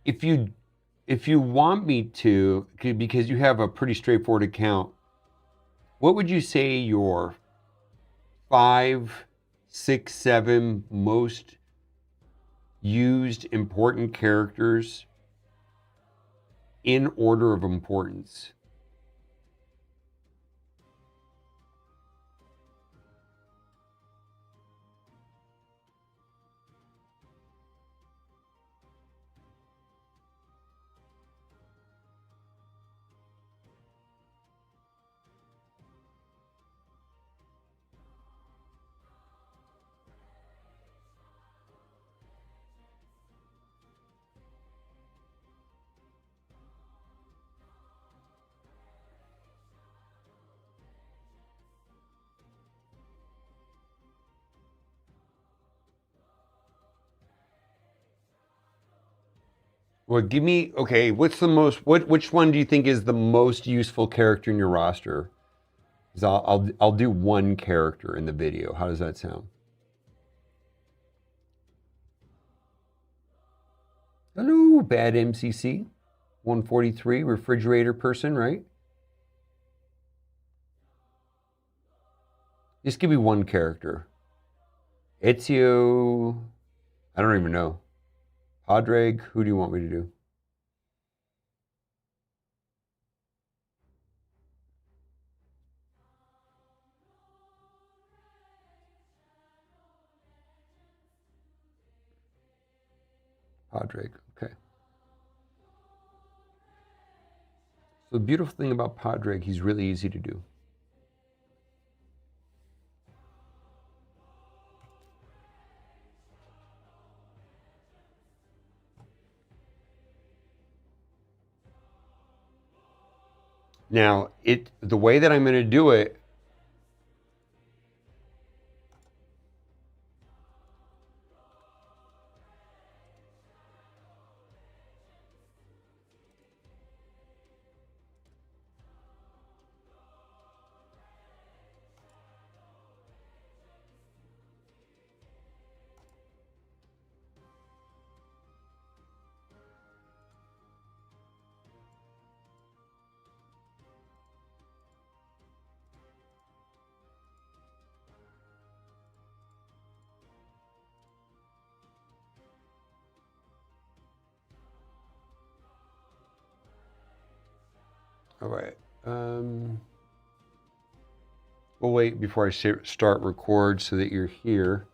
if you want me to, because you have a pretty straightforward account, what would you say your 5, 6, 7 most used important characters in order of importance? Well, give me, okay, what's the most, which one do you think is the most useful character in your roster? 'Cause I'll do one character in the video. How does that sound? Hello, bad MCC. 143, refrigerator person, right? Just give me one character. Ezio, I don't even know. Padraig, who do you want me to do? Padraig, okay. So the beautiful thing about Padraig, he's really easy to do. Now, the way that I'm going to do it, all right. We'll wait before I start record so that you're here.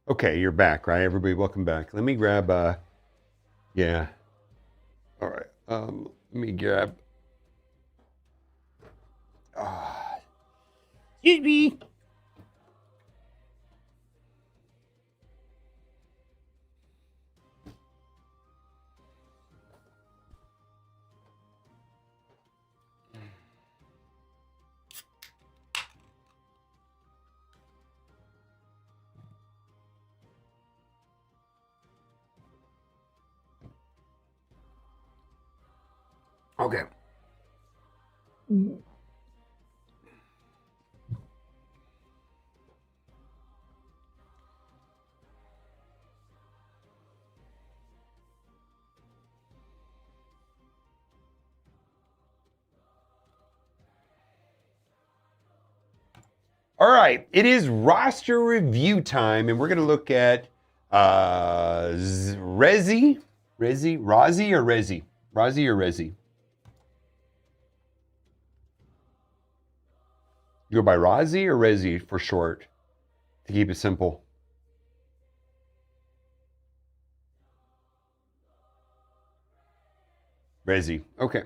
Okay, you're back, right? Everybody, welcome back. Let me grab, yeah. All right, let me grab, excuse me. Okay. All right, it is roster review time, and we're going to look at Razi or Rezi? You go by Razi or Rezi for short, to keep it simple? Rezi, okay.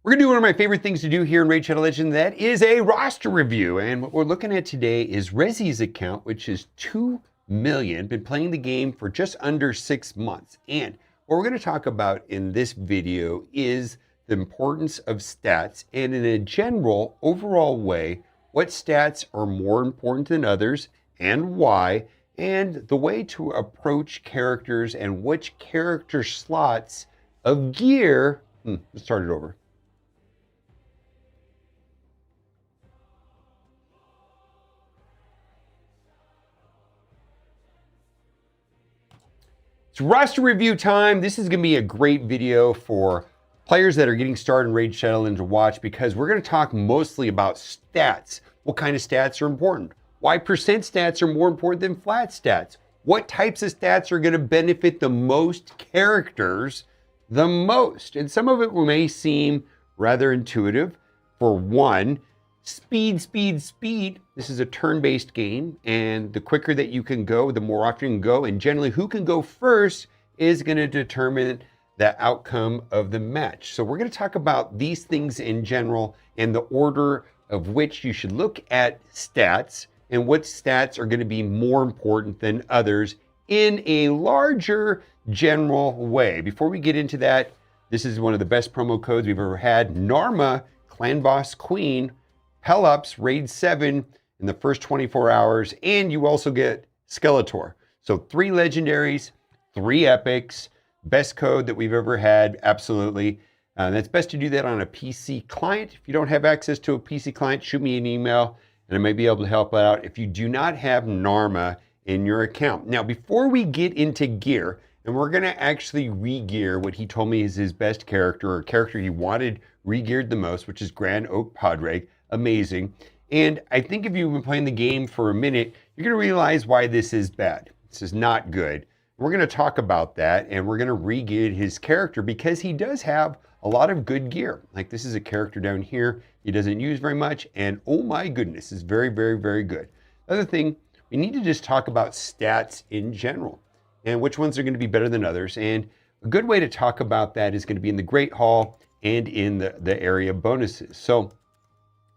We're gonna do one of my favorite things to do here in Raid Shadow Legends. That is a roster review. And what we're looking at today is Rezi's account, which is 2 million, been playing the game for just under 6 months. And what we're gonna talk about in this video is the importance of stats, and in a general, overall way, what stats are more important than others and why, and the way to approach characters and which character slots of gear. Let's start it over. It's roster review time. This is going to be a great video for players that are getting started in Raid Shadow Legends to watch, because we're going to talk mostly about stats. What kind of stats are important? Why percent stats are more important than flat stats? what types of stats are going to benefit the most characters the most. And some of it may seem rather intuitive. For one, speed, speed, speed. This is a turn-based game, and the quicker that you can go, the more often you can go, and generally who can go first is going to determine the outcome of the match. So we're going to talk about these things in general and the order of which you should look at stats and what stats are going to be more important than others in a larger general way. Before we get into that, this is one of the best promo codes we've ever had. Narma, Clan Boss Queen, Pelops, Raid 7 in the first 24 hours, and you also get Skeletor. So 3 legendaries, 3 epics, best code that we've ever had, absolutely. And it's best to do that on a PC client. If you don't have access to a PC client, shoot me an email and I may be able to help out if you do not have Narma in your account. Now, before we get into gear, and we're gonna actually re-gear what he told me is his best character, or character he wanted re-geared the most, which is Grand Oak Padraig, amazing. And I think if you've been playing the game for a minute, you're gonna realize why this is bad. This is not good. We're gonna talk about that, and we're gonna re-gear his character because he does have a lot of good gear. Like this is a character down here he doesn't use very much, and oh my goodness, is very, very, very good. Other thing, we need to just talk about stats in general and which ones are going to be better than others. And a good way to talk about that is going to be in the Great Hall and in the area bonuses. So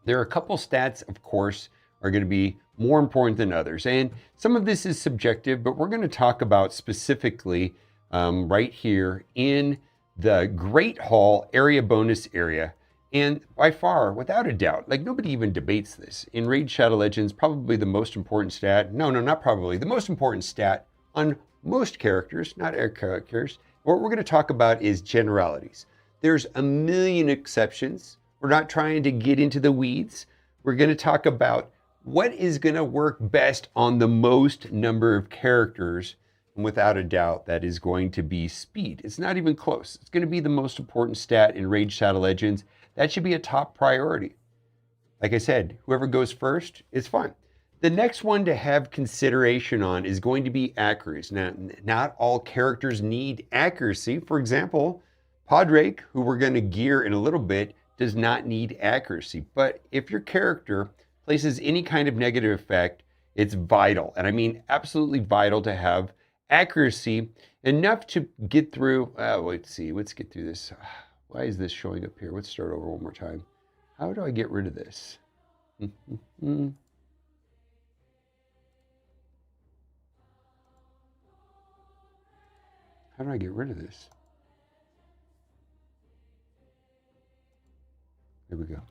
there are a couple stats, of course, are going to be more important than others. And some of this is subjective, but we're going to talk about specifically right here in the Great Hall area bonus area. And by far, without a doubt, like nobody even debates this. In Raid Shadow Legends, probably the most important stat, no, not probably, the most important stat on most characters, not air characters. What we're going to talk about is generalities. There's a million exceptions. We're not trying to get into the weeds. We're going to talk about what is going to work best on the most number of characters. And without a doubt, that is going to be speed. It's not even close. It's going to be the most important stat in Raid Shadow Legends. That should be a top priority. Like I said, whoever goes first is fine. The next one to have consideration on is going to be accuracy. Now, not all characters need accuracy. For example, Padraig, who we're going to gear in a little bit, does not need accuracy. But if your character places any kind of negative effect, it's vital. And I mean absolutely vital to have accuracy enough to get through. Let's get through this. Why is this showing up here? Let's start over one more time. How do I get rid of this? How do I get rid of this? There we go.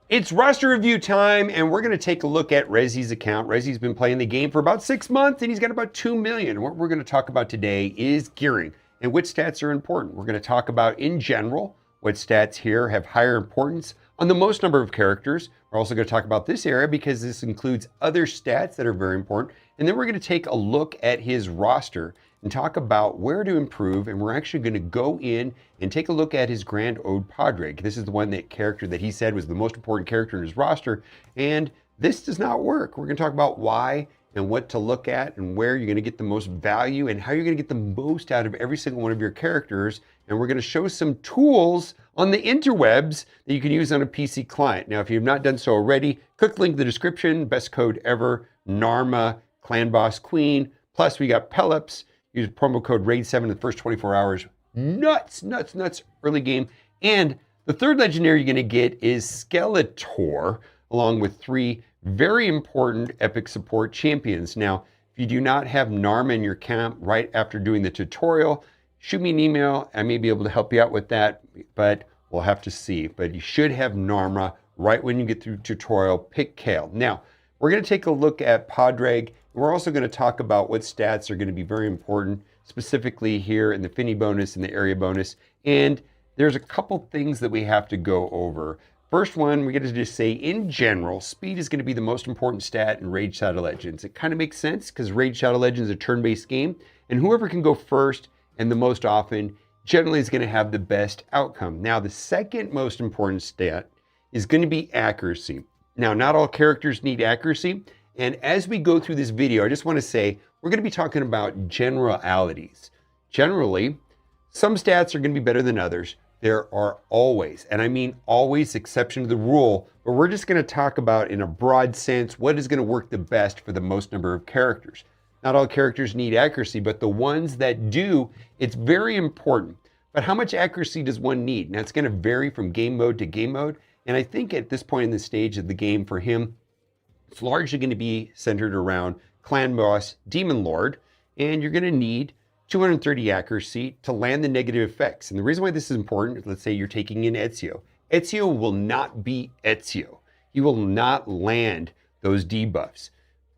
It's roster review time, and we're going to take a look at Rezi's account. Rezi's been playing the game for about 6 months, and he's got about 2 million. What we're going to talk about today is gearing and which stats are important. We're going to talk about, in general, what stats here have higher importance on the most number of characters. We're also going to talk about this area because this includes other stats that are very important. And then we're going to take a look at his roster and talk about where to improve. And we're actually going to go in and take a look at his Grand Ode Padraig. This is the one character that he said was the most important character in his roster. And this does not work. We're going to talk about why and what to look at and where you're going to get the most value and how you're going to get the most out of every single one of your characters. And we're going to show some tools on the interwebs that you can use on a PC client. Now, if you've not done so already, click link in the description. Best code ever, Narma, Clan Boss Queen. Plus, we got Pelops. Use promo code RAID7 in the first 24 hours. Nuts early game. And the third legendary you're going to get is Skeletor, along with 3 very important epic support champions. Now, if you do not have Narma in your camp right after doing the tutorial, shoot me an email. I may be able to help you out with that, but we'll have to see. But you should have Narma right when you get through tutorial. Pick Kale. Now, we're going to take a look at Padraig. We're also going to talk about what stats are going to be very important specifically here in the Finny bonus and the area bonus. And there's a couple things that we have to go over. First one, we get to just say, in general, speed is going to be the most important stat in Raid Shadow Legends. It kind of makes sense because Raid Shadow Legends is a turn-based game, and whoever can go first and the most often generally is going to have the best outcome. Now, the second most important stat is going to be accuracy. Now, not all characters need accuracy, and as we go through this video, I just want to say, we're going to be talking about generalities. Generally, some stats are going to be better than others. There are always, and I mean always, exception to the rule, but we're just going to talk about in a broad sense what is going to work the best for the most number of characters. Not all characters need accuracy, but the ones that do, it's very important. But how much accuracy does one need? Now, it's going to vary from game mode to game mode, and I think at this point in the stage of the game for him, it's largely going to be centered around Clan Boss, Demon Lord, and you're going to need 230 accuracy to land the negative effects. And the reason why this is important, let's say you're taking in Ezio. Ezio will not be Ezio. He will not land those debuffs.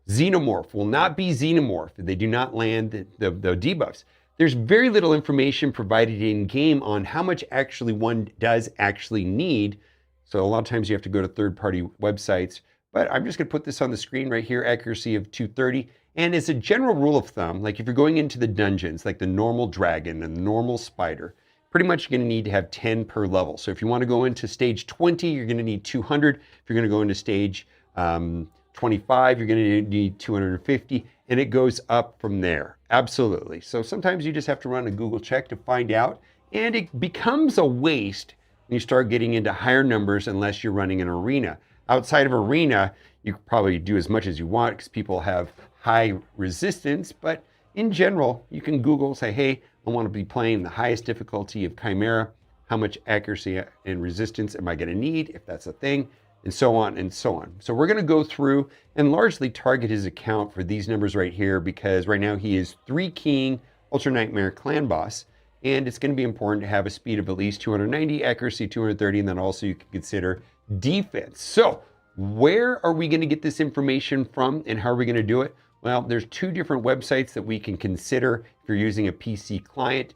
Xenomorph will not be Xenomorph. They do not land the debuffs. There's very little information provided in game on how much actually one does actually need. So a lot of times you have to go to third-party websites. But I'm just going to put this on the screen right here, accuracy of 230. And as a general rule of thumb, like if you're going into the dungeons, like the normal dragon and the normal spider, pretty much you're going to need to have 10 per level. So if you want to go into stage 20, you're going to need 200. If you're going to go into stage 25, you're going to need 250, and it goes up from there. Absolutely. So sometimes you just have to run a Google check to find out, and it becomes a waste when you start getting into higher numbers unless you're running an arena. Outside of arena, you can probably do as much as you want because people have high resistance, but in general, you can Google, say, hey, I want to be playing the highest difficulty of Chimera. How much accuracy and resistance am I going to need, if that's a thing, and so on and so on. So we're going to go through and largely target his account for these numbers right here because right now he is 3-keying Ultra Nightmare Clan Boss, and it's going to be important to have a speed of at least 290, accuracy 230, and then also you can consider defense. So where are we going to get this information from and how are we going to do it? Well, there's 2 different websites that we can consider if you're using a PC client,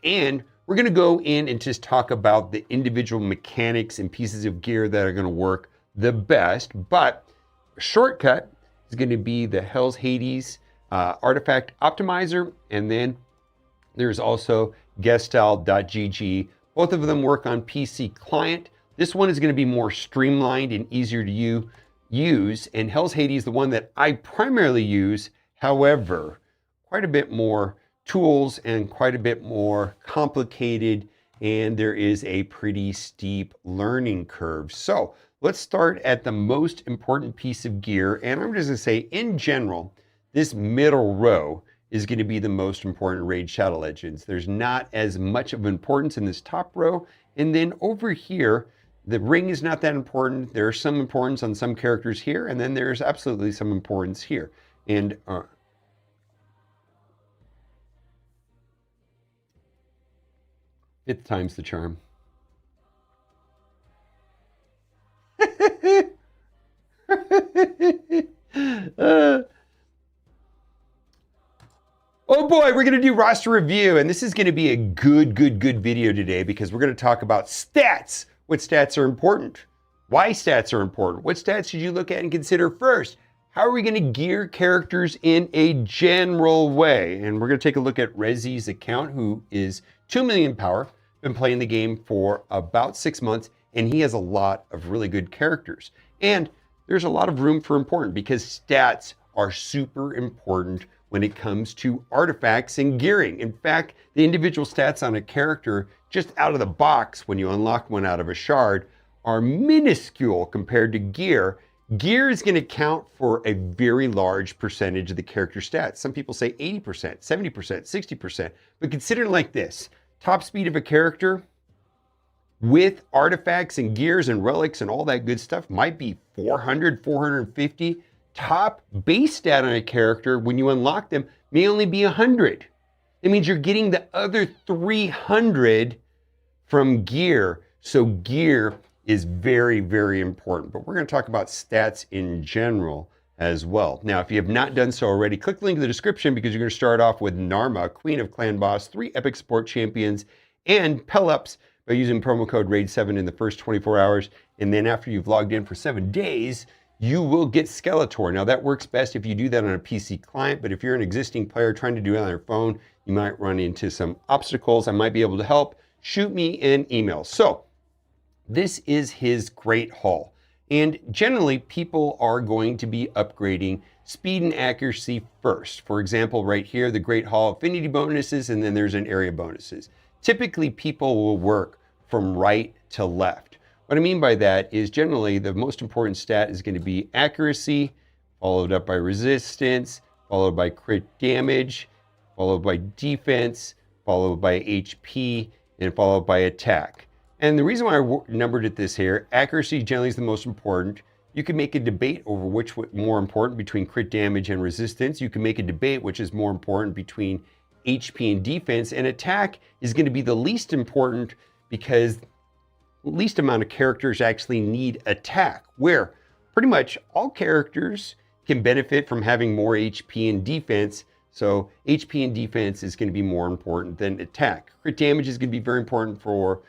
and we're going to go in and just talk about the individual mechanics and pieces of gear that are going to work the best. But a shortcut is going to be the Hell's Hades Artifact Optimizer, and then there's also Gestalt.gg. Both of them work on PC client. This one is going to be more streamlined and easier to use, and Hell's Hades, the one that I primarily use, however, quite a bit more tools and quite a bit more complicated, and there is a pretty steep learning curve. So let's start at the most important piece of gear, and I'm just going to say, in general, this middle row is going to be the most important Raid Shadow Legends. There's not as much of importance in this top row, and then over here, the ring is not that important. There's some importance on some characters here, and then there's absolutely some importance here. And fifth time's the charm. Oh boy, we're going to do roster review, and this is going to be a good video today because we're going to talk about stats. What stats are important? Why stats are important? What stats should you look at and consider first? How are we going to gear characters in a general way? And we're going to take a look at Rezi's account, who is 2 million power, been playing the game for about 6 months, and he has a lot of really good characters. And there's a lot of room for important because stats are super important when it comes to artifacts and gearing. In fact, the individual stats on a character just out of the box when you unlock one out of a shard are minuscule compared to gear. Gear is going to count for a very large percentage of the character stats. Some people say 80%, 70%, 60%, but consider it like this. Top speed of a character with artifacts and gears and relics and all that good stuff might be 400, 450. Top base stat on a character when you unlock them may only be 100. It means you're getting the other 300 from gear. So gear is very important. But we're going to talk about stats in general as well. Now, if you have not done so already, click the link in the description because you're going to start off with Narma, Queen of Clan Boss, 3 epic support champions, and Pel-Ups by using promo code RAID7 in the first 24 hours. And then after you've logged in for 7 days, you will get Skeletor. Now, that works best if you do that on a PC client, but if you're an existing player trying to do it on your phone, you might run into some obstacles. I might be able to help. Shoot me an email. So, this is his great haul. And generally, people are going to be upgrading speed and accuracy first. For example, right here, the Great Haul affinity bonuses, and then there's an area bonuses. Typically, people will work from right to left. What I mean by that is generally the most important stat is going to be accuracy, followed up by resistance, followed by crit damage, followed by defense, followed by HP, and followed by attack. And the reason why I numbered it this here, accuracy generally is the most important. You can make a debate over which was more important between crit damage and resistance. You can make a debate which is more important between HP and defense. And attack is going to be the least important because the least amount of characters actually need attack, where pretty much all characters can benefit from having more HP and defense. So HP and defense is going to be more important than attack. Crit damage is going to be very important for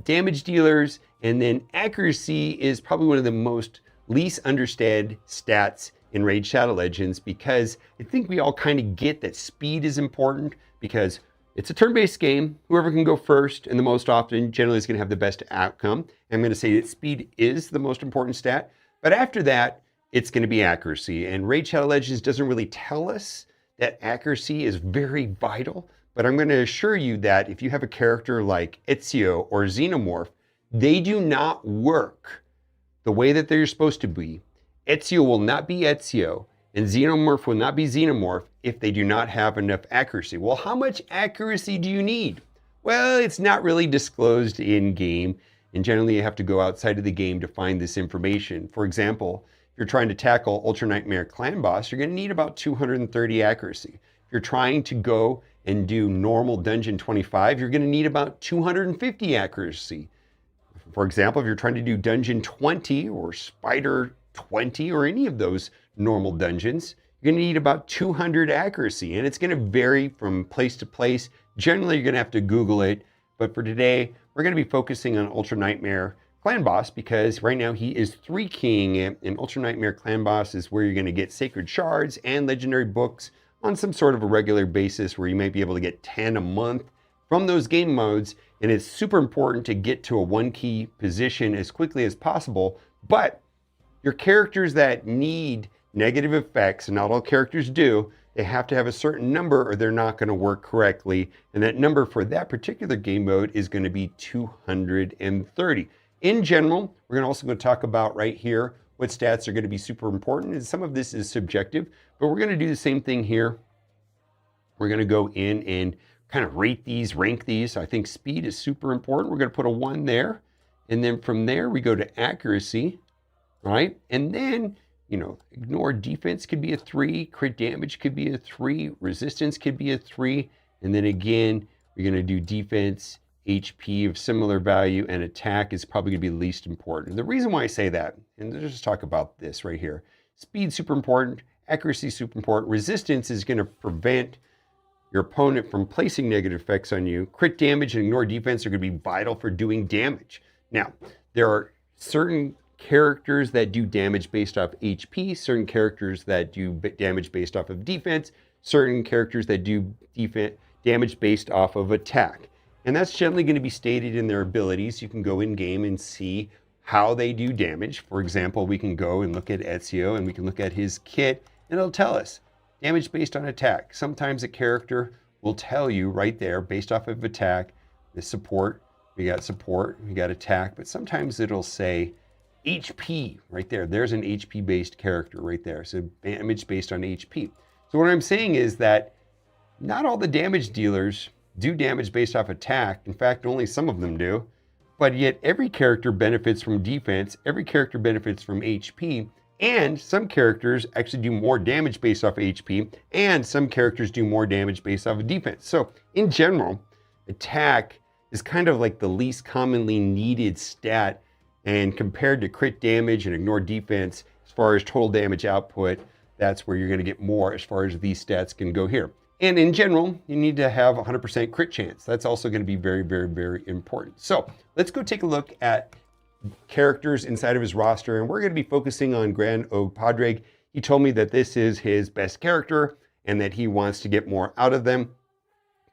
damage dealers, and then accuracy is probably one of the most least understood stats in Raid Shadow Legends, because I think we all kind of get that speed is important because it's a turn-based game. Whoever can go first and the most often generally is going to have the best outcome. I'm going to say that speed is the most important stat, but after that, it's going to be accuracy. And Raid Shadow Legends doesn't really tell us that accuracy is very vital. But I'm going to assure you that if you have a character like Ezio or Xenomorph, they do not work the way that they're supposed to be. Ezio will not be Ezio, and Xenomorph will not be Xenomorph if they do not have enough accuracy. Well, how much accuracy do you need? Well, it's not really disclosed in game, and generally you have to go outside of the game to find this information. For example, if you're trying to tackle Ultra Nightmare Clan Boss, you're going to need about 230 accuracy. If you're trying to go and do normal Dungeon 25, you're going to need about 250 accuracy. For example, if you're trying to do Dungeon 20 or Spider 20 or any of those normal dungeons, you're going to need about 200 accuracy, and it's going to vary from place to place. Generally, you're going to have to Google it, but for today, we're going to be focusing on Ultra Nightmare Clan Boss because right now he is 3-keying it, and Ultra Nightmare Clan Boss is where you're going to get Sacred Shards and Legendary Books on some sort of a regular basis, where you might be able to get 10 a month from those game modes. And it's super important to get to a 1-key position as quickly as possible. But your characters that need negative effects, and not all characters do, they have to have a certain number or they're not going to work correctly. And that number for that particular game mode is going to be 230. In general, we're also going to talk about right here what stats are going to be super important, and some of this is subjective, but we're going to do the same thing here. We're going to go in and kind of rate these, rank these. I think speed is super important. We're going to put a 1 there, and then from there we go to accuracy, right? And then, ignore defense could be a 3, crit damage could be a 3, resistance could be a 3, and then again, we're going to do defense, HP of similar value, and attack is probably going to be the least important. The reason why I say that, and let's just talk about this right here. Speed super important, accuracy super important, resistance is going to prevent your opponent from placing negative effects on you. Crit damage and ignore defense are going to be vital for doing damage. Now, there are certain characters that do damage based off HP, certain characters that do damage based off of defense, certain characters that do damage based off of attack. And that's generally going to be stated in their abilities. You can go in game and see how they do damage. For example, we can go and look at Ezio and we can look at his kit and it'll tell us damage based on attack. Sometimes a character will tell you right there based off of attack, the support, we got attack, but sometimes it'll say HP right there. There's an HP based character right there. So damage based on HP. So what I'm saying is that not all the damage dealers do damage based off attack. In fact, only some of them do. But yet every character benefits from defense, every character benefits from HP, and some characters actually do more damage based off HP, and some characters do more damage based off of defense. So in general, attack is kind of like the least commonly needed stat, and compared to crit damage and ignore defense, As far as total damage output, that's where you're going to get more as far as these stats can go here. And in general, you need to have 100% crit chance. That's also going to be very, very, very important. So let's go take a look at characters inside of his roster, and we're going to be focusing on Grand Og Padraig. He told me that this is his best character and that he wants to get more out of them.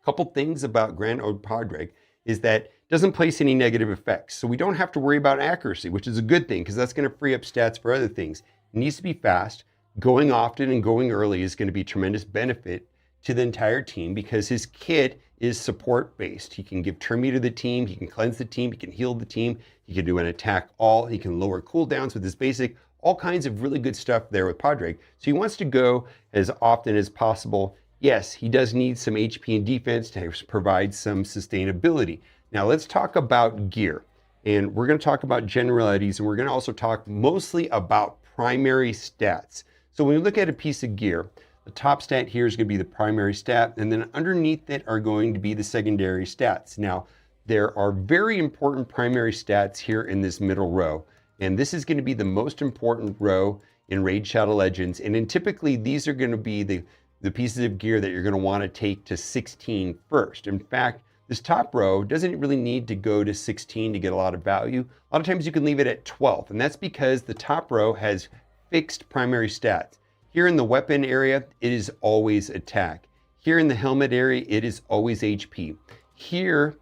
A couple things about Grand Og Padraig is that it doesn't place any negative effects. So we don't have to worry about accuracy, which is a good thing because that's going to free up stats for other things. It needs to be fast. Going often and going early is going to be tremendous benefit to the entire team because his kit is support based. He can give turn me to the team, he can cleanse the team, he can heal the team, he can do an attack all, he can lower cooldowns with his basic, all kinds of really good stuff there with Padraig. So he wants to go as often as possible. Yes, he does need some HP and defense to provide some sustainability. Now let's talk about gear. And we're going to talk about generalities, and we're going to also talk mostly about primary stats. So when we look at a piece of gear, the top stat here is going to be the primary stat, and then underneath it are going to be the secondary stats. Now, there are very important primary stats here in this middle row, and this is going to be the most important row in Raid Shadow Legends, and then typically these are going to be the pieces of gear that you're going to want to take to 16 first. In fact, this top row doesn't really need to go to 16 to get a lot of value. A lot of times you can leave it at 12, and that's because the top row has fixed primary stats. Here in the weapon area, it is always attack. Here in the helmet area, it is always HP. Here,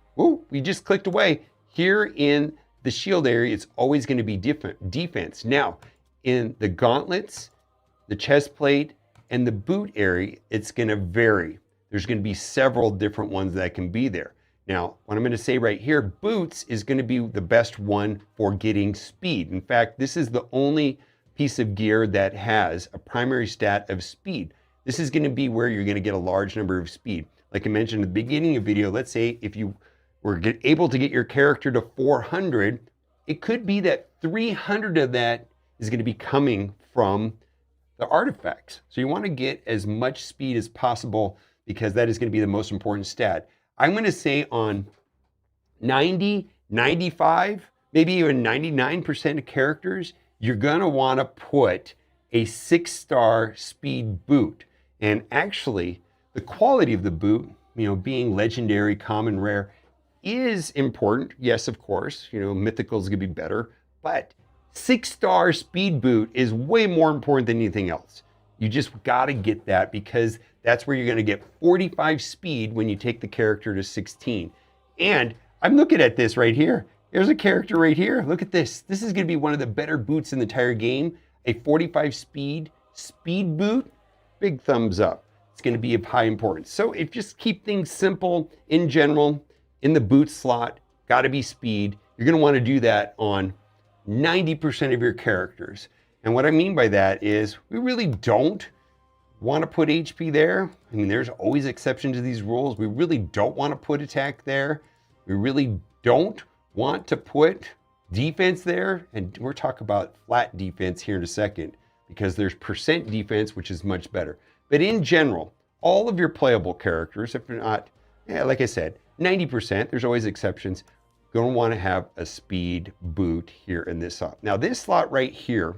we just clicked away. Here in the shield area, it's always going to be defense. Now, in the gauntlets, the chest plate, and the boot area, it's going to vary. There's going to be several different ones that can be there. Now, what I'm going to say right here, boots is going to be the best one for getting speed. In fact, this is the only piece of gear that has a primary stat of speed. This is going to be where you're going to get a large number of speed. Like I mentioned at the beginning of the video, let's say if you were able to get your character to 400, it could be that 300 of that is going to be coming from the artifacts. So you want to get as much speed as possible because that is going to be the most important stat. I'm going to say on 90, 95, maybe even 99% of characters, you're going to want to put a 6-star speed boot. And actually, the quality of the boot, being legendary, common, rare, is important. Yes, of course, mythical is going to be better, but 6-star speed boot is way more important than anything else. You just got to get that because that's where you're going to get 45 speed when you take the character to 16. And I'm looking at this right here. There's a character right here. Look at this. This is going to be one of the better boots in the entire game. A 45 speed boot. Big thumbs up. It's going to be of high importance. So if just keep things simple in general, in the boot slot, got to be speed. You're going to want to do that on 90% of your characters. And what I mean by that is we really don't want to put HP there. I mean, there's always exceptions to these rules. We really don't want to put attack there. We really don't want to put defense there. And we're talking about flat defense here in a second because there's percent defense, which is much better. But in general, all of your playable characters, if not, like I said, 90%, there's always exceptions, going to want to have a speed boot here in this slot. Now this slot right here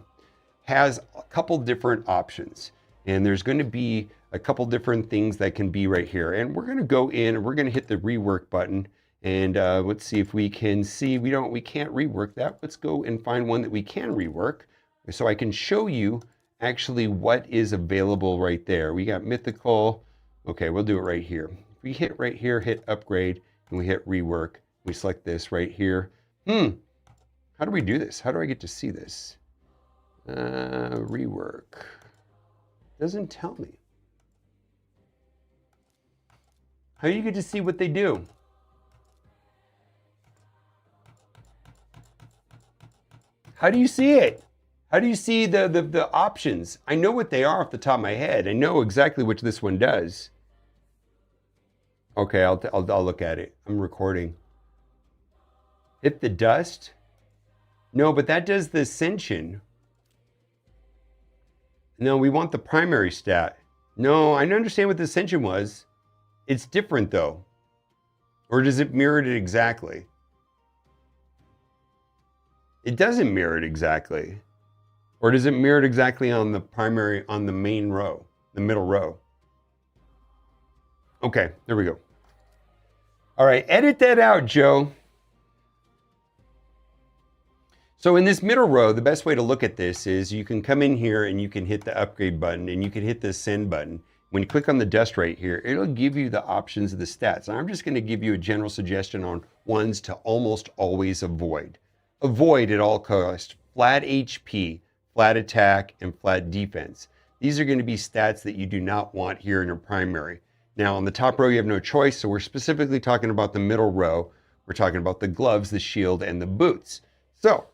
has a couple different options, and there's going to be a couple different things that can be right here. And we're going to go in and we're going to hit the rework button, and let's see if we can see. We can't rework that. Let's go and find one that we can rework so I can show you actually what is available right there. We got mythical. Okay, we'll do it right here. If we hit right here, hit upgrade, and we hit rework, we select this right here. How do we do this? How do I get to see this? Rework. Doesn't tell me. How do you get to see what they do? How do you see it? How do you see the options? I know what they are off the top of my head. I know exactly what this one does. Okay, I'll look at it. I'm recording. Hit the dust? No, but that does the ascension. No, we want the primary stat. No, I understand what the ascension was. It's different though. Or does it mirror it exactly? It doesn't mirror it exactly. Or does it mirror it exactly on the primary, on the main row, the middle row? Okay, there we go. All right, edit that out, Joe. So in this middle row, the best way to look at this is you can come in here and you can hit the upgrade button and you can hit the send button. When you click on the dust right here, it'll give you the options of the stats. And I'm just gonna give you a general suggestion on ones to almost always avoid. Avoid at all costs, flat HP, flat attack, and flat defense. These are gonna be stats that you do not want here in your primary. Now on the top row, you have no choice, so we're specifically talking about the middle row. We're talking about the gloves, the shield, and the boots. So,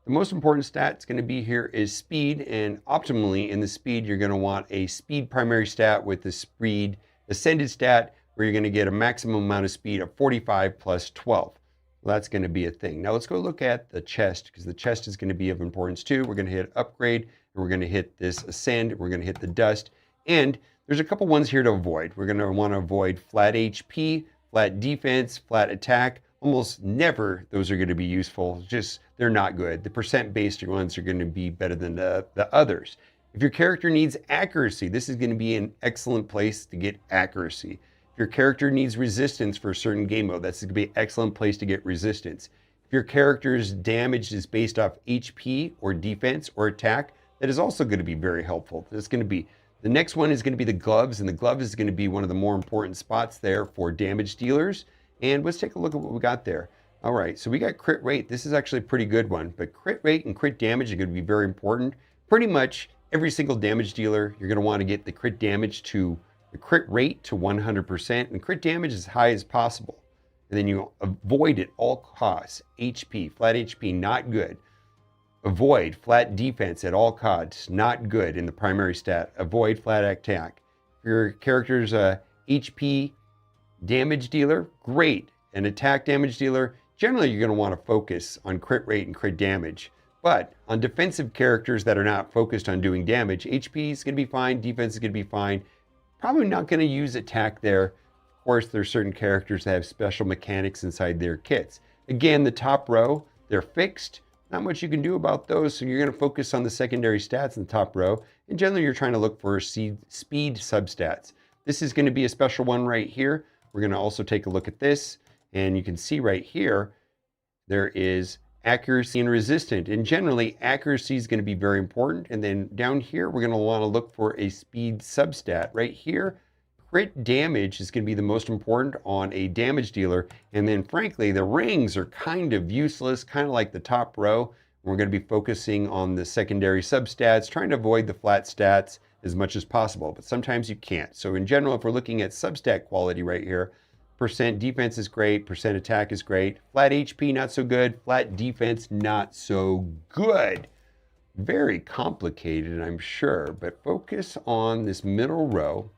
the most important stat that's going to be here is speed, and optimally in the speed, you're going to want a speed primary stat with the speed ascended stat where you're going to get a maximum amount of speed of 45 plus 12. Well, that's going to be a thing. Now let's go look at the chest because the chest is going to be of importance too. We're going to hit upgrade and we're going to hit this ascend. We're going to hit the dust, and there's a couple ones here to avoid. We're going to want to avoid flat HP, flat defense, flat attack. Almost never those are going to be useful. Just they're not good. The percent-based ones are going to be better than the others. If your character needs accuracy, this is going to be an excellent place to get accuracy. If your character needs resistance for a certain game mode, that's going to be an excellent place to get resistance. If your character's damage is based off HP or defense or attack, that is also going to be very helpful. That's going to be the next one is going to be the gloves, and the glove is going to be one of the more important spots there for damage dealers. And let's take a look at what we got there. All right, so we got crit rate. This is actually a pretty good one, but crit rate and crit damage are going to be very important. Pretty much every single damage dealer, you're going to want to get the crit damage to the crit rate to 100% and crit damage as high as possible. And then you avoid at all costs. HP, flat HP, not good. Avoid flat defense at all costs, not good in the primary stat. Avoid flat attack. If your character's a HP damage dealer, great. An attack damage dealer, generally you're going to want to focus on crit rate and crit damage. But on defensive characters that are not focused on doing damage, HP is going to be fine, defense is going to be fine. Probably not going to use attack there. Of course, there's certain characters that have special mechanics inside their kits. Again, the top row, they're fixed. Not much you can do about those, so you're going to focus on the secondary stats in the top row. And generally, you're trying to look for speed substats. This is going to be a special one right here. We're going to also take a look at this, and you can see right here, there is accuracy and resistant. And generally, accuracy is going to be very important. And then down here, we're going to want to look for a speed substat. Right here, crit damage is going to be the most important on a damage dealer. And then frankly, the rings are kind of useless, kind of like the top row. We're going to be focusing on the secondary substats, trying to avoid the flat stats as much as possible, but sometimes you can't. So in general, if we're looking at substat quality right here, percent defense is great, percent attack is great, flat HP not so good, flat defense not so good. Very complicated, I'm sure, but focus on this middle row.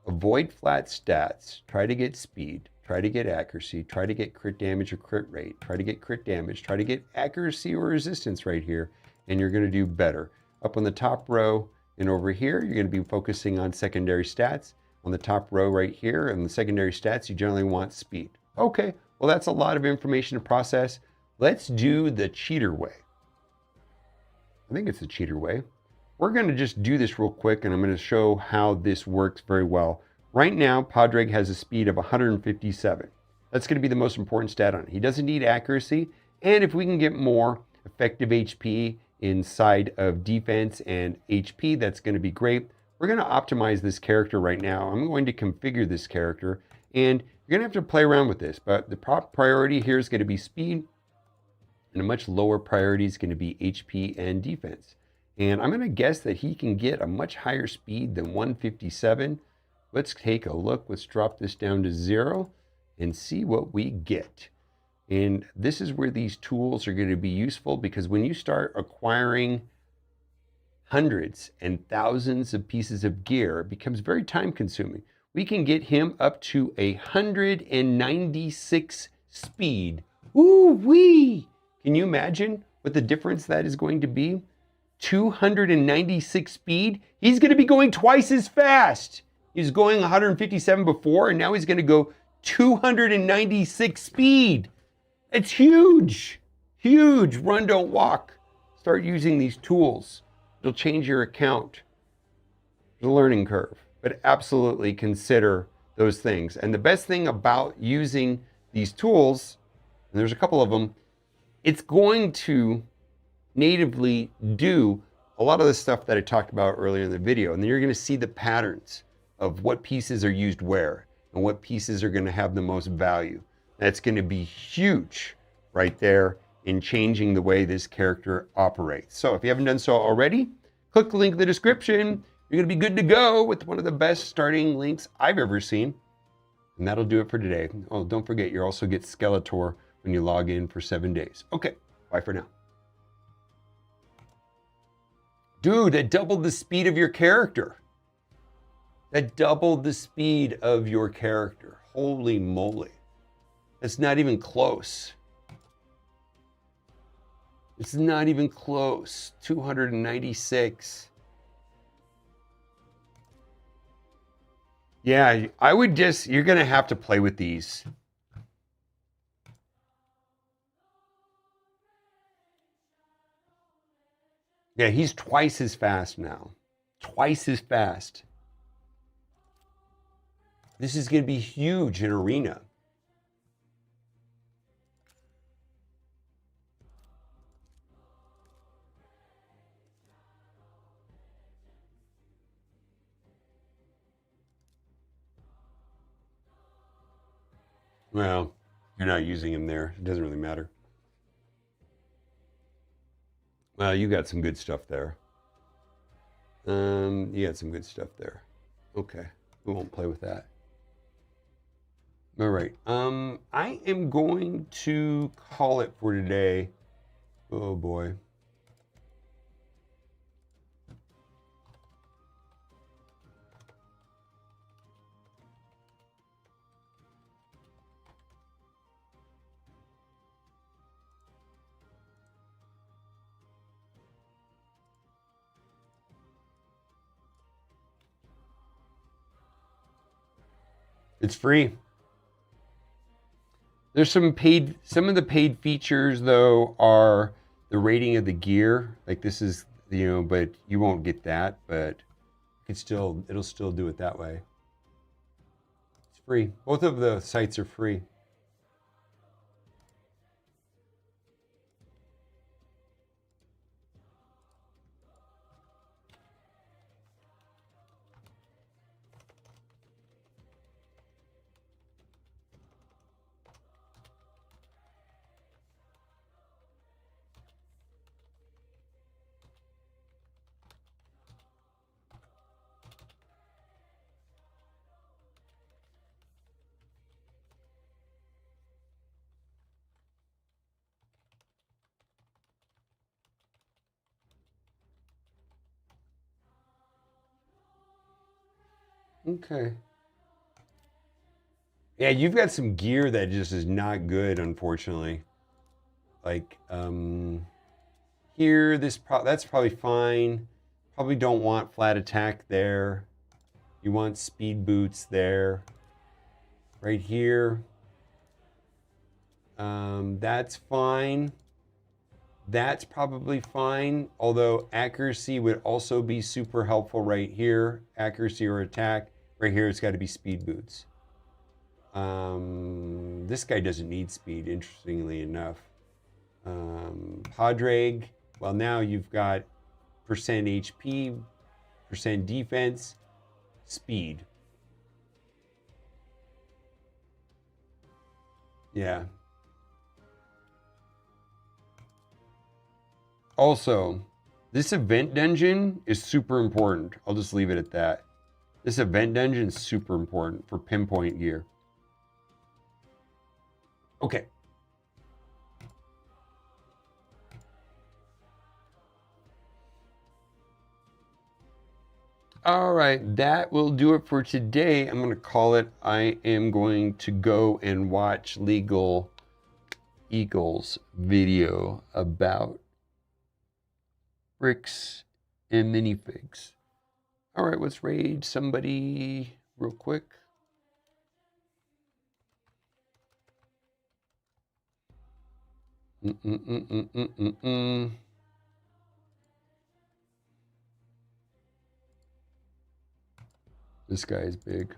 Avoid flat stats, try to get speed, try to get accuracy, try to get crit damage or crit rate, try to get crit damage, try to get accuracy or resistance right here, and you're going to do better. Up on the top row and over here, you're going to be focusing on secondary stats. On the top row right here, and the secondary stats, you generally want speed. Okay, well that's a lot of information to process. Let's do the cheater way. I think it's the cheater way. We're going to just do this real quick, and I'm going to show how this works very well. Right now, Padraig has a speed of 157. That's going to be the most important stat on it. He doesn't need accuracy, and if we can get more effective HP inside of defense and HP, that's going to be great. We're going to optimize this character right now. I'm going to configure this character, and you're going to have to play around with this, but the top priority here is going to be speed, and a much lower priority is going to be HP and defense. And I'm going to guess that he can get a much higher speed than 157. Let's take a look. Let's drop this down to 0 and see what we get. And this is where these tools are going to be useful, because when you start acquiring hundreds and thousands of pieces of gear, it becomes very time consuming. We can get him up to 196 speed. Ooh-wee! Can you imagine what the difference that is going to be? 296 speed, he's going to be going twice as fast. He was going 157 before, and now he's going to go 296 speed. It's huge, huge. Run, don't walk. start using these tools. It'll change your account. There's a learning curve, but absolutely consider those things. And the best thing about using these tools, and there's a couple of them, it's going to natively do a lot of the stuff that I talked about earlier in the video. And then you're going to see the patterns of what pieces are used where and what pieces are going to have the most value. That's going to be huge right there in changing the way this character operates. So if you haven't done so already, click the link in the description. You're going to be good to go with one of the best starting links I've ever seen. And that'll do it for today. Oh, don't forget, you also get Skeletor when you log in for 7 days. Okay, bye for now. Dude, that doubled the speed of your character. That doubled the speed of your character. Holy moly. It's not even close. It's not even close. 296. Yeah, I would just, you're going to have to play with these. Yeah, he's twice as fast now. Twice as fast. This is going to be huge in Arena. Well, you're not using him there. It doesn't really matter. Well, you got some good stuff there. You got some good stuff there. Okay, we won't play with that. All right. I am going to call it for today. Oh boy. It's free. There's some of the paid features though are the rating of the gear. Like this is, but you won't get that, but it'll still do it that way. It's free. Both of the sites are free. Okay. Yeah, you've got some gear that just is not good, unfortunately. Like here, that's probably fine. Probably don't want flat attack there. You want speed boots there. Right here. That's fine. That's probably fine. Although accuracy would also be super helpful right here. Accuracy or attack. Right here, it's got to be speed boots. This guy doesn't need speed, interestingly enough. Padraig, well, now you've got percent HP, percent defense, speed. Yeah. Also, this event dungeon is super important. I'll just leave it at that. This event dungeon is super important for pinpoint gear. Okay. All right, that will do it for today. I'm going to call it. I am going to go and watch Legal Eagles video about bricks and minifigs. All right, let's raid somebody real quick. This guy is big.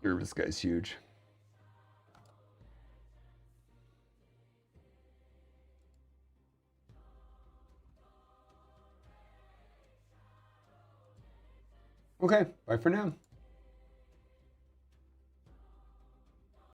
Here, this guy's huge. Okay, bye for now.